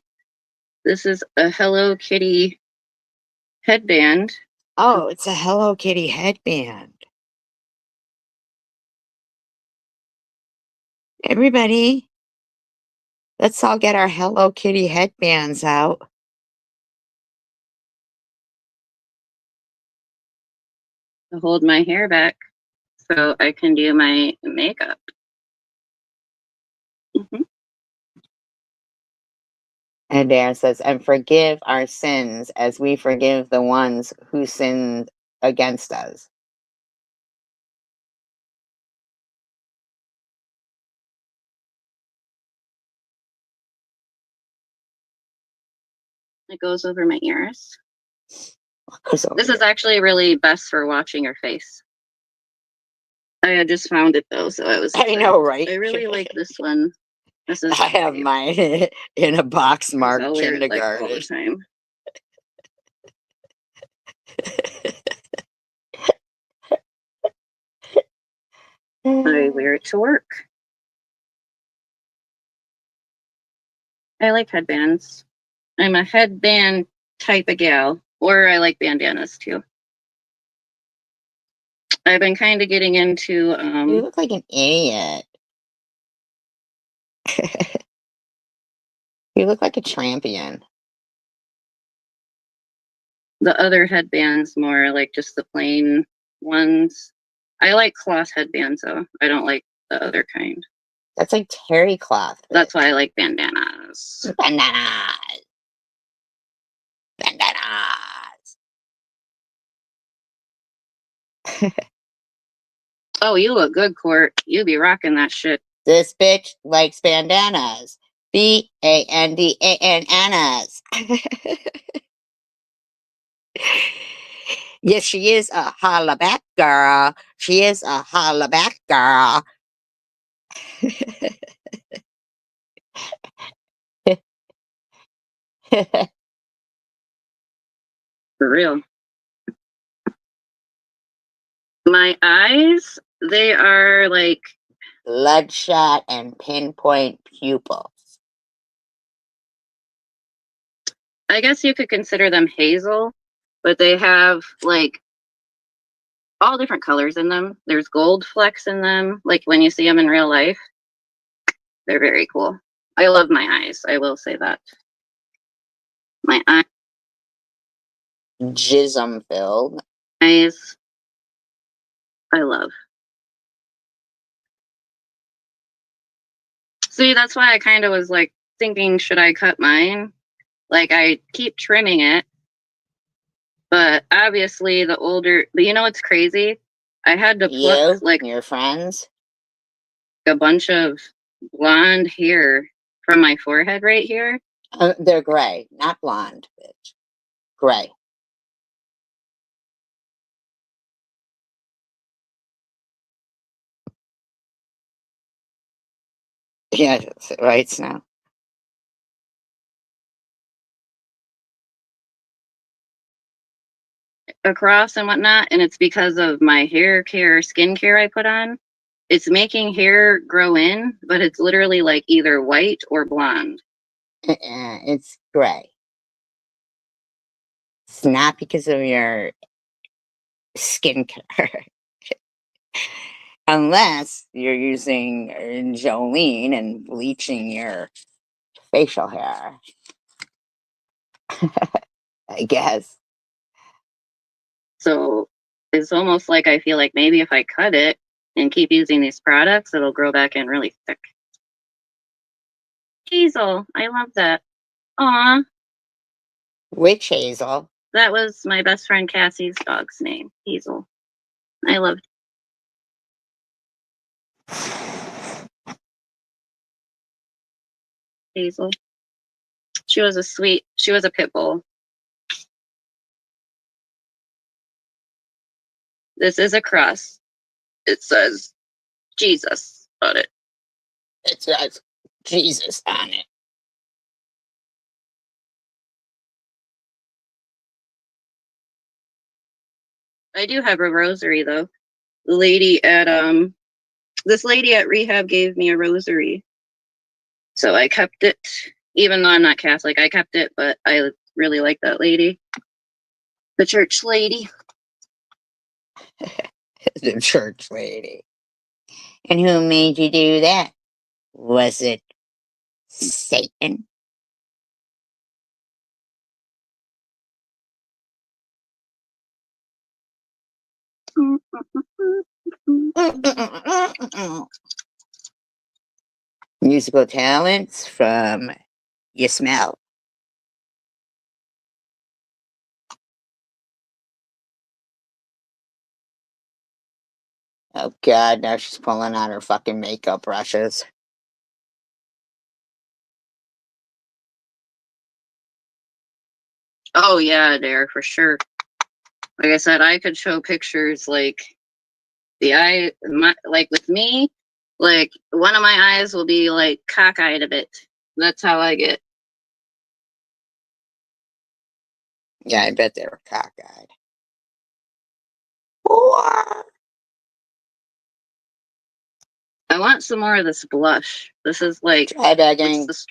This is a Hello Kitty headband. Oh, it's a Hello Kitty headband. Everybody, let's all get our Hello Kitty headbands out. To hold my hair back so I can do my makeup. And Dan says, and forgive our sins as we forgive the ones who sinned against us. It goes over my ears. So This is actually really best for watching your face. I had just found it though, so I was. I know, right? I really like this one. This is. I have mine in a box marked I'll wear it, like, all kindergarten. the time. I wear it to work. I like headbands. I'm a headband type of gal, or I like bandanas too. I've been kind of getting into You look like an idiot. You look like a champion. the other headbands more, like just the plain ones. I like cloth headbands though. I don't like the other kind. That's like terry cloth. That's why I like bandanas. Bandanas. Bandanas. Oh, you look good, Court. You be rocking that shit. This bitch likes bandanas. Bandanas. Yes, she is a hollaback girl. She is a hollaback girl. For real. My eyes, they are like, Bloodshot and pinpoint pupils. I guess you could consider them hazel, but they have like all different colors in them. There's gold flecks in them, like when you see them in real life. They're very cool. I love my eyes. I will say that. My Jism filled. eyes, I love. See, that's why I kind of was like thinking, should I cut mine? Like, I keep trimming it, but obviously the older, but you know what's crazy? I had to You, pluck like your friends. a bunch of blonde hair from my forehead right here. They're gray, not blonde, bitch. Gray. Yeah, right now. Across and whatnot, and it's because of my hair care, skincare I put on. It's making hair grow in, but it's literally like either white or blonde. It's gray. It's not because of your skincare. Unless you're using Jolene and bleaching your facial hair. I guess. So it's almost like I feel like maybe if I cut it and keep using these products, it'll grow back in really thick. Hazel, I love that. Aw, Witch hazel. that was my best friend Cassie's dog's name, Hazel. I loved Hazel. She was a pit bull. This is a cross. It says Jesus on it. It says Jesus on it. I do have a rosary though. The lady at this lady at rehab gave me a rosary. So I kept it, even though I'm not Catholic, I kept it, but I really like that lady. The church lady. The church lady. And who made you do that? Was it Satan? Musical talents from You Smell. Oh God, now she's pulling out her fucking makeup brushes. Oh yeah, there for sure. Like I said, I could show pictures like like with me, like one of my eyes will be like cockeyed a bit. That's how I get. Yeah, I bet they were cockeyed. Or I want some more of this blush. This is like dry it's bagging. the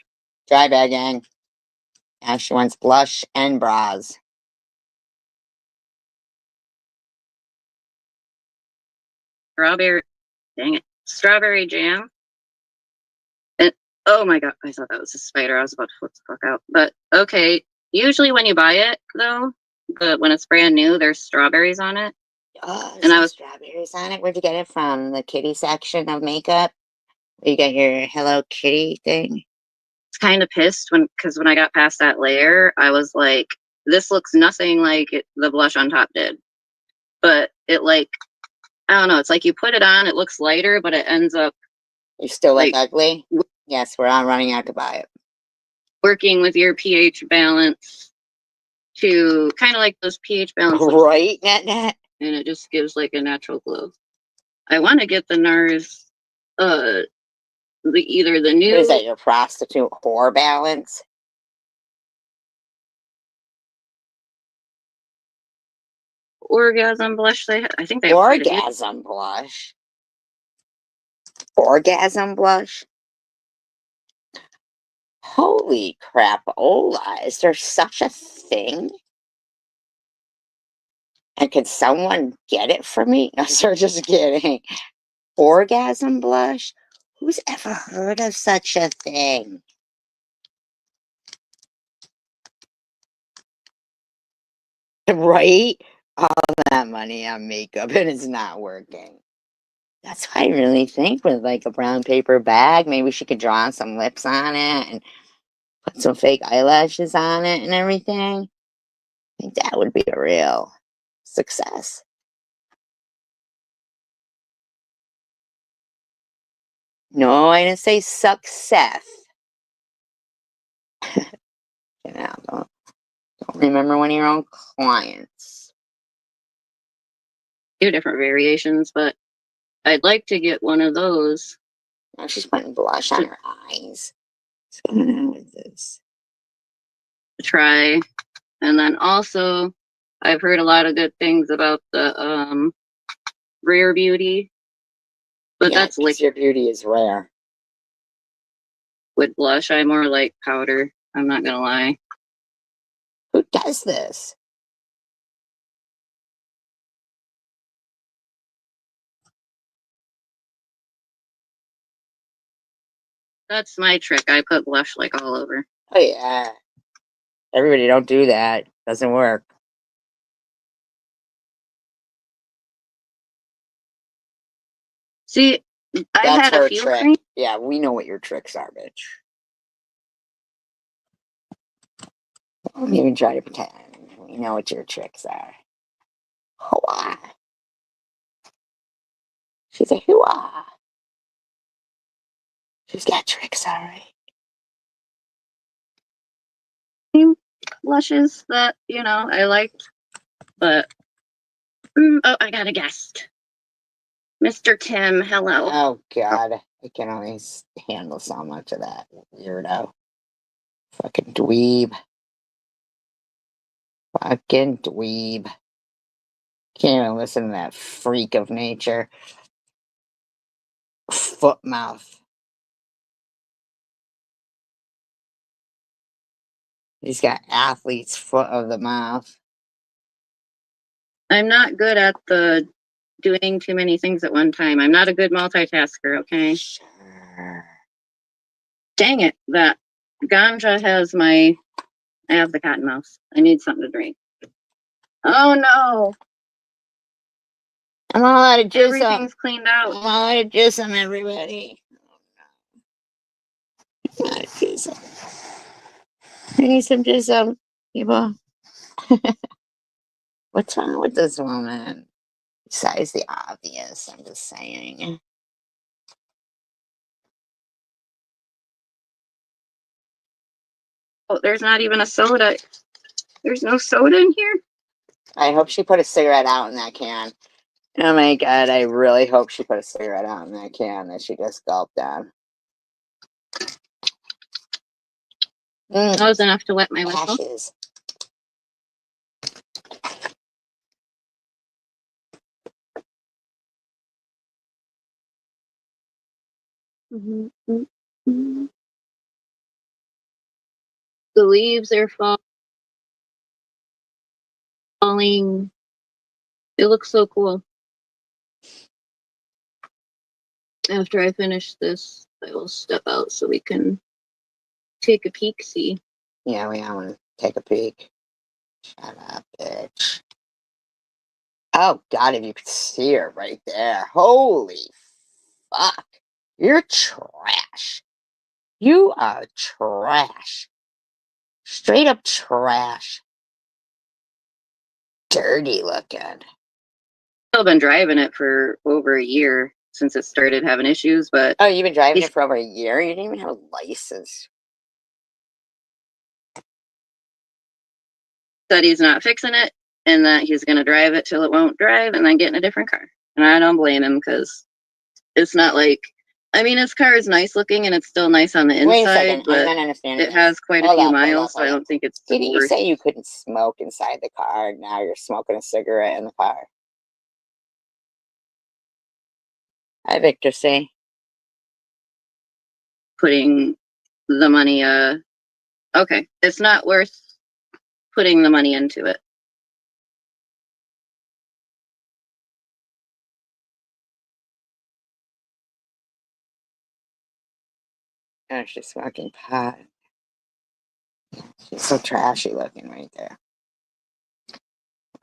Dry bagging. Now she wants blush and bras. strawberry. Dang it, strawberry jam. And oh my god, I thought that was a spider. I was about to flip the fuck out. But okay, usually when you buy it though, but when it's brand new, there's strawberries on it. Oh, And there's I was strawberries on it. Where'd you get it from? The kitty section of makeup? You got your Hello Kitty thing? kind of pissed because when I got past that layer, I was like, this looks nothing like the blush on top did. But it like, I don't know, it's like you put it on, it looks lighter, but it ends up You still look like ugly? Yes, we're all running out to buy it. working with your pH balance to kind of like those pH balance looks, Right, Net? and it just gives like a natural glow. I want to get the NARS, either the What new is that, your prostitute whore balance? orgasm blush I think they have quite a few. Orgasm blush. Orgasm blush? Holy crap, Ola, is there such a thing? And could someone get it for me? No, sir, just kidding. Orgasm blush? Who's ever heard of such a thing? Right? All that money on makeup and it's not working. That's what I really think with like a brown paper bag. Maybe she could draw some lips on it and put some fake eyelashes on it and everything. I think that would be a real success. No, I didn't say success. You know, don't remember one of your own clients. Two different variations, but I'd like to get one of those. Now she's putting blush on her eyes. What's going on with this? To try. And then also, I've heard a lot of good things about the Rare Beauty, but Yeah, that's 'cause your beauty is rare. liquid blush. I more like powder. I'm not gonna lie. Who does this? That's my trick. I put blush like all over. Oh yeah. Everybody don't do that. Doesn't work. See, I That's had a her few trick. creams. Yeah, we know what your tricks are, bitch. Don't even try to pretend. We know what your tricks are. Hooah. She's a hooah. She's got tricks, alright. Blushes that, I liked. But, oh, I got a guest. Mr. Tim, hello. Oh god. I can only handle so much of that weirdo. Fucking dweeb. Fucking dweeb. Can't even listen to that freak of nature. Foot mouth. He's got athlete's foot of the mouth. I'm not good at the doing too many things at one time. I'm not a good multitasker, okay? Sure. Dang it, that ganja has I have the cotton mouse. I need something to drink. Oh no, I'm all out of juice. everything's cleaned I'm out. all out of juice on everybody. I'm out of juice. I need some juice people. What's wrong with this woman? Besides the obvious, I'm just saying. Oh, there's not even a soda. There's no soda in here. I hope she put a cigarette out in that can. Oh my god, I really hope she put a cigarette out in that can that she just gulped down. That was enough to wet my whistle. Ashes. The leaves are falling. It looks so cool. After I finish this, I will step out so we can take a peek, see. Yeah, we all want to take a peek. Shut up, bitch. Oh god, if you could see her right there. Holy fuck. You're trash. You are trash. Straight up trash. Dirty looking. I've been driving it for over a year since it started having issues, but Oh, you've been driving it for over a year? You didn't even have a license. said he's not fixing it and that he's going to drive it till it won't drive and then get in a different car. And I don't blame him because it's not like, I mean, his car is nice looking and it's still nice on the Wait a inside, second, I'm but not understanding. it has quite a Hold few up, hold miles, up, so I hold up. don't think it's Didn't you worth. say you couldn't smoke inside the car? Now you're smoking a cigarette in the car. Hi, Victor C. Putting the money, okay, it's not worth putting the money into it. Oh, she's smoking pot. She's so trashy looking right there.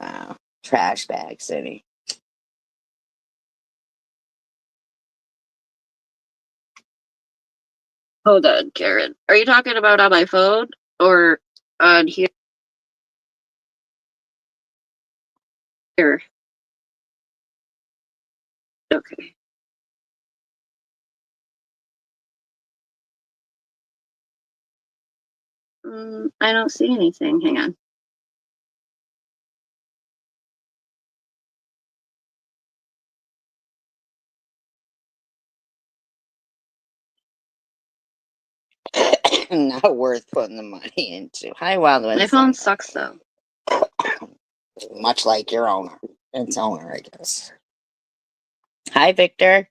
Wow. Trash bag city. Hold on, Karen. Are you talking about on my phone or on here? Here. Okay. I don't see anything. Hang on. Not worth putting the money into. Hi, Wildwood. My phone sucks though. Much like your owner. Its owner, I guess. Hi, Victor.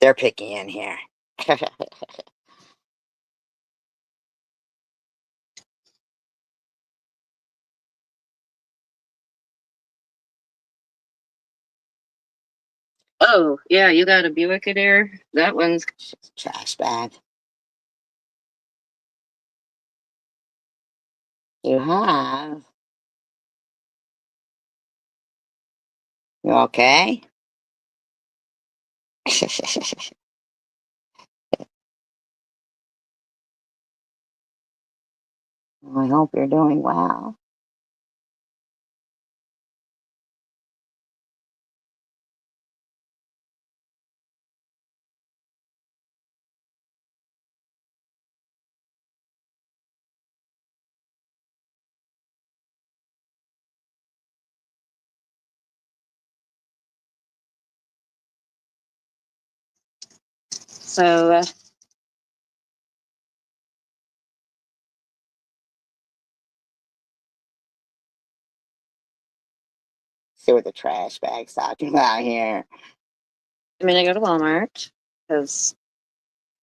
They're picky in here. Oh, yeah, you got a Buick there. That one's Trash bag. You have. You okay? I hope you're doing well. so See what the trash bag's talking about here. I'm gonna go to Walmart because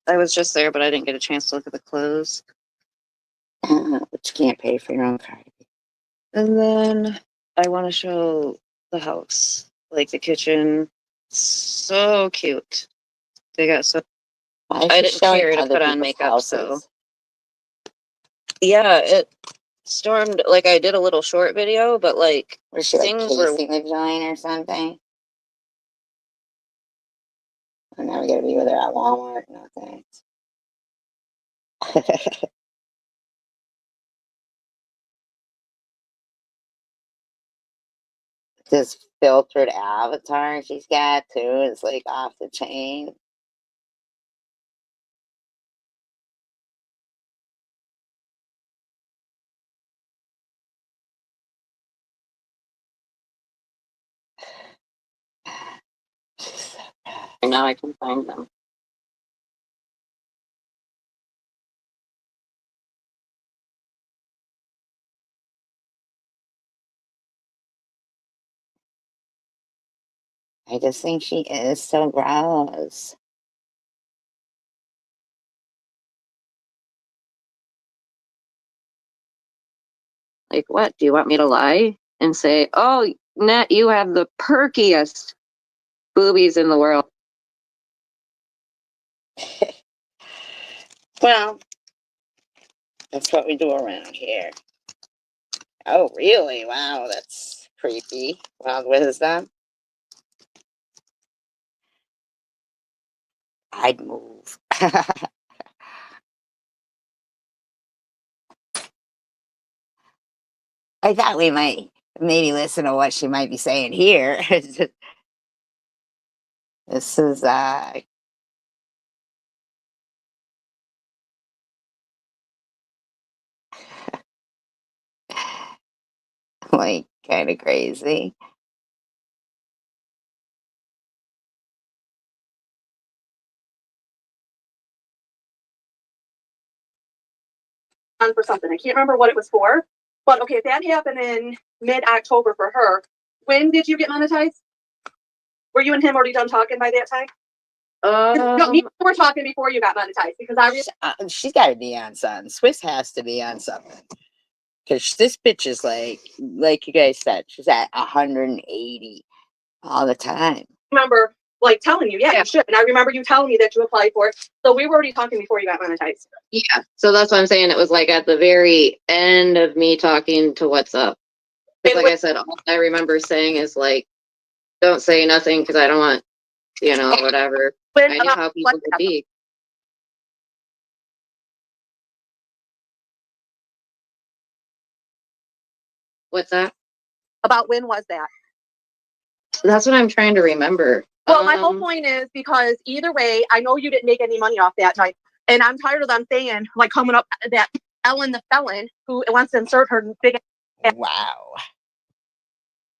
I was just there, but I didn't get a chance to look at the clothes. But you can't pay for your own car. And then I want to show the house, like the kitchen. So cute. They got so. Why is I she didn't showing care to other put on people's makeup, so houses? Yeah, it stormed. Like I did a little short video, but like Was she like things were. casing the joint or something? And now we gotta be with her at Walmart. No thanks. This filtered avatar she's got too is like off the chain. Now I can find them. I just think she is so gross. Like, what? Do you want me to lie and say, oh, Nat, you have the perkiest boobies in the world? Well, that's what we do around here. Oh, really? Wow, that's creepy. Wild wisdom. I'd move. I thought we might maybe listen to what she might be saying here. This is like kind of crazy. On for something. I can't remember what it was for. But okay, that happened in mid-October for her. When did you get monetized? Were you and him already done talking by that time? No, me and you were talking before you got monetized because I really She's got to be on something. Swiss has to be on something. Because this bitch is like you guys said, she's at 180 all the time. remember like telling you, yeah, you should. And I remember you telling me that you applied for it. So we were already talking before you got monetized. Yeah. So that's what I'm saying. It was like at the very end of me talking to What's Up. Because like I said, all I remember saying is like, don't say nothing because I don't want, whatever. I knew how people could be. What's that? About when was that? That's what I'm trying to remember. Well, my whole point is because either way, I know you didn't make any money off that night. And I'm tired of them saying, like coming up that Ellen the felon who wants to insert her big Wow.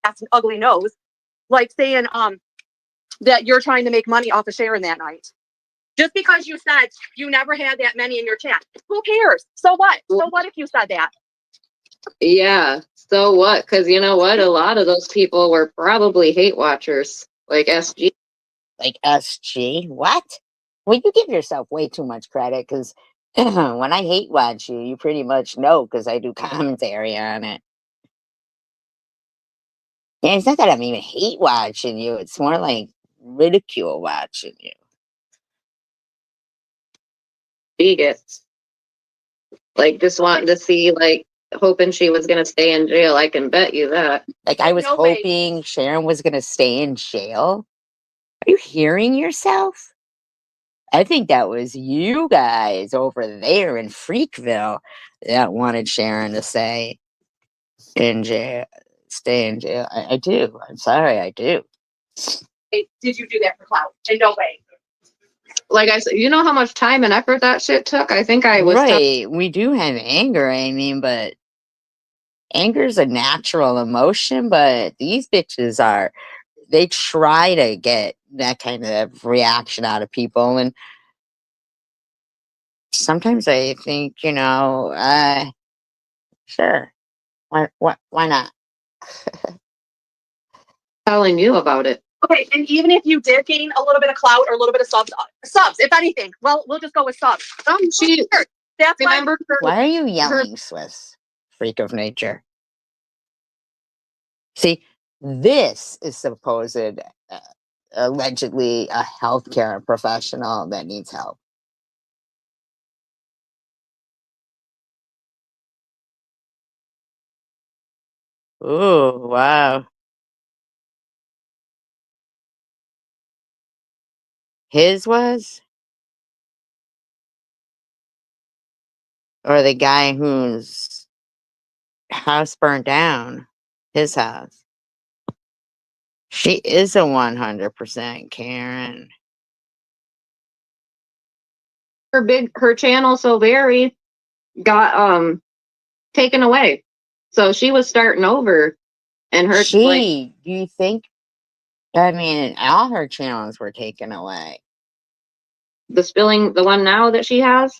ass and ugly nose, like saying that you're trying to make money off of Sharon that night. Just because you said you never had that many in your chat. Who cares? So what? So what if you said that? Yeah. So what? Because you know what? A lot of those people were probably hate watchers, like SG. Like SG? What? Well, you give yourself way too much credit because when I hate watch you, you pretty much know because I do commentary on it. Yeah, it's not that I'm even hate watching you. It's more like ridicule watching you. She gets like just wanting to see, like hoping she was gonna stay in jail. I can bet you that. Like I was No way. hoping Sharon was going to stay in jail. Are you hearing yourself? I think that was you guys over there in Freakville that wanted Sharon to stay in jail. Stay in jail. I do. I'm sorry, I do. Hey, did you do that for clout? In no way. Like I said, you know how much time and effort that shit took? I think I was Right. We do have anger, I mean, but anger is a natural emotion, but these bitches are, they try to get that kind of reaction out of people. And sometimes I think, sure. Why not? telling you about it. Okay, and even if you did gain a little bit of clout or a little bit of subs, if anything, well, we'll just go with subs. She That's remember her, Why are you yelling, Swiss? Freak of nature. See, this is supposed allegedly a healthcare professional that needs help. Ooh, wow. His was? Or the guy whose house burned down? His house. She is a 100% Karen. Her channel So Very got taken away. So she was starting over and her like Do you think? I mean, all her channels were taken away. the one now that she has,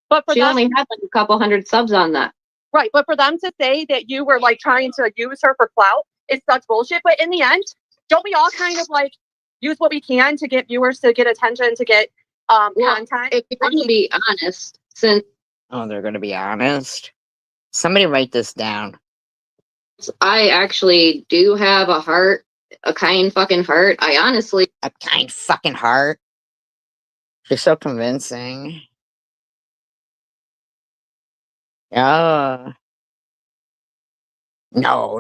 But for she them, only had like a couple hundred subs on that. right, but for them to say that you were like trying to use her for clout is such bullshit. But in the end, don't we all kind of like use what we can to get viewers, to get attention, to get Well, content? if you want to be honest, since Oh, they're going to be honest. Somebody write this down. I actually do have a heart, a kind fucking heart, I honestly A kind fucking heart. You're so convincing. Oh. No,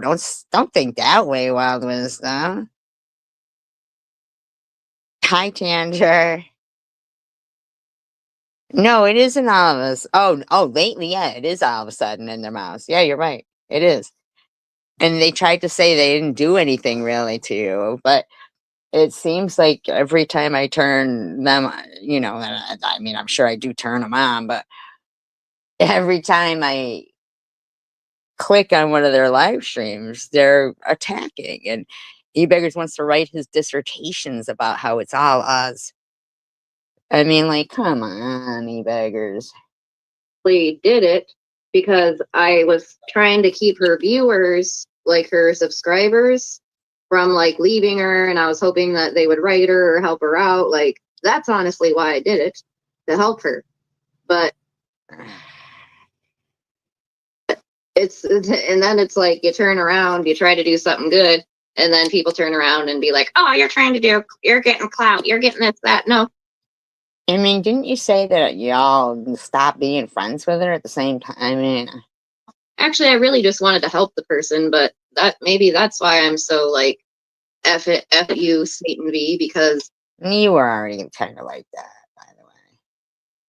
don't think that way, Wild Wisdom. Hi, Tanger. No, it isn't all of us. Oh, lately, yeah, it is all of a sudden in their mouths. Yeah, you're right. It is. And they tried to say they didn't do anything really to you, but it seems like every time I turn them, and I mean, I'm sure I do turn them on, but every time I click on one of their live streams, they're attacking. And eBeggars wants to write his dissertations about how it's all us. I mean, like, come on, eBeggars. did it because I was trying to keep her viewers, like her subscribers, from like leaving her, and I was hoping that they would write her or help her out. Like that's honestly why I did it, to help her. But and then it's like you turn around, you try to do something good, and then people turn around and be like, "Oh, you're getting clout, you're getting this, that." No, I mean, didn't you say that y'all stopped being friends with her at the same time? I mean, actually, I really just wanted to help the person, but maybe that's why I'm so like F you, Satan V, because you were already kind of like that, by the way.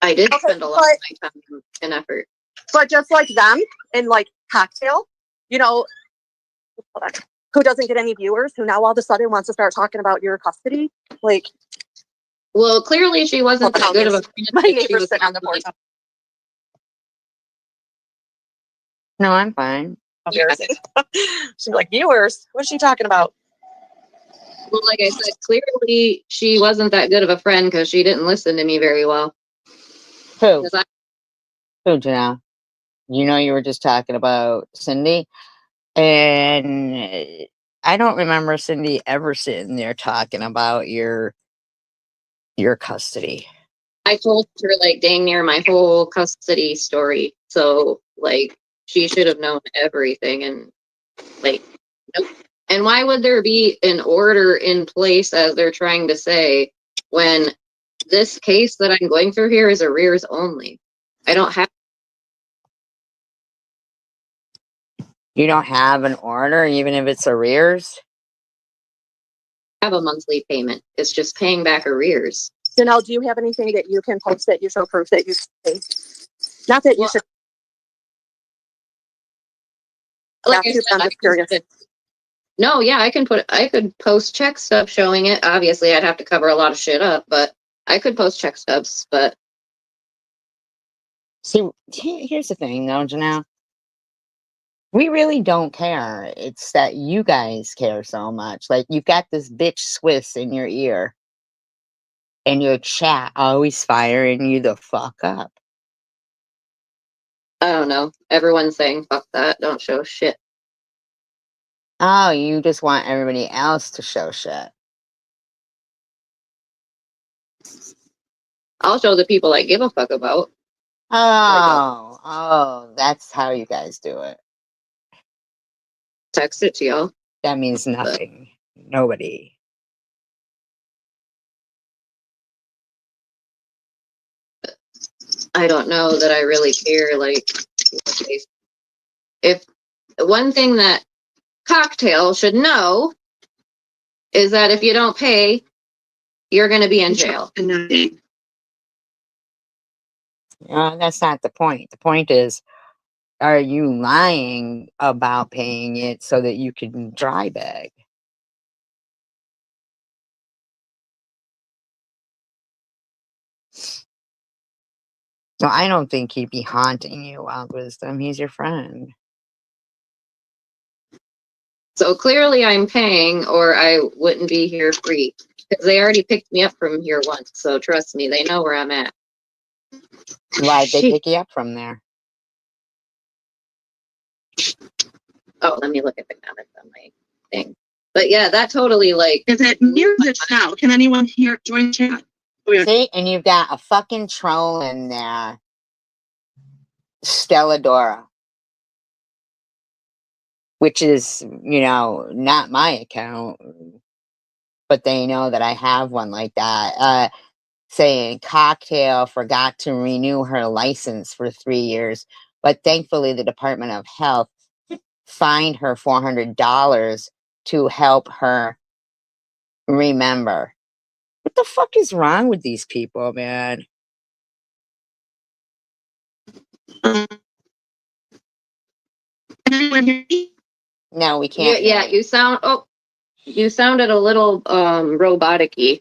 I did Okay, spend a lot of my time and effort. But just like them in like Cocktail, you know, who doesn't get any viewers, who now all of a sudden wants to start talking about your custody, like. Well, clearly she wasn't that good of a friend. My She neighbor's was sitting on the porch. No, I'm fine. Embarrassing. She's like, viewers? What's she talking about? Well, like I said, clearly she wasn't that good of a friend because she didn't listen to me very well. Who? 'Cause Who, Janelle? You know, you were just talking about Cindy. And I don't remember Cindy ever sitting there talking about your custody. I told her like dang near my whole custody story. So like she should have known everything and like nope. And why would there be an order in place as they're trying to say when this case that I'm going through here is arrears only? I don't You don't have an order, even if it's arrears? have a monthly payment. It's just paying back arrears. Janelle, do you have anything that you can post that you show proof that you pay? Not that you Well, should. Like I I'm said, just curious. No, yeah, I could post check stubs showing it. Obviously, I'd have to cover a lot of shit up, but I could post check stubs. But See, here's the thing, though, Janelle. We really don't care. It's that you guys care so much. Like, you've got this bitch Swiss in your ear, and your chat always firing you the fuck up. I don't know. Everyone's saying fuck that. Don't show shit. Oh, you just want everybody else to show shit. I'll show the people I give a fuck about. Oh, that's how you guys do it. Text it to y'all. That means nothing. Nobody. I don't know that I really care. Like, if one thing that Cocktail should know is that if you don't pay, you're going to be in jail. That's not the point. The point is, are you lying about paying it so that you can dry bag? So I don't think he'd be haunting you, Wild Wisdom. He's your friend. So clearly I'm paying or I wouldn't be here free because they already picked me up from here once. So trust me, they know where I'm at. Why'd they She- pick you up from there? Oh, let me look at the comments on my thing. But yeah, that totally like, Is it music now? Can anyone hear join chat? See, and you've got a fucking troll in there, Stelladora, which is, not my account, but they know that I have one like that. Saying Cocktail forgot to renew her license for 3 years, but thankfully the Department of Health fined her $400 to help her remember. What the fuck is wrong with these people, man? Can anyone hear me? No, we yeah, can't. yeah, hear you sounded a little robotic-y.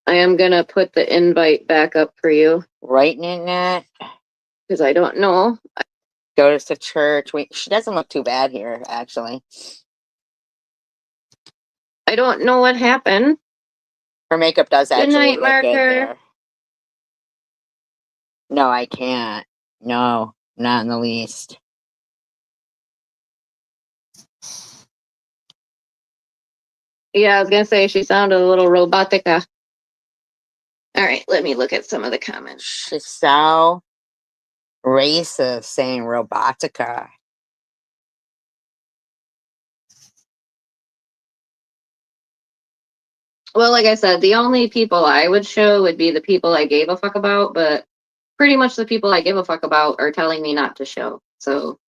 I am gonna put the invite back up for you Right, Nanette? because I don't know. Goes to church. She doesn't look too bad here, actually. I don't know what happened. Her makeup does Good actually night, look good Marker. there. No, I can't. No, not in the least. Yeah, I was gonna say she sounded a little robotica. All right, let me look at some of the comments. She's so racist saying robotica. Well, like I said, the only people I would show would be the people I gave a fuck about, but pretty much the people I give a fuck about are telling me not to show. So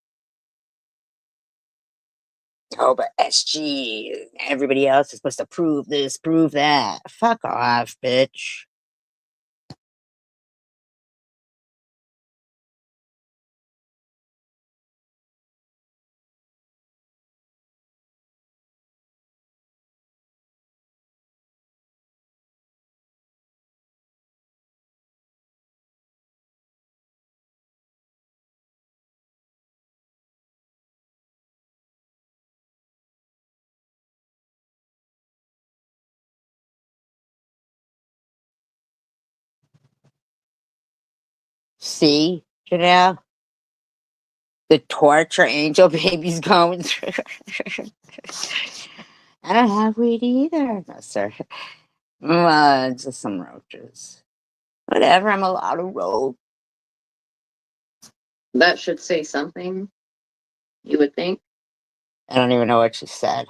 Oh, but SG, everybody else is supposed to prove this, prove that. Fuck off, bitch. See, Janelle? The torture Angel Baby's going through. I don't have weed either. No, sir. Just some roaches. Whatever, I'm allowed to roll. that should say something, you would think. I don't even know what she said.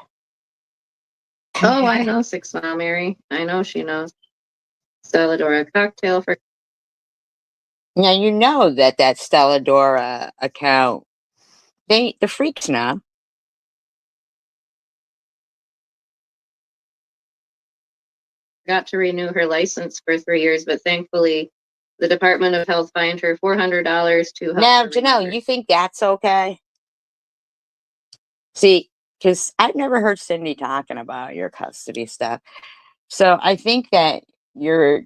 Oh, I know 6 Mile Mary. I know she knows. Stelladora cocktail for Now, you know that Stelladora account, the freaks know. got to renew her license for 3 years, but thankfully the Department of Health fined her $400 to help Now, her Janelle, remember. you think that's okay? See, because I've never heard Cindy talking about your custody stuff. So I think that your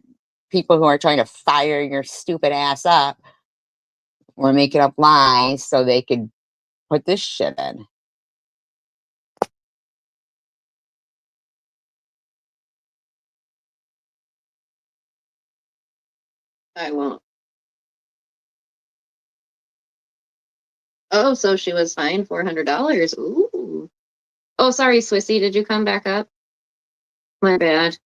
people who are trying to fire your stupid ass up were making up lies so they could put this shit in. I won't. Oh, so she was fined $400. Ooh. Oh, sorry, Swissy. Did you come back up? My bad.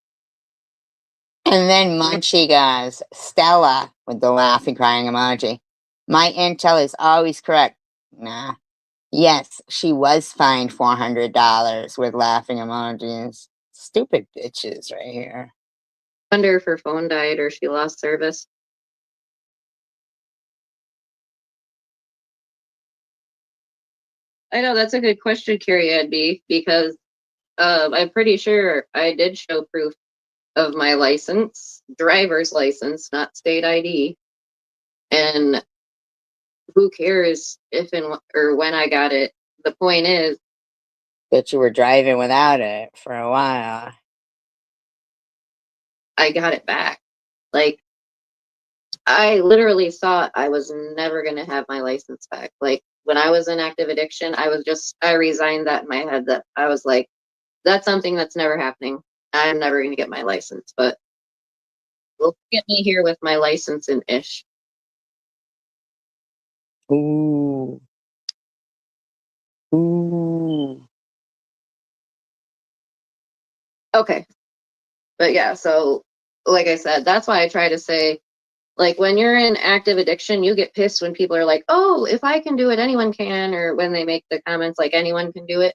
And then Munchie goes, Stella, with the laughing crying emoji. My intel is always correct. Nah. Yes, she was fined $400 with laughing emojis. Stupid bitches right here. Wonder if her phone died or she lost service. I know that's a good question, Carrie Edby, because I'm pretty sure I did show proof of my license, driver's license, not state ID. And who cares if and or when I got it? The point is, That you were driving without it for a while. I got it back. Like, I literally thought I was never going to have my license back. Like, when I was in active addiction, I resigned that in my head that I was like, that's something that's never happening. I'm never going to get my license, but will get me here with my license and ish. Ooh. Ooh. Okay. But yeah, so like I said, that's why I try to say, like, when you're in active addiction, you get pissed when people are like, oh, if I can do it, anyone can. Or when they make the comments like anyone can do it.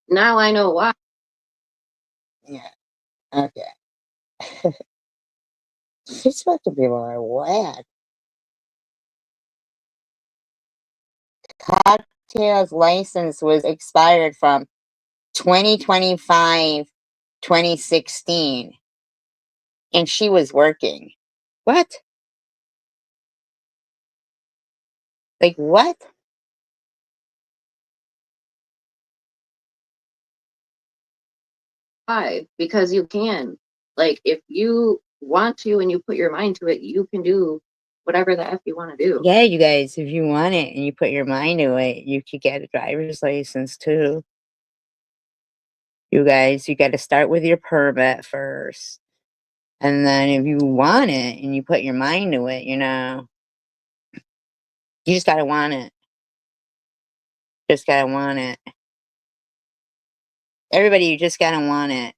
Now I know why. Yeah. Okay. She's supposed to be more wet. Cocktail's license was expired from 2025, 2016. And she was working. What? Like, what? Why? Because you can. Like, if you want to and you put your mind to it, you can do whatever the F you want to do. Yeah, you guys, if you want it and you put your mind to it, you could get a driver's license too. You guys, you got to start with your permit first. And then if you want it and you put your mind to it, you just got to want it. Just got to want it. Everybody, you just got to want it.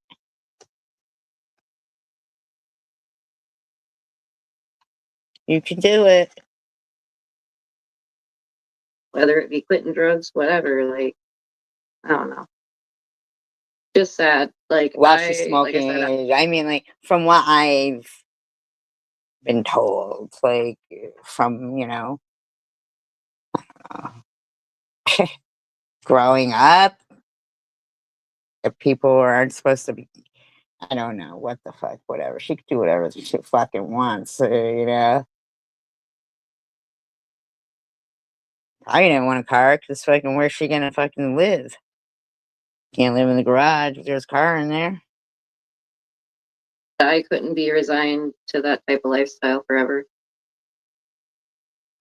You can do it. Whether it be quitting drugs, whatever. Like, I don't know. Just sad. Like, While she's like I smoking, said, I mean, like, from what I've been told, like, from, uh, growing up, if people aren't supposed to be, I don't know, what the fuck, whatever. She could do whatever she fucking wants, I didn't want a car because fucking where's she gonna fucking live? Can't live in the garage if there's a car in there. I couldn't be resigned to that type of lifestyle forever.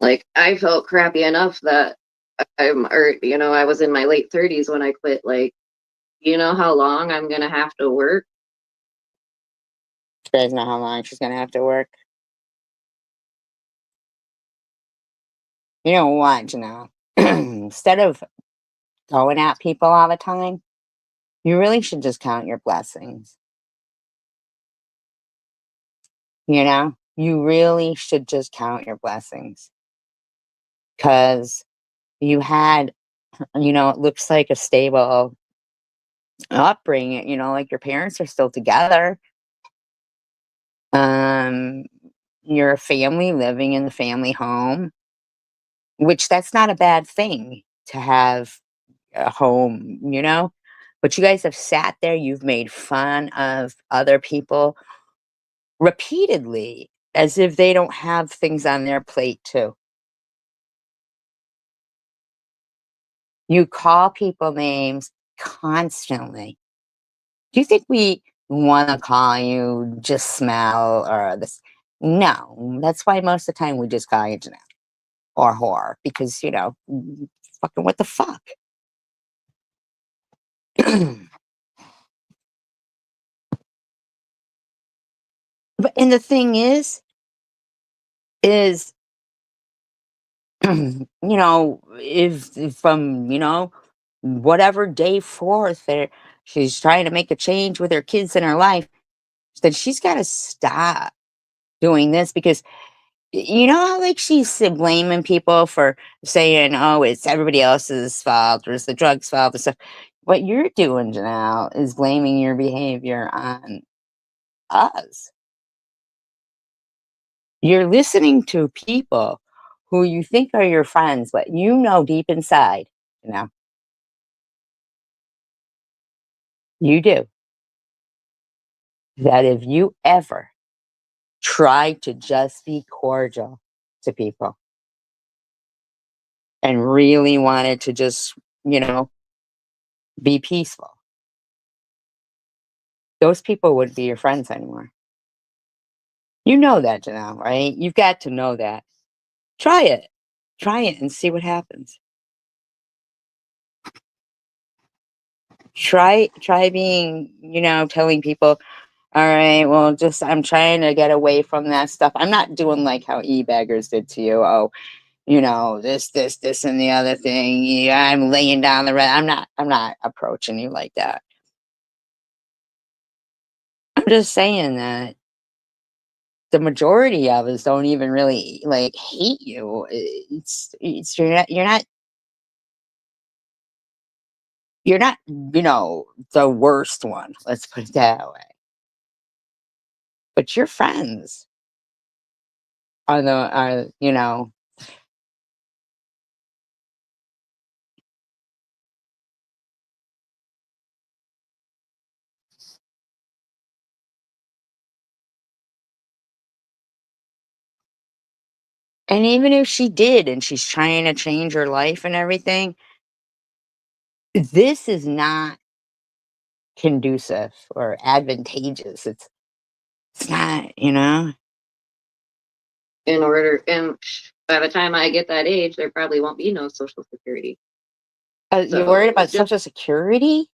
Like, I felt crappy enough that I was in my late 30s when I quit. Like, you know how long I'm gonna have to work? You guys know how long she's gonna have to work. You know what, Janelle? Instead of going at people all the time, you really should just count your blessings. You really should just count your blessings. Because you had, it looks like a stable upbringing, like your parents are still together. Um, you're a family living in the family home, which that's not a bad thing to have a home, but you guys have sat there, you've made fun of other people repeatedly as if they don't have things on their plate too. You call people names constantly. Do you think we want to call you just smell or this? No, that's why most of the time we just call you Janelle or whore because, fucking what the fuck? But and the thing is if from whatever day forth there she's trying to make a change with her kids in her life, then she's got to stop doing this because how like she's blaming people for saying, oh, it's everybody else's fault or it's the drugs fault and stuff. What you're doing, Janelle, is blaming your behavior on us. You're listening to people who you think are your friends, but deep inside, You do. That if you ever try to just be cordial to people and really wanted to just, be peaceful, those people wouldn't be your friends anymore. You know that, Janelle, right? You've got to know that. Try it. Try it and see what happens. Try being, telling people, all right, well, just I'm trying to get away from that stuff. I'm not doing like how e-baggers did to you. Oh, this, and the other thing. Yeah, I'm laying down the red. I'm not approaching you like that. I'm just saying that the majority of us don't even really like hate you. It's you're not, the worst one. Let's put it that way. But your friends are. And even if she did and she's trying to change her life and everything, this is not conducive or advantageous. It's not. And by the time I get that age, there probably won't be no social security. You're worried about just- Social Security?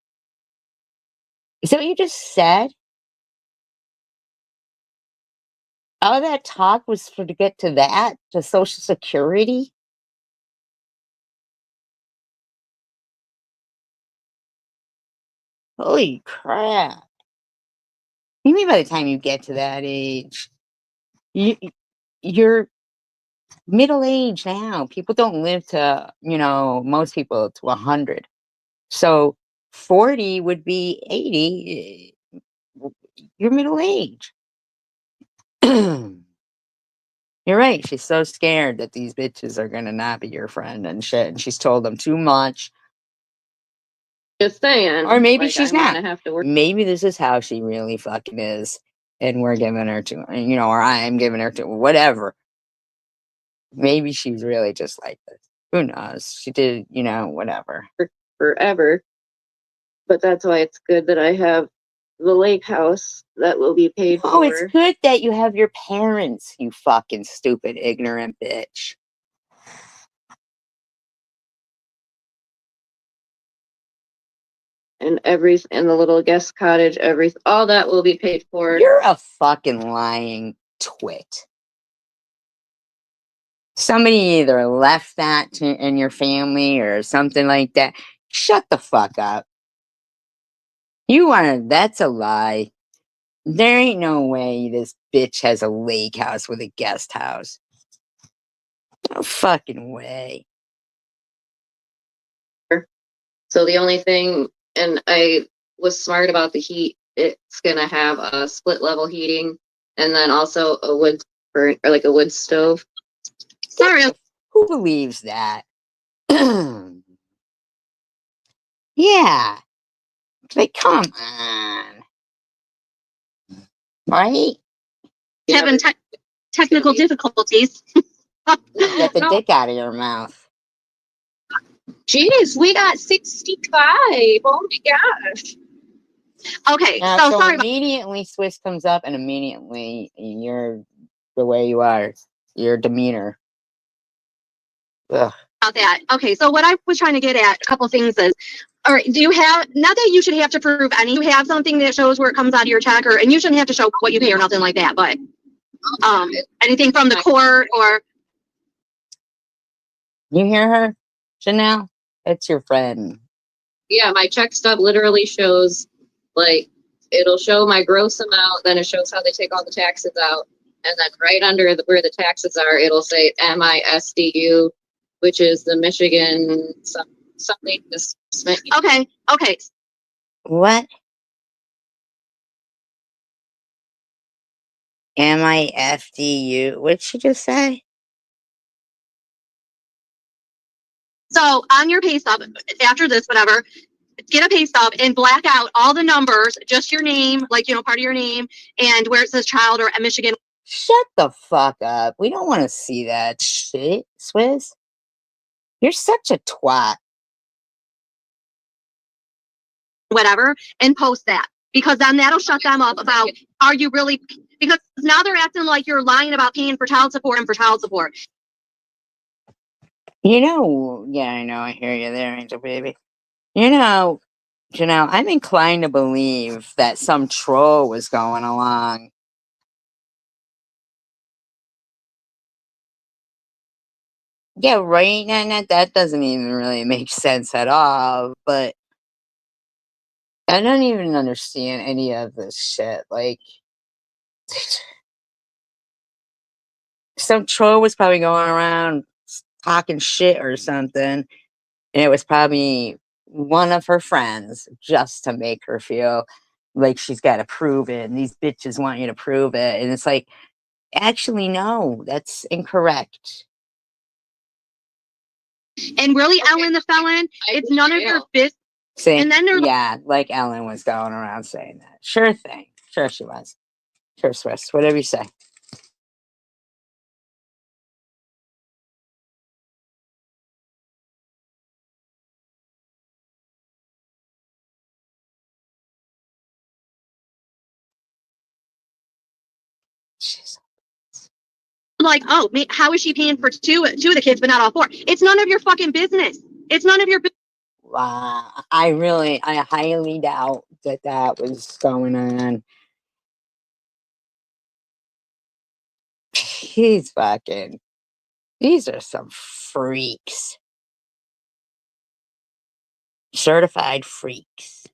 Is that what you just said? All that talk was to get to that, to Social Security? Holy crap. You mean by the time you get to that age, you're middle age now. People don't live to, most people to 100. So 40 would be 80. You're middle age. You're right. She's so scared that these bitches are gonna not be your friend and shit. And she's told them too much. Just saying. Or maybe like, she's I'm not. gonna have to work. Maybe this is how she really fucking is. And we're giving her to, or I'm giving her to, whatever. Maybe she's really just like this. Who knows? She did, whatever. Forever. But that's why it's good that I have the lake house that will be paid Oh, for. it's good that you have your parents, you fucking stupid, ignorant bitch. And the little guest cottage, all that will be paid for. You're a fucking lying twit. Somebody either left that in your family or something like that. Shut the fuck up. That's a lie. There ain't no way this bitch has a lake house with a guest house. No fucking way. So the only thing, and I was smart about the heat, it's gonna have a split level heating and then also a wood burn or like a wood stove. Sorry. Who believes that? Yeah. Like, come on. Right? Having technical difficulties. Get the No. dick out of your mouth. Jeez, we got 65. Oh my gosh. Okay, Now, so so sorry immediately Swiss comes up and immediately you're the way you are. Your demeanor. Ugh. about that. Okay, so what I was trying to get at, a couple things is, all right, do you have, not that you should have to prove any, you have something that shows where it comes out of your check, and you shouldn't have to show what you pay or nothing like that, but anything from the court or, You hear her, Janelle? It's your friend. Yeah, my check stub literally shows like it'll show my gross amount, then it shows how they take all the taxes out, and then right under where the taxes are, it'll say MISDU, which is the Michigan something disbursement. okay, What? MIFDU? What'd she just say? so on your pay stub, after this, whatever, get a pay stub and black out all the numbers, just your name, like, part of your name, and where it says child or Michigan, Shut the fuck up. We don't want to see that shit, Swizz. You're such a twat. whatever, and post that. Because then that'll shut them up about, are you really, because now they're acting like you're lying about paying for child support and for child support. Yeah, I know, I hear you there, Angel Baby. Janelle, I'm inclined to believe that some troll was going along. Yeah, right, and that doesn't even really make sense at all, but I don't even understand any of this shit. Like, some troll was probably going around talking shit or something, and it was probably one of her friends just to make her feel like she's got to prove it, and these bitches want you to prove it, and it's like, actually, no, that's incorrect. And really, Ellen the felon, it's none of your business. See, And then they're yeah, like Ellen was going around saying that. Sure thing. Sure she was. Sure, Swiss. Whatever you say. Jeez. like, oh, how is she paying for two of the kids, but not all four? It's none of your fucking business. It's none of your business. Wow. I highly doubt that was going on. These are some freaks. Certified freaks.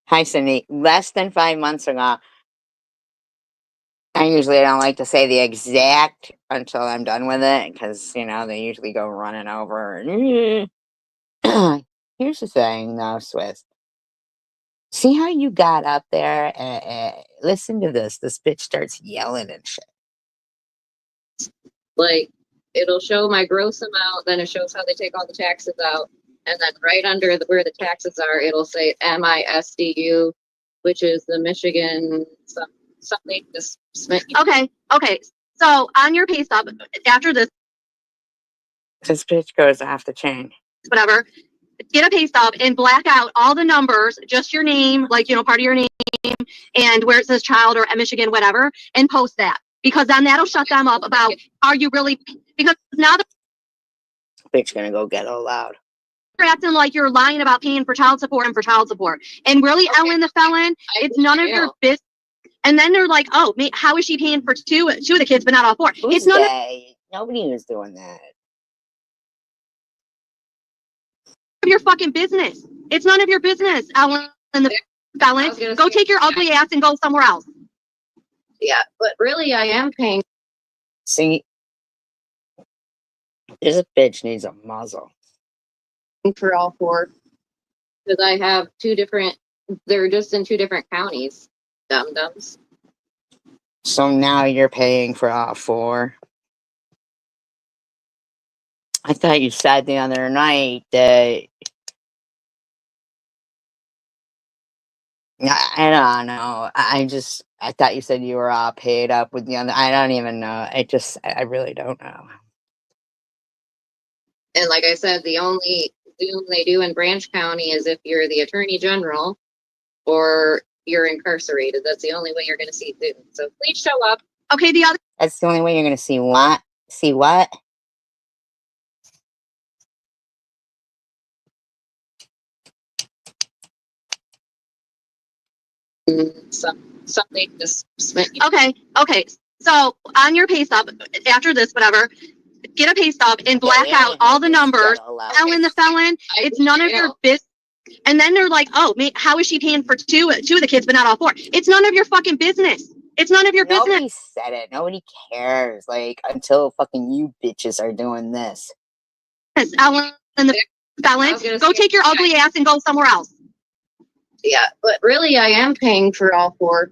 Hi, Cindy. Less than 5 months ago, I usually don't like to say the exact until I'm done with it because, they usually go running over. Here's the thing, though, Swiss. See how you got up there and listen to this. This bitch starts yelling and shit. Like, it'll show my gross amount, then it shows how they take all the taxes out, and then right under where the taxes are, it'll say MISDU, which is the Michigan something. Okay. So on your pay stub, after this, Bitch goes off the chain. whatever, get a pay stub and black out all the numbers, just your name, like, part of your name, and where it says child or Michigan, whatever, and post that. Because then that'll shut them up about, are you really, because now Bitch gonna go get all loud. they're acting like you're lying about paying for child support and for child support. And really, Ellen the felon, it's none of your business. And then they're like, oh, how is she paying for two of the kids, but not all four? It's none nobody was doing that. Of your fucking business. It's none of your business, Ellen the felon. Go take your ugly ass and go somewhere else. Yeah, but really, I am paying. See, this bitch needs a muzzle. For all four, because I have they're just in two different counties. Dum-dums. So now you're paying for all four. I thought you said the other night that I don't know. I thought you said you were all paid up with the other. I don't even know. I really don't know. And like I said, the only Zoom they do in Branch County is if you're the Attorney General or you're incarcerated. That's the only way you're going to see Zoom. So please show up. Okay, the other. That's the only way you're going to see what? See what? Something just. Okay. So on your pay stub, after this, whatever, get a pay stub and black out all the numbers. Ellen the felon, it's none of your business. And then they're like, oh, how is she paying for two of the kids, but not all four? It's none of your fucking business. It's none of your Nobody business. said it. Nobody cares. Like, until fucking you bitches are doing this. Ellen and the felon, I was gonna go say- take your ugly ass and go somewhere else. Yeah, but really, I am paying for all four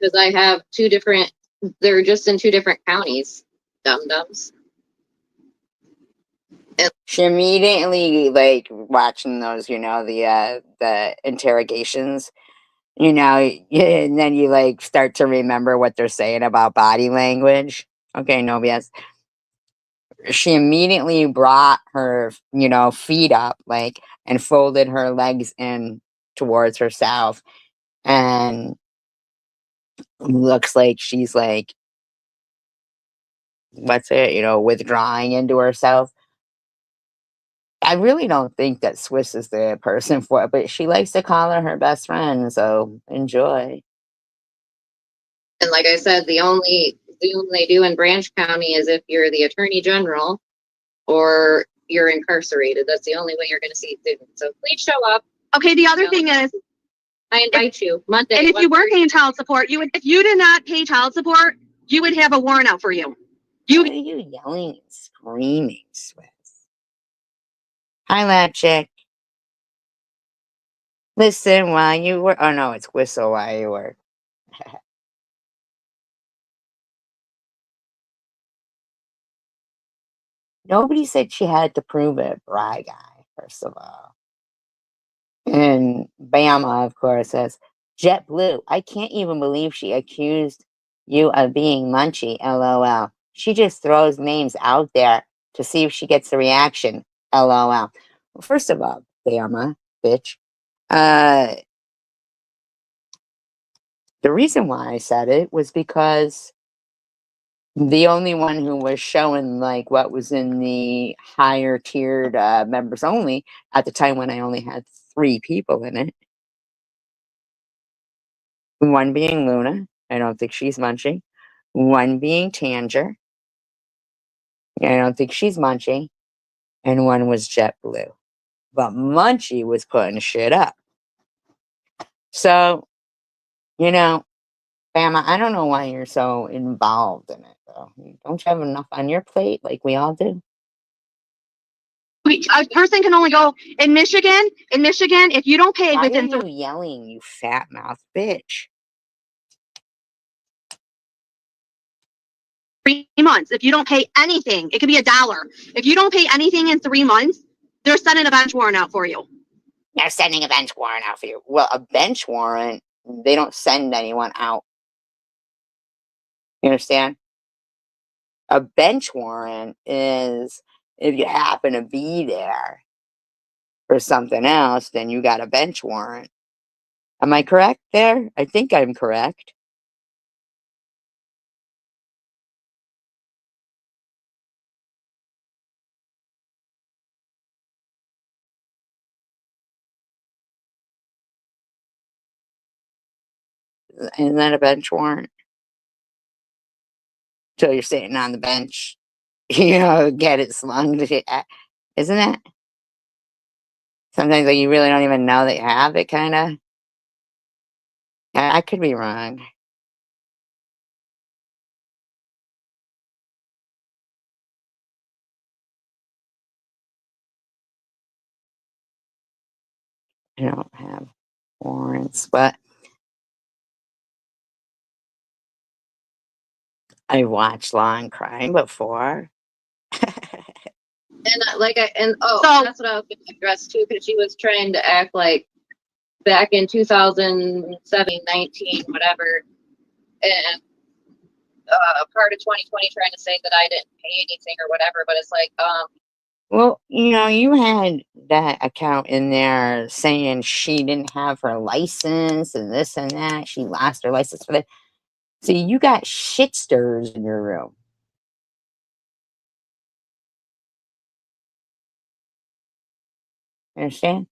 because I have two different. They're just in two different counties. Dum dums. She immediately, like, watching those, the interrogations, and then you, like, start to remember what they're saying about body language. Okay, no BS. She immediately brought her, feet up, like, and folded her legs in towards herself, and looks like she's, like, what's it, withdrawing into herself. I really don't think that Swiss is the person for it, but she likes to call her her best friend, so enjoy. And like I said, the only Zoom they do in Branch County is if you're the Attorney General or you're incarcerated. That's the only way you're going to see Zoom. So please show up. Okay, the other thing is, I invite you Monday. and if you weren't 1:30. paying child support, if you did not pay child support, you would have a warrant out for you. What are you yelling and screaming, Swiss? Hi, lab chick. Listen while you work. Oh no, it's whistle while you work. Nobody said she had to prove it, Bry Guy, first of all. And Bama, of course, says, JetBlue, I can't even believe she accused you of being Munchie, LOL. She just throws names out there to see if she gets a reaction, LOL. Well, first of all, Bama, bitch, the reason why I said it was because the only one who was showing, like, what was in the higher tiered members only at the time when I only had 3 people in it. One being Luna. I don't think she's Munchie. One being Tanger. I don't think she's Munchie. And one was JetBlue. But Munchie was putting shit up. So, Bama, I don't know why you're so involved in it, though. Don't you have enough on your plate like we all do? A person can only go in Michigan. In Michigan, if you don't pay Why within are you yelling, you fat mouth bitch? 3 months, if you don't pay anything, it could be $1. If you don't pay anything in 3 months, they're sending a bench warrant out for you. They're sending a bench warrant out for you. Well, a bench warrant, they don't send anyone out. You understand? A bench warrant is if you happen to be there for something else, then you got a bench warrant. Am I correct there? I think I'm correct. Isn't that a bench warrant? So you're sitting on the bench, get it slung. Isn't it? Sometimes, like, you really don't even know that you have it, kind of. I could be wrong. I don't have warrants, but I watched Law and Crime before. And So- that's what I was going to address too, because she was trying to act like back in 2007, 19, whatever, and part of 2020 trying to say that I didn't pay anything or whatever, but it's like, Well, you had that account in there saying she didn't have her license and this and that. She lost her license for that. So you got shit stirs in your room. Understand?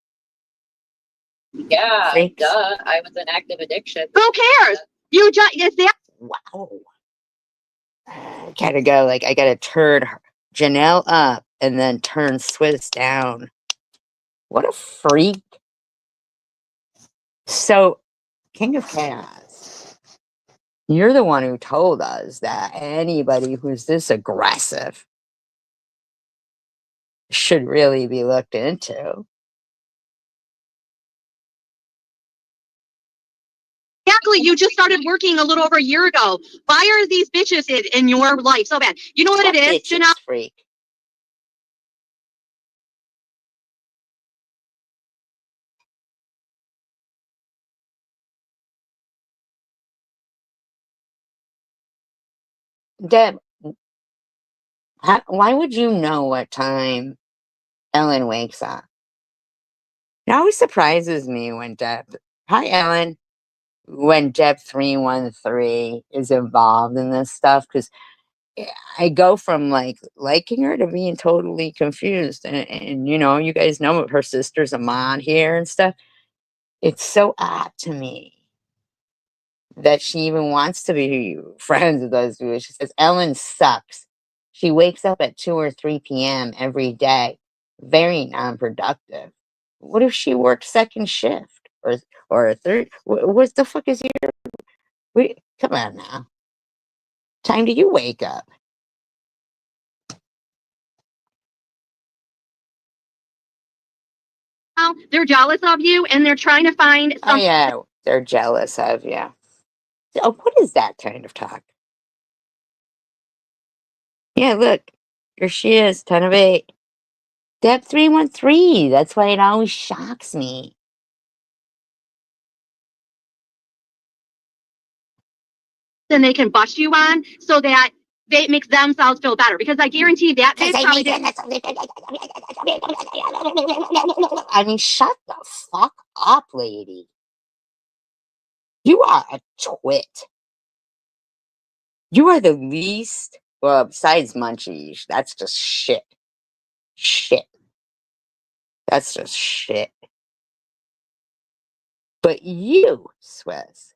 yeah, Freaks. duh, I was in active addiction. Who cares? You just if they Wow. I gotta go. Like, I gotta turn Janelle up and then turn Swiss down. What a freak. So, King of Chaos, you're the one who told us that anybody who's this aggressive should really be looked into. Exactly. You just started working a little over a year ago. Why are these bitches in your life so bad? You know what it is, Bitches, Janelle? freak. Deb, why would you know what time Ellen wakes up? It always surprises me when Deb, hi Ellen, when Deb 313 is involved in this stuff, because I go from like liking her to being totally confused. And you know, you guys know her sister's a mod here and stuff. It's so odd to me that she even wants to be friends with us. She says, Ellen sucks. She wakes up at 2 or 3 p.m. every day. Very non-productive. What if she worked second shift or a third? What the fuck is your? Come on now. Time do you wake up? They're jealous of you and they're trying to find Oh some. yeah, they're jealous of you. Oh, what is that kind of talk? Yeah, look, here she is, 10 of 8. Deb 313. That's why it always shocks me. Then they can bust you on so that they make themselves feel better. Because I guarantee that bitch probably did. I mean, shut the fuck up, lady. You are a twit. You are the least, well, besides Munchie, that's just shit. Shit. That's just shit. But you, Swizz,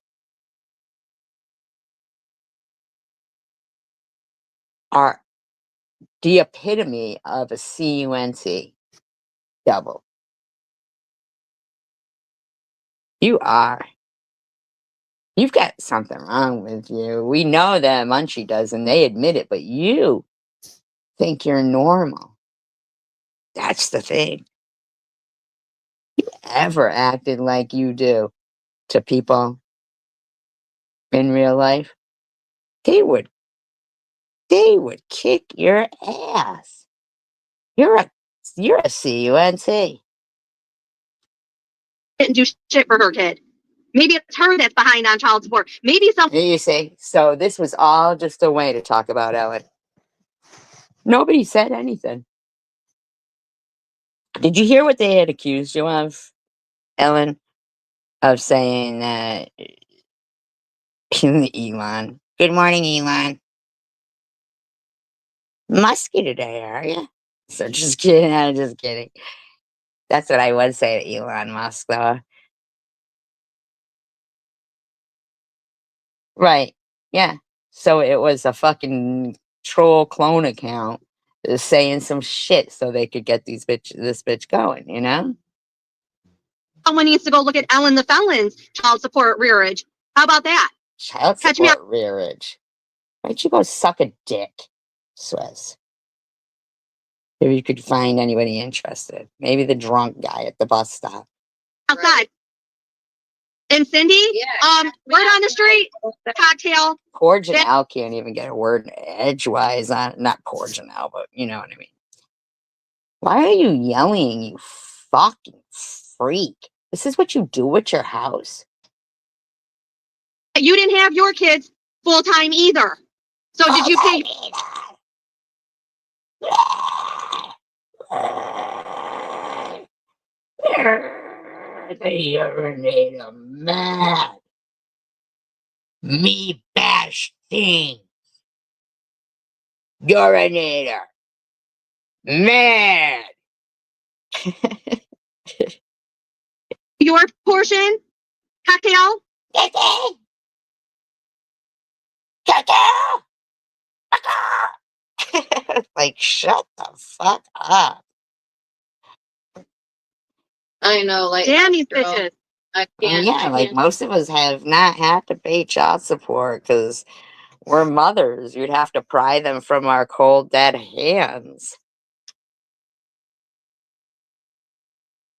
are the epitome of a CUNT double. You are. You've got something wrong with you. We know that Munchie does, and they admit it, but you think you're normal. That's the thing. Ever acted like you do to people in real life, they would kick your ass. You're a CUNT. Didn't do shit for her kid. Maybe it's her that's behind on child support. Maybe some. You see, so this was all just a way to talk about Ellen. Nobody said anything. Did you hear what they had accused you of, Ellen? Of saying that Elon. Good morning, Elon. Musky today, are you? So just kidding. I'm just kidding. That's what I would say to Elon Musk, though. Right. Yeah. So it was a fucking troll clone account saying some shit so they could get this bitch going, you know? Someone needs to go look at Ellen the Felon's child support rearage. How about that? Child Catch me support rearage. Why'd you go suck a dick, Swizz? If you could find anybody interested. Maybe the drunk guy at the bus stop. outside. Right. And Cindy, Yeah. word on the street, cocktail. Poor Janelle can't even get a word edgewise on, not poor Janelle, but you know what I mean. Why are you yelling, you fucking freak? This is what you do with your house. You didn't have your kids full time either. So did you pay? The urinator mad. Me bash thing. Urinator. Mad. Your portion, cocktail? Like, shut the fuck up. I know, like, Damn these girl, bitches. I Well, can't. yeah, I like can't. most of us have not had to pay child support because we're mothers. You'd have to pry them from our cold, dead hands.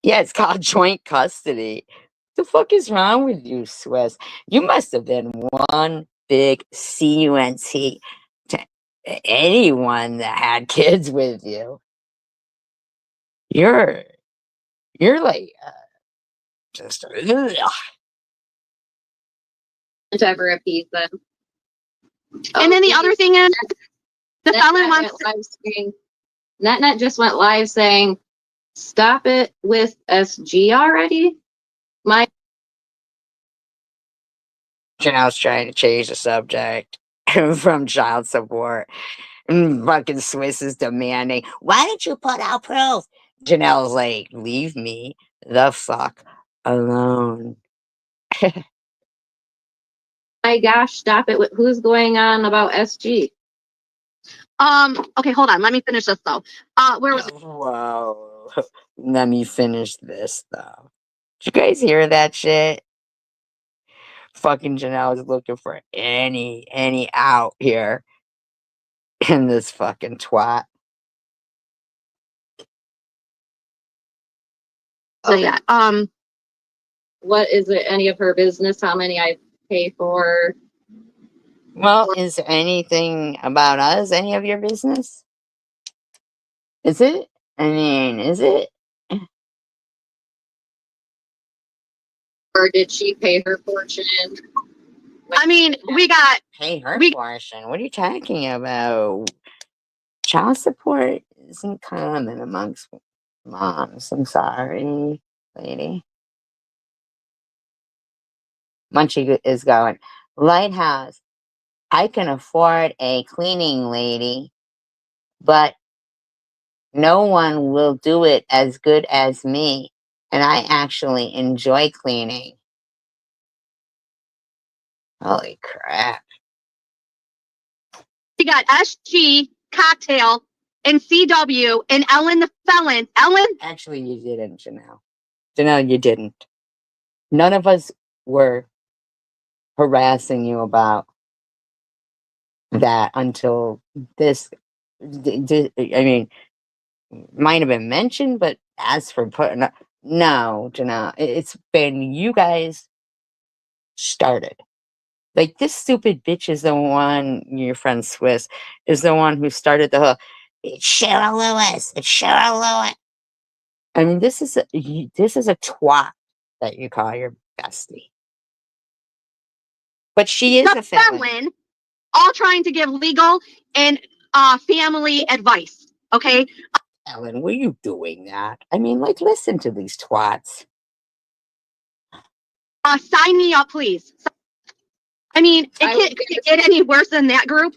Yeah, it's called joint custody. The fuck is wrong with you, Swiss? You must have been one big CUNT to anyone that had kids with you. You're like just ugh. To ever appease them. And then the other thing is, the felon NetNet wants. went live saying, NetNet just went live saying, "Stop it with SG already." My Janelle's trying to change the subject from child support. And fucking Swiss is demanding, why didn't you put out proof? Janelle's like, leave me the fuck alone. my gosh, stop it with who's going on about SG. Okay, hold on. Let me finish this though. Where was Whoa. Let me finish this though. Did you guys hear that shit? Fucking Janelle is looking for any out here in this fucking twat. say that? What is it any of her business? How many I pay for? Well, is anything about us any of your business? Is it? I mean, is it? Or did she pay her fortune? I mean, we got Pay her We- portion. What are you talking about? Child support isn't common amongst moms. I'm sorry, lady. Munchie is going, Lighthouse, I can afford a cleaning lady, but no one will do it as good as me. And I actually enjoy cleaning. Holy crap. we got SG, Cocktail, and CW, and Ellen the Felon. Ellen, Actually, you didn't, Janelle. Janelle, you didn't. None of us were harassing you about that until this. I mean, might have been mentioned, but as for putting up, no, Janelle, it's been you guys started. Like this stupid bitch is the one, your friend Swiss, is the one who started the whole, it's Cheryl Lewis, it's Cheryl Lewis. I mean, this is a twat that you call your bestie. But she is the a felon. Felon, all trying to give legal and family advice. Okay, Ellen, were you doing that? I mean, like, listen to these twats. sign me up, please. I mean, could it get any worse than that group?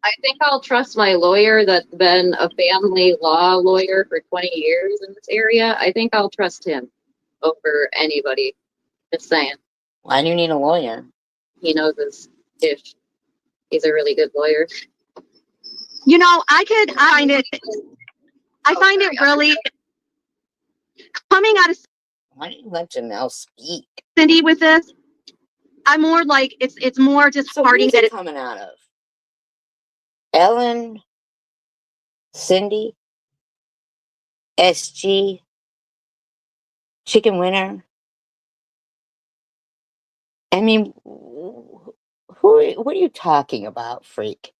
I think I'll trust my lawyer that's been a family law lawyer for 20 years in this area. I think I'll trust him over anybody. Just saying. Why do you need a lawyer? He knows his ish. He's a really good lawyer. You know, I find it really coming out of Why do you let Janelle speak? Cindy with this. I'm more like it's more just So parting who's that it it's coming out of? Ellen, Cindy, SG, Chicken Winner. I mean, what are you talking about, freak?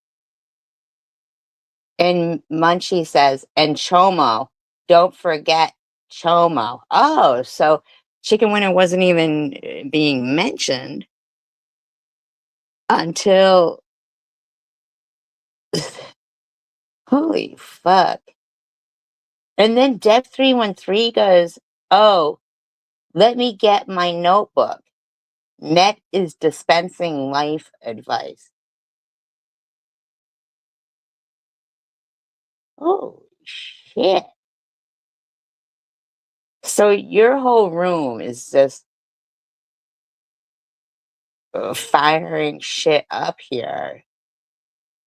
And Munchie says, and Chomo, don't forget Chomo. Oh, so Chicken Winner wasn't even being mentioned until holy fuck. And then Deb313 goes, oh, let me get my notebook. Net is dispensing life advice. Oh shit. So your whole room is just firing shit up here.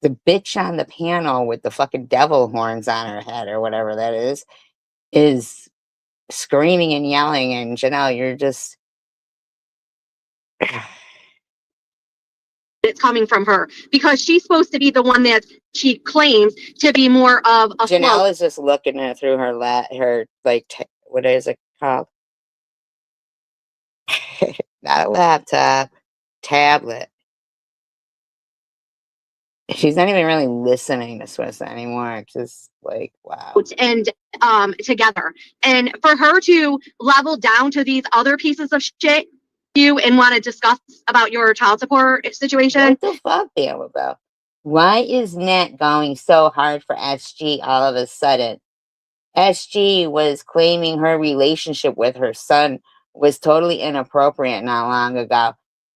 The bitch on the panel with the fucking devil horns on her head or whatever that is screaming and yelling. And Janelle, you're just it's coming from her because she's supposed to be the one that she claims to be more of a Janelle float. is just looking at through her like what is it called? Not a laptop, tablet. She's not even really listening to Swiss anymore. It's just like, wow. And together, and for her to level down to these other pieces of shit you and want to discuss about your child support situation. What the fuck, Annabelle? Why is Nat going so hard for SG all of a sudden? SG was claiming her relationship with her son was totally inappropriate not long ago.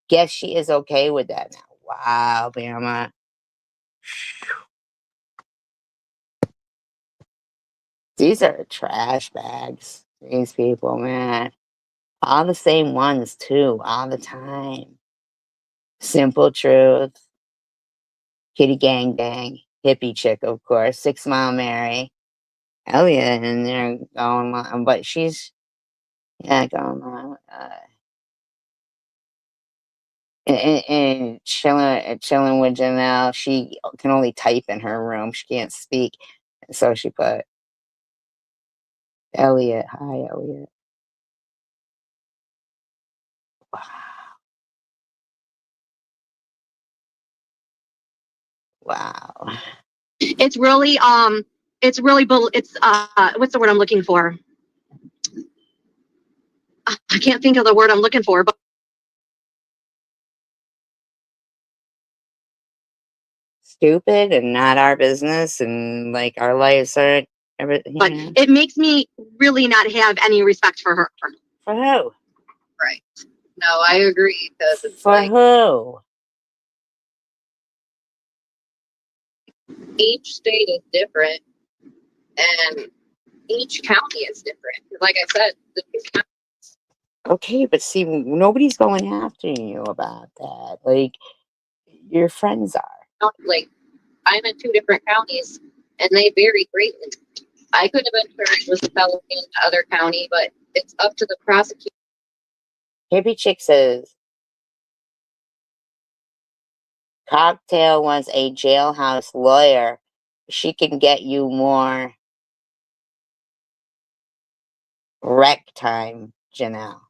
Guess she is okay with that now. Wow, Bama. These are trash bags. These people, man. All the same ones, too, all the time. Simple Truth, Kitty Gang Bang, Hippie Chick, of course, 6 Mile Mary, Elliot, and they're going on, but she's, yeah, going on. And chilling with Janelle. She can only type in her room. She can't speak. So she put Elliot. Hi, Elliot. Wow. Wow. It's really it's what's the word I'm looking for? I can't think of the word I'm looking for, but Stupid and not our business, and like our lives aren't everything. but it makes me really not have any respect for her. For who? Right. No, I agree because it's For like who? Each state is different and each county is different. Like I said, Okay, but see, nobody's going after you about that. Like, your friends are. like I'm in 2 different counties and they vary greatly. I could have been charged with a felony in the other county, but it's up to the prosecutor. Hippie Chick says, Cocktail wants a jailhouse lawyer. She can get you more rec time, Janelle.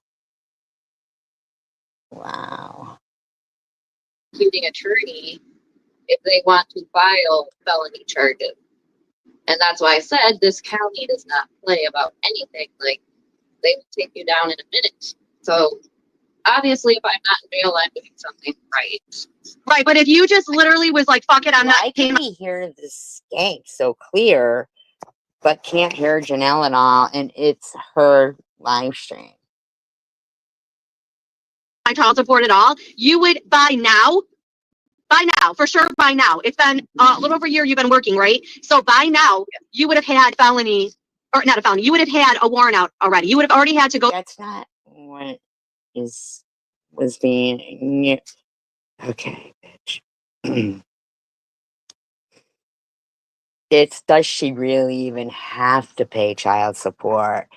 Wow. Prosecuting attorney if they want to file felony charges. And that's why I said this county does not play about anything. Like, they will take you down in a minute. So obviously, if I'm not in jail, I'm doing something right. Right, but if you just literally was like, fuck it, I'm Why not can we hear the skank so clear, but can't hear Janelle at all, and it's her live stream? my child support at all, you would by now, for sure by now. It's been a little over a year you've been working, right? So by now, you would have had felony, or not a felony, you would have had a warrant out already. You would have already had to go. That's not what was being. Okay, bitch. It's does she really even have to pay child support?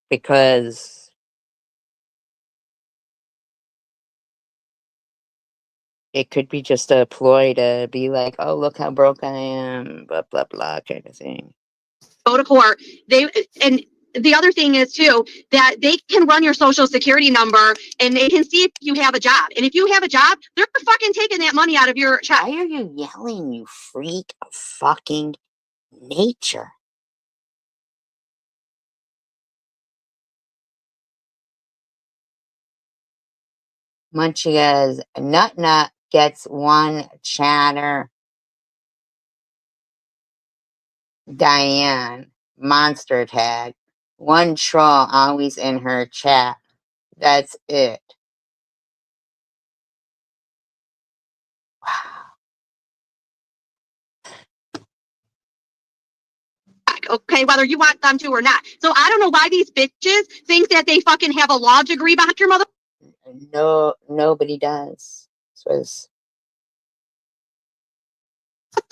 Because it could be just a ploy to be like, oh, look how broke I am, blah blah blah, kind of thing. Go to court. And the other thing is too that they can run your social security number and they can see if you have a job. And if you have a job, they're fucking taking that money out of your check. Why are you yelling, you freak of fucking nature? Munchie goes, Nut Nut gets 1 chatter. Diane, monster tag. 1 troll always in her chat. That's it. Okay, whether you want them to or not. So I don't know why these bitches think that they fucking have a law degree behind your mother. No, nobody does.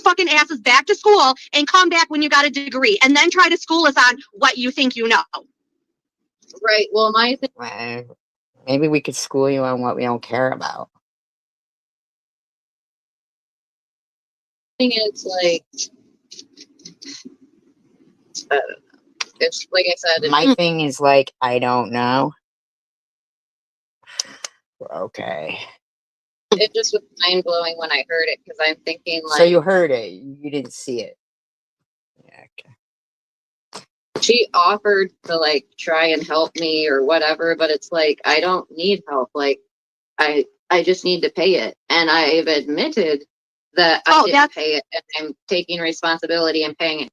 fucking asses back to school and come back when you got a degree and then try to school us on what you think you know. Right. Well, my thing Well, maybe we could school you on what we don't care about. is like, I don't know. It's like I said, My thing is like, I don't know. Okay. it just was mind blowing when I heard it because I'm thinking So like you heard it, you didn't see it. Yeah, okay. she offered to like try and help me or whatever, but it's like I don't need help. Like I just need to pay it, and I've admitted that I Oh, didn't that's pay it, and I'm taking responsibility and paying it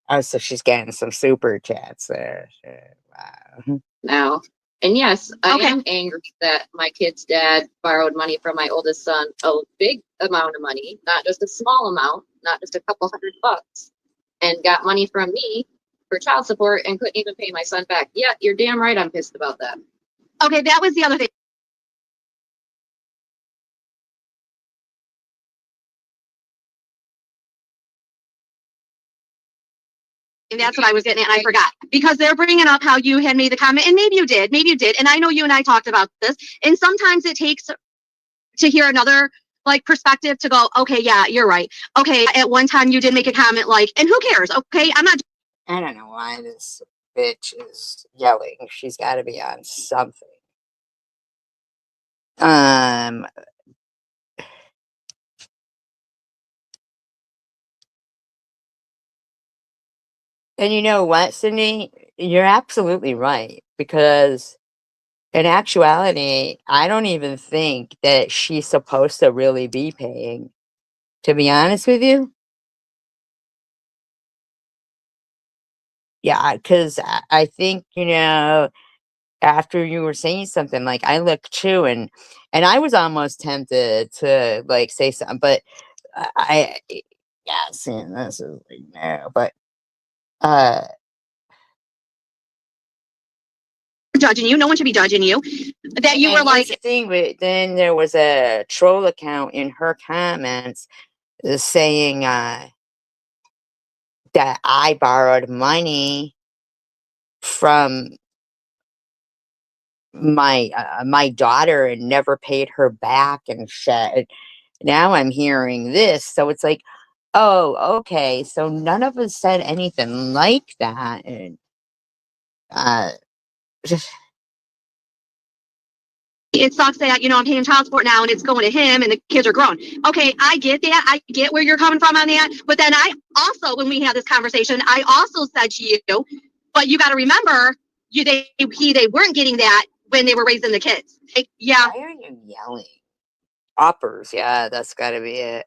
Oh, so she's getting some super chats there. Shit, wow. now. And yes, I okay. am angry that my kid's dad borrowed money from my oldest son, a big amount of money, not just a small amount, not just a couple $100, and got money from me for child support and couldn't even pay my son back. Yeah, you're damn right I'm pissed about that. Okay, that was the other thing. And that's what I was getting at, and I forgot. Because they're bringing up how you had made the comment, and maybe you did, and I know you and I talked about this, and sometimes it takes to hear another like perspective to go, okay, yeah, you're right. Okay, at one time you did make a comment like, and who cares? Okay, I'm not. I don't know why this bitch is yelling. She's got to be on something. Um, and you know what, Cindy? You're absolutely right, because in actuality, I don't even think that she's supposed to really be paying, to be honest with you. Yeah, because I think, after you were saying something, like, I looked too, and I was almost tempted to, like, say something, but yeah, seeing this is like, no, but, uh, Judging you. No one should be judging you. That you and were here's the like, thing, but then there was a troll account in her comments saying, that I borrowed money from my daughter and never paid her back and shit. Now I'm hearing this, so it's like, oh, okay, so none of us said anything like that, and uh, just it sucks that, I'm paying child support now and it's going to him and the kids are grown. Okay, I get that. I get where you're coming from on that. But then I also, when we had this conversation, I also said to you, but you got to remember, they weren't getting that when they were raising the kids. Like, yeah, why are you yelling? Uppers, yeah, that's got to be it.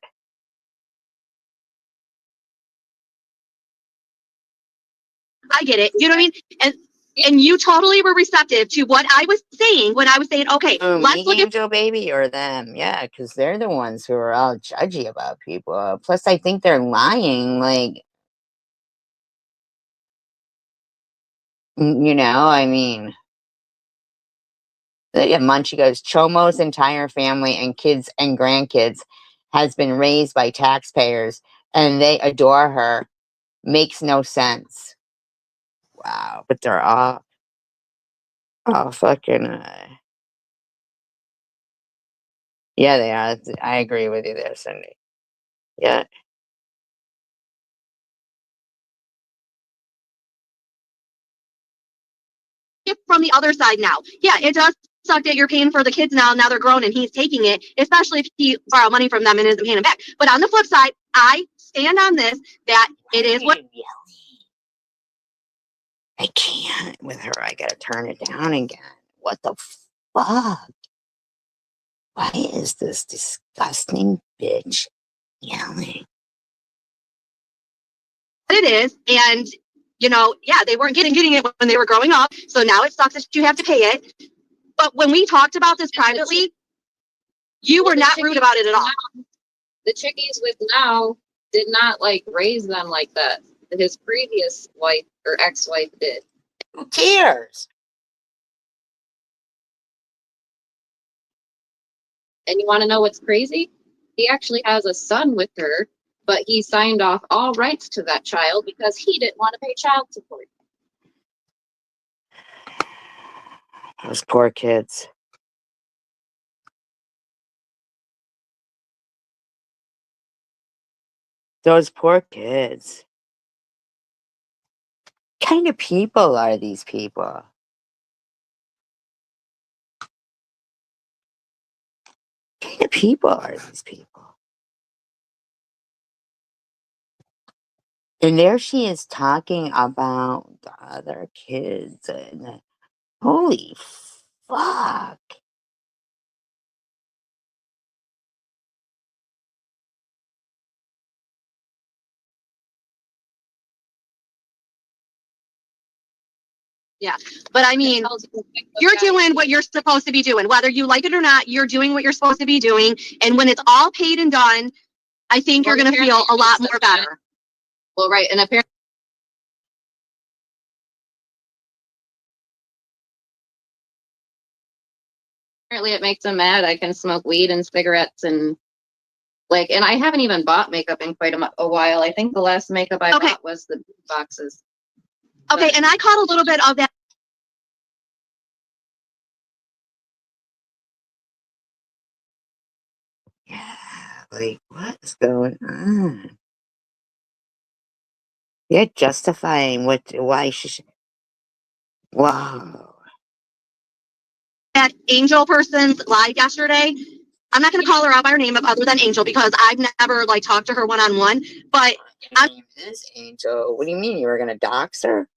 I get it. You know what I mean? And you totally were receptive to what I was saying when I was saying, okay, let's Me, look at. Angel Baby, or them? Yeah, because they're the ones who are all judgy about people. Plus, I think they're lying. Like, I mean, yeah, Munchie goes, Chomo's entire family and kids and grandkids has been raised by taxpayers and they adore her. Makes no sense. Wow, but they're all fucking, yeah, they are. I agree with you there, Cindy. Yeah. From the other side now. Yeah, it does suck that you're paying for the kids now. Now they're grown and he's taking it, especially if he borrowed money from them and isn't paying it back. But on the flip side, I stand on this that it is what. I can't with her. I gotta turn it down again. What the fuck? Why is this disgusting bitch yelling? It is. And, yeah, they weren't getting it when they were growing up. So now it sucks that you have to pay it. But when we talked about this privately, you were not rude about it at all. The chickies with now did not like raise them like that. His previous wife or ex-wife did. Who cares? And you want to know what's crazy? He actually has a son with her, but he signed off all rights to that child because he didn't want to pay child support. Those poor kids. Those poor kids. What kind of people are these people? What kind of people are these people? And there she is talking about the other kids. And holy fuck. But I mean, you're doing what you're supposed to be doing, whether you like it or not. You're doing what you're supposed to be doing, and when it's all paid and done, I think you're Well, going to feel a lot more better. Well, right, and apparently it makes him mad. I can smoke weed and cigarettes and like, and I haven't even bought makeup in quite a while. I think the last makeup I Okay. bought was the boxes. Okay, and I caught a little bit of that. Yeah, like what's going on? They're justifying why she should. Wow. That Angel person's live yesterday. I'm not going to call her out by her name other than Angel because I've never like talked to her one on one. But Her name is Angel. What do you mean you were gonna dox her?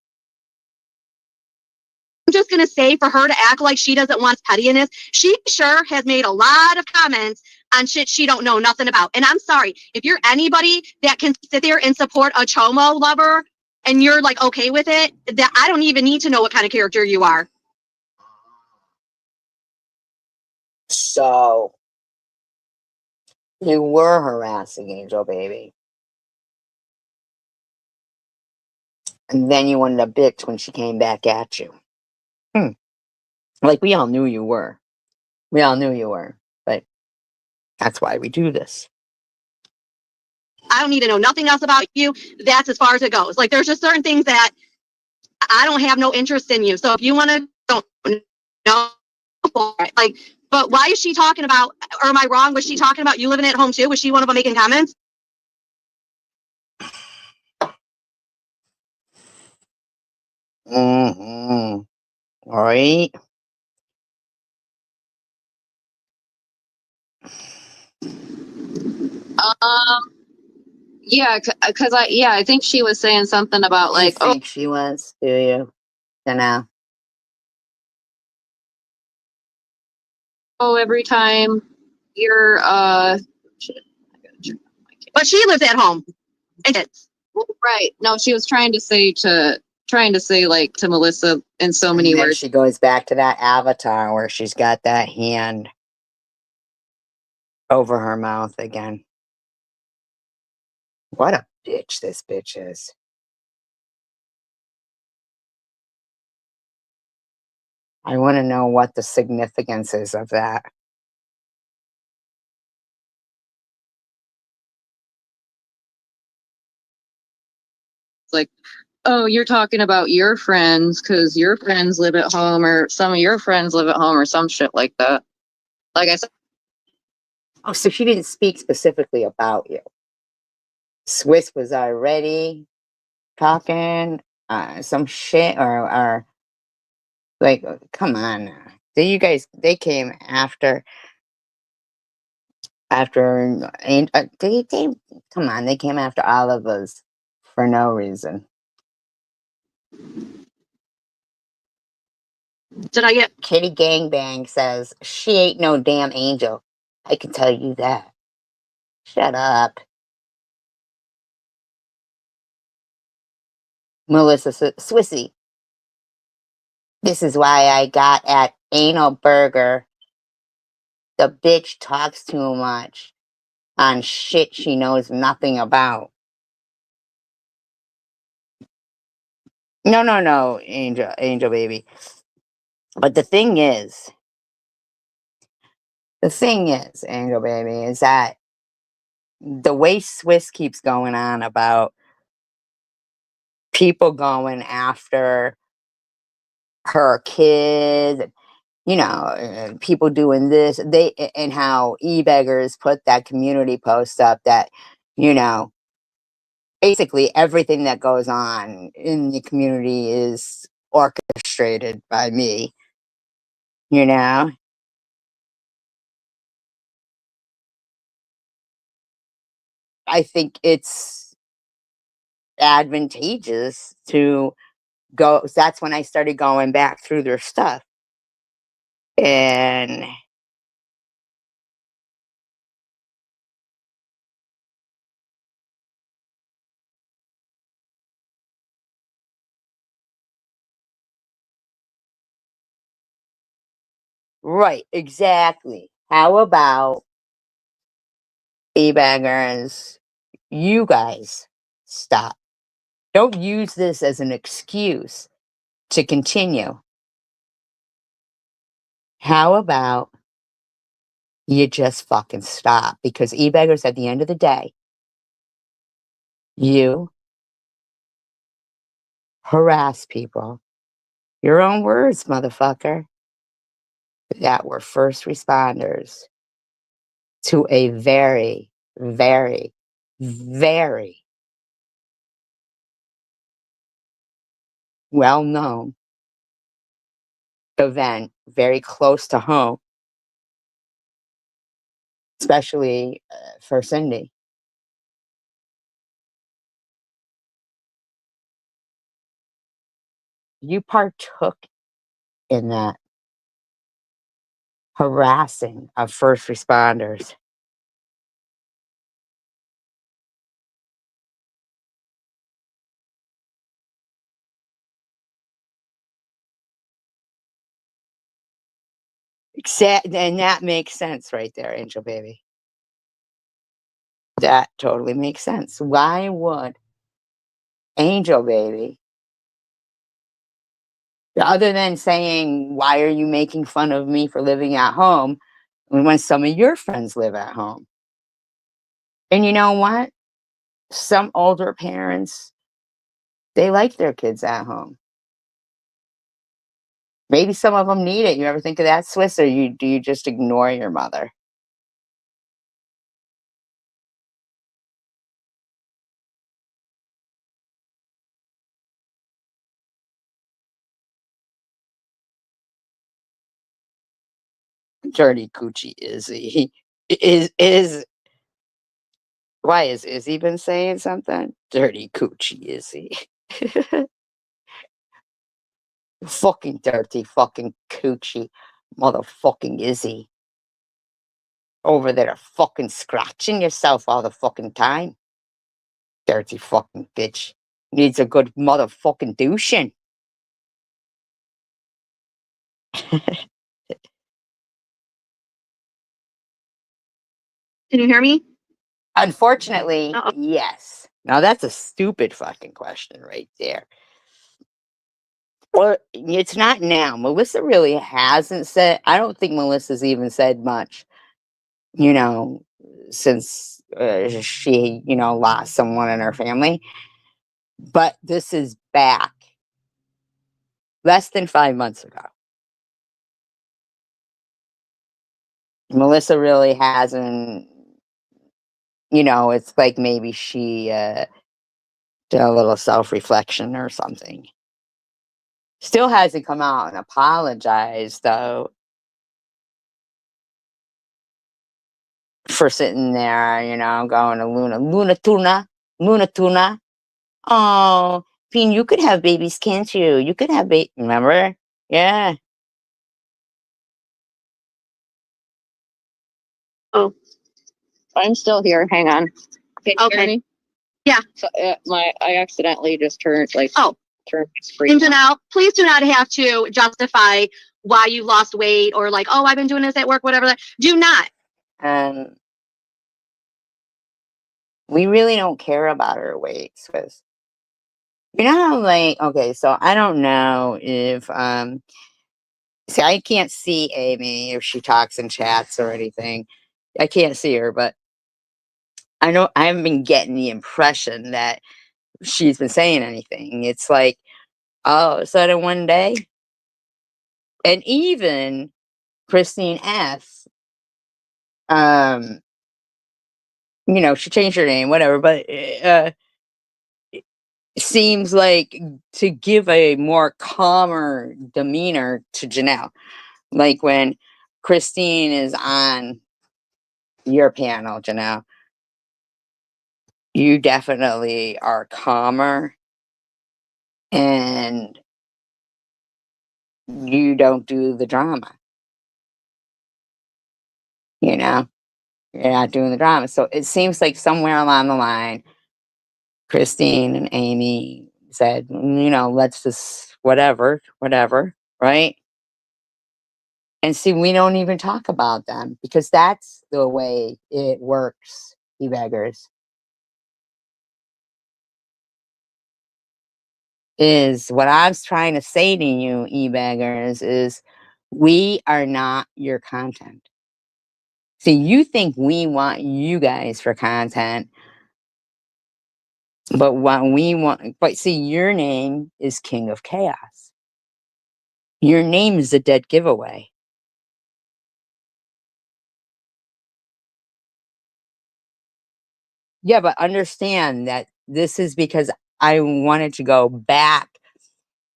I'm just going to say for her to act like she doesn't want pettiness, she sure has made a lot of comments on shit she don't know nothing about. And I'm sorry, if you're anybody that can sit there and support a chomo lover and you're like okay with it, that I don't even need to know what kind of character you are. So you were harassing Angel Baby. And then you wanted a bitch when she came back at you. Like we all knew you were. We all knew you were. But that's why we do this. I don't need to know nothing else about you. That's as far as it goes. Like there's just certain things that I don't have no interest in you. So if you want to don't know for it. Like, but why is she talking about, or am I wrong? Was she talking about you living at home too? Was she one of them making comments? Mm-hmm. Right? Yeah, because I think she was saying something about You like, oh, think she was, do you? Dunno. every time you're shit, I gotta check my camera. But she lives at home. And it's, Well, right. No, she was trying to say like to Melissa in so many And then words. she goes back to that avatar where she's got that hand over her mouth again. What a bitch this bitch is. I want to know what the significance is of that. Like, oh, you're talking about your friends because your friends live at home or some of your friends live at home or some shit like that. Like I said, Oh, so she didn't speak specifically about you. Swiss was already talking some shit or like, come on now. They came after, and they come on, they came after all of us for no reason. did I get, Kitty Gangbang says, she ain't no damn angel. I can tell you that. Shut up. Melissa Swissy. This is why I got at Anal Burger. The bitch talks too much on shit she knows nothing about. No, Angel Baby. But the thing is, The thing is, Angel Baby, is that the way Swiss keeps going on about people going after her kid, people doing this, and how e-beggars put that community post up that, you know, basically everything that goes on in the community is orchestrated by me, you know? I think it's advantageous to go. That's when I started going back through their stuff. And right, exactly. How about e-baggers? You guys stop. Don't use this as an excuse to continue. How about you just fucking stop? Because e-beggars, at the end of the day, you harass people. Your own words, motherfucker, that were first responders to a very, very, very well known event very close to home, especially for Cindy. You partook in that harassing of first responders. And that makes sense right there, Angel Baby. That totally makes sense. Why would Angel Baby, other than saying, why are you making fun of me for living at home when some of your friends live at home? And you know what? Some older parents, they like their kids at home. Maybe some of them need it. You ever think of that, Swiss, or do you just ignore your mother? Dirty coochie Izzy. Is why is Izzy been saying something? Dirty coochie Izzy. Fucking dirty fucking coochie motherfucking Izzy. Over there fucking scratching yourself all the fucking time. Dirty fucking bitch. Needs a good motherfucking douching. Can you hear me? Unfortunately, Uh-oh. yes. Now that's a stupid fucking question right there. Well, it's not now. Melissa really hasn't said, I don't think Melissa's even said much, you know, since she, lost someone in her family. But this is back less than 5 months ago. Melissa really hasn't, it's like maybe she did a little self reflection or something. Still hasn't come out and apologized, though, for sitting there, going to Luna Tuna. Oh, Bean, you could have babies, can't you? You could have remember? Yeah. Oh, I'm still here. Hang on. Can you hear Okay. me? Yeah. So I accidentally just turned Oh. turned my screen. And Janelle, please do not have to justify why you lost weight or like, oh, I've been doing this at work, whatever. Do not. We really don't care about her weight, because how, like, okay, so I don't know if See, I can't see Amy if she talks in chats or anything. I can't see her, but I know I haven't been getting the impression that she's been saying anything. It's like all of a sudden one day, and even Christine S. Um, she changed her name, whatever, but seems like to give a more calmer demeanor to Janelle. Like when Christine is on your panel, Janelle, you definitely are calmer and you don't do the drama. You're not doing the drama. So it seems like somewhere along the line, Christine and Amy said, let's just whatever, right? And see, we don't even talk about them because that's the way it works, e-beggars. Is what I was trying to say to you, e-beggars, is we are not your content. See, you think we want you guys for content, but see, your name is King of Chaos. Your name is a dead giveaway. Yeah, but understand that this is because I wanted to go back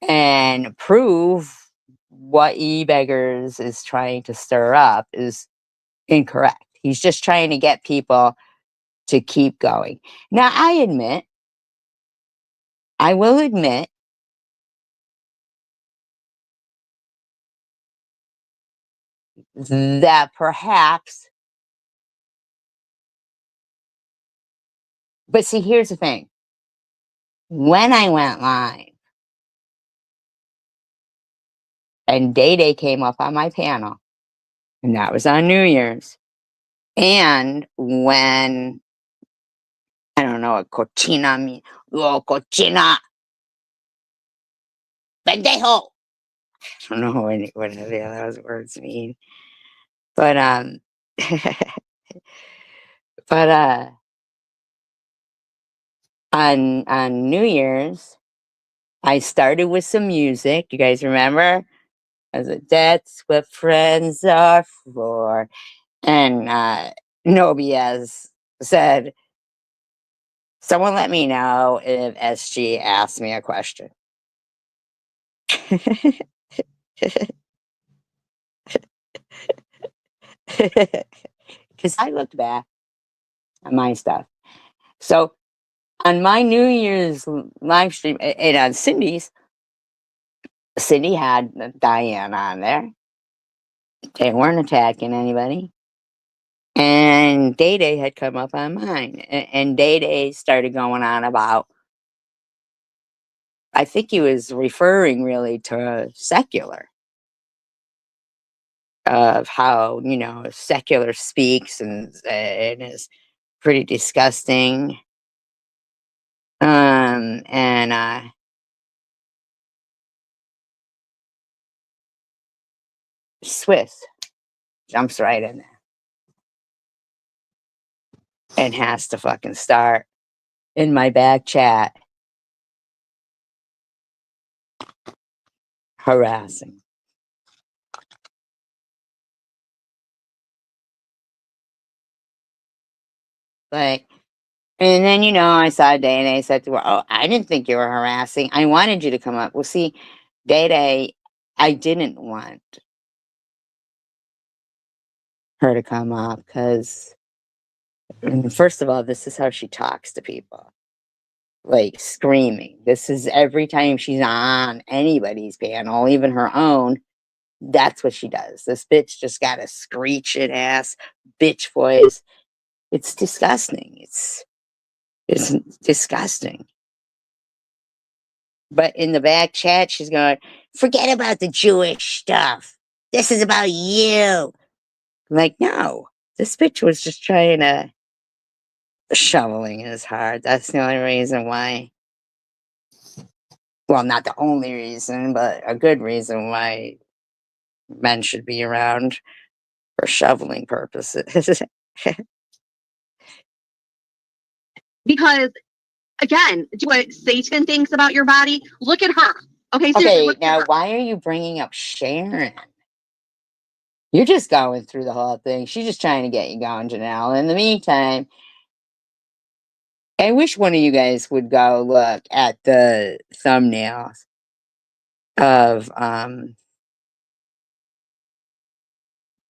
and prove what e-beggars is trying to stir up is incorrect. He's just trying to get people to keep going. Now, I will admit, that perhaps, but see, here's the thing. When I went live and Day Day came up on my panel, and that was on New Year's, and when, I don't know what cochina means, oh, cochina, pendejo. I don't know what any of those words mean, but but on New Year's, I started with some music. You guys remember? I said, that's what friends are for. And Nobiez said, someone let me know if SG asked me a question. Because I looked back on my stuff. So on my New Year's live stream, and on Cindy's, Cindy had Diane on there. They weren't attacking anybody. And Day Day had come up on mine. And Day Day started going on about, I think he was referring really to secular, of how, secular speaks and is pretty disgusting. And Swiss jumps right in there and has to fucking start in my back chat harassing. Like, and then, I saw Day and I said to her, oh, I didn't think you were harassing. I wanted you to come up. Well, see, Day Day, I didn't want her to come up because, first of all, this is how she talks to people. Like screaming. This is every time she's on anybody's panel, even her own. That's what she does. This bitch just got a screeching ass bitch voice. It's disgusting. It's disgusting. But in the back chat, she's going, forget about the Jewish stuff. This is about you. I'm like, no, this bitch was just trying to shoveling his heart. That's the only reason why. Well, not the only reason, but a good reason why men should be around for shoveling purposes. Because again, do what Satan thinks about your body. Look at her. Okay, seriously, Okay, look at now her. why are you bringing up Sharon? You're just going through the whole thing. She's just trying to get you going, Janelle. In the meantime, I wish one of you guys would go look at the thumbnails of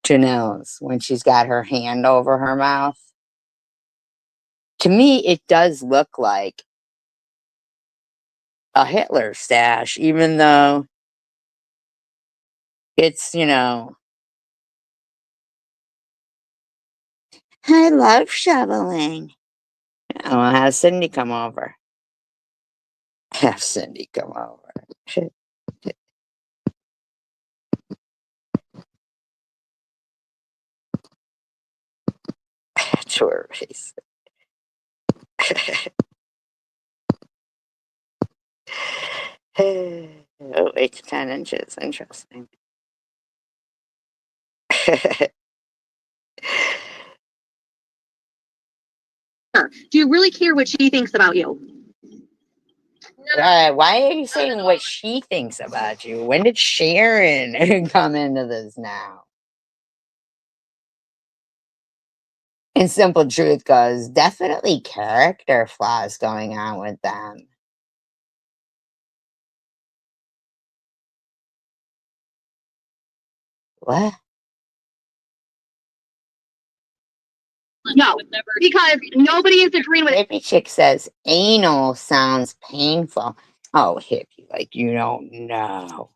Janelle's when she's got her hand over her mouth. To me, it does look like a Hitler stash, even though it's, I love shoveling. I'll have Cindy come over. Have Cindy come over. To her face. Oh, 8 to 10 inches. Interesting. Do you really care what she thinks about you? Why are you saying what she thinks about you? When did Sharon come into this now? And simple truth goes, definitely character flaws going on with them. What? No, because nobody is agreeing with. Hippie chick says anal sounds painful. Oh, hippie, like you don't know.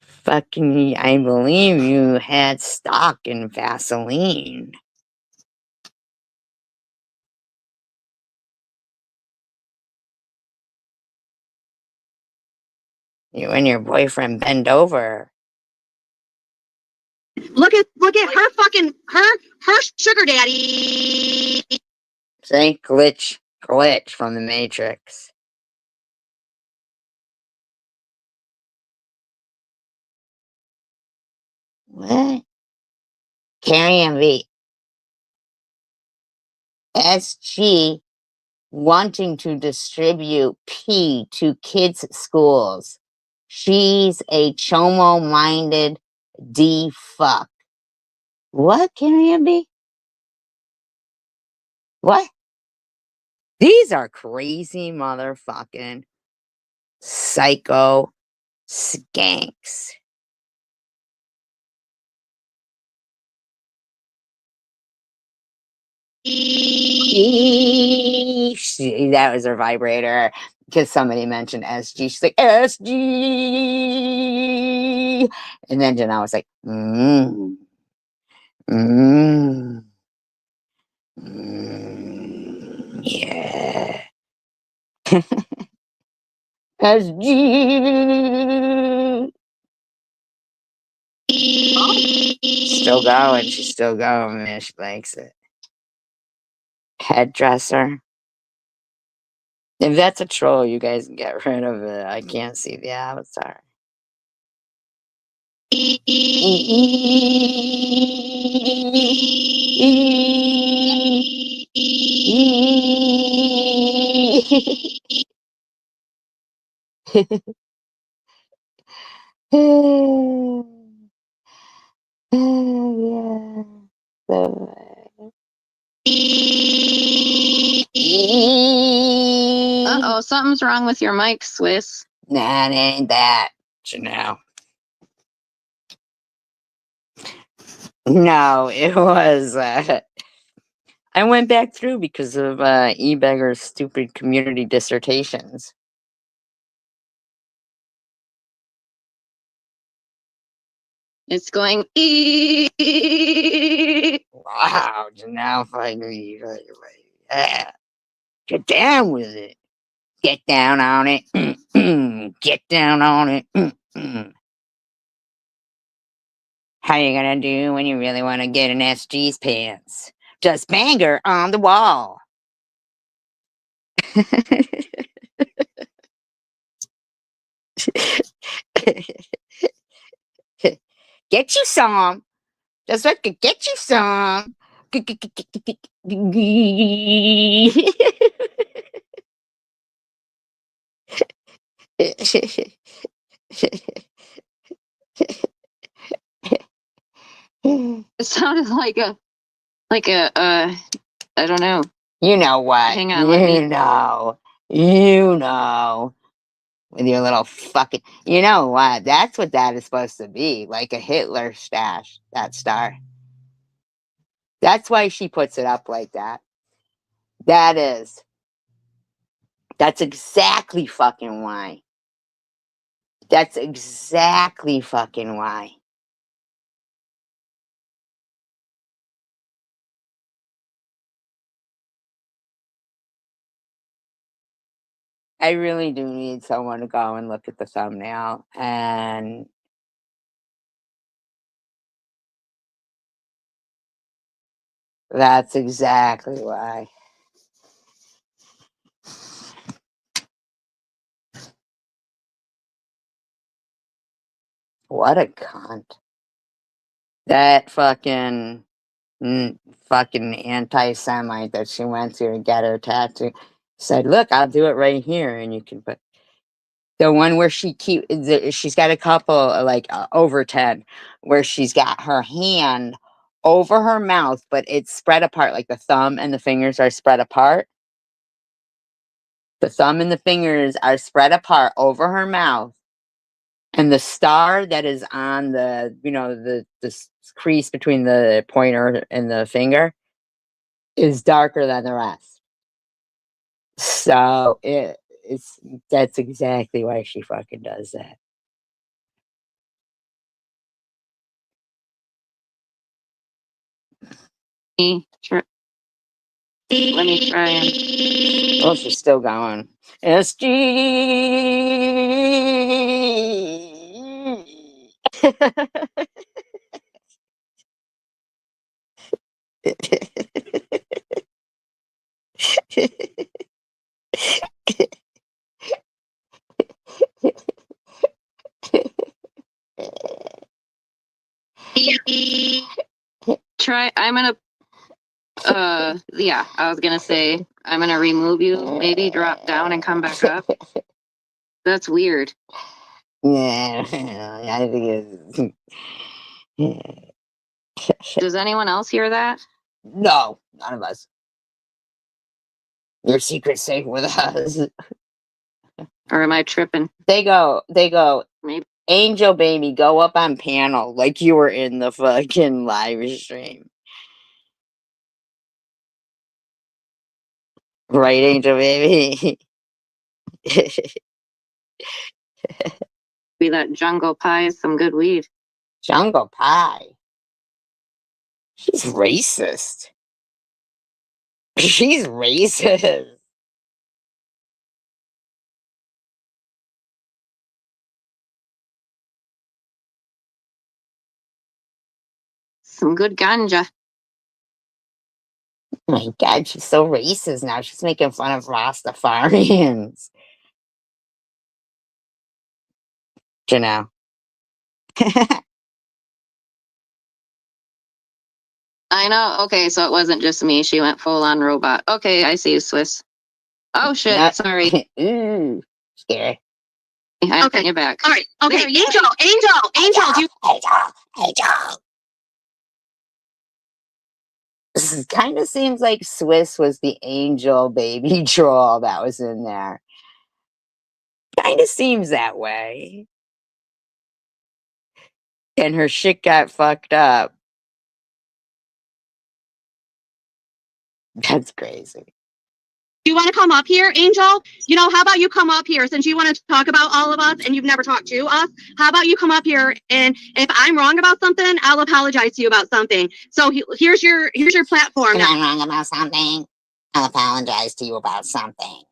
Fucking, I believe you had stock in Vaseline. You and your boyfriend bend over. Look at her sugar daddy. See? Glitch from the Matrix. What? Carrie MV. SG wanting to distribute P to kids' schools. She's a chomo-minded D fuck. What, Carrie MV? What? These are crazy motherfucking psycho skanks. That was her vibrator because somebody mentioned SG. She's like, SG. And then Janelle was like, mm, mm, yeah. SG. Still going. She's still going, man. She likes it. Headdresser. If that's a troll, you guys can get rid of it. I can't see the avatar. Uh-oh, something's wrong with your mic, Swiss. Nah, it ain't that, Janelle. No, it was, I went back through because of eBeggar's stupid community dissertations. It's going. Wow, Janelle, finally, yeah. Get down with it. Get down on it. Get down on it. How you gonna do when you really want to get in SG's pants? Just bang her on the wall. get you some. Just like get you some. It sounded like I don't know. You know what? Hang on, let me- You know. With your little fucking. You know what? That's what that is supposed to be. Like a Hitler stash, that star. That's why she puts it up like that. That is. That's exactly fucking why. That's exactly fucking why. I really do need someone to go and look at the thumbnail and that's exactly why. What a cunt. That fucking fucking anti-Semite that she went to get her tattoo said, "Look, I'll do it right here," and you can put the one where she's got a couple like over 10 where she's got her hand over her mouth, but it's spread apart, like the thumb and the fingers are spread apart. The thumb and the fingers are spread apart over her mouth. And the star that is on the, the crease between the pointer and the finger is darker than the rest. So that's exactly why she fucking does that. Let me try and. Oh, she's still going. SG. I'm gonna yeah, I was gonna say I'm gonna remove you, maybe drop down and come back up. That's weird. Yeah, I think it's. Does anyone else hear that? No, none of us. Your secret's safe with us. Or am I tripping? They go, Maybe. Angel Baby, go up on panel like you were in the fucking live stream. Right, Angel Baby? Be that Jungle Pie is some good weed. Jungle Pie. She's racist. She's racist. Some good ganja. Oh my God, she's so racist now. She's making fun of Rastafarians. You know. I know. Okay, so it wasn't just me. She went full on robot. Okay, I see you, Swiss. Oh shit! Not- Sorry. Ooh, scary. I'm Okay. you back. All right. Okay. There you Angel. Do you Angel. This kind of seems like Swiss was the Angel Baby troll that was in there. Kind of seems that way. And her shit got fucked up. That's crazy. want to come up here, Angel? You know, how about you come up here since you want to talk about all of us and you've never talked to us? How about you come up here and if I'm wrong about something, I'll apologize to you about something. So here's your platform. If I'm wrong about something, I'll apologize to you about something.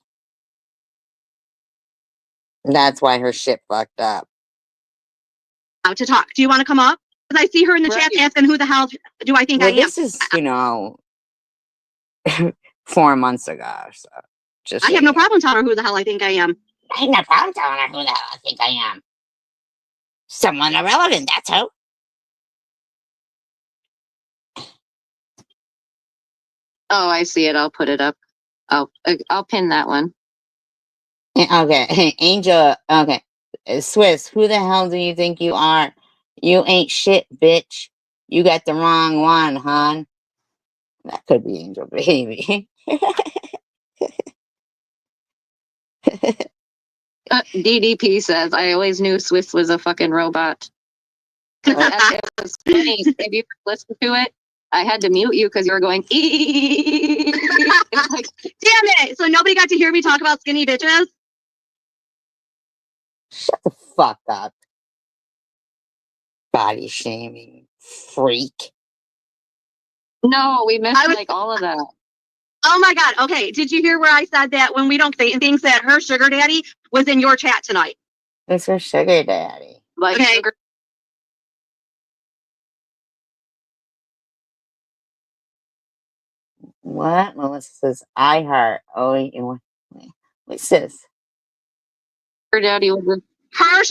That's why her shit fucked up. Now to talk. Do you want to come up? Because I see her in the chat asking who the hell do I think Well, I am? this is, 4 months ago. So just I have no problem telling her who the hell I think I am. I have no problem telling her who the hell I think I am. Someone irrelevant, that's who. Oh, I see it. I'll put it up. I'll pin that one. Okay, Angel. Okay, Swiss. Who the hell do you think you are? You ain't shit, bitch. You got the wrong one, hon. That could be Angel Baby. DDP says, I always knew Swiss was a fucking robot. It was funny. If you listen to it, I had to mute you because you were going, like, Damn it! So nobody got to hear me talk about skinny bitches? Shut the fuck up. Body shaming freak. no, we missed I was- like all of that. Oh my god, okay. Did you hear where I said that when we don't say things that her sugar daddy was in your chat tonight? It's her sugar daddy. Like, Okay. sugar- What? Melissa says, I heart. Oh, what's this? Sugar daddy was a Her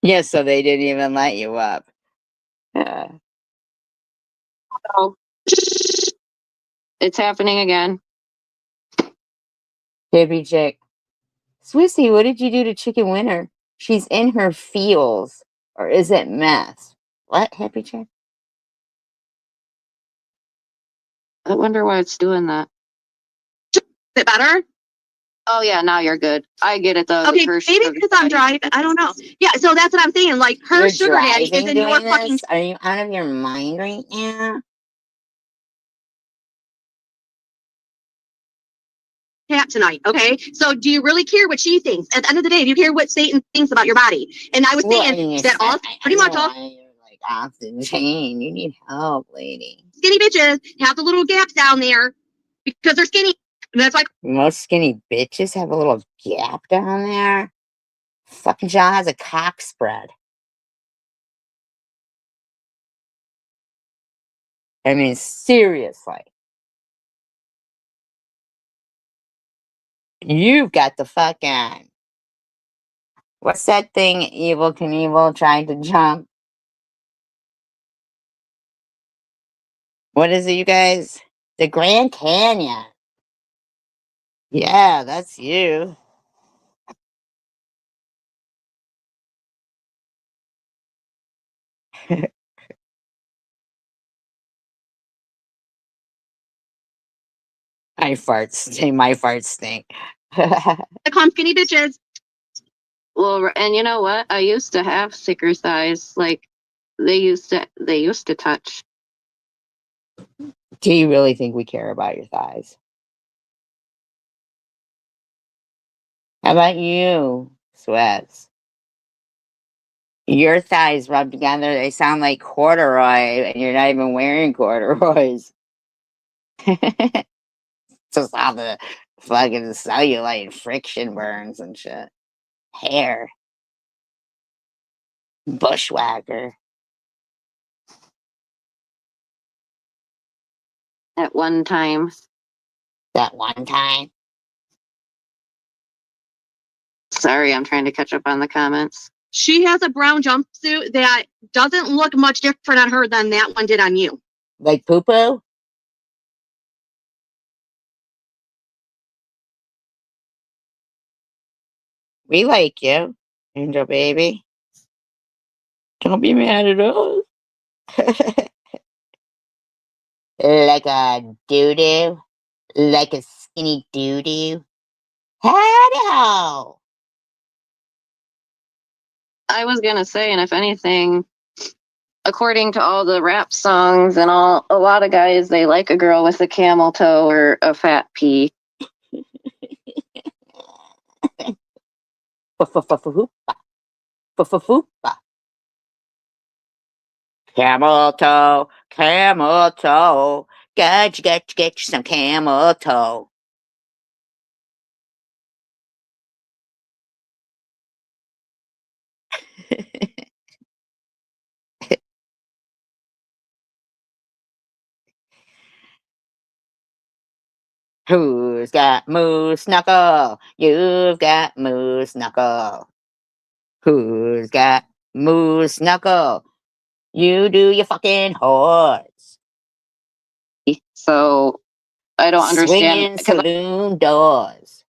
Yes, so they didn't even let you up. It's happening again. Baby Chick. Swissy, what did you do to Chicken Winter? She's in her feels. Or is it meth? What, Happy Chick? I wonder why it's doing that. Is it better? Oh yeah, now you're good. I get it though. Okay, maybe because I'm driving. I don't know. Yeah, so that's what I'm saying. Like her You're sugar daddy is driving in your doing fucking this? Are you out of your mind right now? chat tonight. Okay, so do you really care what she thinks? At the end of the day, do you care what Satan thinks about your body? And I was Well, saying that all pretty much all you're like off the chain. You need help, lady. skinny bitches have the little gaps down there because they're skinny. And that's like Most skinny bitches have a little gap down there. Fucking John has a cock spread. I mean, seriously. You've got the fucking. What's that thing Evil Knievel tried to jump? What is it, you guys? The Grand Canyon. Yeah, that's you. My farts stink. I call them skinny bitches. Well, and you know what? I used to have thicker thighs. Like they used to touch. Do you really think we care about your thighs? How about you, Sweats? Your thighs rubbed together, they sound like corduroy, and you're not even wearing corduroys. Just all the fucking cellulite friction burns and shit. Hair. Bushwhacker. At one time. That one time. Sorry, I'm trying to catch up on the comments. She has a brown jumpsuit that doesn't look much different on her than that one did on you. Like poo poo? We like you, Angel Baby. Don't be mad at us. Like a doo-doo. Like a skinny doo-doo. Howdy-ho. I was gonna say, and if anything, according to all the rap songs and all, a lot of guys they like a girl with a camel toe or a fat pea. Camel toe, camel toe. Get you some camel toe. Who's got moose knuckle? You've got moose knuckle. Who's got moose knuckle? You do your fucking horse. So I don't understand Swinging because saloon doors.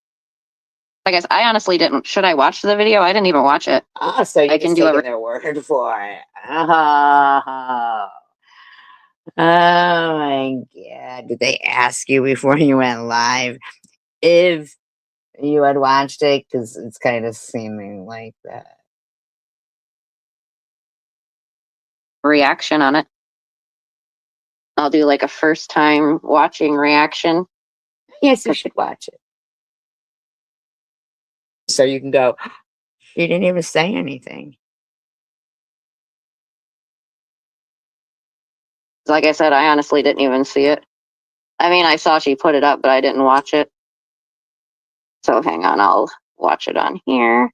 I guess I honestly didn't. Should I watch the video? I didn't even watch it. Oh, so you I can can do take every- their word for it. Oh. Oh my god. Did they ask you before you went live if you had watched it? Because it's kind of seeming like that. reaction on it. I'll do like a first time watching reaction. Yes, you should watch it. So you can go, she didn't even say anything. Like I said, I honestly didn't even see it. I mean, I saw she put it up, but I didn't watch it. So hang on, I'll watch it on here.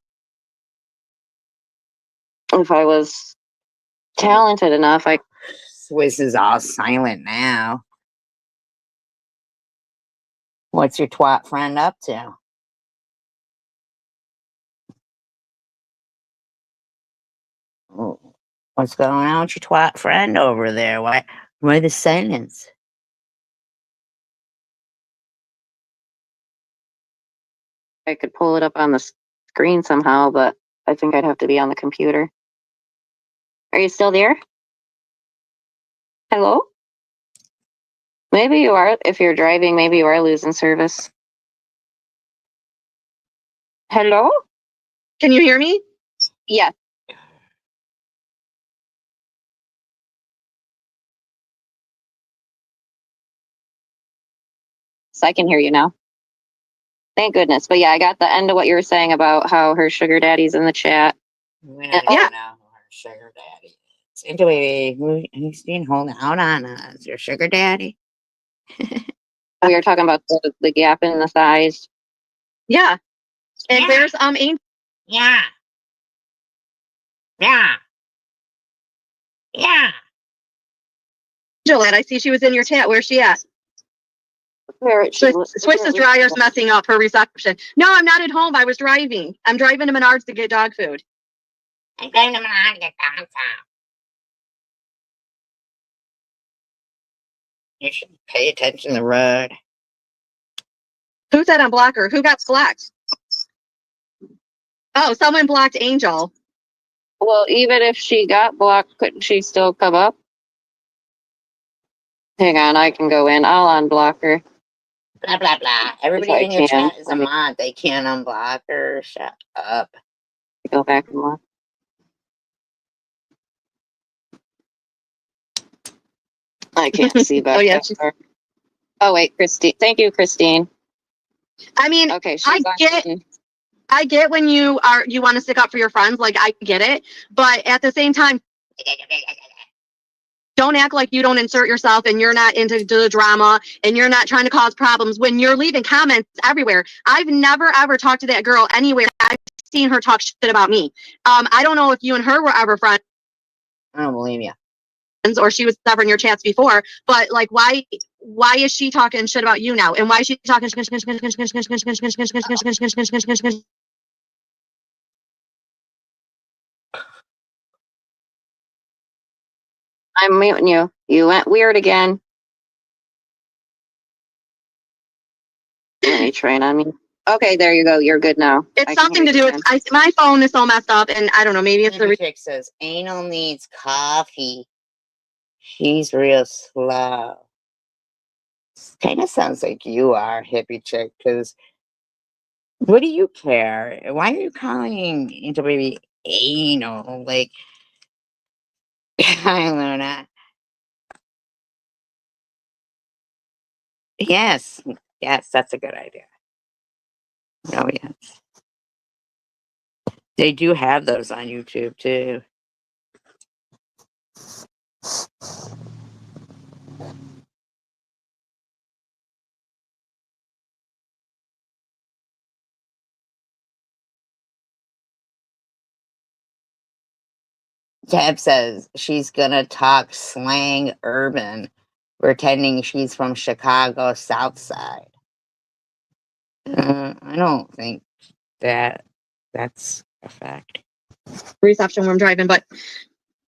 If I was talented enough, I Swiss is all silent now. What's your twat friend up to? Oh, what's going on with your twat friend over there? Why the silence? could pull it up on the screen somehow, but I think I'd have to be on the computer. Are you still there? Hello? Maybe you are. If you're driving, maybe you are losing service. Hello? Can you hear me? Yeah. So I can hear you now. Thank goodness. But yeah, I got the end of what you were saying about how her sugar daddy's in the chat. We Yeah. don't even know who her sugar daddy is. Into who's been holding out on us? Your sugar daddy? We were talking about the gap in the thighs. Yeah. And Yeah. where's Angel? Yeah. Yeah. Yeah. At? I see she was in your chat. Where's she at? Swiss's dryer's messing up her reception. No, I'm not at home. I was driving. I'm driving to Menards to get dog food. I'm going to Milan to get dog food. You should pay attention to the road. Who's that on blocker? Who got blocked? Oh, someone blocked Angel. Well, even if she got blocked, couldn't she still come up? Hang on, I can go in. I'll unblock her. Blah, blah, blah. Everybody I in your can. chat is a mod. They can't unblock her. Shut up. Go back and look. I can't see back. Oh, yeah, there. Oh, wait, Christine. Thank you, Christine. I mean, Okay, she's I get when you want to stick up for your friends, like I get it, but at the same time, don't act like you don't insert yourself and you're not into the drama and you're not trying to cause problems when you're leaving comments everywhere. I've never ever talked to that girl anywhere. I've seen her talk shit about me. I don't know if you and her were ever friends I don't believe you. or she was ever in your chats before, but like why is she talking shit about you now? And why is she talking I'm muting you. You went weird again. Let me try and unmute. Okay, there you go. You're good now. It's something to do with my phone is so messed up and I don't know, maybe it's the Hippie chick says anal needs coffee. She's real slow. Kind of sounds like you are, hippie chick, because what do you care? Why are you calling Angel Baby anal? Like, hi, Luna. Yes, that's a good idea. Oh, yes. They do have those on YouTube, too. Deb says she's gonna talk slang urban, pretending she's from Chicago South Side. I don't think that's a fact. reception where I'm driving, but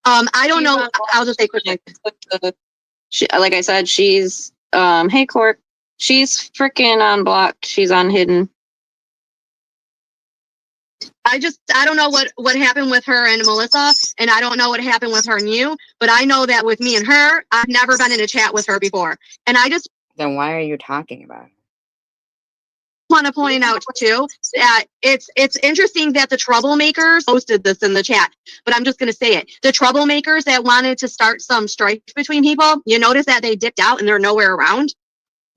I don't know. I'll just say quickly. She, like I said, she's hey Court, she's freaking unblocked. She's on hidden. I don't know what happened with her and Melissa, and I don't know what happened with her and you, but I know that with me and her, I've never been in a chat with her before. And I just Then why are you talking about it? want to point out too that it's interesting that the troublemakers posted this in the chat, but I'm just going to say it. The troublemakers that wanted to start some strife between people, you notice that they dipped out and they're nowhere around.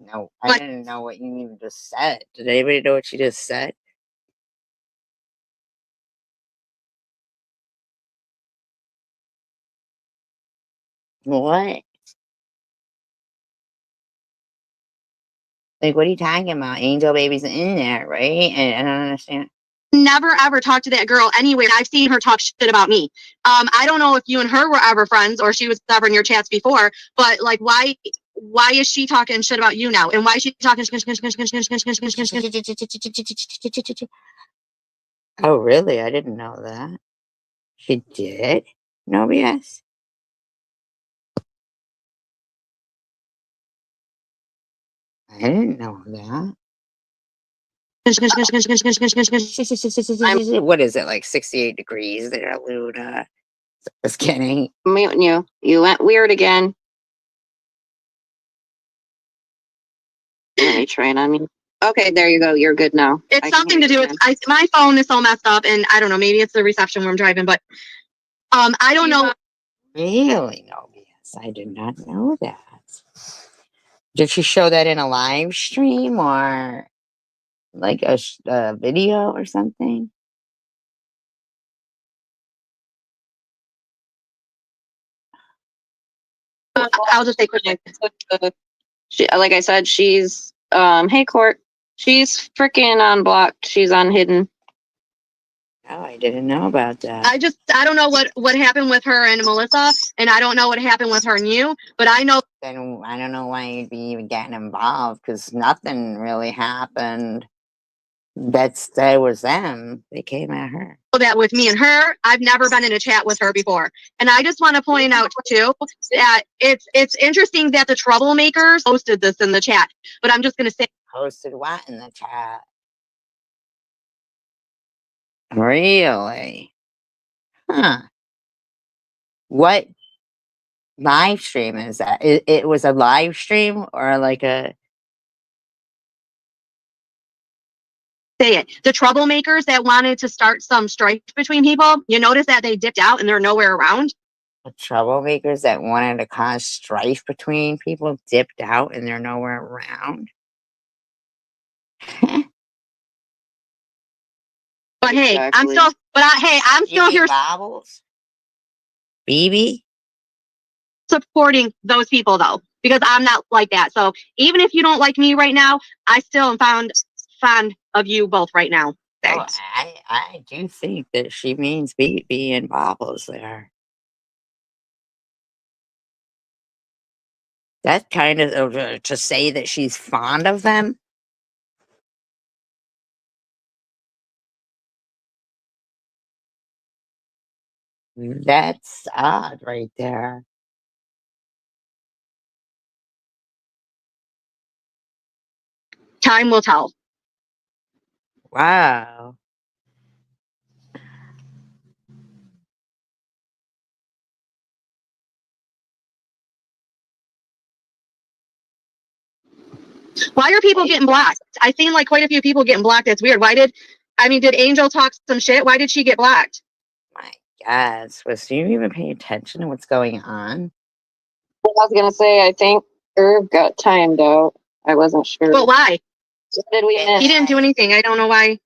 No, I But- didn't know what you even just said. Did anybody know what you just said? What? Like, what are you talking about? Angel Baby's in there, right? And I don't understand. Never ever talked to that girl anywhere. I've seen her talk shit about me. I don't know if you and her were ever friends or she was ever in your chats before, but like, why is she talking shit about you now? And why is she talking? Oh, really? I didn't know that. She did? No BS. I didn't know that. What is it, like 68 degrees there, Luna? Just kidding. I'm muting you. You went weird again. Let me try it on me. Okay, there you go. You're good now. I It's can something hear to you do with again. my phone is so messed up, and I don't know. Maybe it's the reception where I'm driving, but I don't know. Really? No BS. I did not know that. Did she show that in a live stream or like a video or something? I'll just say quickly. She, like I said, she's hey Court, she's freaking unblocked. She's on hidden. Oh, I didn't know about that. I don't know what happened with her and Melissa, and I don't know what happened with her and you, but I know Then I don't know why you'd be even getting involved because nothing really happened. That was them. They came at her. that with me and her, I've never been in a chat with her before. And I just want to point out too that it's interesting that the troublemakers posted this in the chat, but I'm just going to say Posted what in the chat? Really? Huh. What live stream is that? It was a live stream or like a it. The troublemakers that wanted to start some strife between people, you notice that they dipped out and they're nowhere around. troublemakers that wanted to cause strife between people dipped out and they're nowhere around? But hey, Exactly. I'm still here Bobbles? BB? supporting those people though, because I'm not like that. So even if you don't like me right now, I still am fond of you both right now. Oh, Thanks. I do think that she means BB and Bobbles there. That's kind of to say that she's fond of them. That's odd right there. Time will tell. Wow. Why are people getting blocked? I've seen like quite a few people getting blocked. That's weird. Did Angel talk some shit? Why did she get blocked? My God. Was you even paying attention to what's going on? I was gonna say, I think Irv got timed out. I wasn't sure. But why? What did we miss? He didn't do anything. I don't know why.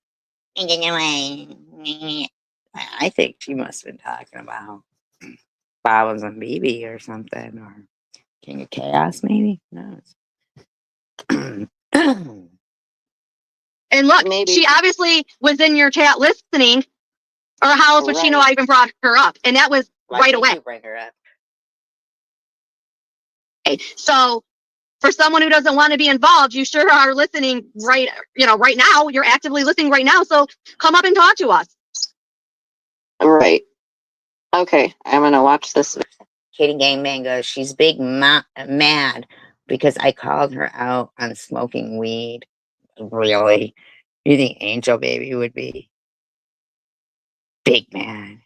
I think she must have been talking about Bobbles and BB or something, or King of Chaos, maybe. Who knows? And look, Maybe. she obviously was in your chat listening, or how else would she know I even brought her up? And that was Why right did away. you bring her up? So for someone who doesn't want to be involved, you sure are listening right now. You're actively listening right now. So come up and talk to us. Right. Okay, I'm gonna watch this. Katie Gang Mango, she's mad because I called her out on smoking weed. Really? You think Angel Baby would be big mad?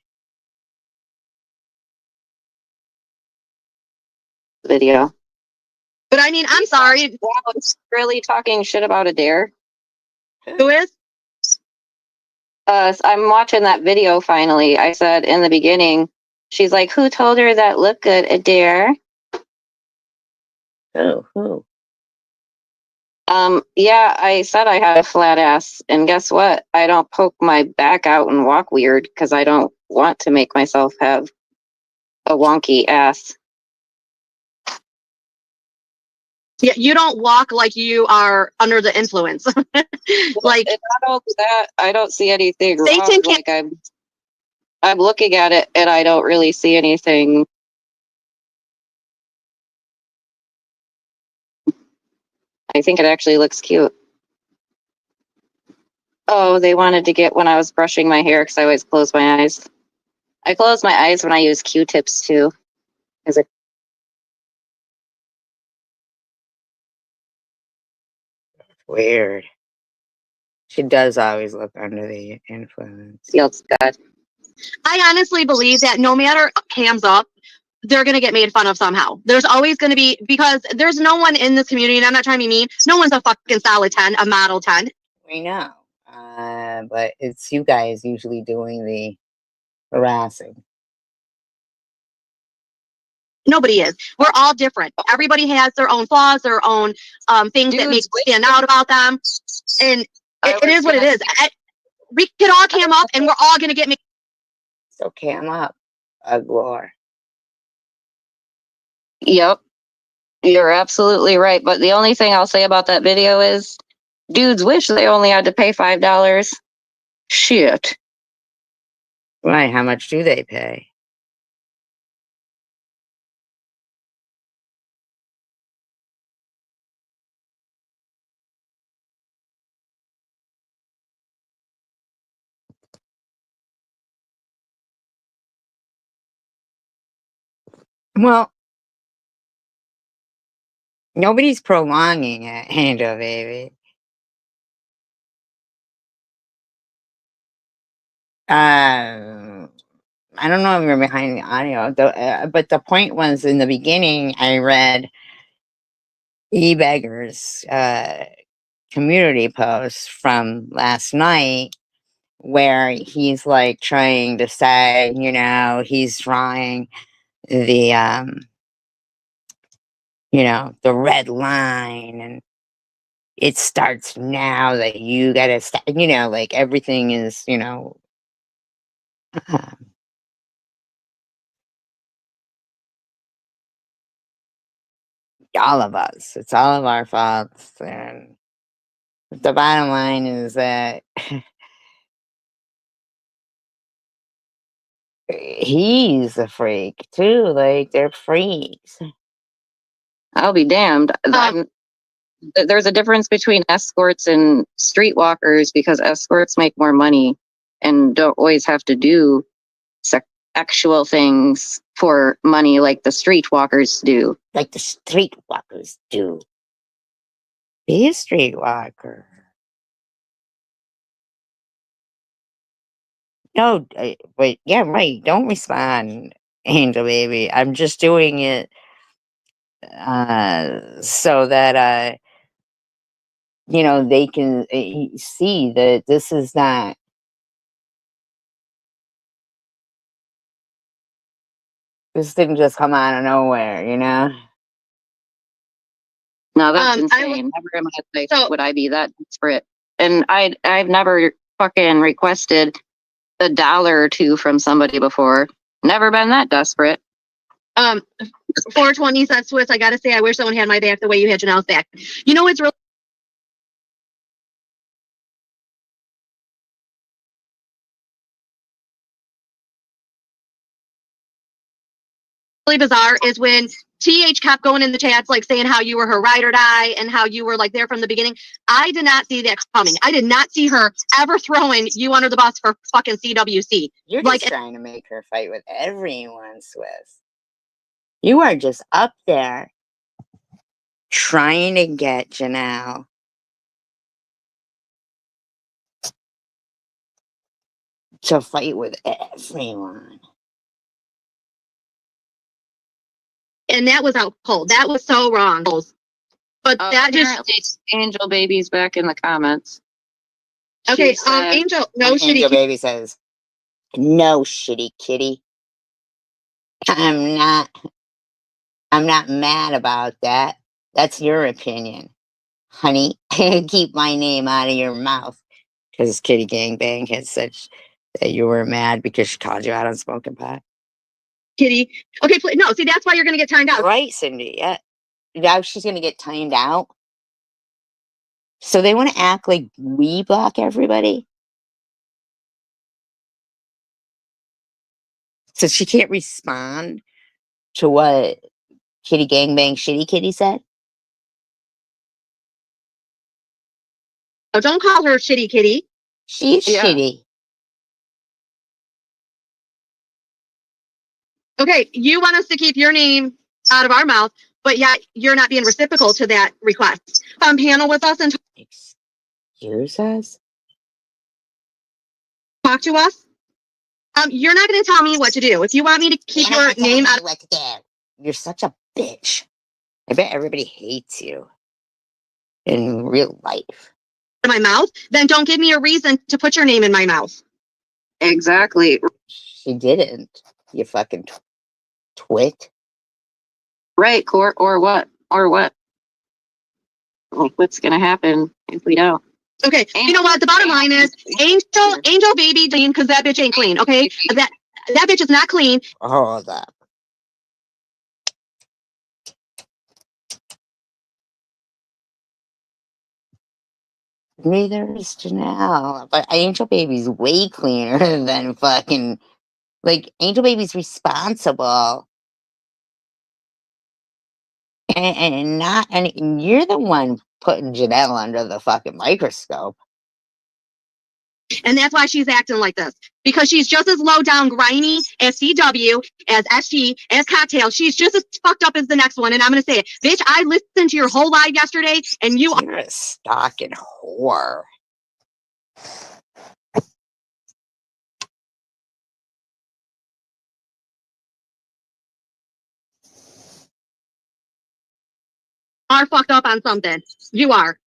Video. But I mean, I'm sorry. Wow, it's really talking shit about Adair. Who is? I'm watching that video finally. I said in the beginning, she's like, "Who told her that looked good, Adair?" Who? Yeah, I said I had a flat ass, and guess what? I don't poke my back out and walk weird because I don't want to make myself have a wonky ass. Yeah, you don't walk like you are under the influence. Like, And not only that, I don't see anything wrong. Satan can't. Like I'm looking at it and I don't really see anything. I think it actually looks cute. Oh, they wanted to get when I was brushing my hair because I always close my eyes. I close my eyes when I use Q-tips too. Is it? Weird. She does always look under the influence. Feels good. I honestly believe that no matter cams up, they're going to get made fun of somehow. There's always going to be, because there's no one in this community, and I'm not trying to be mean, no one's a fucking solid 10, a model 10. We know. But it's you guys usually doing the harassing. Nobody is. We're all different. Everybody has their own flaws, their own things that make Dudes, wait. stand out about them. And it is what it is. We can all cam up and we're all going to get made. So cam up, Uglor. Yep. You're absolutely right. But the only thing I'll say about that video is dudes wish they only had to pay $5. Shit. Right, how much do they pay? Well, nobody's prolonging it, Angel Baby. I don't know if you're behind the audio, but the point was in the beginning, I read eBeggar's community post from last night where he's like trying to say, he's drawing the, the red line, and it starts now that you gotta start, like everything is, all of us. It's all of our faults. And the bottom line is that he's a freak too. Like, they're freaks. I'll be damned. There's a difference between escorts and streetwalkers because escorts make more money and don't always have to do actual things for money like the streetwalkers do. Like the streetwalkers do. Be a streetwalker. No, but yeah, right. Don't respond, Angel Baby. I'm just doing it so that they can see that this is not. This didn't just come out of nowhere, No, that's I insane. Never in my life would I be that desperate. And I've never fucking requested $1 or $2 from somebody before. Never been that desperate. 420 said, Swiss, I gotta say, I wish someone had my back the way you had Janelle's back. It's really bizarre is when TH kept going in the chats, like saying how you were her ride or die and how you were like there from the beginning. I did not see that coming. I did not see her ever throwing you under the bus for fucking CWC. You're Like, just trying to make her fight with everyone, Swiss. You are just up there trying to get Janelle to fight with everyone. and that was out cold. That was so wrong. But that just Apparently, Angel Baby's back in the comments. okay. She said- Angel, no And Angel shitty. Baby says, "No, shitty kitty. I'm not mad about that. That's your opinion, honey. Keep my name out of your mouth." Because Kitty Gangbang had said that you were mad because she called you out on smoking pot. Kitty. Okay, no. See, that's why you're gonna get timed out. Right, Cindy. Yeah. Now she's gonna get timed out. So they want to act like we block everybody. So she can't respond to what Kitty Gangbang Shitty Kitty said. Oh, don't call her shitty kitty. She's Yeah. shitty. Okay, you want us to keep your name out of our mouth, but yet you're not being reciprocal to that request. On panel with us and Excuse us? talk to us. You're not going to tell me what to do. If you want me to keep You're your not telling name me out, what to do. You're such a bitch. I bet everybody hates you in real life. of my mouth, then don't give me a reason to put your name in my mouth. Exactly. She didn't. You fucking twit. Right, Court, or what? Or what? Like, what's gonna happen if we don't? Okay, you know what? The bottom line is Angel Baby Jane, because that bitch ain't clean. Okay, that bitch is not clean. Hold up. Neither is Janelle. But Angel Baby's way cleaner than fucking. Like, Angel Baby's responsible. And not. And you're the one putting Janelle under the fucking microscope. And that's why she's acting like this. Because she's just as low down grimy as CW, as SG, as Cocktail. She's just as fucked up as the next one. And I'm going to say it. Bitch, I listened to your whole live yesterday, and you You're a stalking whore. are fucked up on something. You are.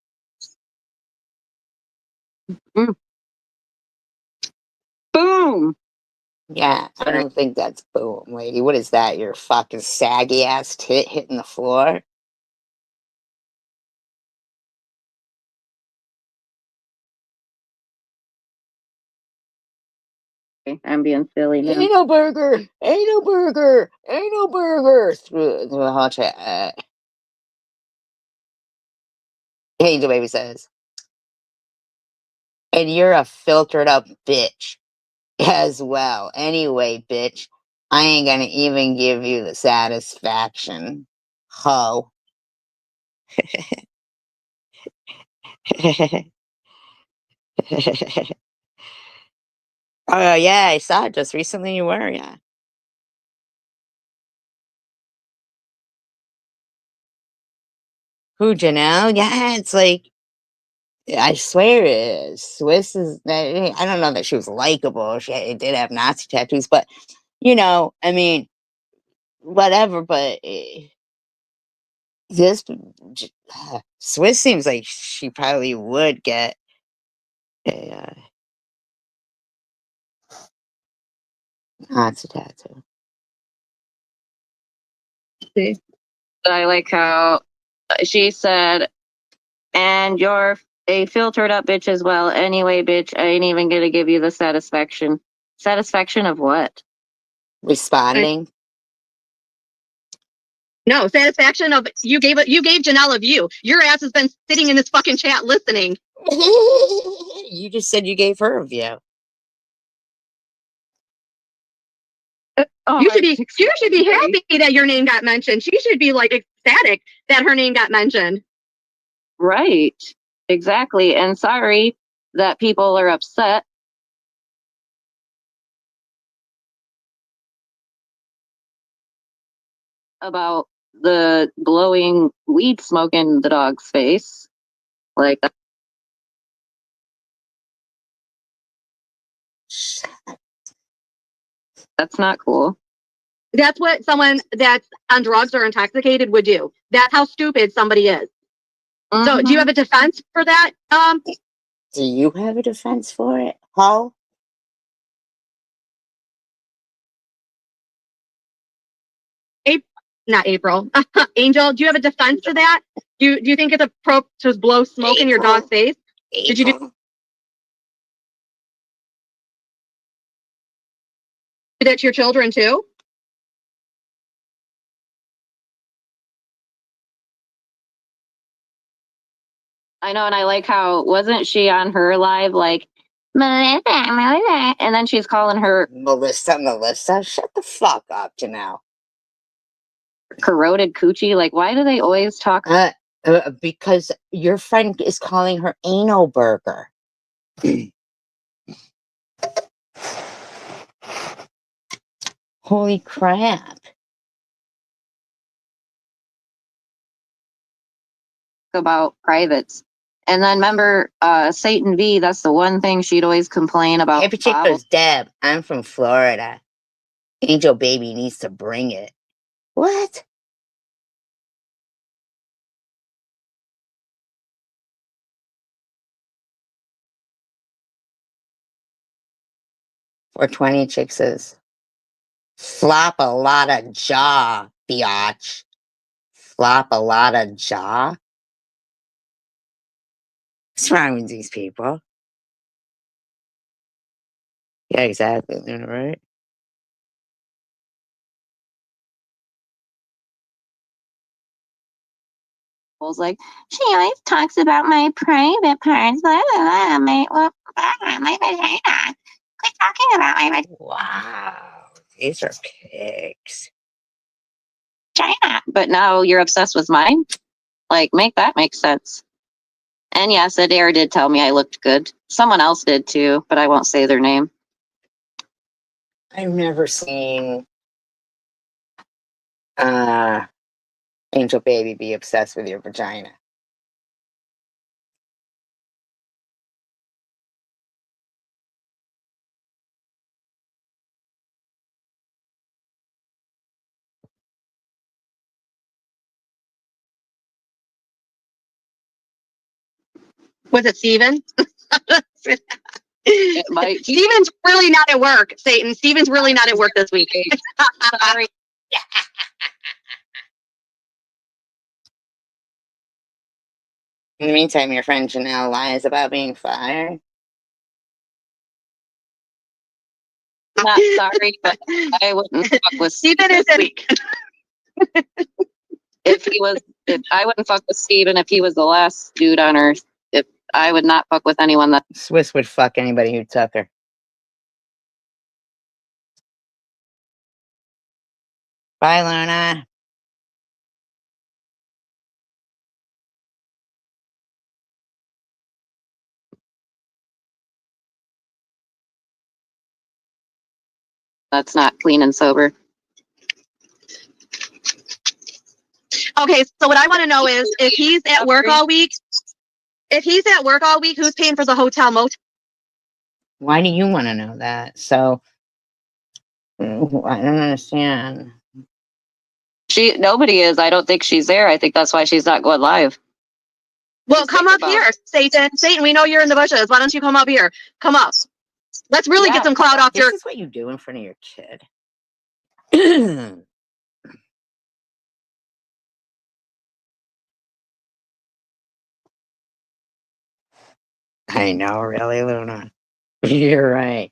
Boom. Yeah, I don't think that's boom, lady. What is that? Your fucking saggy ass tit hitting the floor? I'm being silly now. Ain't no burger. Ain't no burger. Ain't no burger. Through the whole chat. Angel Baby says, and you're a filtered up bitch as well. Anyway, bitch, I ain't gonna even give you the satisfaction. Ho. Oh, yeah, I saw it just recently. You were, yeah. Who, Janelle? Yeah, it's like, I swear it is. Swiss is, I don't know that she was likable. She did have Nazi tattoos, but, I mean, whatever, but this, Swiss seems like she probably would get a Nazi tattoo. But I like how she said, and you're a filtered up bitch as well. Anyway, bitch, I ain't even gonna give you the satisfaction. Satisfaction of what? Responding. No, satisfaction of you gave Janelle a view. Your ass has been sitting in this fucking chat listening. You just said you gave her a view. Oh, You should be happy that your name got mentioned. She should be like ecstatic that her name got mentioned. right. Exactly. And sorry that people are upset. About the blowing weed smoke in the dog's face. Like, that's not cool. That's what someone that's on drugs or intoxicated would do. That's how stupid somebody is. So do you have a defense for that? Do you have a defense for it, Ho? Not April. Angel, do you have a defense for that? Do you think it's appropriate to just blow smoke in your dog's face? Did you do April? that to your children too? I know, and I like how wasn't she on her live like Melissa, Melissa, and then she's calling her Melissa, shut the fuck up, Janelle. corroded coochie. Like, why do they always talk? Because your friend is calling her anal burger. Holy crap. About privates? And then remember, Satan V. That's the one thing she'd always complain about. Hey, particulars, Deb. I'm from Florida. Angel Baby needs to bring it. What? For 20 chicks says, flop a lot of jaw, biatch. Flop a lot of jaw? What's wrong with these people? Yeah, exactly, Luna, right? Like, she always talks about my private parts. My vagina. Quit talking about my Wow, these are pics. vagina. But now you're obsessed with mine? Like, make that make sense. And yes, Adair did tell me I looked good. Someone else did too, but I won't say their name. I've never seen Angel Baby be obsessed with your vagina. Was it Steven? It might. Steven's really not at work, Satan. Steven's really not at work this week. Sorry. In the meantime, your friend Janelle lies about being fired. Not sorry, but I wouldn't fuck with Steven is this in week. If I wouldn't fuck with Steven if he was the last dude on earth. If I would not fuck with anyone that Swiss would fuck anybody who took her. Bye, Luna. that's not clean and sober. Okay, so what I want to know is if he's at work all week, who's paying for the hotel motel? Why do you want to know that? So, I don't understand. Nobody is. I don't think she's there. I think that's why she's not going live. Well, Just come think up about here, Satan. Satan, we know you're in the bushes. Why don't you come up here? Come up. Let's really Yeah. get some clout off This your. is what you do in front of your kid. I know, really, Luna. You're right.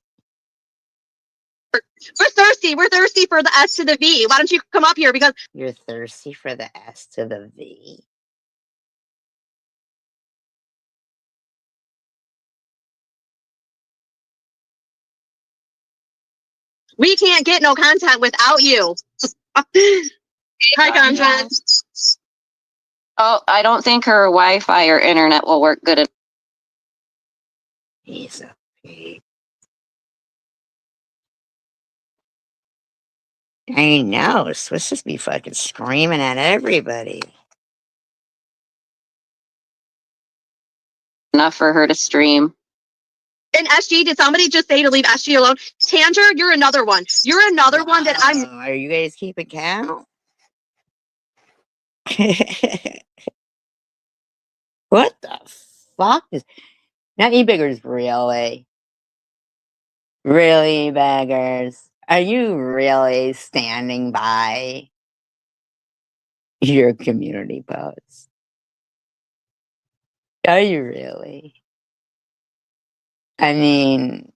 We're thirsty. We're thirsty for the S to the V. Why don't you come up here? Because You're thirsty for the S to the V. We can't get no content without you. Hi, content. Oh, I don't think her Wi-Fi or internet will work good. He's a pig. I know. Swiss just be fucking screaming at everybody. Enough for her to stream. And SG, did somebody just say to leave SG alone? Tanger, you're another one. You're another one that I'm. Oh, are you guys keeping count? What the fuck is not you beggars really? Really, beggars? Are you really standing by your community posts? Are you really? I mean,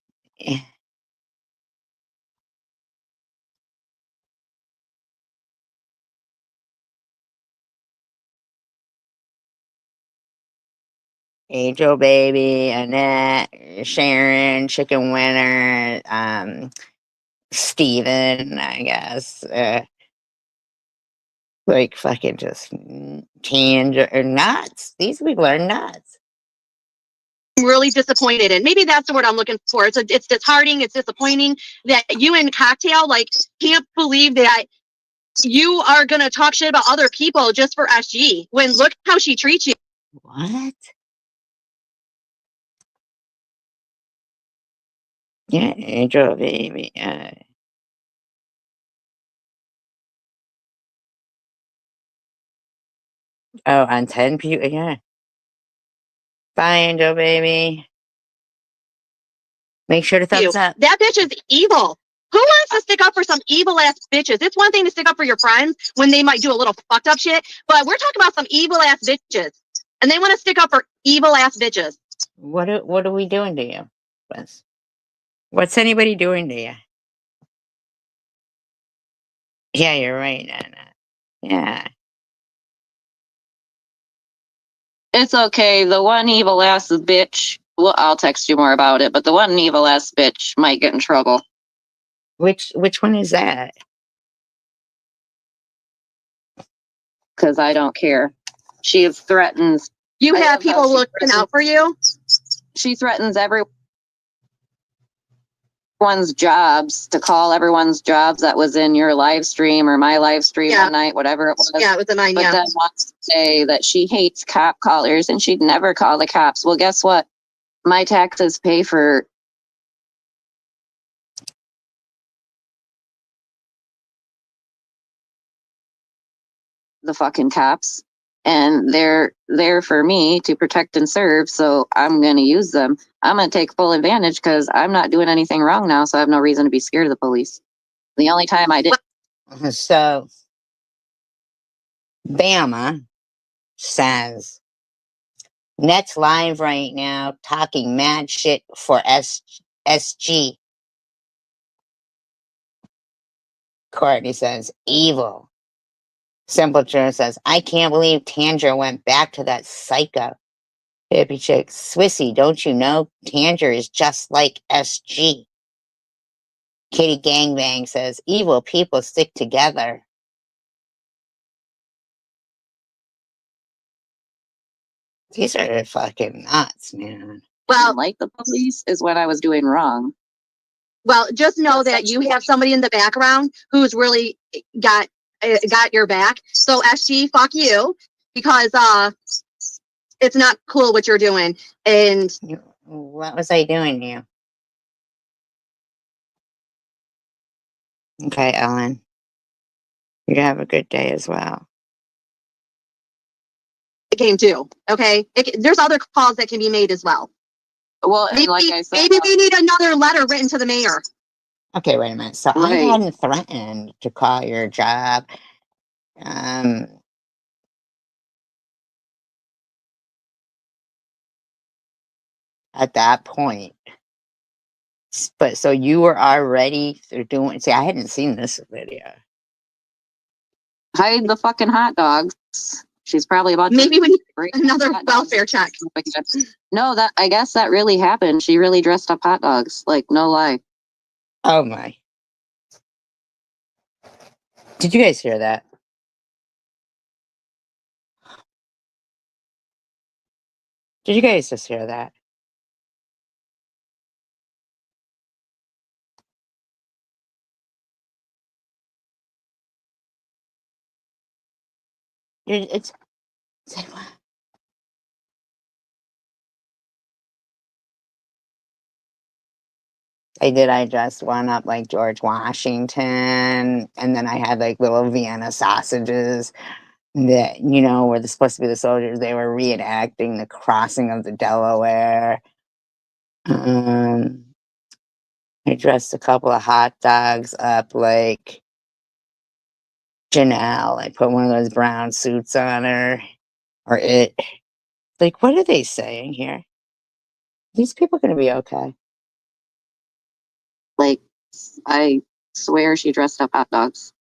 Angel Baby, Annette, Sharon, Chicken Winner, Steven, I guess. Like fucking just or nuts. These people are nuts. really disappointed in. Maybe that's the word I'm looking for. It's disheartening. It's disappointing that you and Cocktail like can't believe that you are gonna talk shit about other people just for SG. When look how she treats you. What? Yeah, Angel Baby. Oh, on 10 people. Yeah. Bye, Angel Baby. Make sure to thumbs up. That bitch is evil. Who wants to stick up for some evil ass bitches? It's one thing to stick up for your friends when they might do a little fucked up shit, but we're talking about some evil ass bitches, and they want to stick up for evil ass bitches. What are we doing to you, Wes? What's anybody doing to you? Yeah, you're right, Nana. Yeah. It's okay. The one evil ass bitch. Well, I'll text you more about it. But the one evil ass bitch might get in trouble. Which one is that? Because I don't care. She threatens. You I have love how people she looking threatens- out for you. She threatens everyone's jobs, to call everyone's jobs that was in your live stream or my live stream Yeah. that night, whatever it was. Yeah, it was a mine. But Yeah. then wants to say that she hates cop callers and she'd never call the cops. Well, guess what? My taxes pay for the fucking cops, and they're there for me to protect and serve. So I'm going to use them. I'm going to take full advantage because I'm not doing anything wrong now. So I have no reason to be scared of the police. The only time I did. So, Bama says, Net's live right now talking mad shit for SG. Courtney says, evil. Simpleton says, I can't believe Tanger went back to that psycho. Hippie chick, Swissy, don't you know? Tanger is just like SG. Kitty Gangbang says, evil people stick together. These are fucking nuts, man. Well, Like the police is when I was doing wrong. well, just know that you have somebody in the background who's really got your back. So SG, fuck you, because it's not cool what you're doing. And What was I doing to you? Okay, Ellen. You have a good day as well. the game too. Okay, there's other calls that can be made as well. Well, Maybe, like I said, maybe we need another letter written to the mayor. Okay, wait a minute. So I Right. hadn't threatened to call your job. At that point. But so you were already doing, see, I hadn't seen this video. hide the fucking hot dogs. She's probably about to Maybe we need break another hot dogs. welfare check. No, that I guess that really happened. She really dressed up hot dogs. Like, no lie. Oh my. Did you guys hear that? Did you guys just hear that? It's like, what? I dressed one up like George Washington, and then I had like little Vienna sausages that, were supposed to be the soldiers. They were reenacting the crossing of the Delaware. I dressed a couple of hot dogs up like Janelle. I put one of those brown suits on her, or it. Like, what are they saying here? These people going to be okay? Like, I swear she dressed up hot dogs.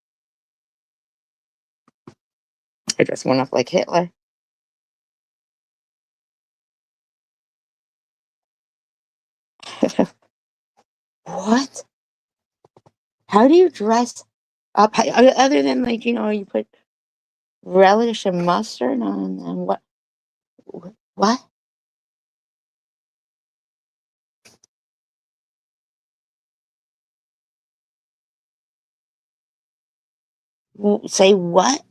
I dressed one up like Hitler. What? How do you dress up? Other than, like, you put relish and mustard on them. What? What? Say what?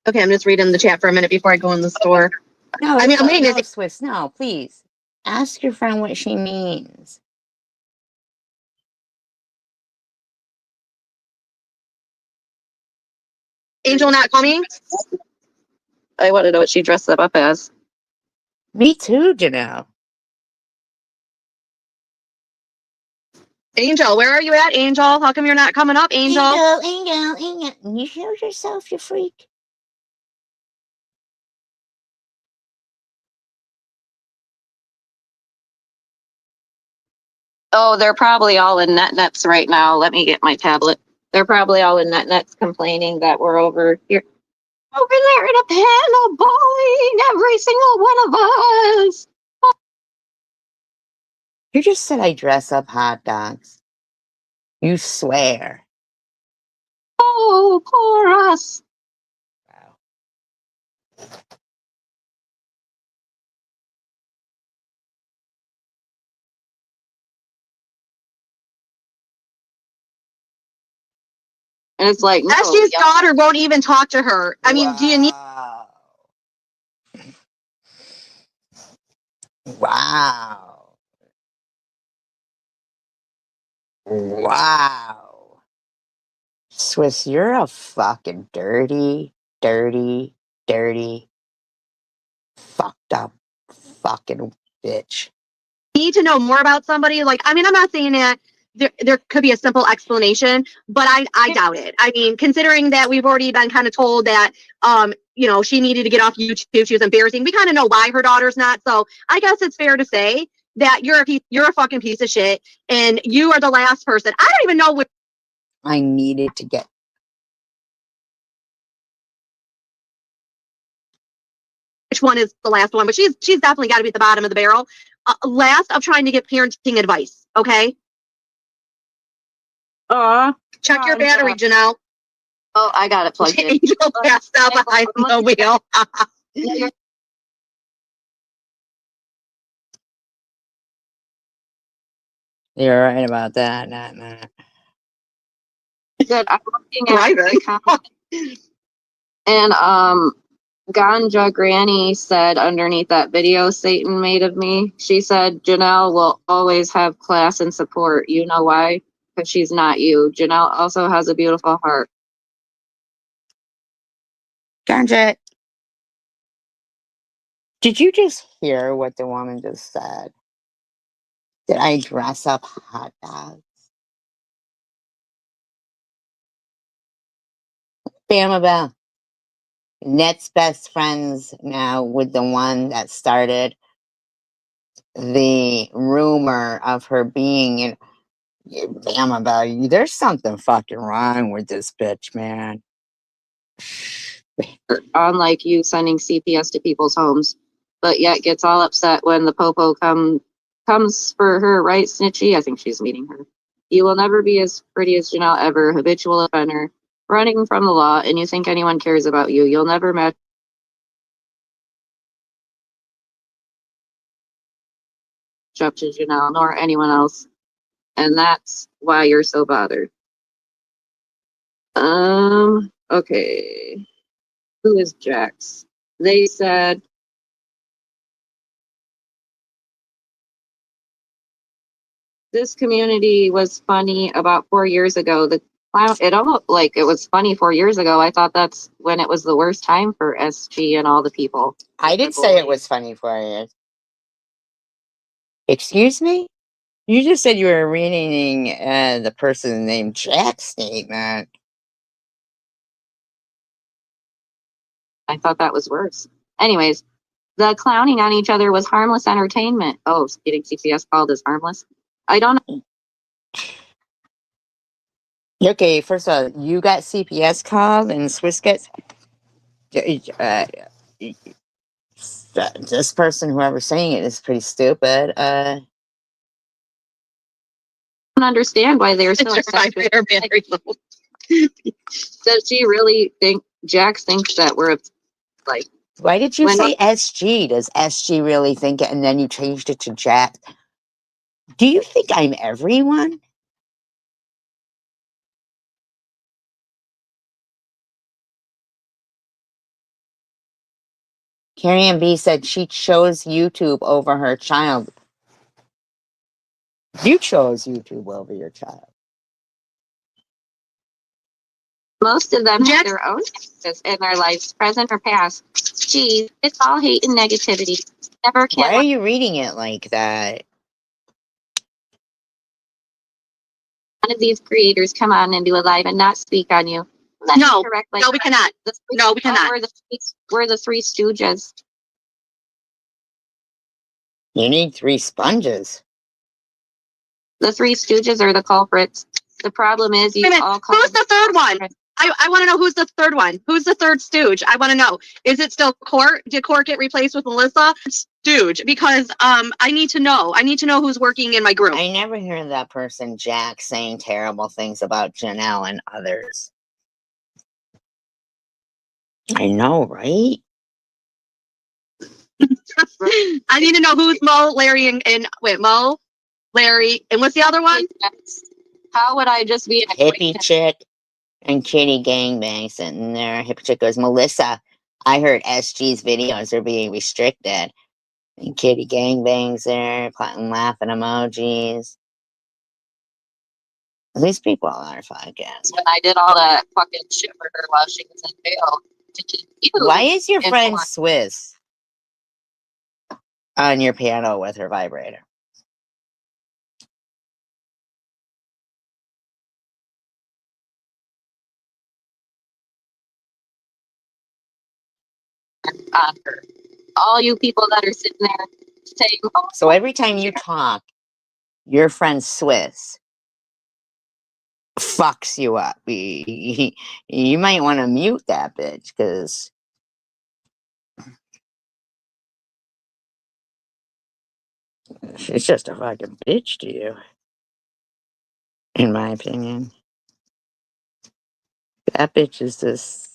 Okay, I'm just reading the chat for a minute before I go in the store. No, I mean, I'm reading no, it. Swiss. No, please. Ask your friend what she means. Angel not coming? I want to know what she dressed up as. Me too, Janelle. Angel, where are you at, Angel? How come you're not coming up, Angel? Angel. You showed yourself, you freak. Oh, they're probably all in NetNets right now. Let me get my tablet. They're probably all in NetNets complaining that we're over here. Over there in a panel bullying every single one of us. You just said I dress up hot dogs. You swear. Oh, poor us. Wow. And it's like, no, Ashley's y'all- daughter won't even talk to her. I mean, do you need Wow. Wow. Swiss, you're a fucking dirty, fucked up fucking bitch. to know more about somebody? Like, I mean, I'm not saying that there could be a simple explanation, but I doubt it. I mean, considering that we've already been kind of told that, she needed to get off YouTube, she was embarrassing. We kind of know why her daughter's not. So I guess it's fair to say that you're a fucking piece of shit, and you are the last person. I don't even know what. I needed to get. Which one is the last one, but she's definitely got to be at the bottom of the barrel. Last of trying to get parenting advice. Okay. Check your battery, Janelle. Oh, I got it plugged in. Angel passed out behind the wheel. You're right about that. Nah. Good. I'm looking at the comment. And Ganja Granny said underneath that video Satan made of me, she said, Janelle will always have class and support. You know why? Because she's not you. Janelle also has a beautiful heart. Ganja, did you just hear what the woman just said? Did I dress up hot dogs? Bama Bell. Net's best friends now with the one that started the rumor of her being in Bama Bell. There's something fucking wrong with this bitch, man. Unlike you sending CPS to people's homes, but yet gets all upset when the popo come comes for her, right, Snitchy? I think she's meeting her. You will never be as pretty as Janelle ever, habitual offender, running from the law, and you think anyone cares about you. You'll never match up to Janelle nor anyone else, and that's why you're so bothered. Okay. Who is Jax? They said this community was funny about 4 years ago. The clown, it almost like it was funny 4 years ago. I thought that's when it was the worst time for SG and all the people. I did say it was funny for you. Excuse me? You just said you were reading the person named Jack's statement. I thought that was worse. Anyways, the clowning on each other was harmless entertainment. Oh, getting CPS called is harmless. I don't know. Okay, first of all, you got CPS called and Swiss gets. This person, whoever's saying it, is pretty stupid. Understand why they're so obsessed with Does she really think Jax thinks that we're like? Why did you When- say SG? Does SG really think it? And then you changed it to Jack. Do you think I'm everyone? Carrie Ann B said she chose YouTube over her child. You chose YouTube over your child. Most of them have Jax- their own choices in their lives, present or past. Geez, it's all hate and negativity. Never can. Why are you reading it like that? One of these creators come on and do a live and not speak on you. That's No, correct. no, we cannot. No, we cannot. We're the three stooges. You need 3 sponges. The three stooges are the culprits. The problem is Wait you a minute, all call who's the third one? I want to know who's the third one. Who's the third stooge? I want to know. Is it still Court? Did Court get replaced with Melissa? Stooge, because I need to know. I need to know who's working in my group. I never hear that person, Jack, saying terrible things about Janelle and others. I know, right? I need to know who's Mo, Larry, and wait, Mo, Larry, and what's the other one? How would I just be an Hippie acquaintance? chick and kitty gangbang sitting there. Hippie chick goes, Melissa, I heard SG's videos are being restricted. And kitty gangbangs there, and laughing emojis. These people are fucking. When I did all that fucking shit for her while she was in jail. Why is your And friend what? Swiss on your piano with her vibrator? On her. All you people that are sitting there saying, oh, So every time you talk, your friend Swiss fucks you up. You might want to mute that bitch, because she's just a fucking bitch to you, in my opinion. That bitch is just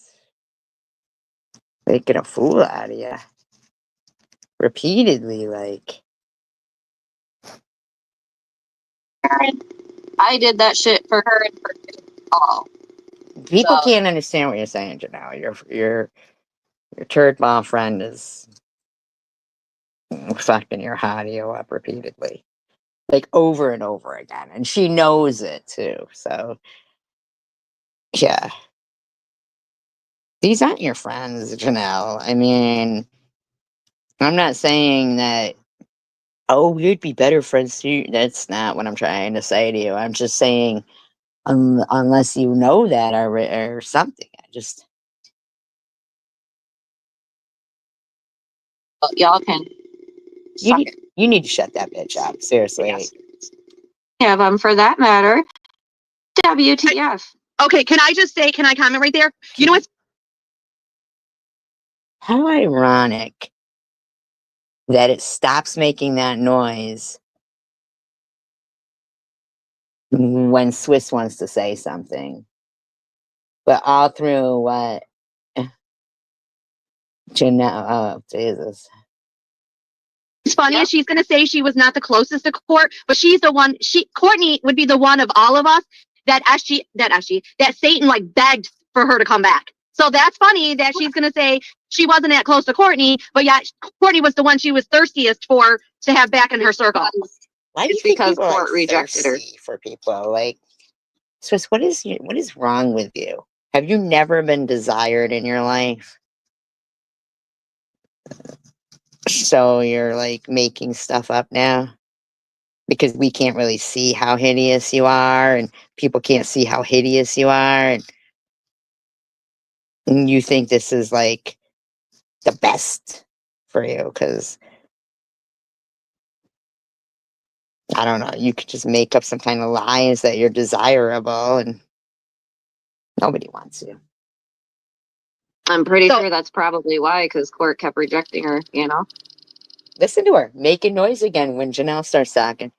making a fool out of you. Repeatedly, like. I did that shit for her and for all. People So- can't understand what you're saying, Janelle. Your turd mom friend is fucking your audio up repeatedly. Like over and over again. And she knows it too. So yeah. These aren't your friends, Janelle. I mean, I'm not saying that, oh, we'd be better friends too. That's not what I'm trying to say to you. I'm just saying, unless you know that or something. I just. Y'all can. You need to shut that bitch up. Seriously. Yes. Yeah, for that matter, WTF. Okay, can I just say, can I comment right there? You know what's How ironic that it stops making that noise when Swiss wants to say something. But all through what Janelle, oh Jesus. It's funny Yep. is she's gonna say she was not the closest to Court, but she's the one. Courtney would be the one of all of us that Satan like begged for her to come back. So that's funny that she's gonna say she wasn't that close to Courtney, but yet Courtney was the one she was thirstiest for to have back in her circle. Why do It's you think because people are Court rejected her. thirsty for people? Like, Swiss, what is wrong with you? Have you never been desired in your life? So you're like making stuff up now? Because we can't really see how hideous you are, and people can't see how hideous you are, and you think this is like the best for you because I don't know, you could just make up some kind of lies that you're desirable and nobody wants you. I'm pretty So- sure that's probably why, because Court kept rejecting her, you know? Listen to her making noise again when Janelle starts talking.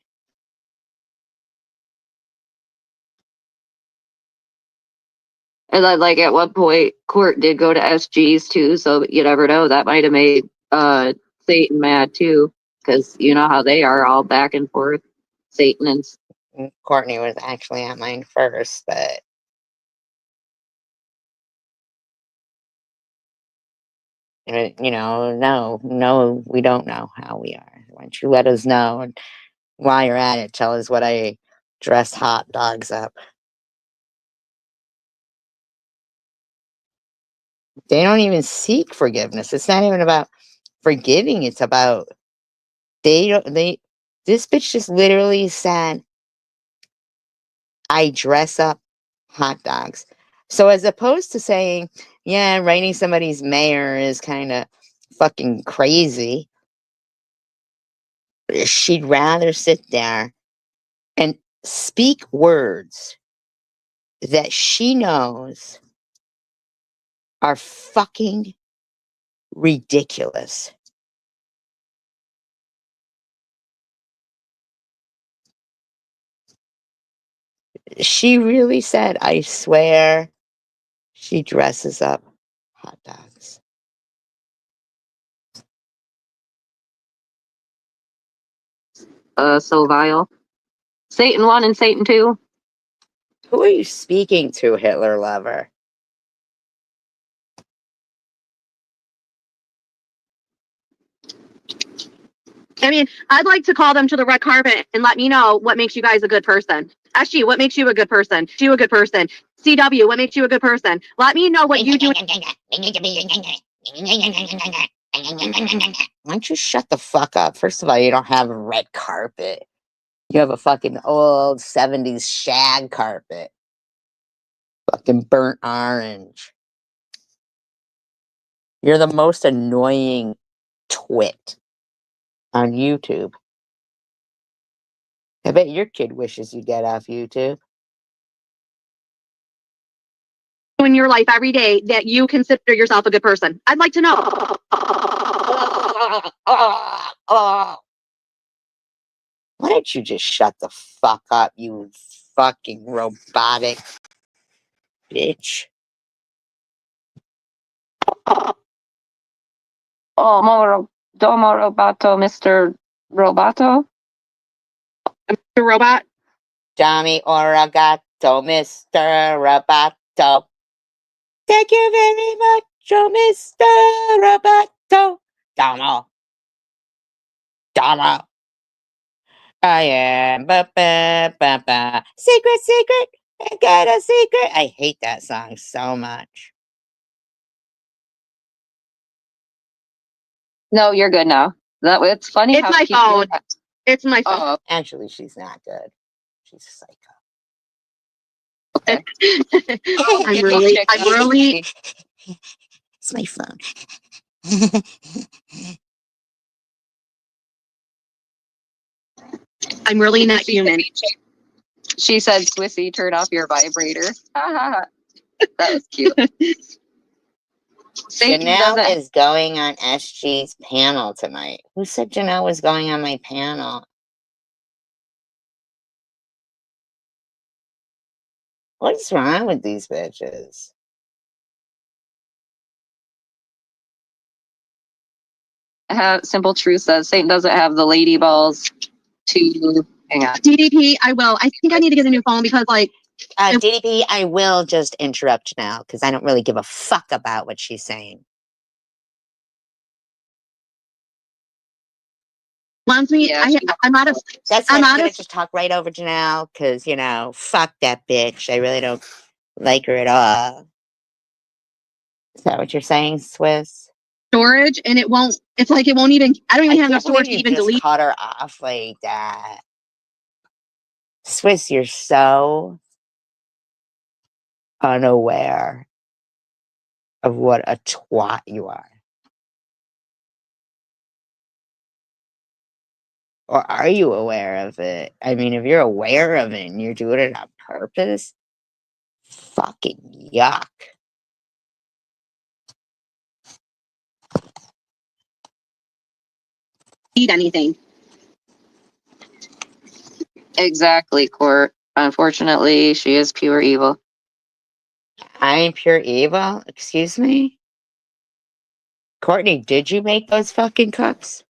And then, like, at one point, Court did go to SG's too, so you never know. That might have made Satan mad too, because you know how they are all back and forth. Satan and Courtney was actually at mine first, but no, we don't know how we are. Why don't you let us know? And while you're at it, tell us what I dressed hot dogs up. They don't even seek forgiveness. It's not even about forgiving. It's about this bitch just literally said, I dress up hot dogs. So as opposed to saying, yeah, writing somebody's mayor is kind of fucking crazy, she'd rather sit there and speak words that she knows are fucking ridiculous. She really said, I swear, she dresses up hot dogs. so vile. Satan 1 and Satan 2. Who are you speaking to, Hitler lover? I mean, I'd like to call them to the red carpet and let me know what makes you guys a good person. SG, what makes you a good person? You a good person. CW, what makes you a good person? Let me know what you do. Why don't you shut the fuck up? First of all, you don't have a red carpet. You have a fucking old 70s shag carpet. Fucking burnt orange. You're the most annoying twit on YouTube. I bet your kid wishes you get off YouTube. In your life every day that you consider yourself a good person. I'd like to know. Why don't you just shut the fuck up, you fucking robotic bitch? Oh, Domo Roboto, Mr. Roboto. The robot. Tommy Origato, Mr. Roboto. Thank you very much, oh, Mr. Roboto. Domo. Domo. I am secret, secret. I got a secret. I hate that song so much. No, you're good now. It's funny. It's how my she keeps doing phone. that. It's my phone. Oh, Actually, she's not good. She's psycho. okay. I'm really. It's my phone. I'm really not human. She said, "Swissy, turn off your vibrator." That was cute. Satan Janelle doesn't. is going on SG's panel tonight. Who said Janelle was going on my panel? What's wrong with these bitches? Simple Truth says Satan doesn't have the lady balls to hang on. DDP, I will. I think I need to get a new phone because, like, DDP, I will just interrupt now because I don't really give a fuck about what she's saying. wants me. Yeah, I'm out of. That's I'm it. I'm out gonna of just talk right over Janelle because fuck that bitch. I really don't like her at all. Is that what you're saying, Swiss? storage, and it won't. It's like it won't even. I don't even have enough storage to you even just delete. cut her off like that. Swiss, you're so unaware of what a twat you are. Or are you aware of it? I mean, if you're aware of it and you're doing it on purpose, fucking yuck. Eat anything. Exactly, Court. Unfortunately, she is pure evil. I'm pure evil? Excuse me? Courtney, did you make those fucking cups?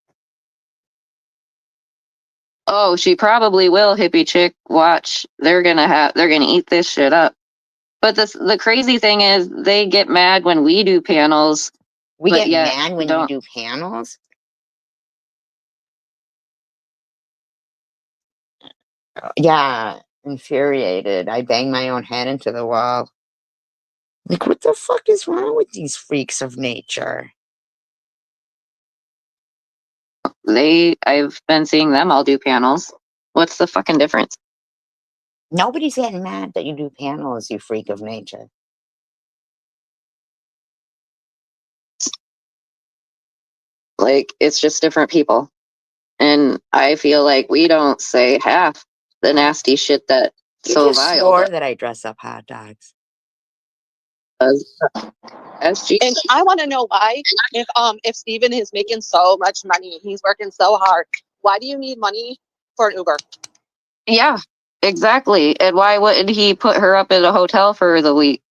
Oh, she probably will, hippie chick. Watch. They're gonna eat this shit up. But the crazy thing is they get mad when we do panels. We But get yet, mad when you don't. do panels? Yeah, infuriated. I bang my own head into the wall. Like, what the fuck is wrong with these freaks of nature? I've been seeing them all do panels. What's the fucking difference? Nobody's getting mad that you do panels, you freak of nature. Like, it's just different people. And I feel like we don't say half the nasty shit that You So just Vile swore that I dress up hot dogs. does. SG. And I want to know why, if Steven is making so much money, he's working so hard, why do you need money for an Uber? Yeah, exactly. And why wouldn't he put her up at a hotel for the week?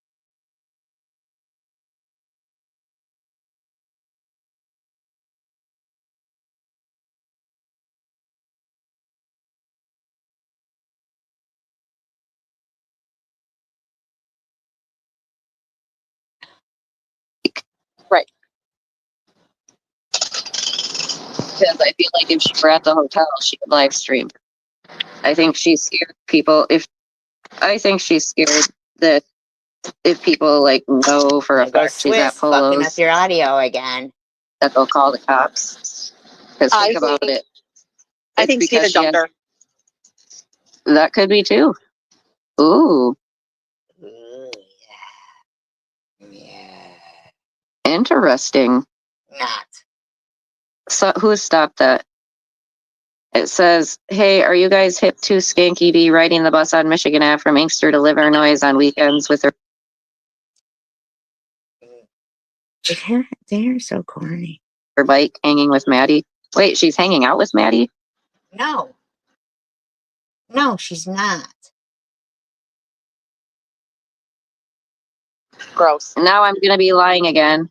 Right. Because I feel like if she were at the hotel, she would live stream. I think she's scared people. I think she's scared that if people like know for a There goes fact she's at Swiss fucking up Polo's, your audio again. that they'll call the cops. Because I think about think- it. I It's think Steven because she dumped has- her. That could be too. Ooh, Ooh, yeah. Yeah. interesting. Not. So who stopped that? It says, "Hey, are you guys hip to Skanky B riding the bus on Michigan Ave from Inkster to Livernois on weekends with her They're so corny. bike hanging with Maddie?" Wait, she's hanging out with Maddie? No. No, she's not. Gross. Now I'm gonna be lying again.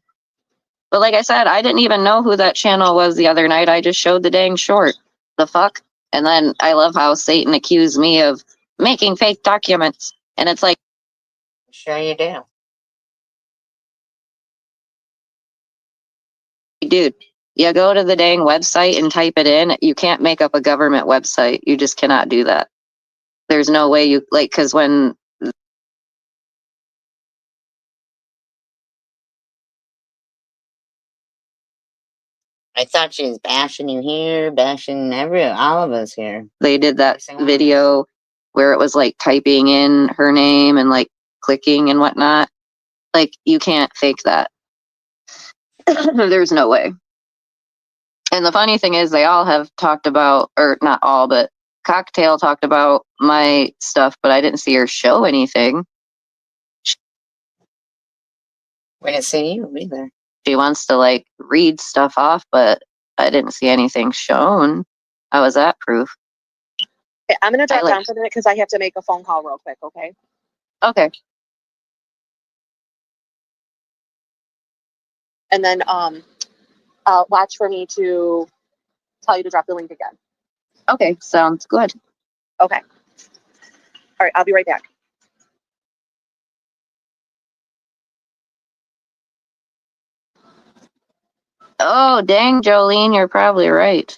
But like I said, I didn't even know who that channel was the other night. I just showed the dang short. The fuck? And then I love how Satan accused me of making fake documents. And it's like, Sure you do. dude, you go to the dang website and type it in. You can't make up a government website. You just cannot do that. There's no way you, like, because when I thought she was bashing you here, bashing all of us here. they did that Every single one. video where it was like typing in her name and like clicking and whatnot, like you can't fake that. There's no way. And the funny thing is they all have talked about, or not all, but Cocktail talked about my stuff, but I didn't see her show anything. We didn't see you either. She wants to like read stuff off, but I didn't see anything shown. How is that proof? Okay, I'm gonna drop I like- down for a minute because I have to make a phone call real quick. Okay. Okay. And then watch for me to tell you to drop the link again. Okay. Sounds good. Okay. All right, I'll be right back. Oh, dang, Jolene, you're probably right.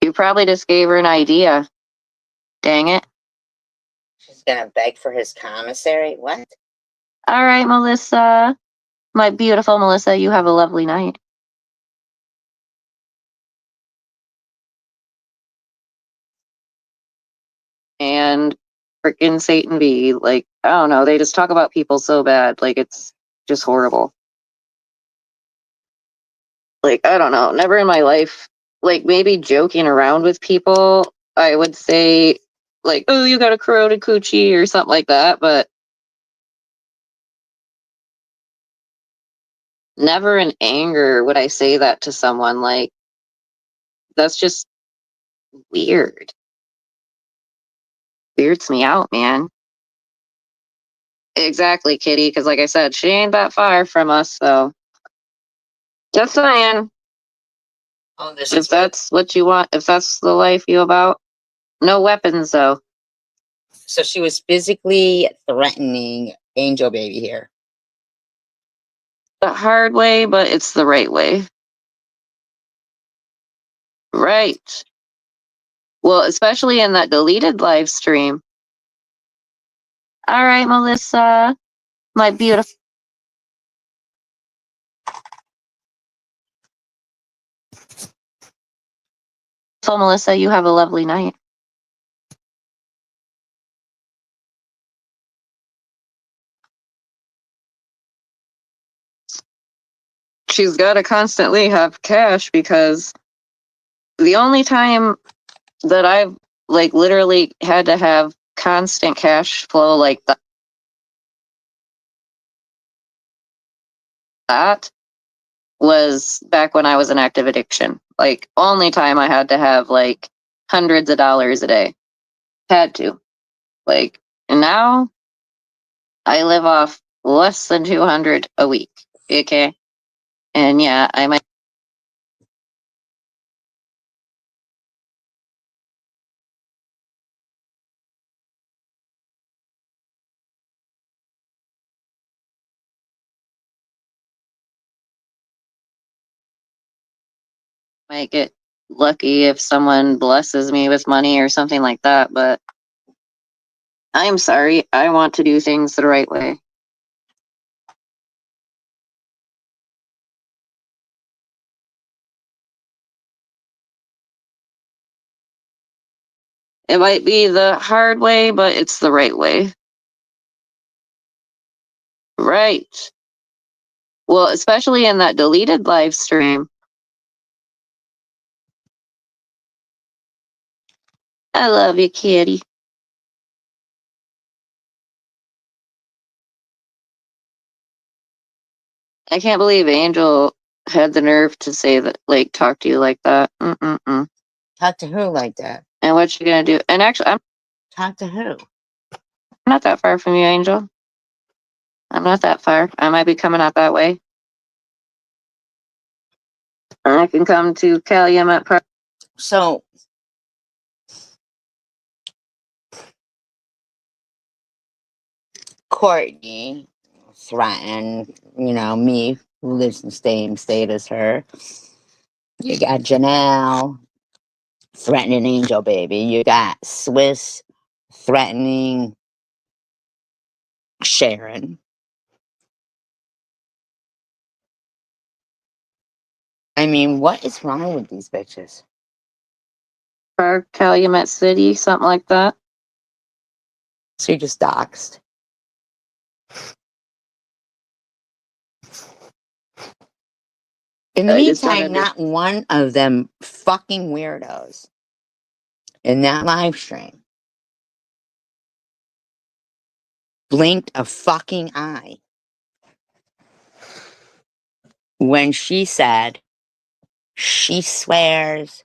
You probably just gave her an idea. Dang it. She's gonna beg for his commissary. What? All right, Melissa. My beautiful Melissa, you have a lovely night. And freaking Satan B. Like, I don't know. They just talk about people so bad. Like, it's just horrible. Like, I don't know. Never in my life, like, maybe joking around with people, I would say, like, oh, you got a corroded coochie or something like that. But never in anger would I say that to someone. Like, that's just weird. Weirds me out, man. Exactly, Kitty, because like I said, she ain't that far from us, so just saying, Oh, this if is what, that's what you want, if that's the life you about, no weapons though. so she was physically threatening Angel Baby here. The hard way, but it's the right way. Right. Well, especially in that deleted live stream. All right, Melissa, my beautiful. So, Melissa, you have a lovely night. She's got to constantly have cash because the only time that I've like literally had to have constant cash flow like that was back when I was in active addiction. Like, only time I had to have like hundreds of dollars a day. Had to. Like, and now I live off less than 200 a week. Okay. And yeah, I might get lucky if someone blesses me with money or something like that, but I'm sorry. I want to do things the right way. It might be the hard way, but it's the right way. Right. Well, especially in that deleted live stream. I love you, kitty. I can't believe Angel had the nerve to say that, like, talk to you like that. Mm-mm-mm. Talk to who like that? And what you gonna do? And actually, I'm Talk to who? not that far from you, Angel. I'm not that far. I might be coming out that way. And I can come to Calumet Park. So Courtney threatened, me who lives in the same state as her. You got Janelle threatening Angel Baby. You got Swiss threatening Sharon. I mean, what is wrong with these bitches? Park, Calumet City, something like that. So you just doxed. In the I just don't meantime, not one of them fucking weirdos in that live stream blinked a fucking eye when she said she swears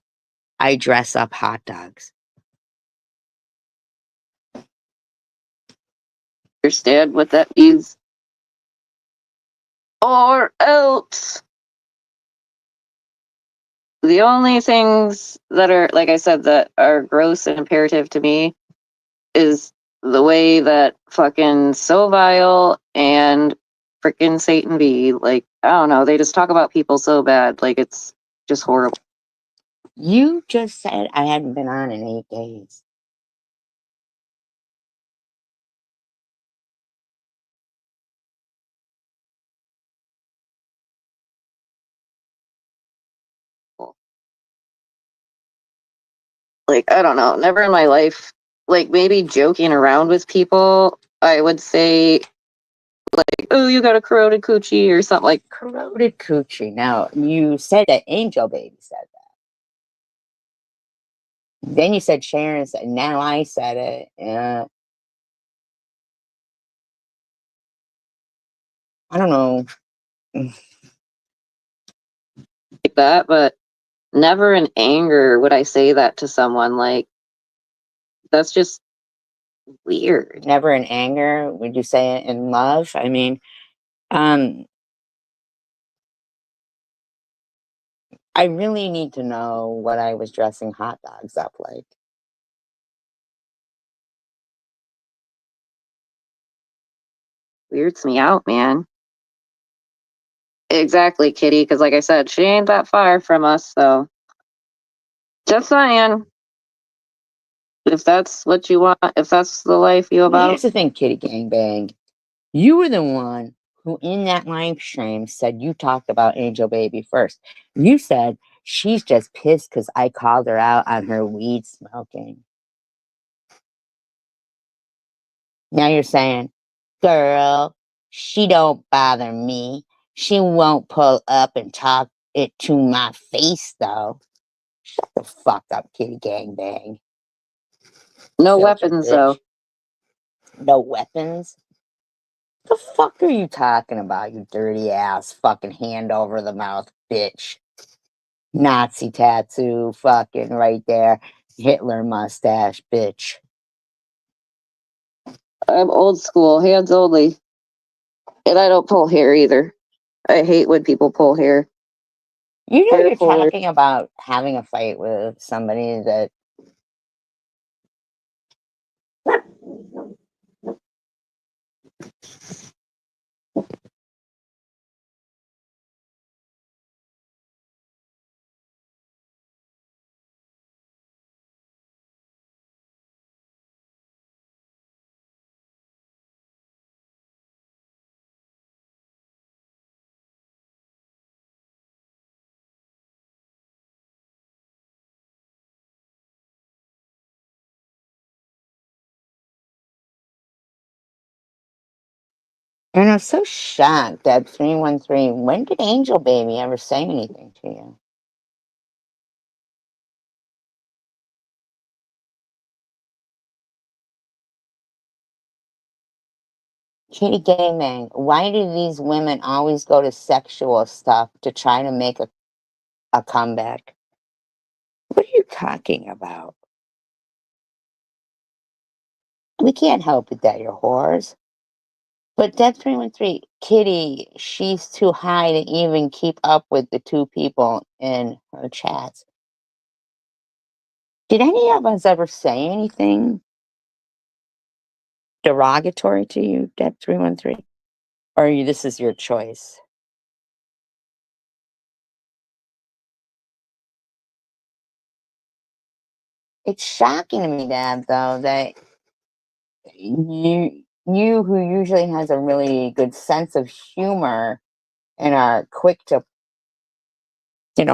I dress up hot dogs. understand what that means. Or else the only things that are, like I said, that are gross and imperative to me is the way that fucking So Vile and frickin' Satan B, like, I don't know, they just talk about people so bad. Like, it's just horrible. You just said I hadn't been on in 8 days. Like, I don't know, never in my life, like, maybe joking around with people, I would say, like, oh, you got a corroded coochie or something like. Corroded coochie. Now, you said that Angel Baby said that. Then you said Sharon said, now I said it. I don't know. Like that, but never in anger would I say that to someone. Like, that's just weird. Never in anger. Would you say it in love? I mean, I really need to know what I was dressing hot dogs up like. Weirds me out, man. Exactly, Kitty, because like I said, she ain't that far from us, so just saying. If that's what you want, if that's the life you Well, about. here's the thing, Kitty Gangbang. You were the one who, in that live stream, said you talked about Angel Baby first. You said she's just pissed because I called her out on her weed smoking. Now you're saying, girl, she don't bother me. She won't pull up and talk it to my face, though. Shut the fuck up, Kitty Gangbang. No Filter weapons, bitch. though. No weapons? The fuck are you talking about, you dirty ass fucking hand over the mouth bitch? Nazi tattoo fucking right there. Hitler mustache bitch. I'm old school, hands only. And I don't pull hair either. I hate when people pull hair. You know Hair you're puller. talking about having a fight with somebody that and I'm so shocked that 313. When did Angel Baby ever say anything to you? Kitty Gaming, why do these women always go to sexual stuff to try to make a comeback? What are you talking about? We can't help it that you're whores. But that 313, Kitty, she's too high to even keep up with the two people in her chats. Did any of us ever say anything derogatory to you, Deb 313? Or this is your choice? It's shocking to me, Deb, though, that you who usually has a really good sense of humor and are quick to,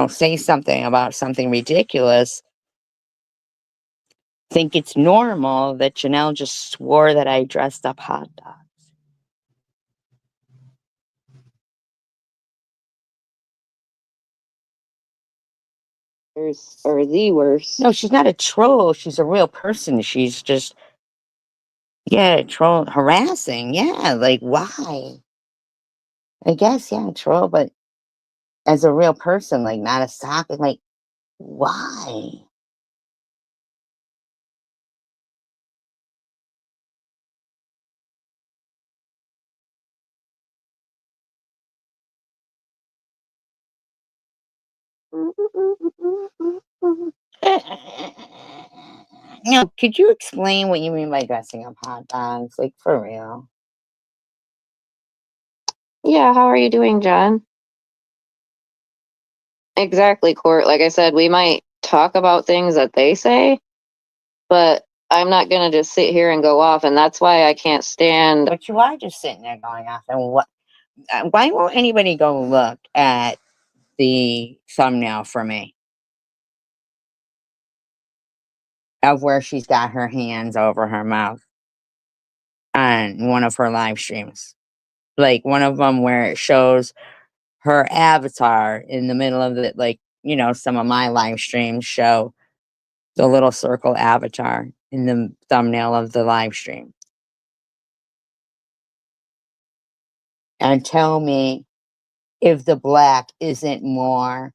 say something about something ridiculous, think it's normal that Janelle just swore that I dressed up hot dogs. Or the worst. No, she's not a troll. She's a real person. She's just, troll, harassing. Yeah, like, why? I guess, yeah, troll, but as a real person, like, not a sock, like, why? No, could you explain what you mean by dressing up hot dogs? Like, for real. Yeah, how are you doing, John? Exactly, Court. Like I said, we might talk about things that they say, but I'm not gonna just sit here and go off, and that's why I can't stand. But you are just sitting there going off. And what? Why won't anybody go look at the thumbnail for me of where she's got her hands over her mouth on one of her live streams? Like one of them where it shows her avatar in the middle of it, like, you know, some of my live streams show the little circle avatar in the thumbnail of the live stream. And tell me if the black isn't more,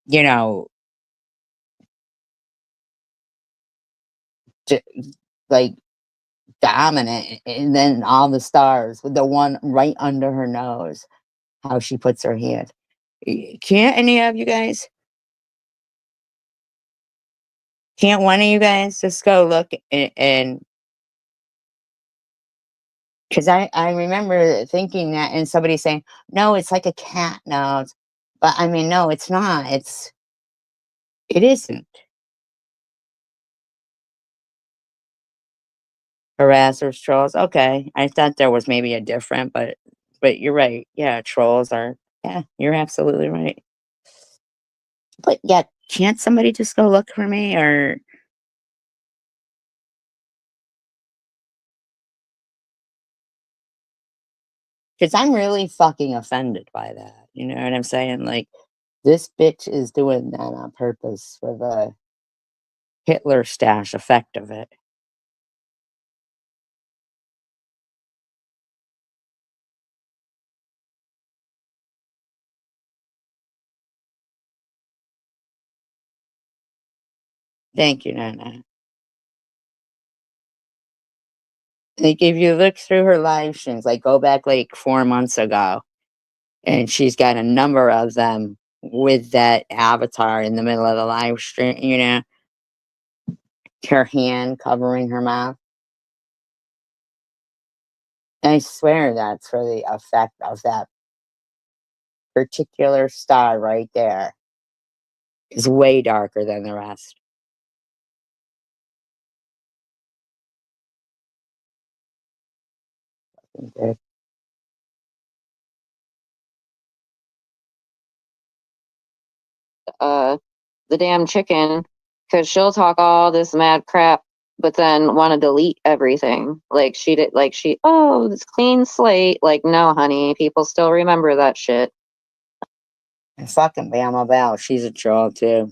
you know, j- like dominant, and then all the stars with the one right under her nose, how she puts her hand. Can't any of you guys? Can't one of you guys just go look and because I remember thinking that and somebody saying, no, it's like a cat nose. But I mean, no, it's not. It isn't. Harassers, trolls. Okay. I thought there was maybe a different, but you're right. Yeah, trolls are, yeah, you're absolutely right. But yeah, can't somebody just go look for me or because I'm really fucking offended by that. You know what I'm saying? Like, this bitch is doing that on purpose for the Hitler stash effect of it. Thank you, Nana. Like, if you look through her live streams, like, go back like 4 months ago, and she's got a number of them with that avatar in the middle of the live stream, you know, her hand covering her mouth. I swear that's for the effect of that particular star right there. Is way darker than the rest. Okay. The damn chicken, because she'll talk all this mad crap, but then want to delete everything. Like she did, like oh, this clean slate. Like, no, honey, people still remember that shit. And fucking Bama Bell, she's a troll too.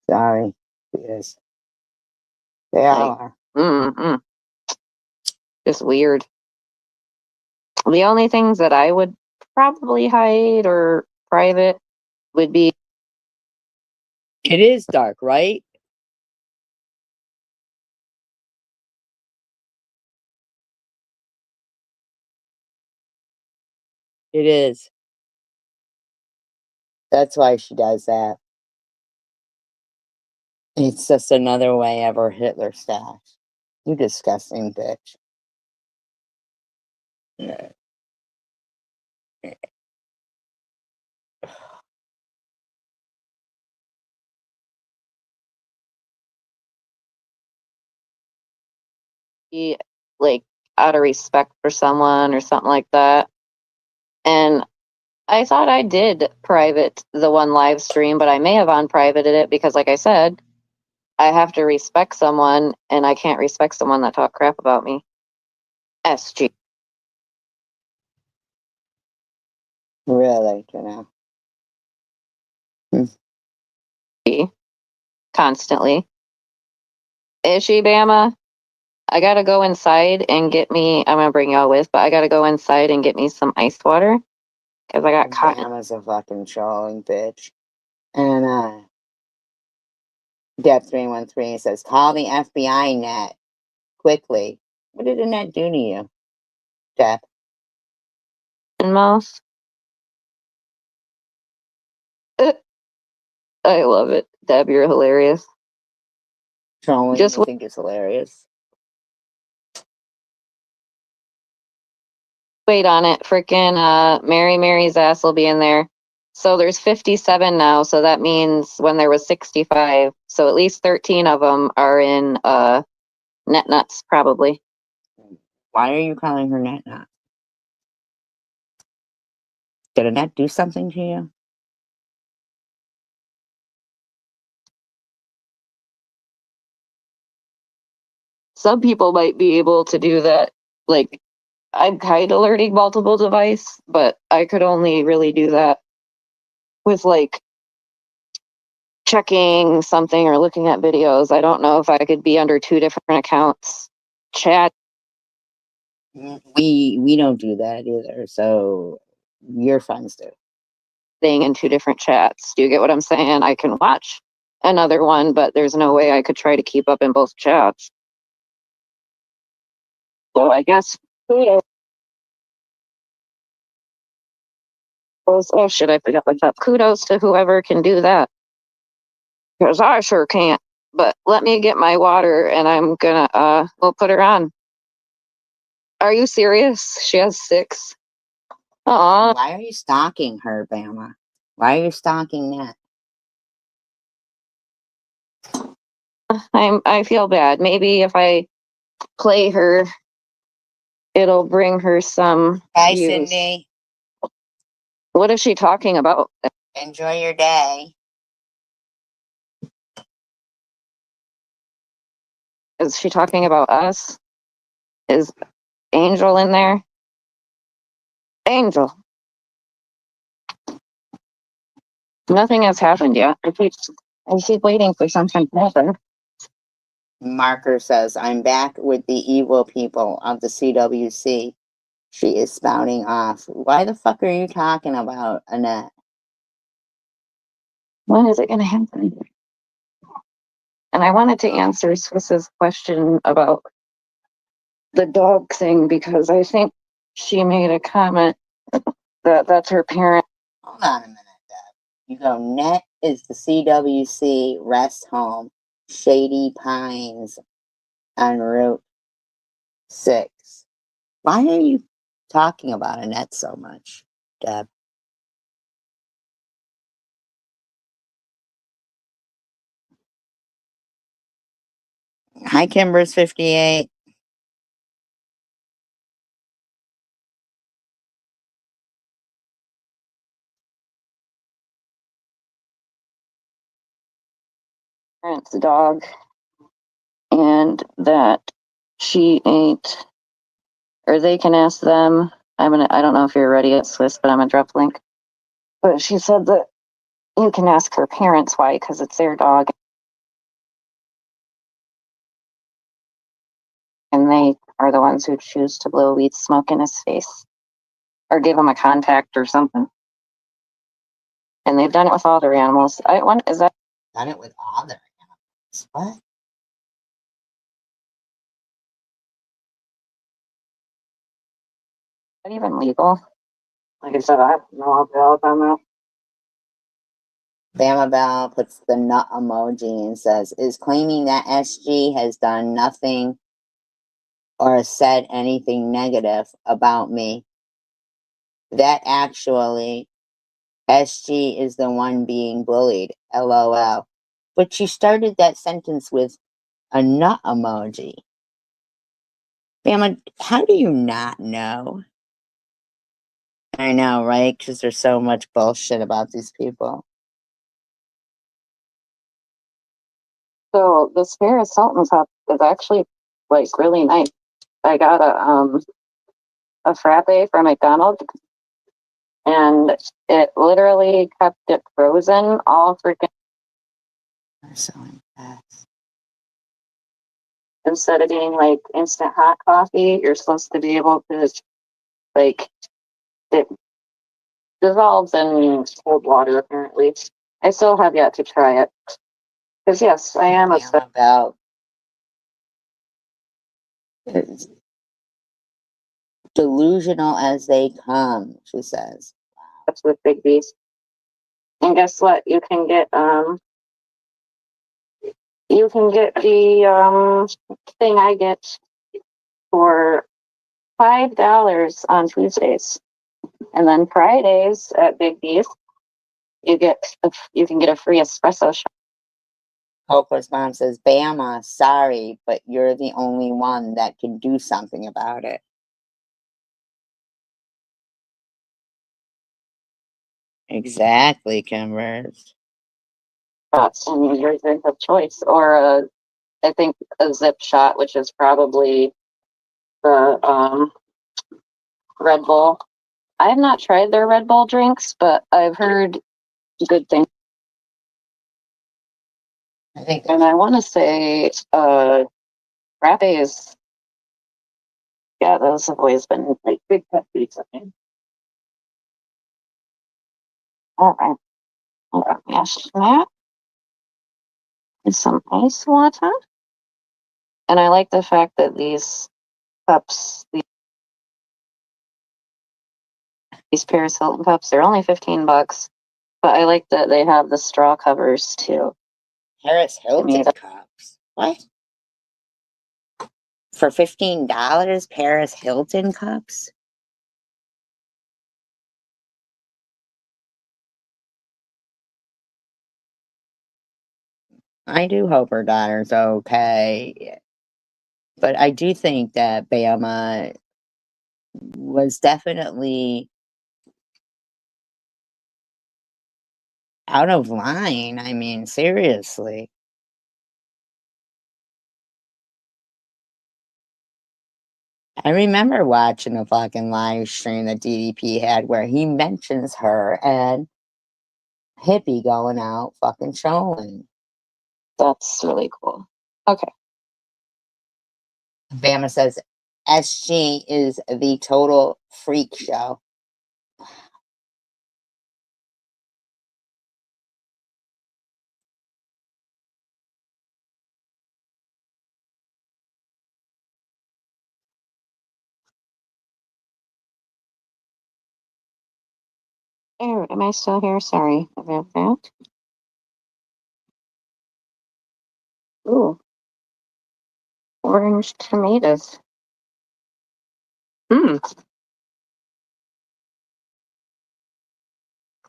Sorry. She is. They all Like, are. mm-mm. Just weird. The only things that I would probably hide or private would be It is dark, right? It is. That's why she does that. It's just another way of her Hitler stash. You disgusting bitch. Yeah. like out of respect for someone or something like that. And I thought I did private the one live stream, but I may have unprivated it because, like I said, I have to respect someone, and I can't respect someone that talk crap about me. SG. Really, you know. Constantly. Is she, Bama? I gotta go inside and get me. I'm gonna bring y'all with, but I gotta go inside and get me some ice water because I got caught. Bama's a fucking trolling bitch. And Dep313 says, call the FBI net quickly. What did the net do to you, Dep? mouth. I love it. Deb, you're hilarious. Trolling, Just you think it's hilarious. wait on it. Frickin' Mary's ass will be in there. So there's 57 now, so that means when there was 65, so at least 13 of them are in net nuts, probably. Why are you calling her net nut? Did a net do something to you? Some people might be able to do that. Like, I'm kind of learning multiple device, but I could only really do that with like checking something or looking at videos. I don't know if I could be under 2 different accounts. Chat. We don't do that either. So your friends do. Thing in 2 different chats. Do you get what I'm saying? I can watch another one, but there's no way I could try to keep up in both chats. So I guess kudos. Oh shit, I forgot what's up. Kudos to whoever can do that. Because I sure can't. But let me get my water and I'm gonna we'll put her on. Are you serious? She has 6. Aw. Why are you stalking her, Bama? Why are you stalking that? I feel bad. Maybe if I play her, it'll bring her some Bye, views. Cindy. What is she talking about? Enjoy your day. Is she talking about us? Is Angel in there? Angel. Nothing has happened yet. I keep waiting for something to happen. Marker says, I'm back with the evil people of the CWC. She is spouting off. Why the fuck are you talking about, Annette? When is it going to happen? And I wanted to answer Swiss's question about the dog thing because I think she made a comment that that's her parent. Hold on a minute, Deb. You go, Net is the CWC rest home, Shady Pines on Route 6. Why are you talking about Annette so much, Deb? Hi, Kimber's 58. Parent's dog and that she ain't, or they can ask them. I don't know if you're ready at Swiss, but I'm gonna drop the link. But she said that you can ask her parents why, because it's their dog. And they are the ones who choose to blow weed smoke in his face or give him a contact or something. And they've done it with all their animals. Is that Done it with all their animals. What? Is that even legal? Like I said, I have no idea on that. Bama Bell puts the nut emoji and says, is claiming that SG has done nothing or said anything negative about me. That actually, SG is the one being bullied. LOL. But she started that sentence with a nut emoji. Bama, how do you not know? I know, right? Because there's so much bullshit about these people. So this Paris Hilton cup is actually like really nice. I got a frappe from McDonald's and it literally kept it frozen all freaking. I'm so impressed. Instead of being like instant hot coffee, you're supposed to be able to like it dissolves in cold water apparently. I still have yet to try it. Because yes, I am Bama Bell. delusional as they come, she says. That's with Big B's. And guess what? You can get the thing I get for $5 on Tuesdays. And then Fridays at Big B's, you can get a free espresso shot. Coco's mom says, Bama, sorry, but you're the only one that can do something about it. Exactly, Converse. And your drink of choice, or I think a zip shot, which is probably the Red Bull. I have not tried their Red Bull drinks, but I've heard good things. I think And I want to say frappes. Yeah, those have always been like big pet peeves of me. All right. I'll grab me a snack and some ice water. And I like the fact that these cups, these Paris Hilton cups, they're only $15, but I like that they have the straw covers too. Paris Hilton that- cups. What? For $15, Paris Hilton cups? I do hope her daughter's okay. But I do think that Bama was definitely out of line. I mean, seriously. I remember watching a fucking live stream that DDP had where he mentions her and Hippie going out fucking showing. That's really cool. Okay. Bama says SG is the total freak show. Am I still here? Sorry about that. Ooh, orange tomatoes.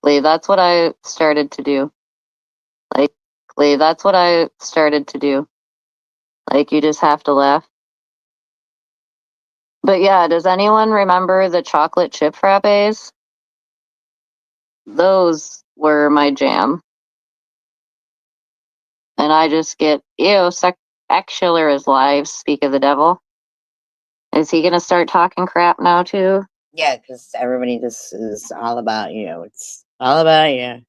Lee, that's what I started to do. That's what I started to do. Like, you just have to laugh. But yeah, does anyone remember the chocolate chip frappes? Those were my jam. And I just get, ew, X Schiller is live, speak of the devil. Is he gonna start talking crap now too? Yeah, because everybody just is all about you. It's all about you.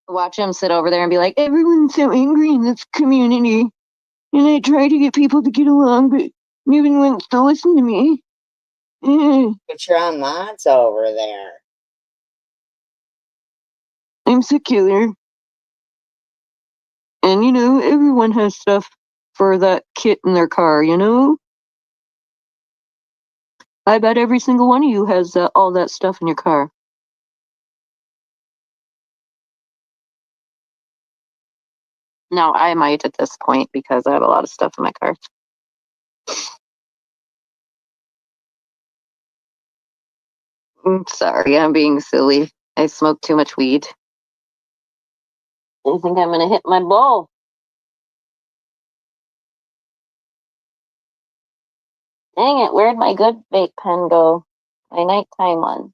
Watch him sit over there and be like, everyone's so angry in this community. And I try to get people to get along, but nobody wants to listen to me. But you're on mods over there. I'm secular. And you know, everyone has stuff for that kit in their car, you know? I bet every single one of you has all that stuff in your car. Now, I might at this point because I have a lot of stuff in my car. I'm sorry, I'm being silly. I smoke too much weed. I think I'm gonna hit my ball. Dang it, where'd my good vape pen go? My nighttime one.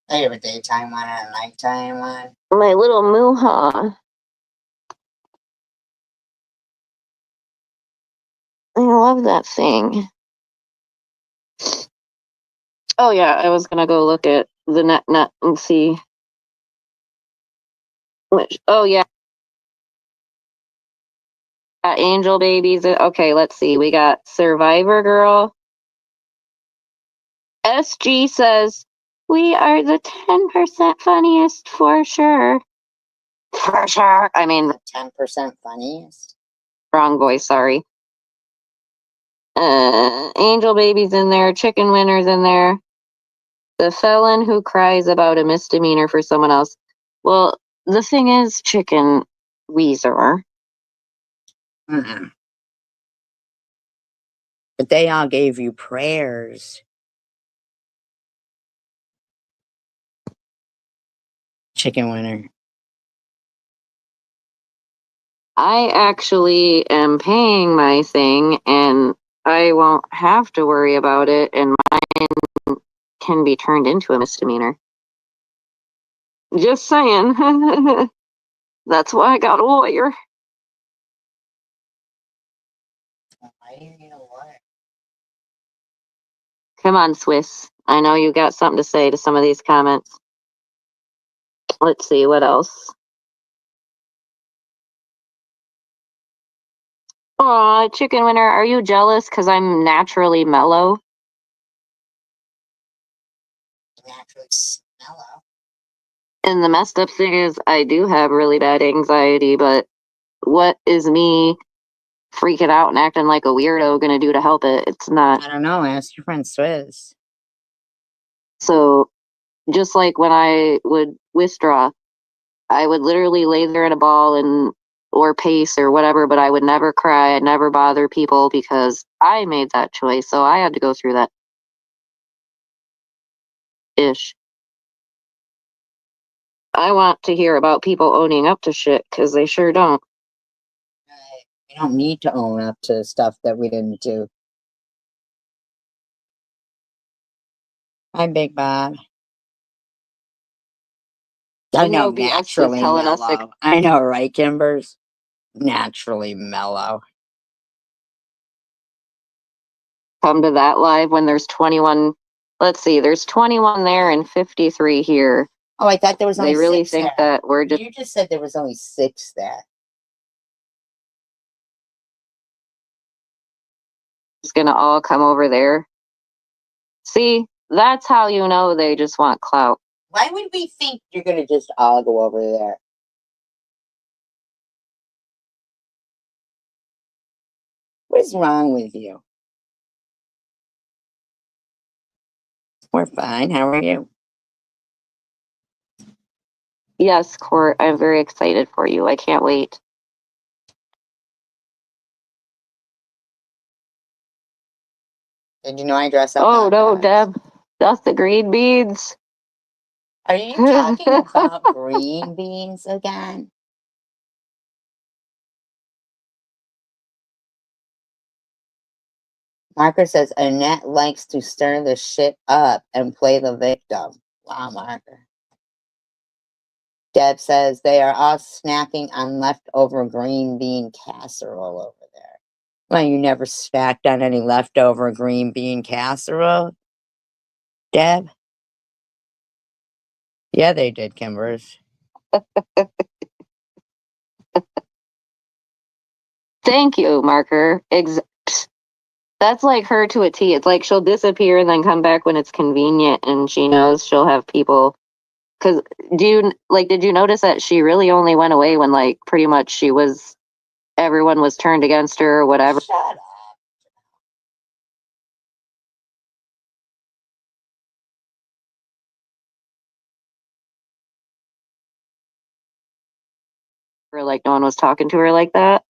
I have a daytime one and a nighttime one. My little Muha. I love that thing. Oh yeah, I was gonna go look at the net and see which. Oh yeah, Angel Babies. Okay, let's see. We got Survivor Girl, SG says, we are the 10% funniest for sure. For sure. I mean, 10% funniest. wrong voice, sorry. Angel Baby's in there, Chicken Winner's in there. The felon who cries about a misdemeanor for someone else. Well, the thing is, Chicken Weezer, Mm-mm. But they all gave you prayers. Chicken Winner. I actually am paying my thing and I won't have to worry about it, and mine can be turned into a misdemeanor. Just saying. That's why I got a lawyer. Why do you need a lawyer? Come on, Swiss. I know you got something to say to some of these comments. Let's see, what else? Aw, Chicken Winner, are you jealous because I'm naturally mellow? Naturally mellow. And the messed up thing is, I do have really bad anxiety, but what is me freaking out and acting like a weirdo gonna do to help it? It's not. I don't know. Ask your friend Swizz. So, just like when I would withdraw, I would literally lay there in a ball and or pace or whatever, but I would never cry. I'd never bother people because I made that choice. So I had to go through that ish. I want to hear about people owning up to shit because they sure don't. We don't need to own up to stuff that we didn't do. Hi, Big Bob. I know, NOBS is naturally telling us mellow. I know, right, Kimbers? Naturally mellow. Come to that live when there's 21. Let's see, there's 21 there and 53 here. Oh, I thought there was only They really 6 think there. that we're just You just said there was only 6 there. gonna all come over there. See, that's how you know they just want clout. Why would we think you're going to just all go over there? What's wrong with you? We're fine. How are you? Yes, Court, I'm very excited for you. I can't wait. Did you know I dress up? Oh on no, drugs? Deb. That's the green beans. Are you talking about green beans again? Marker says Annette likes to stir the shit up and play the victim. Wow, Marker. Deb says they are all snacking on leftover green bean casserole over there. Well, you never snacked on any leftover green bean casserole, Deb? Yeah, they did, Kimbers. Thank you, Marker. That's like her to a T. It's like she'll disappear and then come back when it's convenient, and she knows she'll have people. Because did you notice that she really only went away when like pretty much everyone was turned against her or whatever? Shut up. Or like no one was talking to her like that.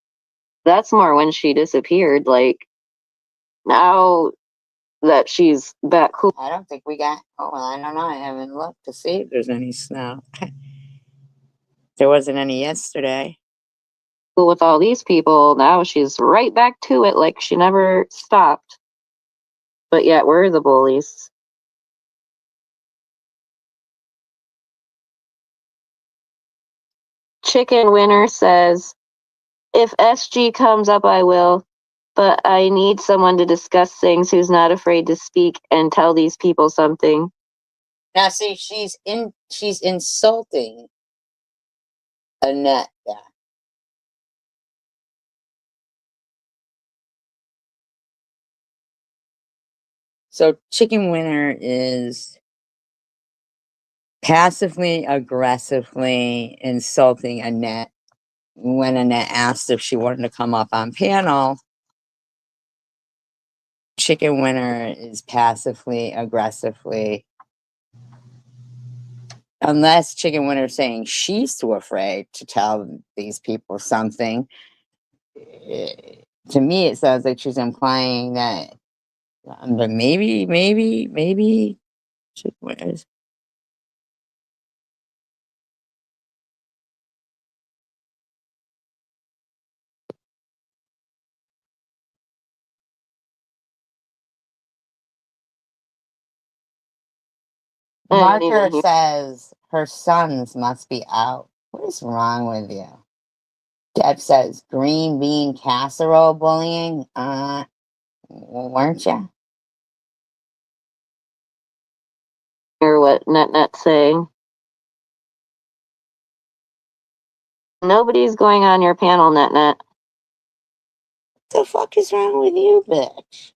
That's more when she disappeared. Like now that she's back cool I don't think we got. Oh, well, I don't know. I haven't looked to see if there's any snow. There wasn't any yesterday. with all these people, now she's right back to it like she never stopped. But yet we're the bullies. Chicken Winner says, if SG comes up, I will, but I need someone to discuss things who's not afraid to speak and tell these people something. Now, see, she's insulting Annette. Yeah. So Chicken Winner is passively aggressively insulting Annette when Annette asked if she wanted to come up on panel. Chicken Winner is passively aggressively, unless Chicken Winner saying she's too afraid to tell these people something. To me, it sounds like she's implying that, but maybe Chicken Winner is. I didn't even Marker hear. says her sons must be out. What is wrong with you? Deb says green bean casserole bullying. Weren't you? Hear what Net's saying. Nobody's going on your panel, Net. What the fuck is wrong with you, bitch?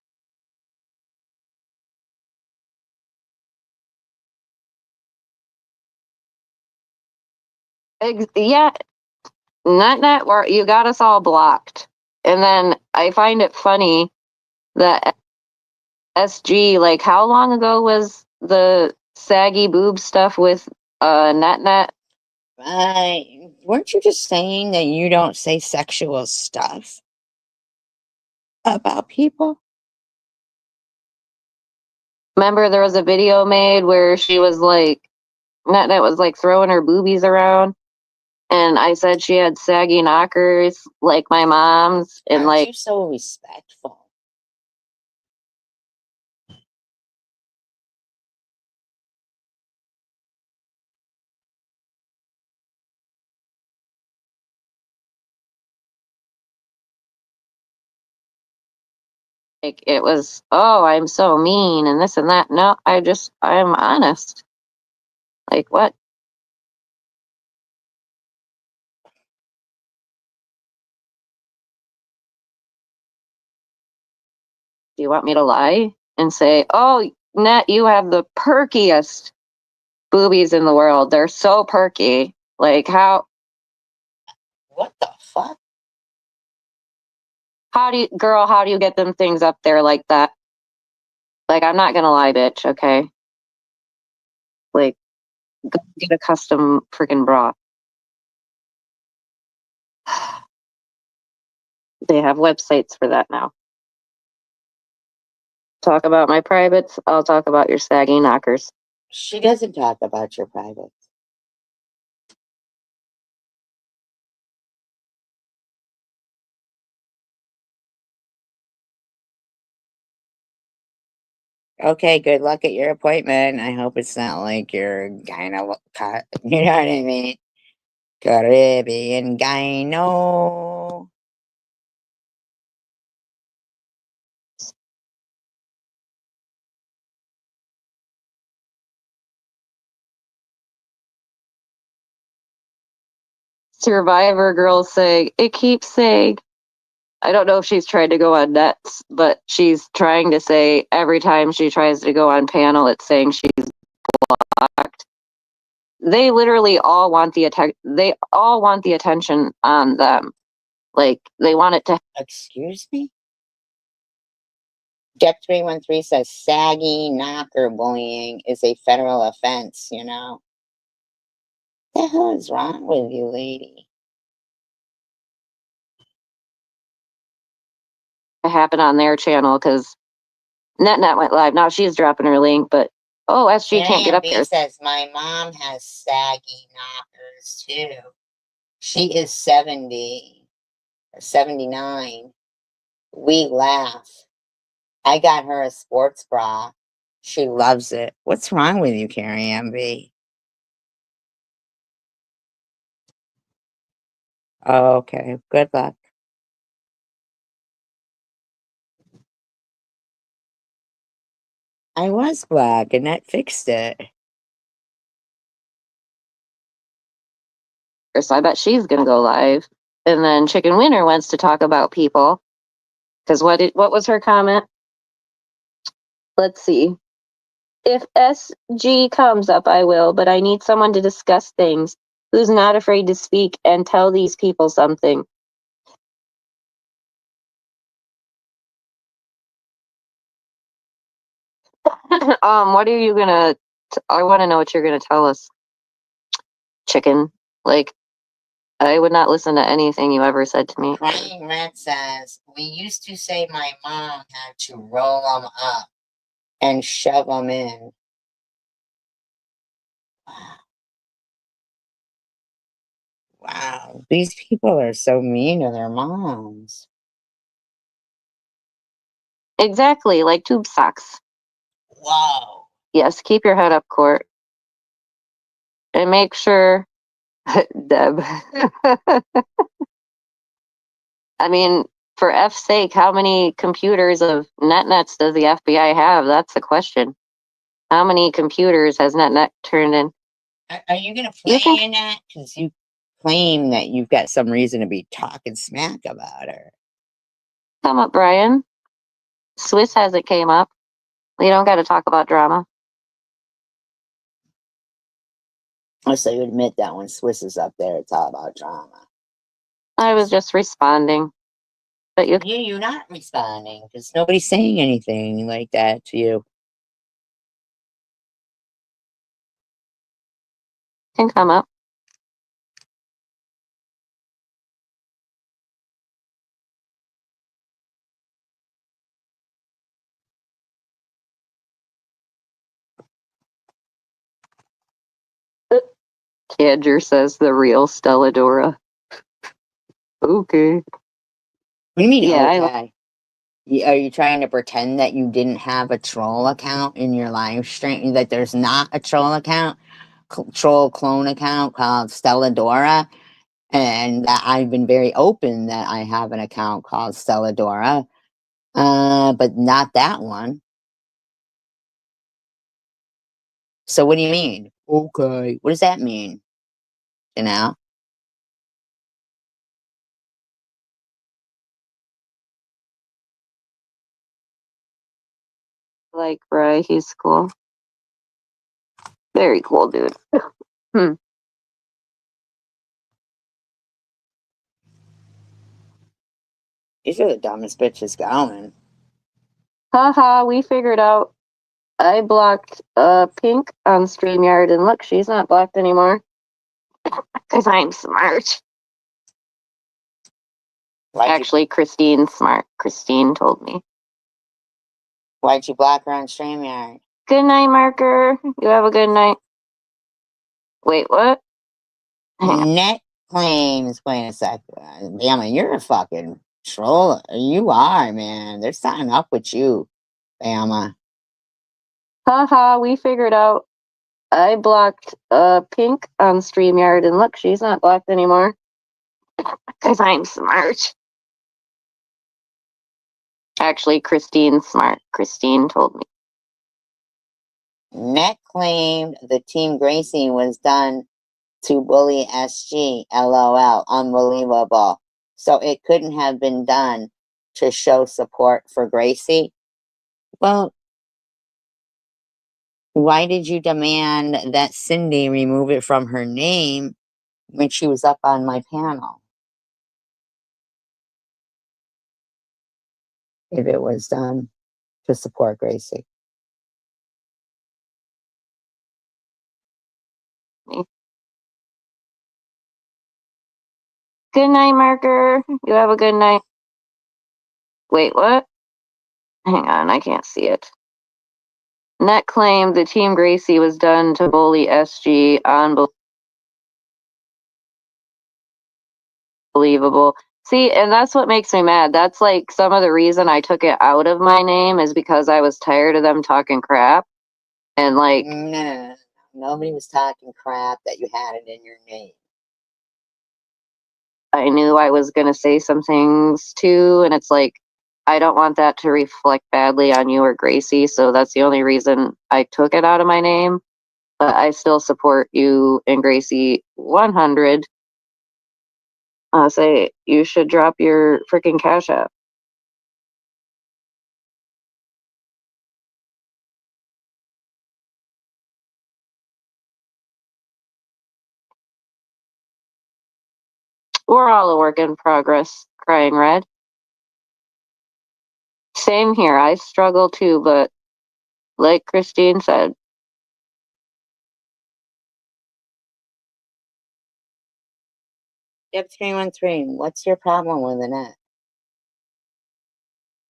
Yeah, Net, where you got us all blocked. And then I find it funny that SG, like, how long ago was the saggy boob stuff with Net? Weren't you just saying that you don't say sexual stuff about people? Remember there was a video made where she was like, Net was like throwing her boobies around, and I said she had saggy knockers like my mom's, and Aren't like, you so respectful? it was, oh, I'm so mean and this and that. No, I'm honest. Like, what? Do you want me to lie and say, oh, Net, you have the perkiest boobies in the world. They're so perky. Like, how What the fuck? how do you get them things up there like that? Like, I'm not gonna lie, bitch, okay? Like, go get a custom freaking bra. They have websites for that now. Talk about my privates, I'll talk about your saggy knockers. She doesn't talk about your privates. Okay, good luck at your appointment. I hope it's not like your gyno, you know what I mean? Caribbean gyno. Survivor girl saying, it keeps saying, I don't know if she's trying to go on Nets, but she's trying to say every time she tries to go on panel, it's saying she's blocked. They literally all want the they all want the attention on them. Like, they want it to. Excuse me? Jet313 says saggy knocker bullying is a federal offense, you know? What the hell is wrong with you, lady? Happen on their channel because Net went live. Now she's dropping her link, but oh, SG can't get up there. Says my mom has saggy knockers too. She is 70 or 79. We laugh. I got her a sports bra. She loves it. What's wrong with you, Carrie MB? Oh, okay. Good luck. I was black and that fixed it. So I bet she's gonna go live. And then Chicken Winner wants to talk about people. Because what was her comment? Let's see. If SG comes up, I will, but I need someone to discuss things who's not afraid to speak and tell these people something. What are you gonna? I want to know what you're gonna tell us, chicken. Like, I would not listen to anything you ever said to me. Crying Red says, we used to say my mom had to roll them up and shove them in. Wow, these people are so mean to their moms. Exactly, like tube socks. Whoa. Yes, keep your head up, Court, and make sure, Deb. I mean, for F's sake, how many computers of NetNets does the FBI have? That's the question. How many computers has NetNet turned in? Are you going to You play can in that? Because you claim that you've got some reason to be talking smack about her. come up, Brian. Swiss hasn't came up. We don't got to talk about drama. So you admit that when Swiss is up there, it's all about drama. I was just responding. But you You're not responding because nobody's saying anything like that to you. can come up. Cadger says the real Stelladora. Okay. What do you mean, Yeah, okay? Are you trying to pretend that you didn't have a troll account in your live stream? That there's not a troll account, troll clone account called Stelladora? And that I've been very open that I have an account called Stelladora, but not that one. So what do you mean? Okay. What does that mean? You know? like Bray. He's cool. Very cool, dude. These are the dumbest bitches going. Haha, we figured out. I blocked Pink on StreamYard, and look, she's not blocked anymore. Because I'm smart. Actually, Christine's smart. Christine told me. Why'd you block her on StreamYard? Good night, Marker. You have a good night. Wait, what? Net claims. Wait a sec. Bama, you're a fucking troll. You are, man. They're signing up with you, Bama. Haha, we figured out. I blocked Pink on StreamYard, and look, she's not blocked anymore. Because I'm smart. Actually, Christine's smart. Christine told me. Net claimed the Team Gracie was done to bully SG. LOL. Unbelievable. So it couldn't have been done to show support for Gracie. Well, why did you demand that Cindy remove it from her name when she was up on my panel? If it was done to support Gracie. Good night, Marker. You have a good night. Wait, what? Hang on, I can't see it. Net claimed the Team Gracie was done to bully SG. Unbelievable. See, and that's what makes me mad. That's like some of the reason I took it out of my name is because I was tired of them talking crap. And like, No. Nobody was talking crap that you had it in your name. I knew I was going to say some things too. And it's like, I don't want that to reflect badly on you or Gracie. So that's the only reason I took it out of my name. But I still support you and Gracie 100. Say you should drop your freaking Cash App. We're all a work in progress, crying red. Same here. I struggle too, but like Christine said, Deb 313, what's your problem with the net?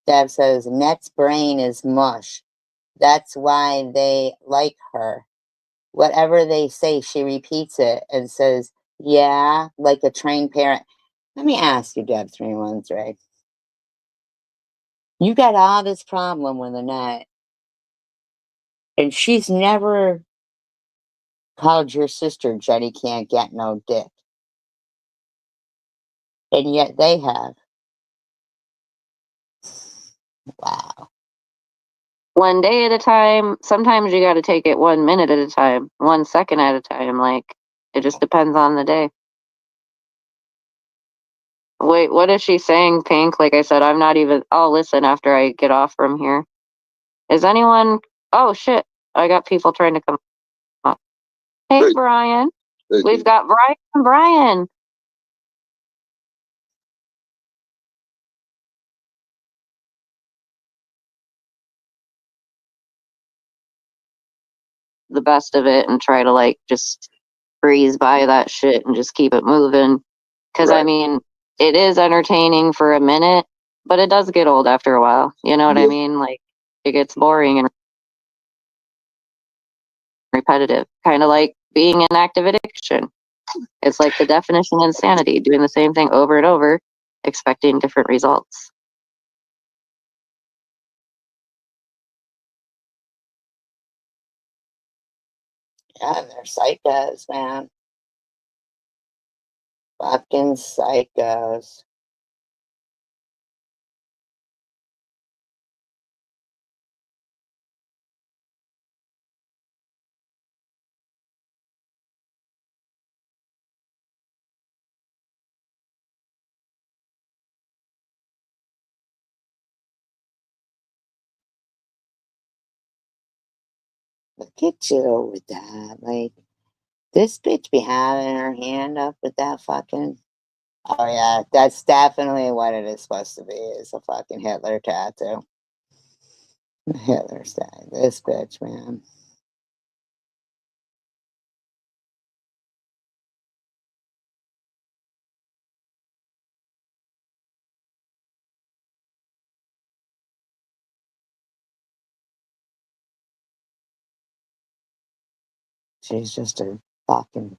Deb says, Net's brain is mush. That's why they like her. Whatever they say, she repeats it and says, yeah, like a trained parent. Let me ask you, Deb 313. You got all this problem with the net, and she's never called your sister Jenny can't get no dick. And yet they have. Wow. one day at a time. Sometimes you got to take it 1 minute at a time, 1 second at a time. Like, it just depends on the day. Wait, what is she saying, Pink? Like I said, I'm not even. I'll listen after I get off from here. Is anyone. Oh, shit. I got people trying to come up. Hey, Hey, Brian. hey, We've got Brian and Brian. The best of it and try to, like, just breeze by that shit and just keep it moving. Because, I right. mean, it is entertaining for a minute, but it does get old after a while. You know what I Yeah, mean? Like, it gets boring and repetitive. Kind of like being in active addiction. It's like the definition of insanity, doing the same thing over and over, expecting different results. Yeah, they're psychos, man. Fucking psychos. Look at you with that. Like, this bitch be having her hand up with that fucking. Oh, yeah, that's definitely what it is supposed to be. It's a fucking Hitler tattoo. Hitler style. This bitch, man. She's just a fucking.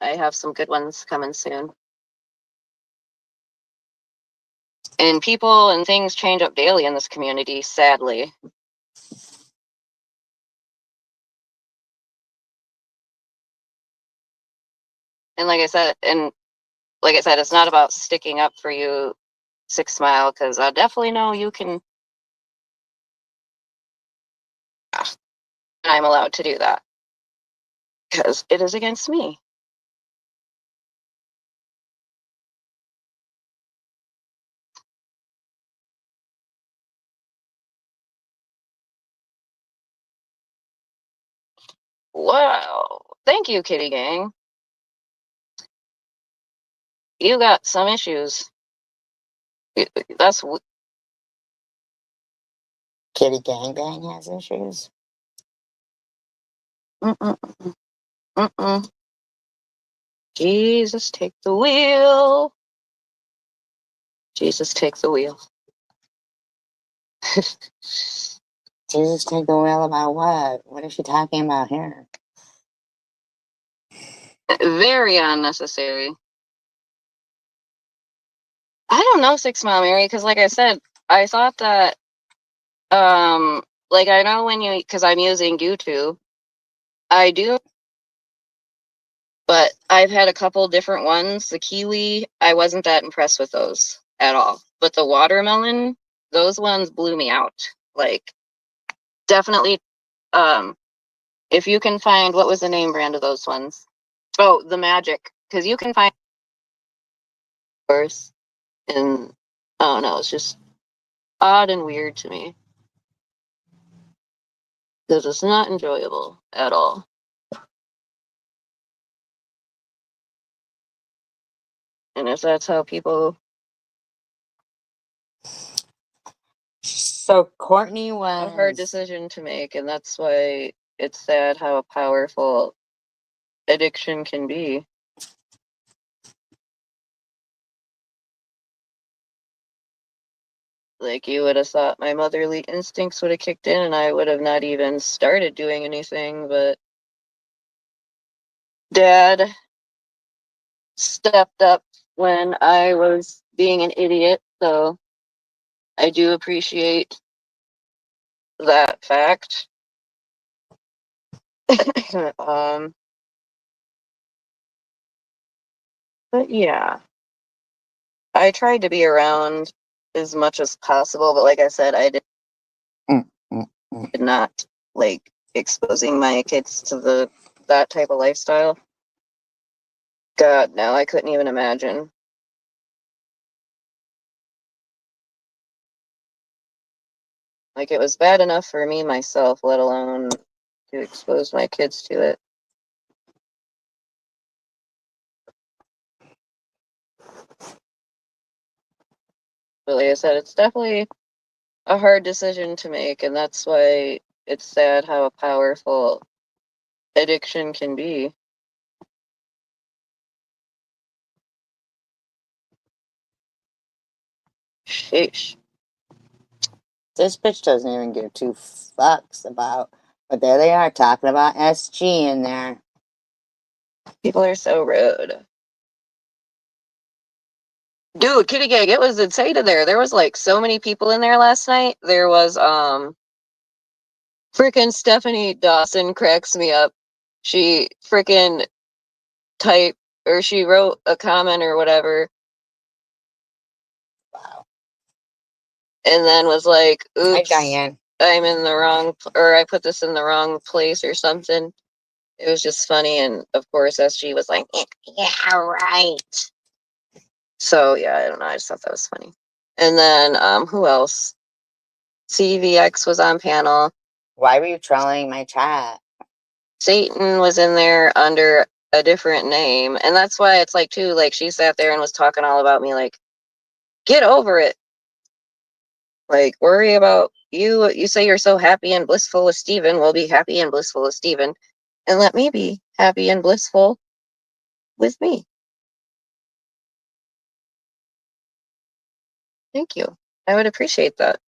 I have some good ones coming soon. And people and things change up daily in this community, sadly. And like I said, it's not about sticking up for you, 6 Mile, because I definitely know you can. I'm allowed to do that because it is against me. Wow. Thank you, Kitty Gang. You got some issues. That's Kitty Gangbang has issues. mm-mm, mm-mm. Jesus, take the wheel. Jesus, take the wheel. Jesus, take the wheel about what? What is she talking about here? Very unnecessary. I don't know, 6 Mile Mary, because like I said, I thought that like I know when you because I'm using YouTube. I do, but I've had a couple different ones. The kiwi, I wasn't that impressed with those at all. But the watermelon, those ones blew me out. Like, definitely, if you can find what was the name brand of those ones? Oh, the Magic, because you can find course and oh no, it's just odd and weird to me. Because it's not enjoyable at all. And if that's how people, So Courtney a hard was decision to make, and that's why it's sad how powerful addiction can be. Like, you would have thought my motherly instincts would have kicked in and I would have not even started doing anything, but Dad stepped up when I was being an idiot, so I do appreciate that fact. But yeah, I tried to be around as much as possible, but like I said, I did mm, mm, mm. not like exposing my kids to that type of lifestyle. God, no, I couldn't even imagine. Like, it was bad enough for me myself, let alone to expose my kids to it. But like I said, it's definitely a hard decision to make, and that's why it's sad how powerful addiction can be. Sheesh. This bitch doesn't even give two fucks about. But there they are talking about SG in there. People are so rude. Dude, Kitty Gang, it was insane in there. There was like so many people in there last night. There was freaking Stephanie Dawson cracks me up. She freaking typed, or she wrote a comment or whatever, Wow. and then was like, Hi, oops, Diane. I'm in the wrong, or I put this in the wrong place or something. It was just funny, and of course SG was like, yeah, right. So yeah, I don't know, I just thought that was funny. And then who else? CVX was on panel. Why were you trolling my chat? Satan was in there under a different name, and that's why it's like too, like, she sat there and was talking all about me, like, get over it. Like, worry about you. You say you're so happy and blissful with Steven. Well, be happy and blissful with Steven. And let me be happy and blissful with me. Thank you. I would appreciate that.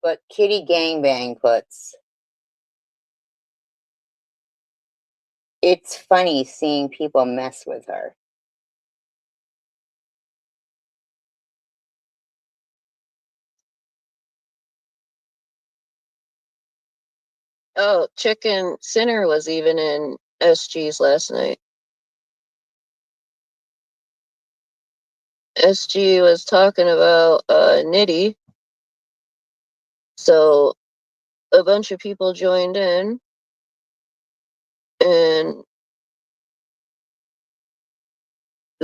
But Kitty Gangbang puts, it's funny seeing people mess with her. Oh, Chicken Sinner was even in SG's last night. SG was talking about Nitty. So a bunch of people joined in, and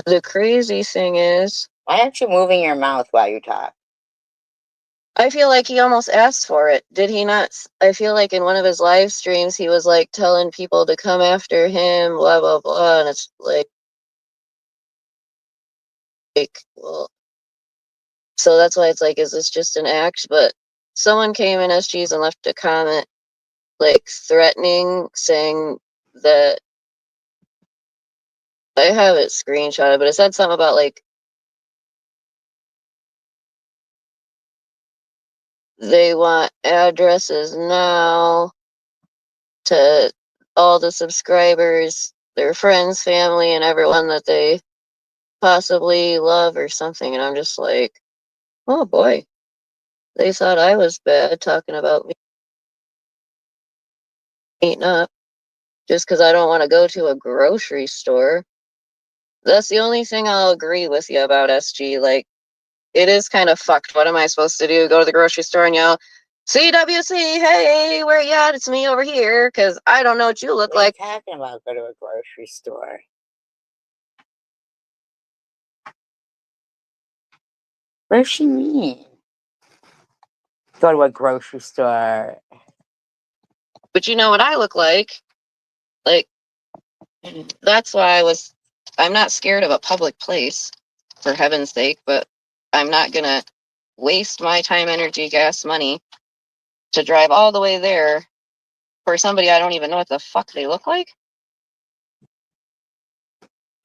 the crazy thing is, Why aren't you moving your mouth while you talk? I feel like he almost asked for it. Did he not? I feel like in one of his live streams, he was like telling people to come after him, blah, blah, blah. And it's like, well, so that's why it's like, is this just an act? But someone came in SG's and left a comment, like, threatening, saying that, I have it screenshotted, but it said something about, like, they want addresses now to all the subscribers, their friends, family, and everyone that they possibly love or something. And I'm just like, oh boy, they thought I was bad talking about me eating up just because I don't want to go to a grocery store. That's the only thing I'll agree with you about SG. Like, it is kind of fucked. What am I supposed to do? Go to the grocery store and yell, CWC, hey, where you at? It's me over here, because I don't know what you look What are you like. talking about? Go to a grocery store. What does she mean? Go to a grocery store. But you know what I look like? Like, that's why I'm not scared of a public place, for heaven's sake, but I'm not gonna waste my time, energy, gas, money to drive all the way there for somebody I don't even know what the fuck they look like.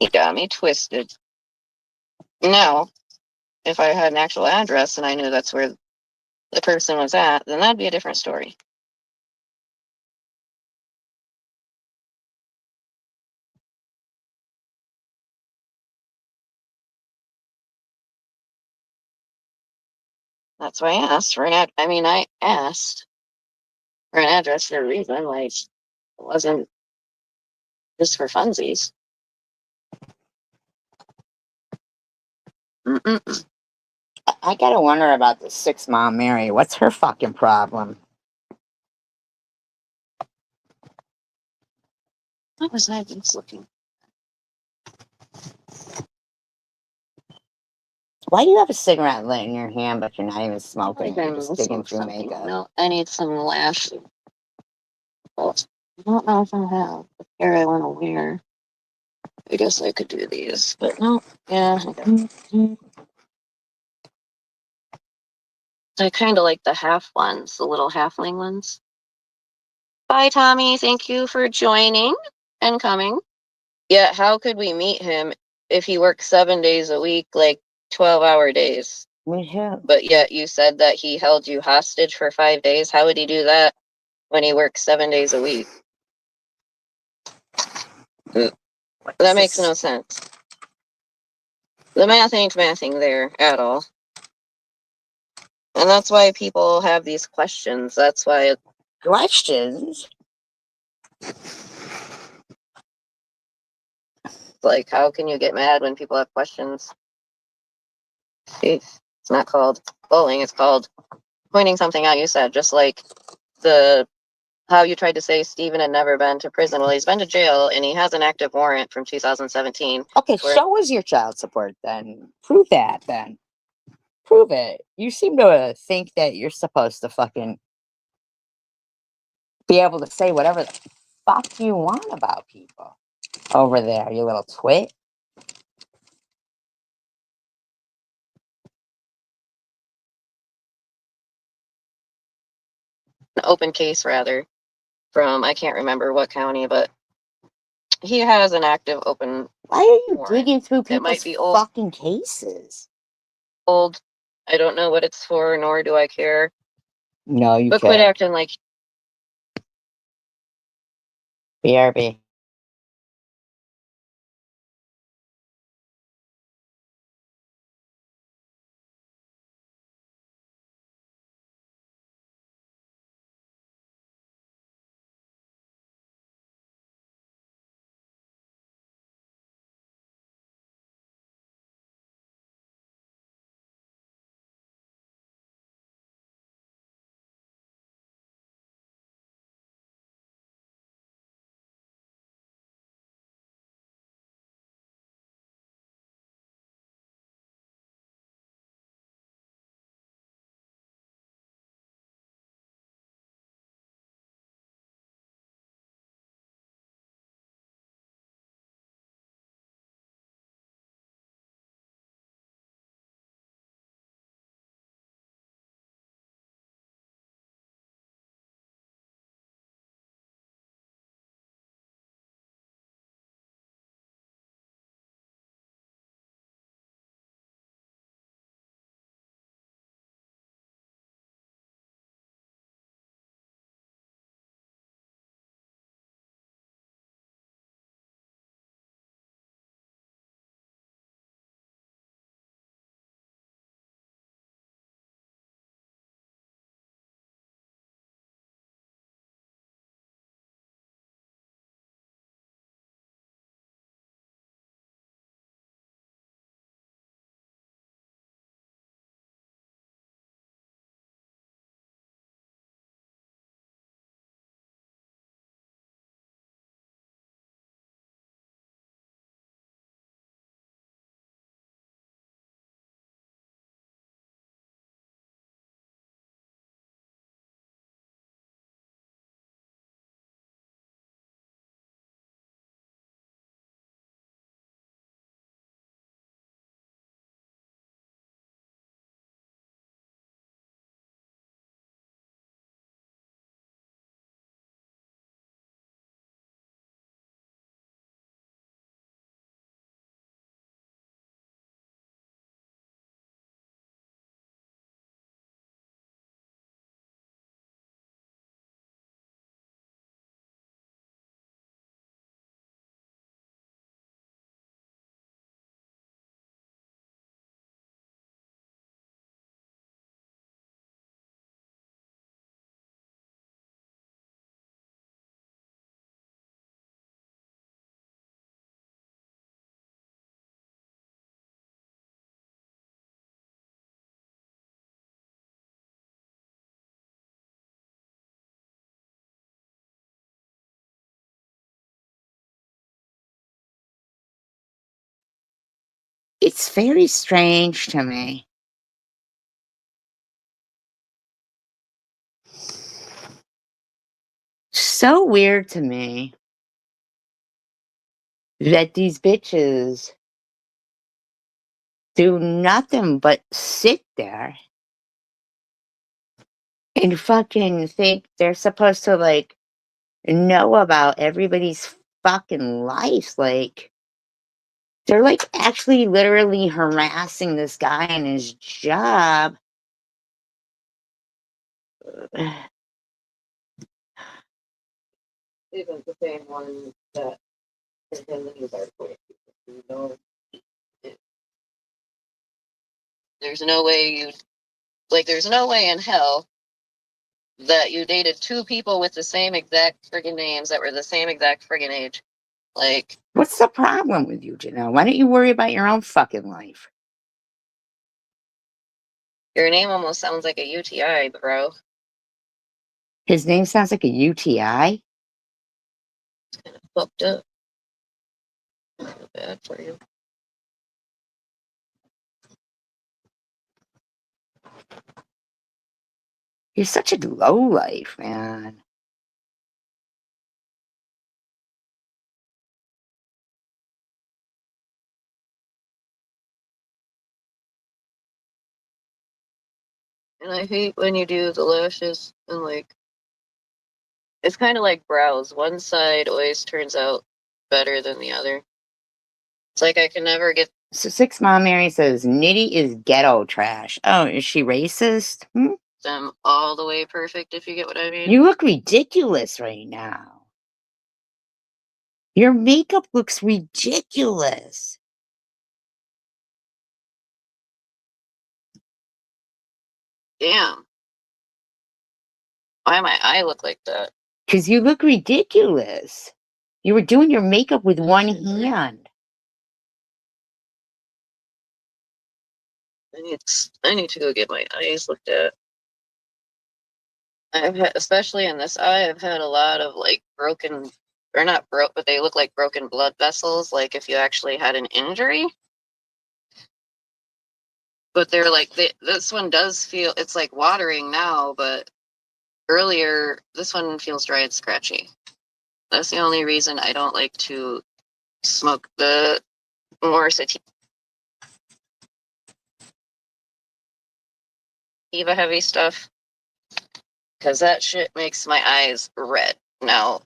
He got me twisted. Now, if I had an actual address and I knew that's where the person was at, then that'd be a different story. That's why I asked for I asked for an address for a reason. Like, it wasn't just for funsies. Mm-mm. I gotta wonder about the 6 Mom Mary. What's her fucking problem? What was I just looking? Why do you have a cigarette lit in your hand, but you're not even smoking? I You're just digging through makeup. No, I need some lash. I don't know if I have the pair I want to wear. I guess I could do these, but no, yeah. I kind of like the half ones, the little halfling ones. Bye, Tommy. Thank you for joining and coming. Yeah, how could we meet him if he works 7 days a week, like 12-hour days? Me too. But yet you said that he held you hostage for 5 days. How would he do that when he works 7 days a week? That makes no sense. The math ain't mathing there at all. And that's why people have these questions. That's why, Questions? like, how can you get mad when people have questions? It's not called bullying, it's called pointing something out you said, just like how you tried to say Steven had never been to prison. Well, he's been to jail and he has an active warrant from 2017. Okay, Where- show us your child support then. Prove that then. Prove it. You seem to think that you're supposed to fucking be able to say whatever the fuck you want about people over there, you little twit. An open case, rather, from I can't remember what county, but he has an active open Why are you warrant. digging through It might people's be old. fucking cases? I don't know what it's for, nor do I care. No, you But quit can't. acting like BRB. It's very strange to me. So weird to me that these bitches do nothing but sit there and fucking think they're supposed to like know about everybody's fucking life. Like, they're like actually literally harassing this guy in his job. Even the same one that is in the news article. You know, There's no way you, like, there's no way in hell that you dated two people with the same exact friggin' names that were the same exact friggin' age. Like, What's the problem with you, Janelle? Why don't you worry about your own fucking life? your name almost sounds like a UTI, bro. His name sounds like a UTI. Fucked up. I feel bad for you. You're such a low life, man. And I hate when you do the lashes and like, it's kind of like brows. One side always turns out better than the other. It's like I can never get So Six Mom Mary says Nitty is ghetto trash. Oh, is she racist? them all the way perfect, if you get what I mean. You look ridiculous right now. Your makeup looks ridiculous. Damn. Why my eye look like that? Because you look ridiculous. You were doing your makeup with one hand. I need to go get my eyes looked at. I've had, especially in this eye, I've had a lot of like broken, or not broke, but they look like broken blood vessels, like if you actually had an injury. But they're like, this one does feel, it's like watering now, but earlier, this one feels dry and scratchy. That's the only reason I don't like to smoke the more sativa heavy stuff, because that shit makes my eyes red. Now,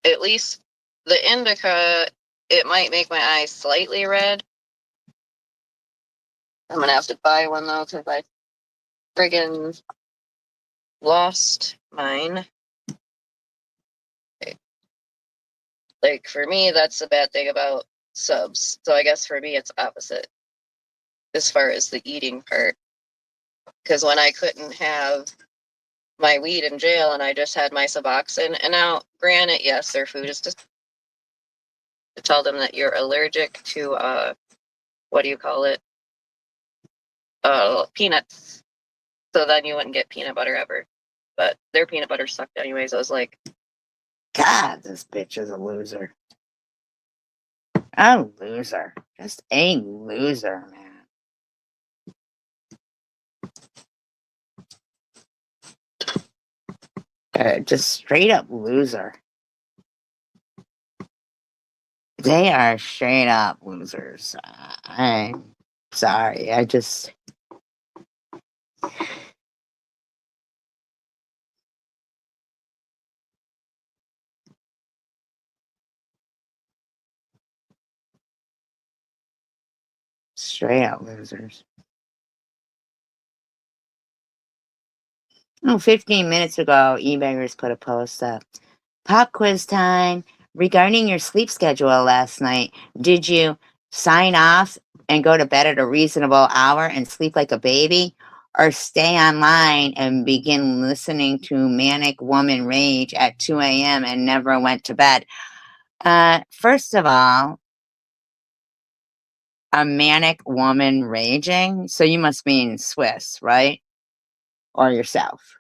at least the indica, it might make my eyes slightly red. I'm gonna have to buy one though, because I friggin' lost mine. Like, for me, that's the bad thing about subs. So I guess for me, it's opposite as far as the eating part. Because when I couldn't have my weed in jail and I just had my Suboxone, and now, granted, yes, their food is just to tell them that you're allergic to, what do you call it? Peanuts. So then you wouldn't get peanut butter ever. But their peanut butter sucked anyways. I was like, God, this bitch is a loser. A loser. Just a loser, man. Just straight up loser. They are straight up losers. I'm sorry. I just. Straight up losers. Oh, 15 minutes ago, eBaggers put a post up. Pop quiz time. Regarding your sleep schedule last night, did you sign off and go to bed at a reasonable hour and sleep like a baby? Or stay online and begin listening to Manic Woman Rage at 2 a.m. and never went to bed? First of all, a manic woman raging. So you must mean Swiss, right? Or yourself.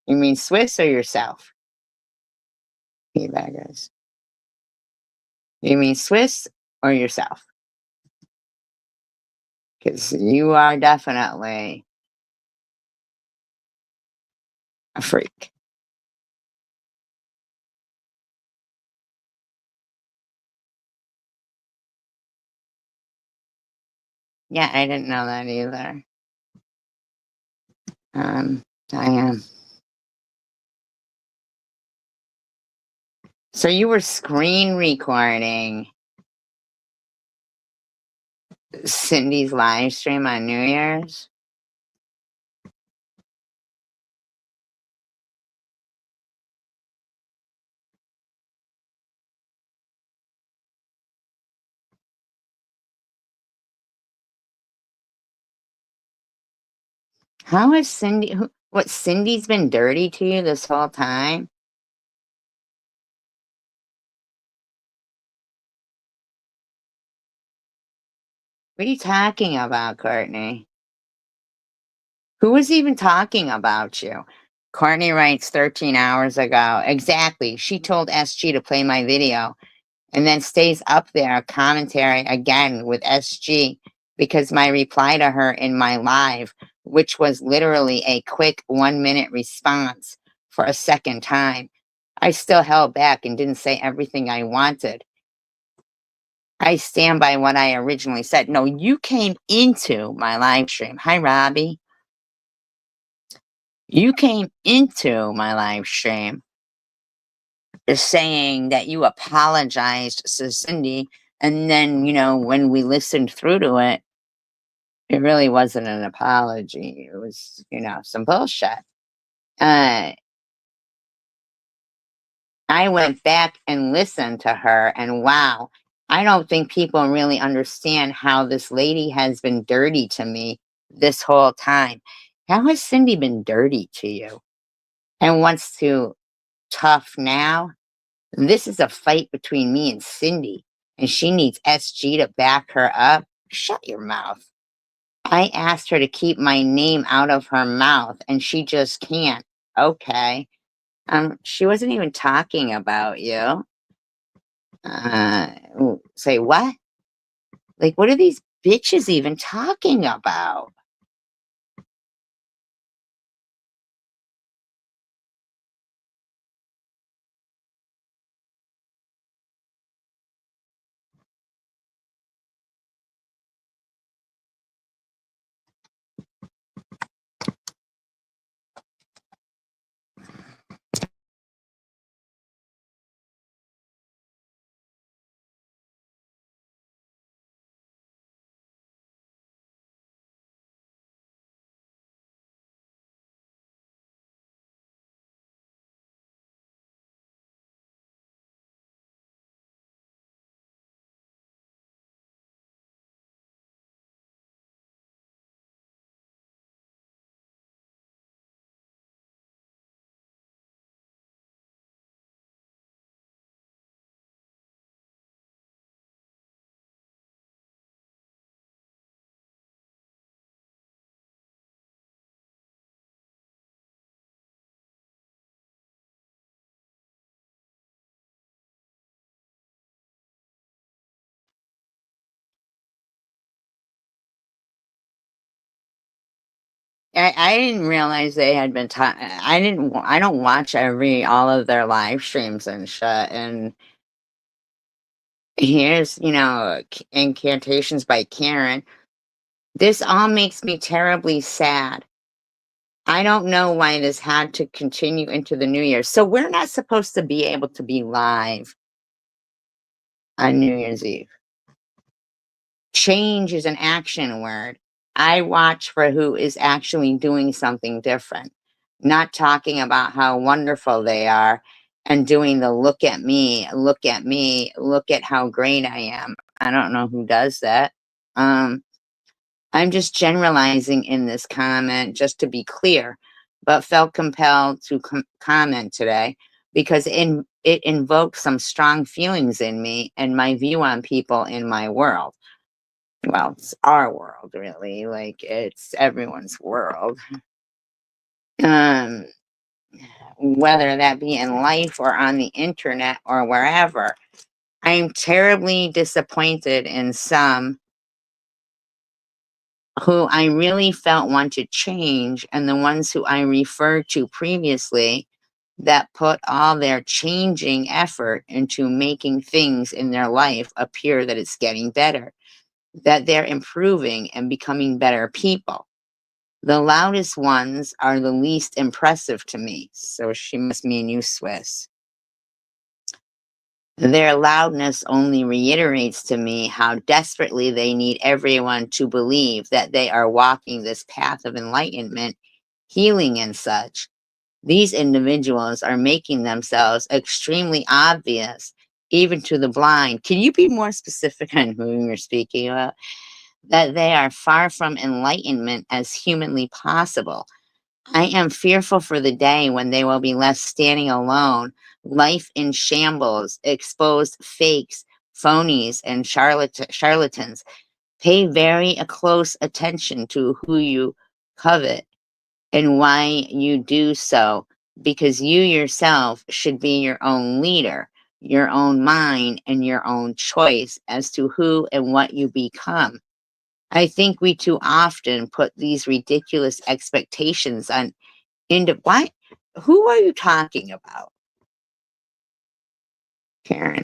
You mean Swiss or yourself? Ebaggers. You mean Swiss or yourself? Because you are definitely a freak. Yeah, I didn't know that either. I am. So you were screen recording Cindy's live stream on New Year's? How has Cindy, what, Cindy's been dirty to you this whole time? What are you talking about, Courtney? Who was even talking about you? Courtney writes 13 hours ago. Exactly. She told SG to play my video and then stays up there commentary again with SG because my reply to her in my live, which was literally a quick 1 minute response for a second time, I still held back and didn't say everything I wanted. I stand by what I originally said. No, you came into my live stream. Hi, Robbie. You came into my live stream saying that you apologized to Cindy, and then, when we listened through to it, it really wasn't an apology. It was, some bullshit. I went back and listened to her, and wow, I don't think people really understand how this lady has been dirty to me this whole time. How has Cindy been dirty to you and wants to tough now? This is a fight between me and Cindy, and she needs SG to back her up. Shut your mouth. I asked her to keep my name out of her mouth, and she just can't. Okay. She wasn't even talking about you. Say what? Like, what are these bitches even talking about? I didn't realize they had been I don't watch all of their live streams and shit. And here's, incantations by Karen. This all makes me terribly sad. I don't know why this had to continue into the new year. So we're not supposed to be able to be live on New Year's Eve. Change is an action word. I watch for who is actually doing something different, not talking about how wonderful they are and doing the look at me, look at me, look at how great I am. I don't know who does that. I'm just generalizing in this comment just to be clear, but felt compelled to comment today because it invoked some strong feelings in me and my view on people in my world. Well, it's our world, really. Like, it's everyone's world. Um, whether that be in life or on the internet or wherever. I'm terribly disappointed in some who I really felt want to change, and the ones who I referred to previously that put all their changing effort into making things in their life appear that it's getting better, that they're improving and becoming better people. The loudest ones are the least impressive to me, so she must mean you, Swiss. Their loudness only reiterates to me how desperately they need everyone to believe that they are walking this path of enlightenment, healing, and such. These individuals are making themselves extremely obvious, even to the blind. Can you be more specific on whom you're speaking about? That they are far from enlightenment as humanly possible. I am fearful for the day when they will be left standing alone, life in shambles, exposed fakes, phonies, and charlatans. Pay very close attention to who you covet and why you do so, because you yourself should be your own leader, your own mind, and your own choice as to who and what you become. I think we too often put these ridiculous expectations on what? Who are you talking about, Karen?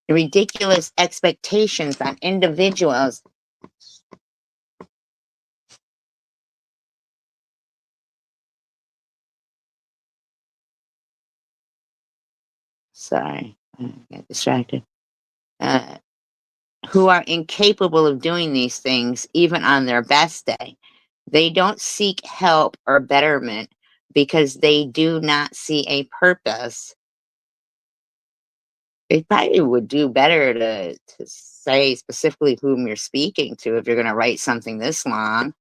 Ridiculous expectations on individuals. Sorry, I got distracted. Who are incapable of doing these things even on their best day. They don't seek help or betterment because they do not see a purpose. It probably would do better to say specifically whom you're speaking to if you're going to write something this long.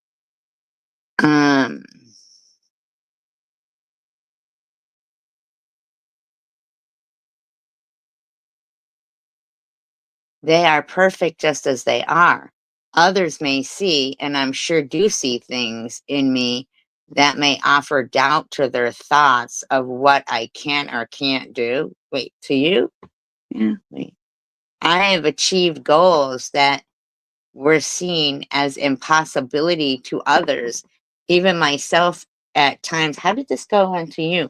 They are perfect just as they are. Others may see, and I'm sure do see, things in me that may offer doubt to their thoughts of what I can or can't do. Wait, to you? Yeah, wait. I have achieved goals that were seen as impossibility to others, even myself at times. How did this go on to you?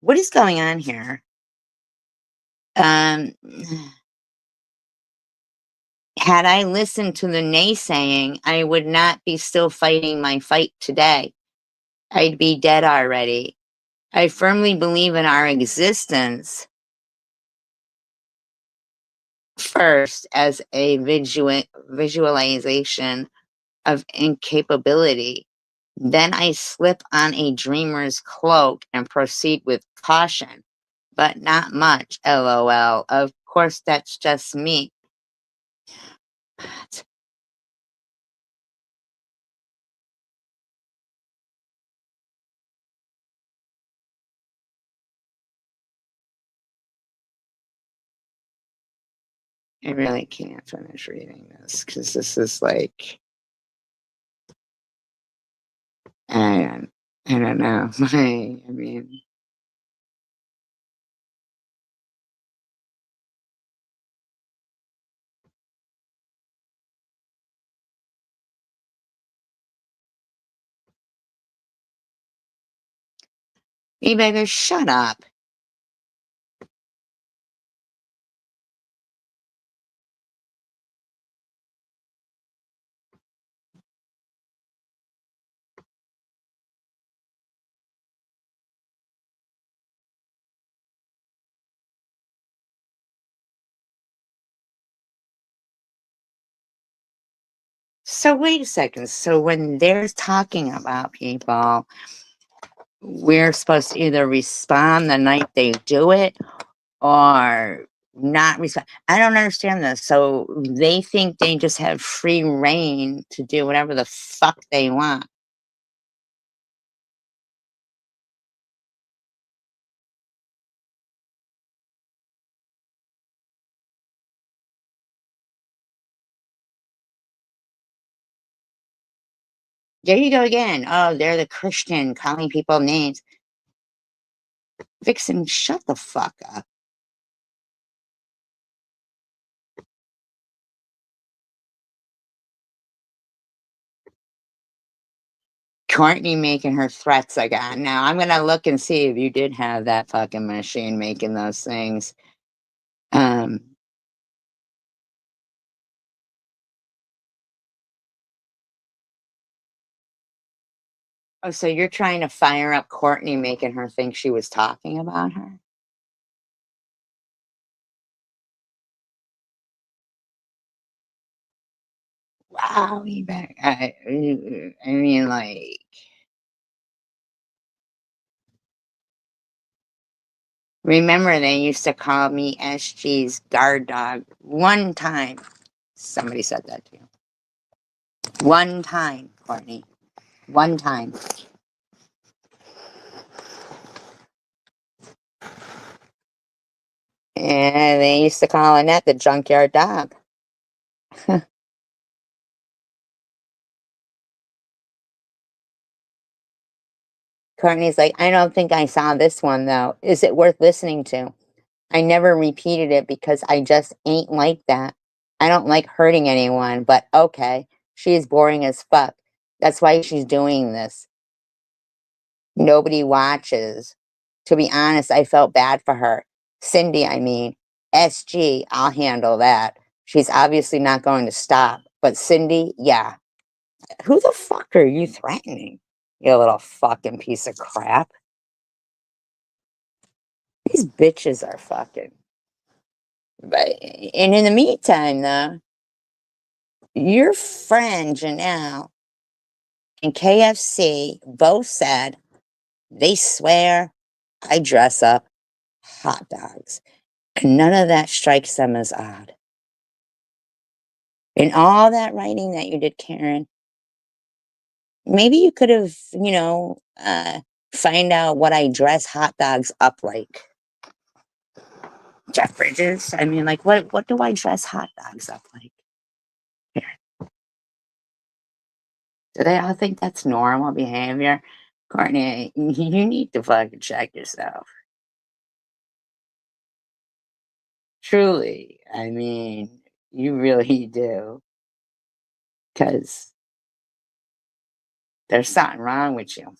What is going on here? Had I listened to the naysaying, I would not be still fighting my fight today. I'd be dead already. I firmly believe in our existence first as a visualization of incapability. Then I slip on a dreamer's cloak and proceed with caution, but not much, lol. Of course, that's just me. I really can't finish reading this because this is like, I don't know. I mean, you better shut up. So wait a second. So when they're talking about people, we're supposed to either respond the night they do it or not respond. I don't understand this. So they think they just have free reign to do whatever the fuck they want. There you go again. Oh, they're the Christian calling people names. Vixen, shut the fuck up. Courtney making her threats again. Now I'm gonna look and see if you did have that fucking machine making those things. Oh, so you're trying to fire up Courtney, making her think she was talking about her? Wow, you bet. I mean, like, remember they used to call me SG's guard dog one time. Somebody said that to you. One time, Courtney. One time. And they used to call Annette the junkyard dog. Courtney's like, I don't think I saw this one though. Is it worth listening to? I never repeated it because I just ain't like that. I don't like hurting anyone, but okay. She is boring as fuck. That's why she's doing this. Nobody watches. To be honest, I felt bad for her. Cindy, I mean. SG, I'll handle that. She's obviously not going to stop. But Cindy, yeah. Who the fuck are you threatening? You little fucking piece of crap. These bitches are fucking. But and in the meantime, though, your friend Janelle and KFC both said they swear I dress up hot dogs. And none of that strikes them as odd. In all that writing that you did, Karen, maybe you could have, find out what I dress hot dogs up like. Jeff Bridges. I mean, like, what do I dress hot dogs up like? Do they all think that's normal behavior? Courtney, you need to fucking check yourself. Truly, I mean, you really do. Because there's something wrong with you.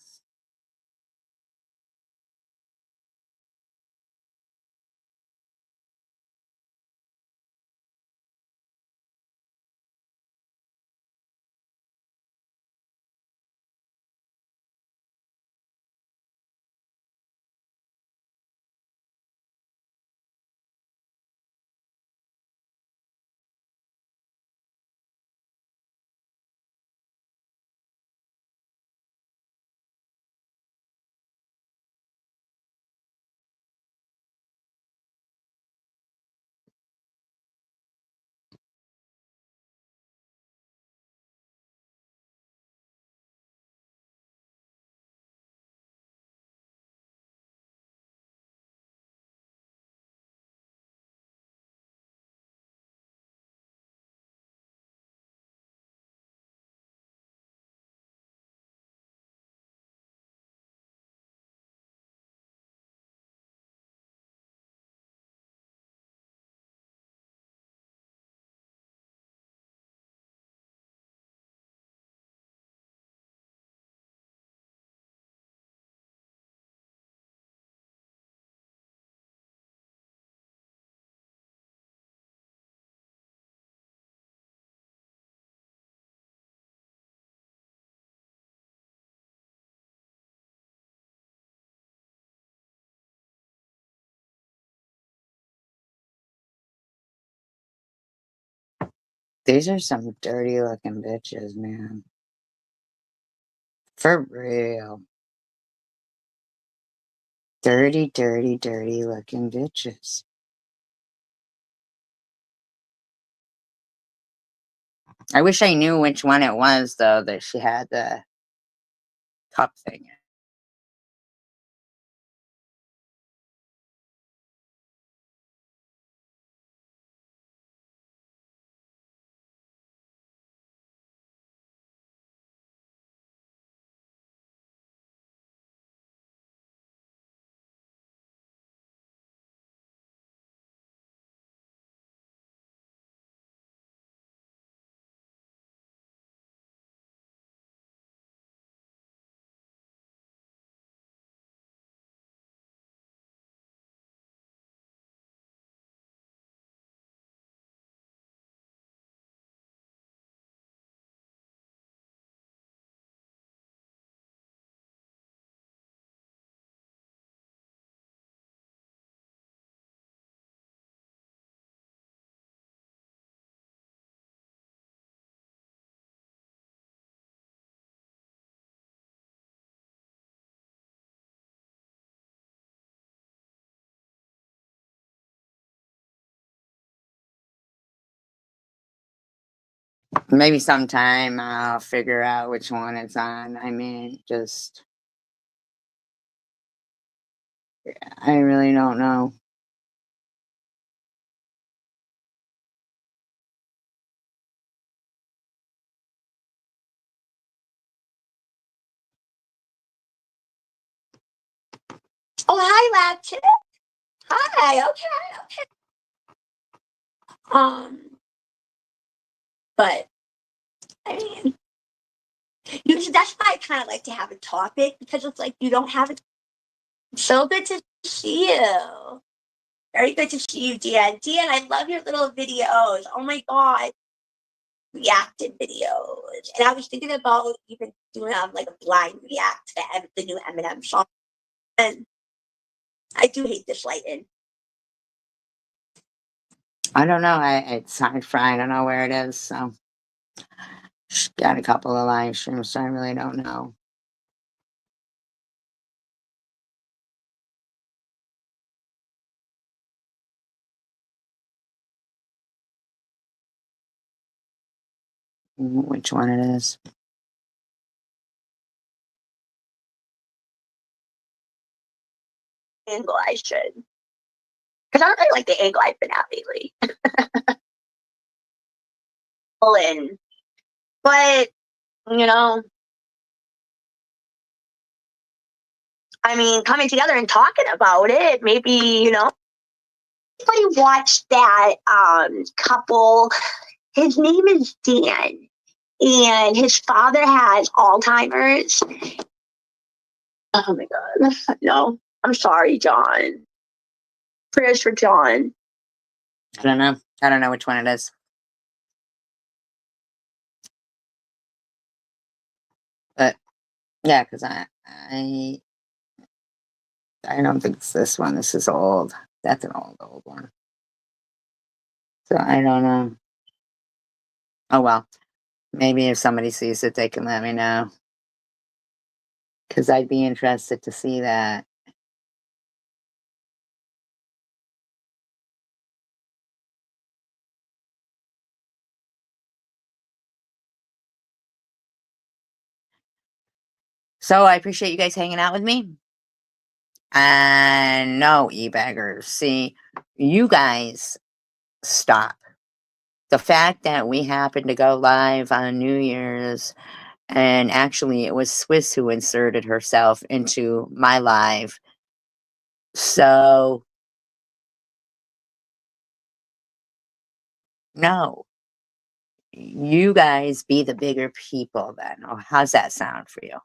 These are some dirty looking bitches, man. For real. Dirty, dirty, dirty looking bitches. I wish I knew which one it was, though, that she had the cup thing in. Maybe sometime I'll figure out which one it's on. I mean, just, I really don't know. Oh, hi, Lab Tip. Hi. Okay. But I mean, that's why I kind of like to have a topic because it's like you don't have it. So good to see you. Very good to see you, Dan. Dan, I love your little videos. Oh my god, reacted videos. And I was thinking about even doing like a blind react to the new Eminem song. And I do hate this lighting. I don't know. It's on Friday. I don't know where it is. So, got a couple of live streams, so I really don't know. Which one it is. Angle I should. Because I don't really like the angle I've been at lately. But, you know, I mean, coming together and talking about it, maybe, you know. Anybody watched that couple? His name is Dan, and his father has Alzheimer's. Oh my god, no, I'm sorry, John. Prayers for John. I don't know. I don't know which one it is. But yeah, because I don't think it's this one. This is old. That's an old one. So I don't know. Oh well. Maybe if somebody sees it, they can let me know. Because I'd be interested to see that. So I appreciate you guys hanging out with me. And no, e-baggers. See, you guys stop. The fact that we happened to go live on New Year's, and actually it was Swiss who inserted herself into my live. So, no. You guys be the bigger people then. Oh, how's that sound for you?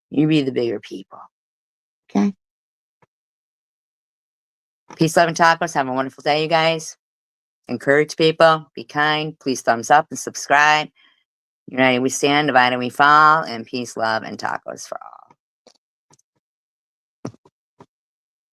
You be the bigger people. Okay? Peace, love, and tacos. Have a wonderful day, you guys. Encourage people. Be kind. Please thumbs up and subscribe. United we stand, divided we fall, and peace, love, and tacos for all.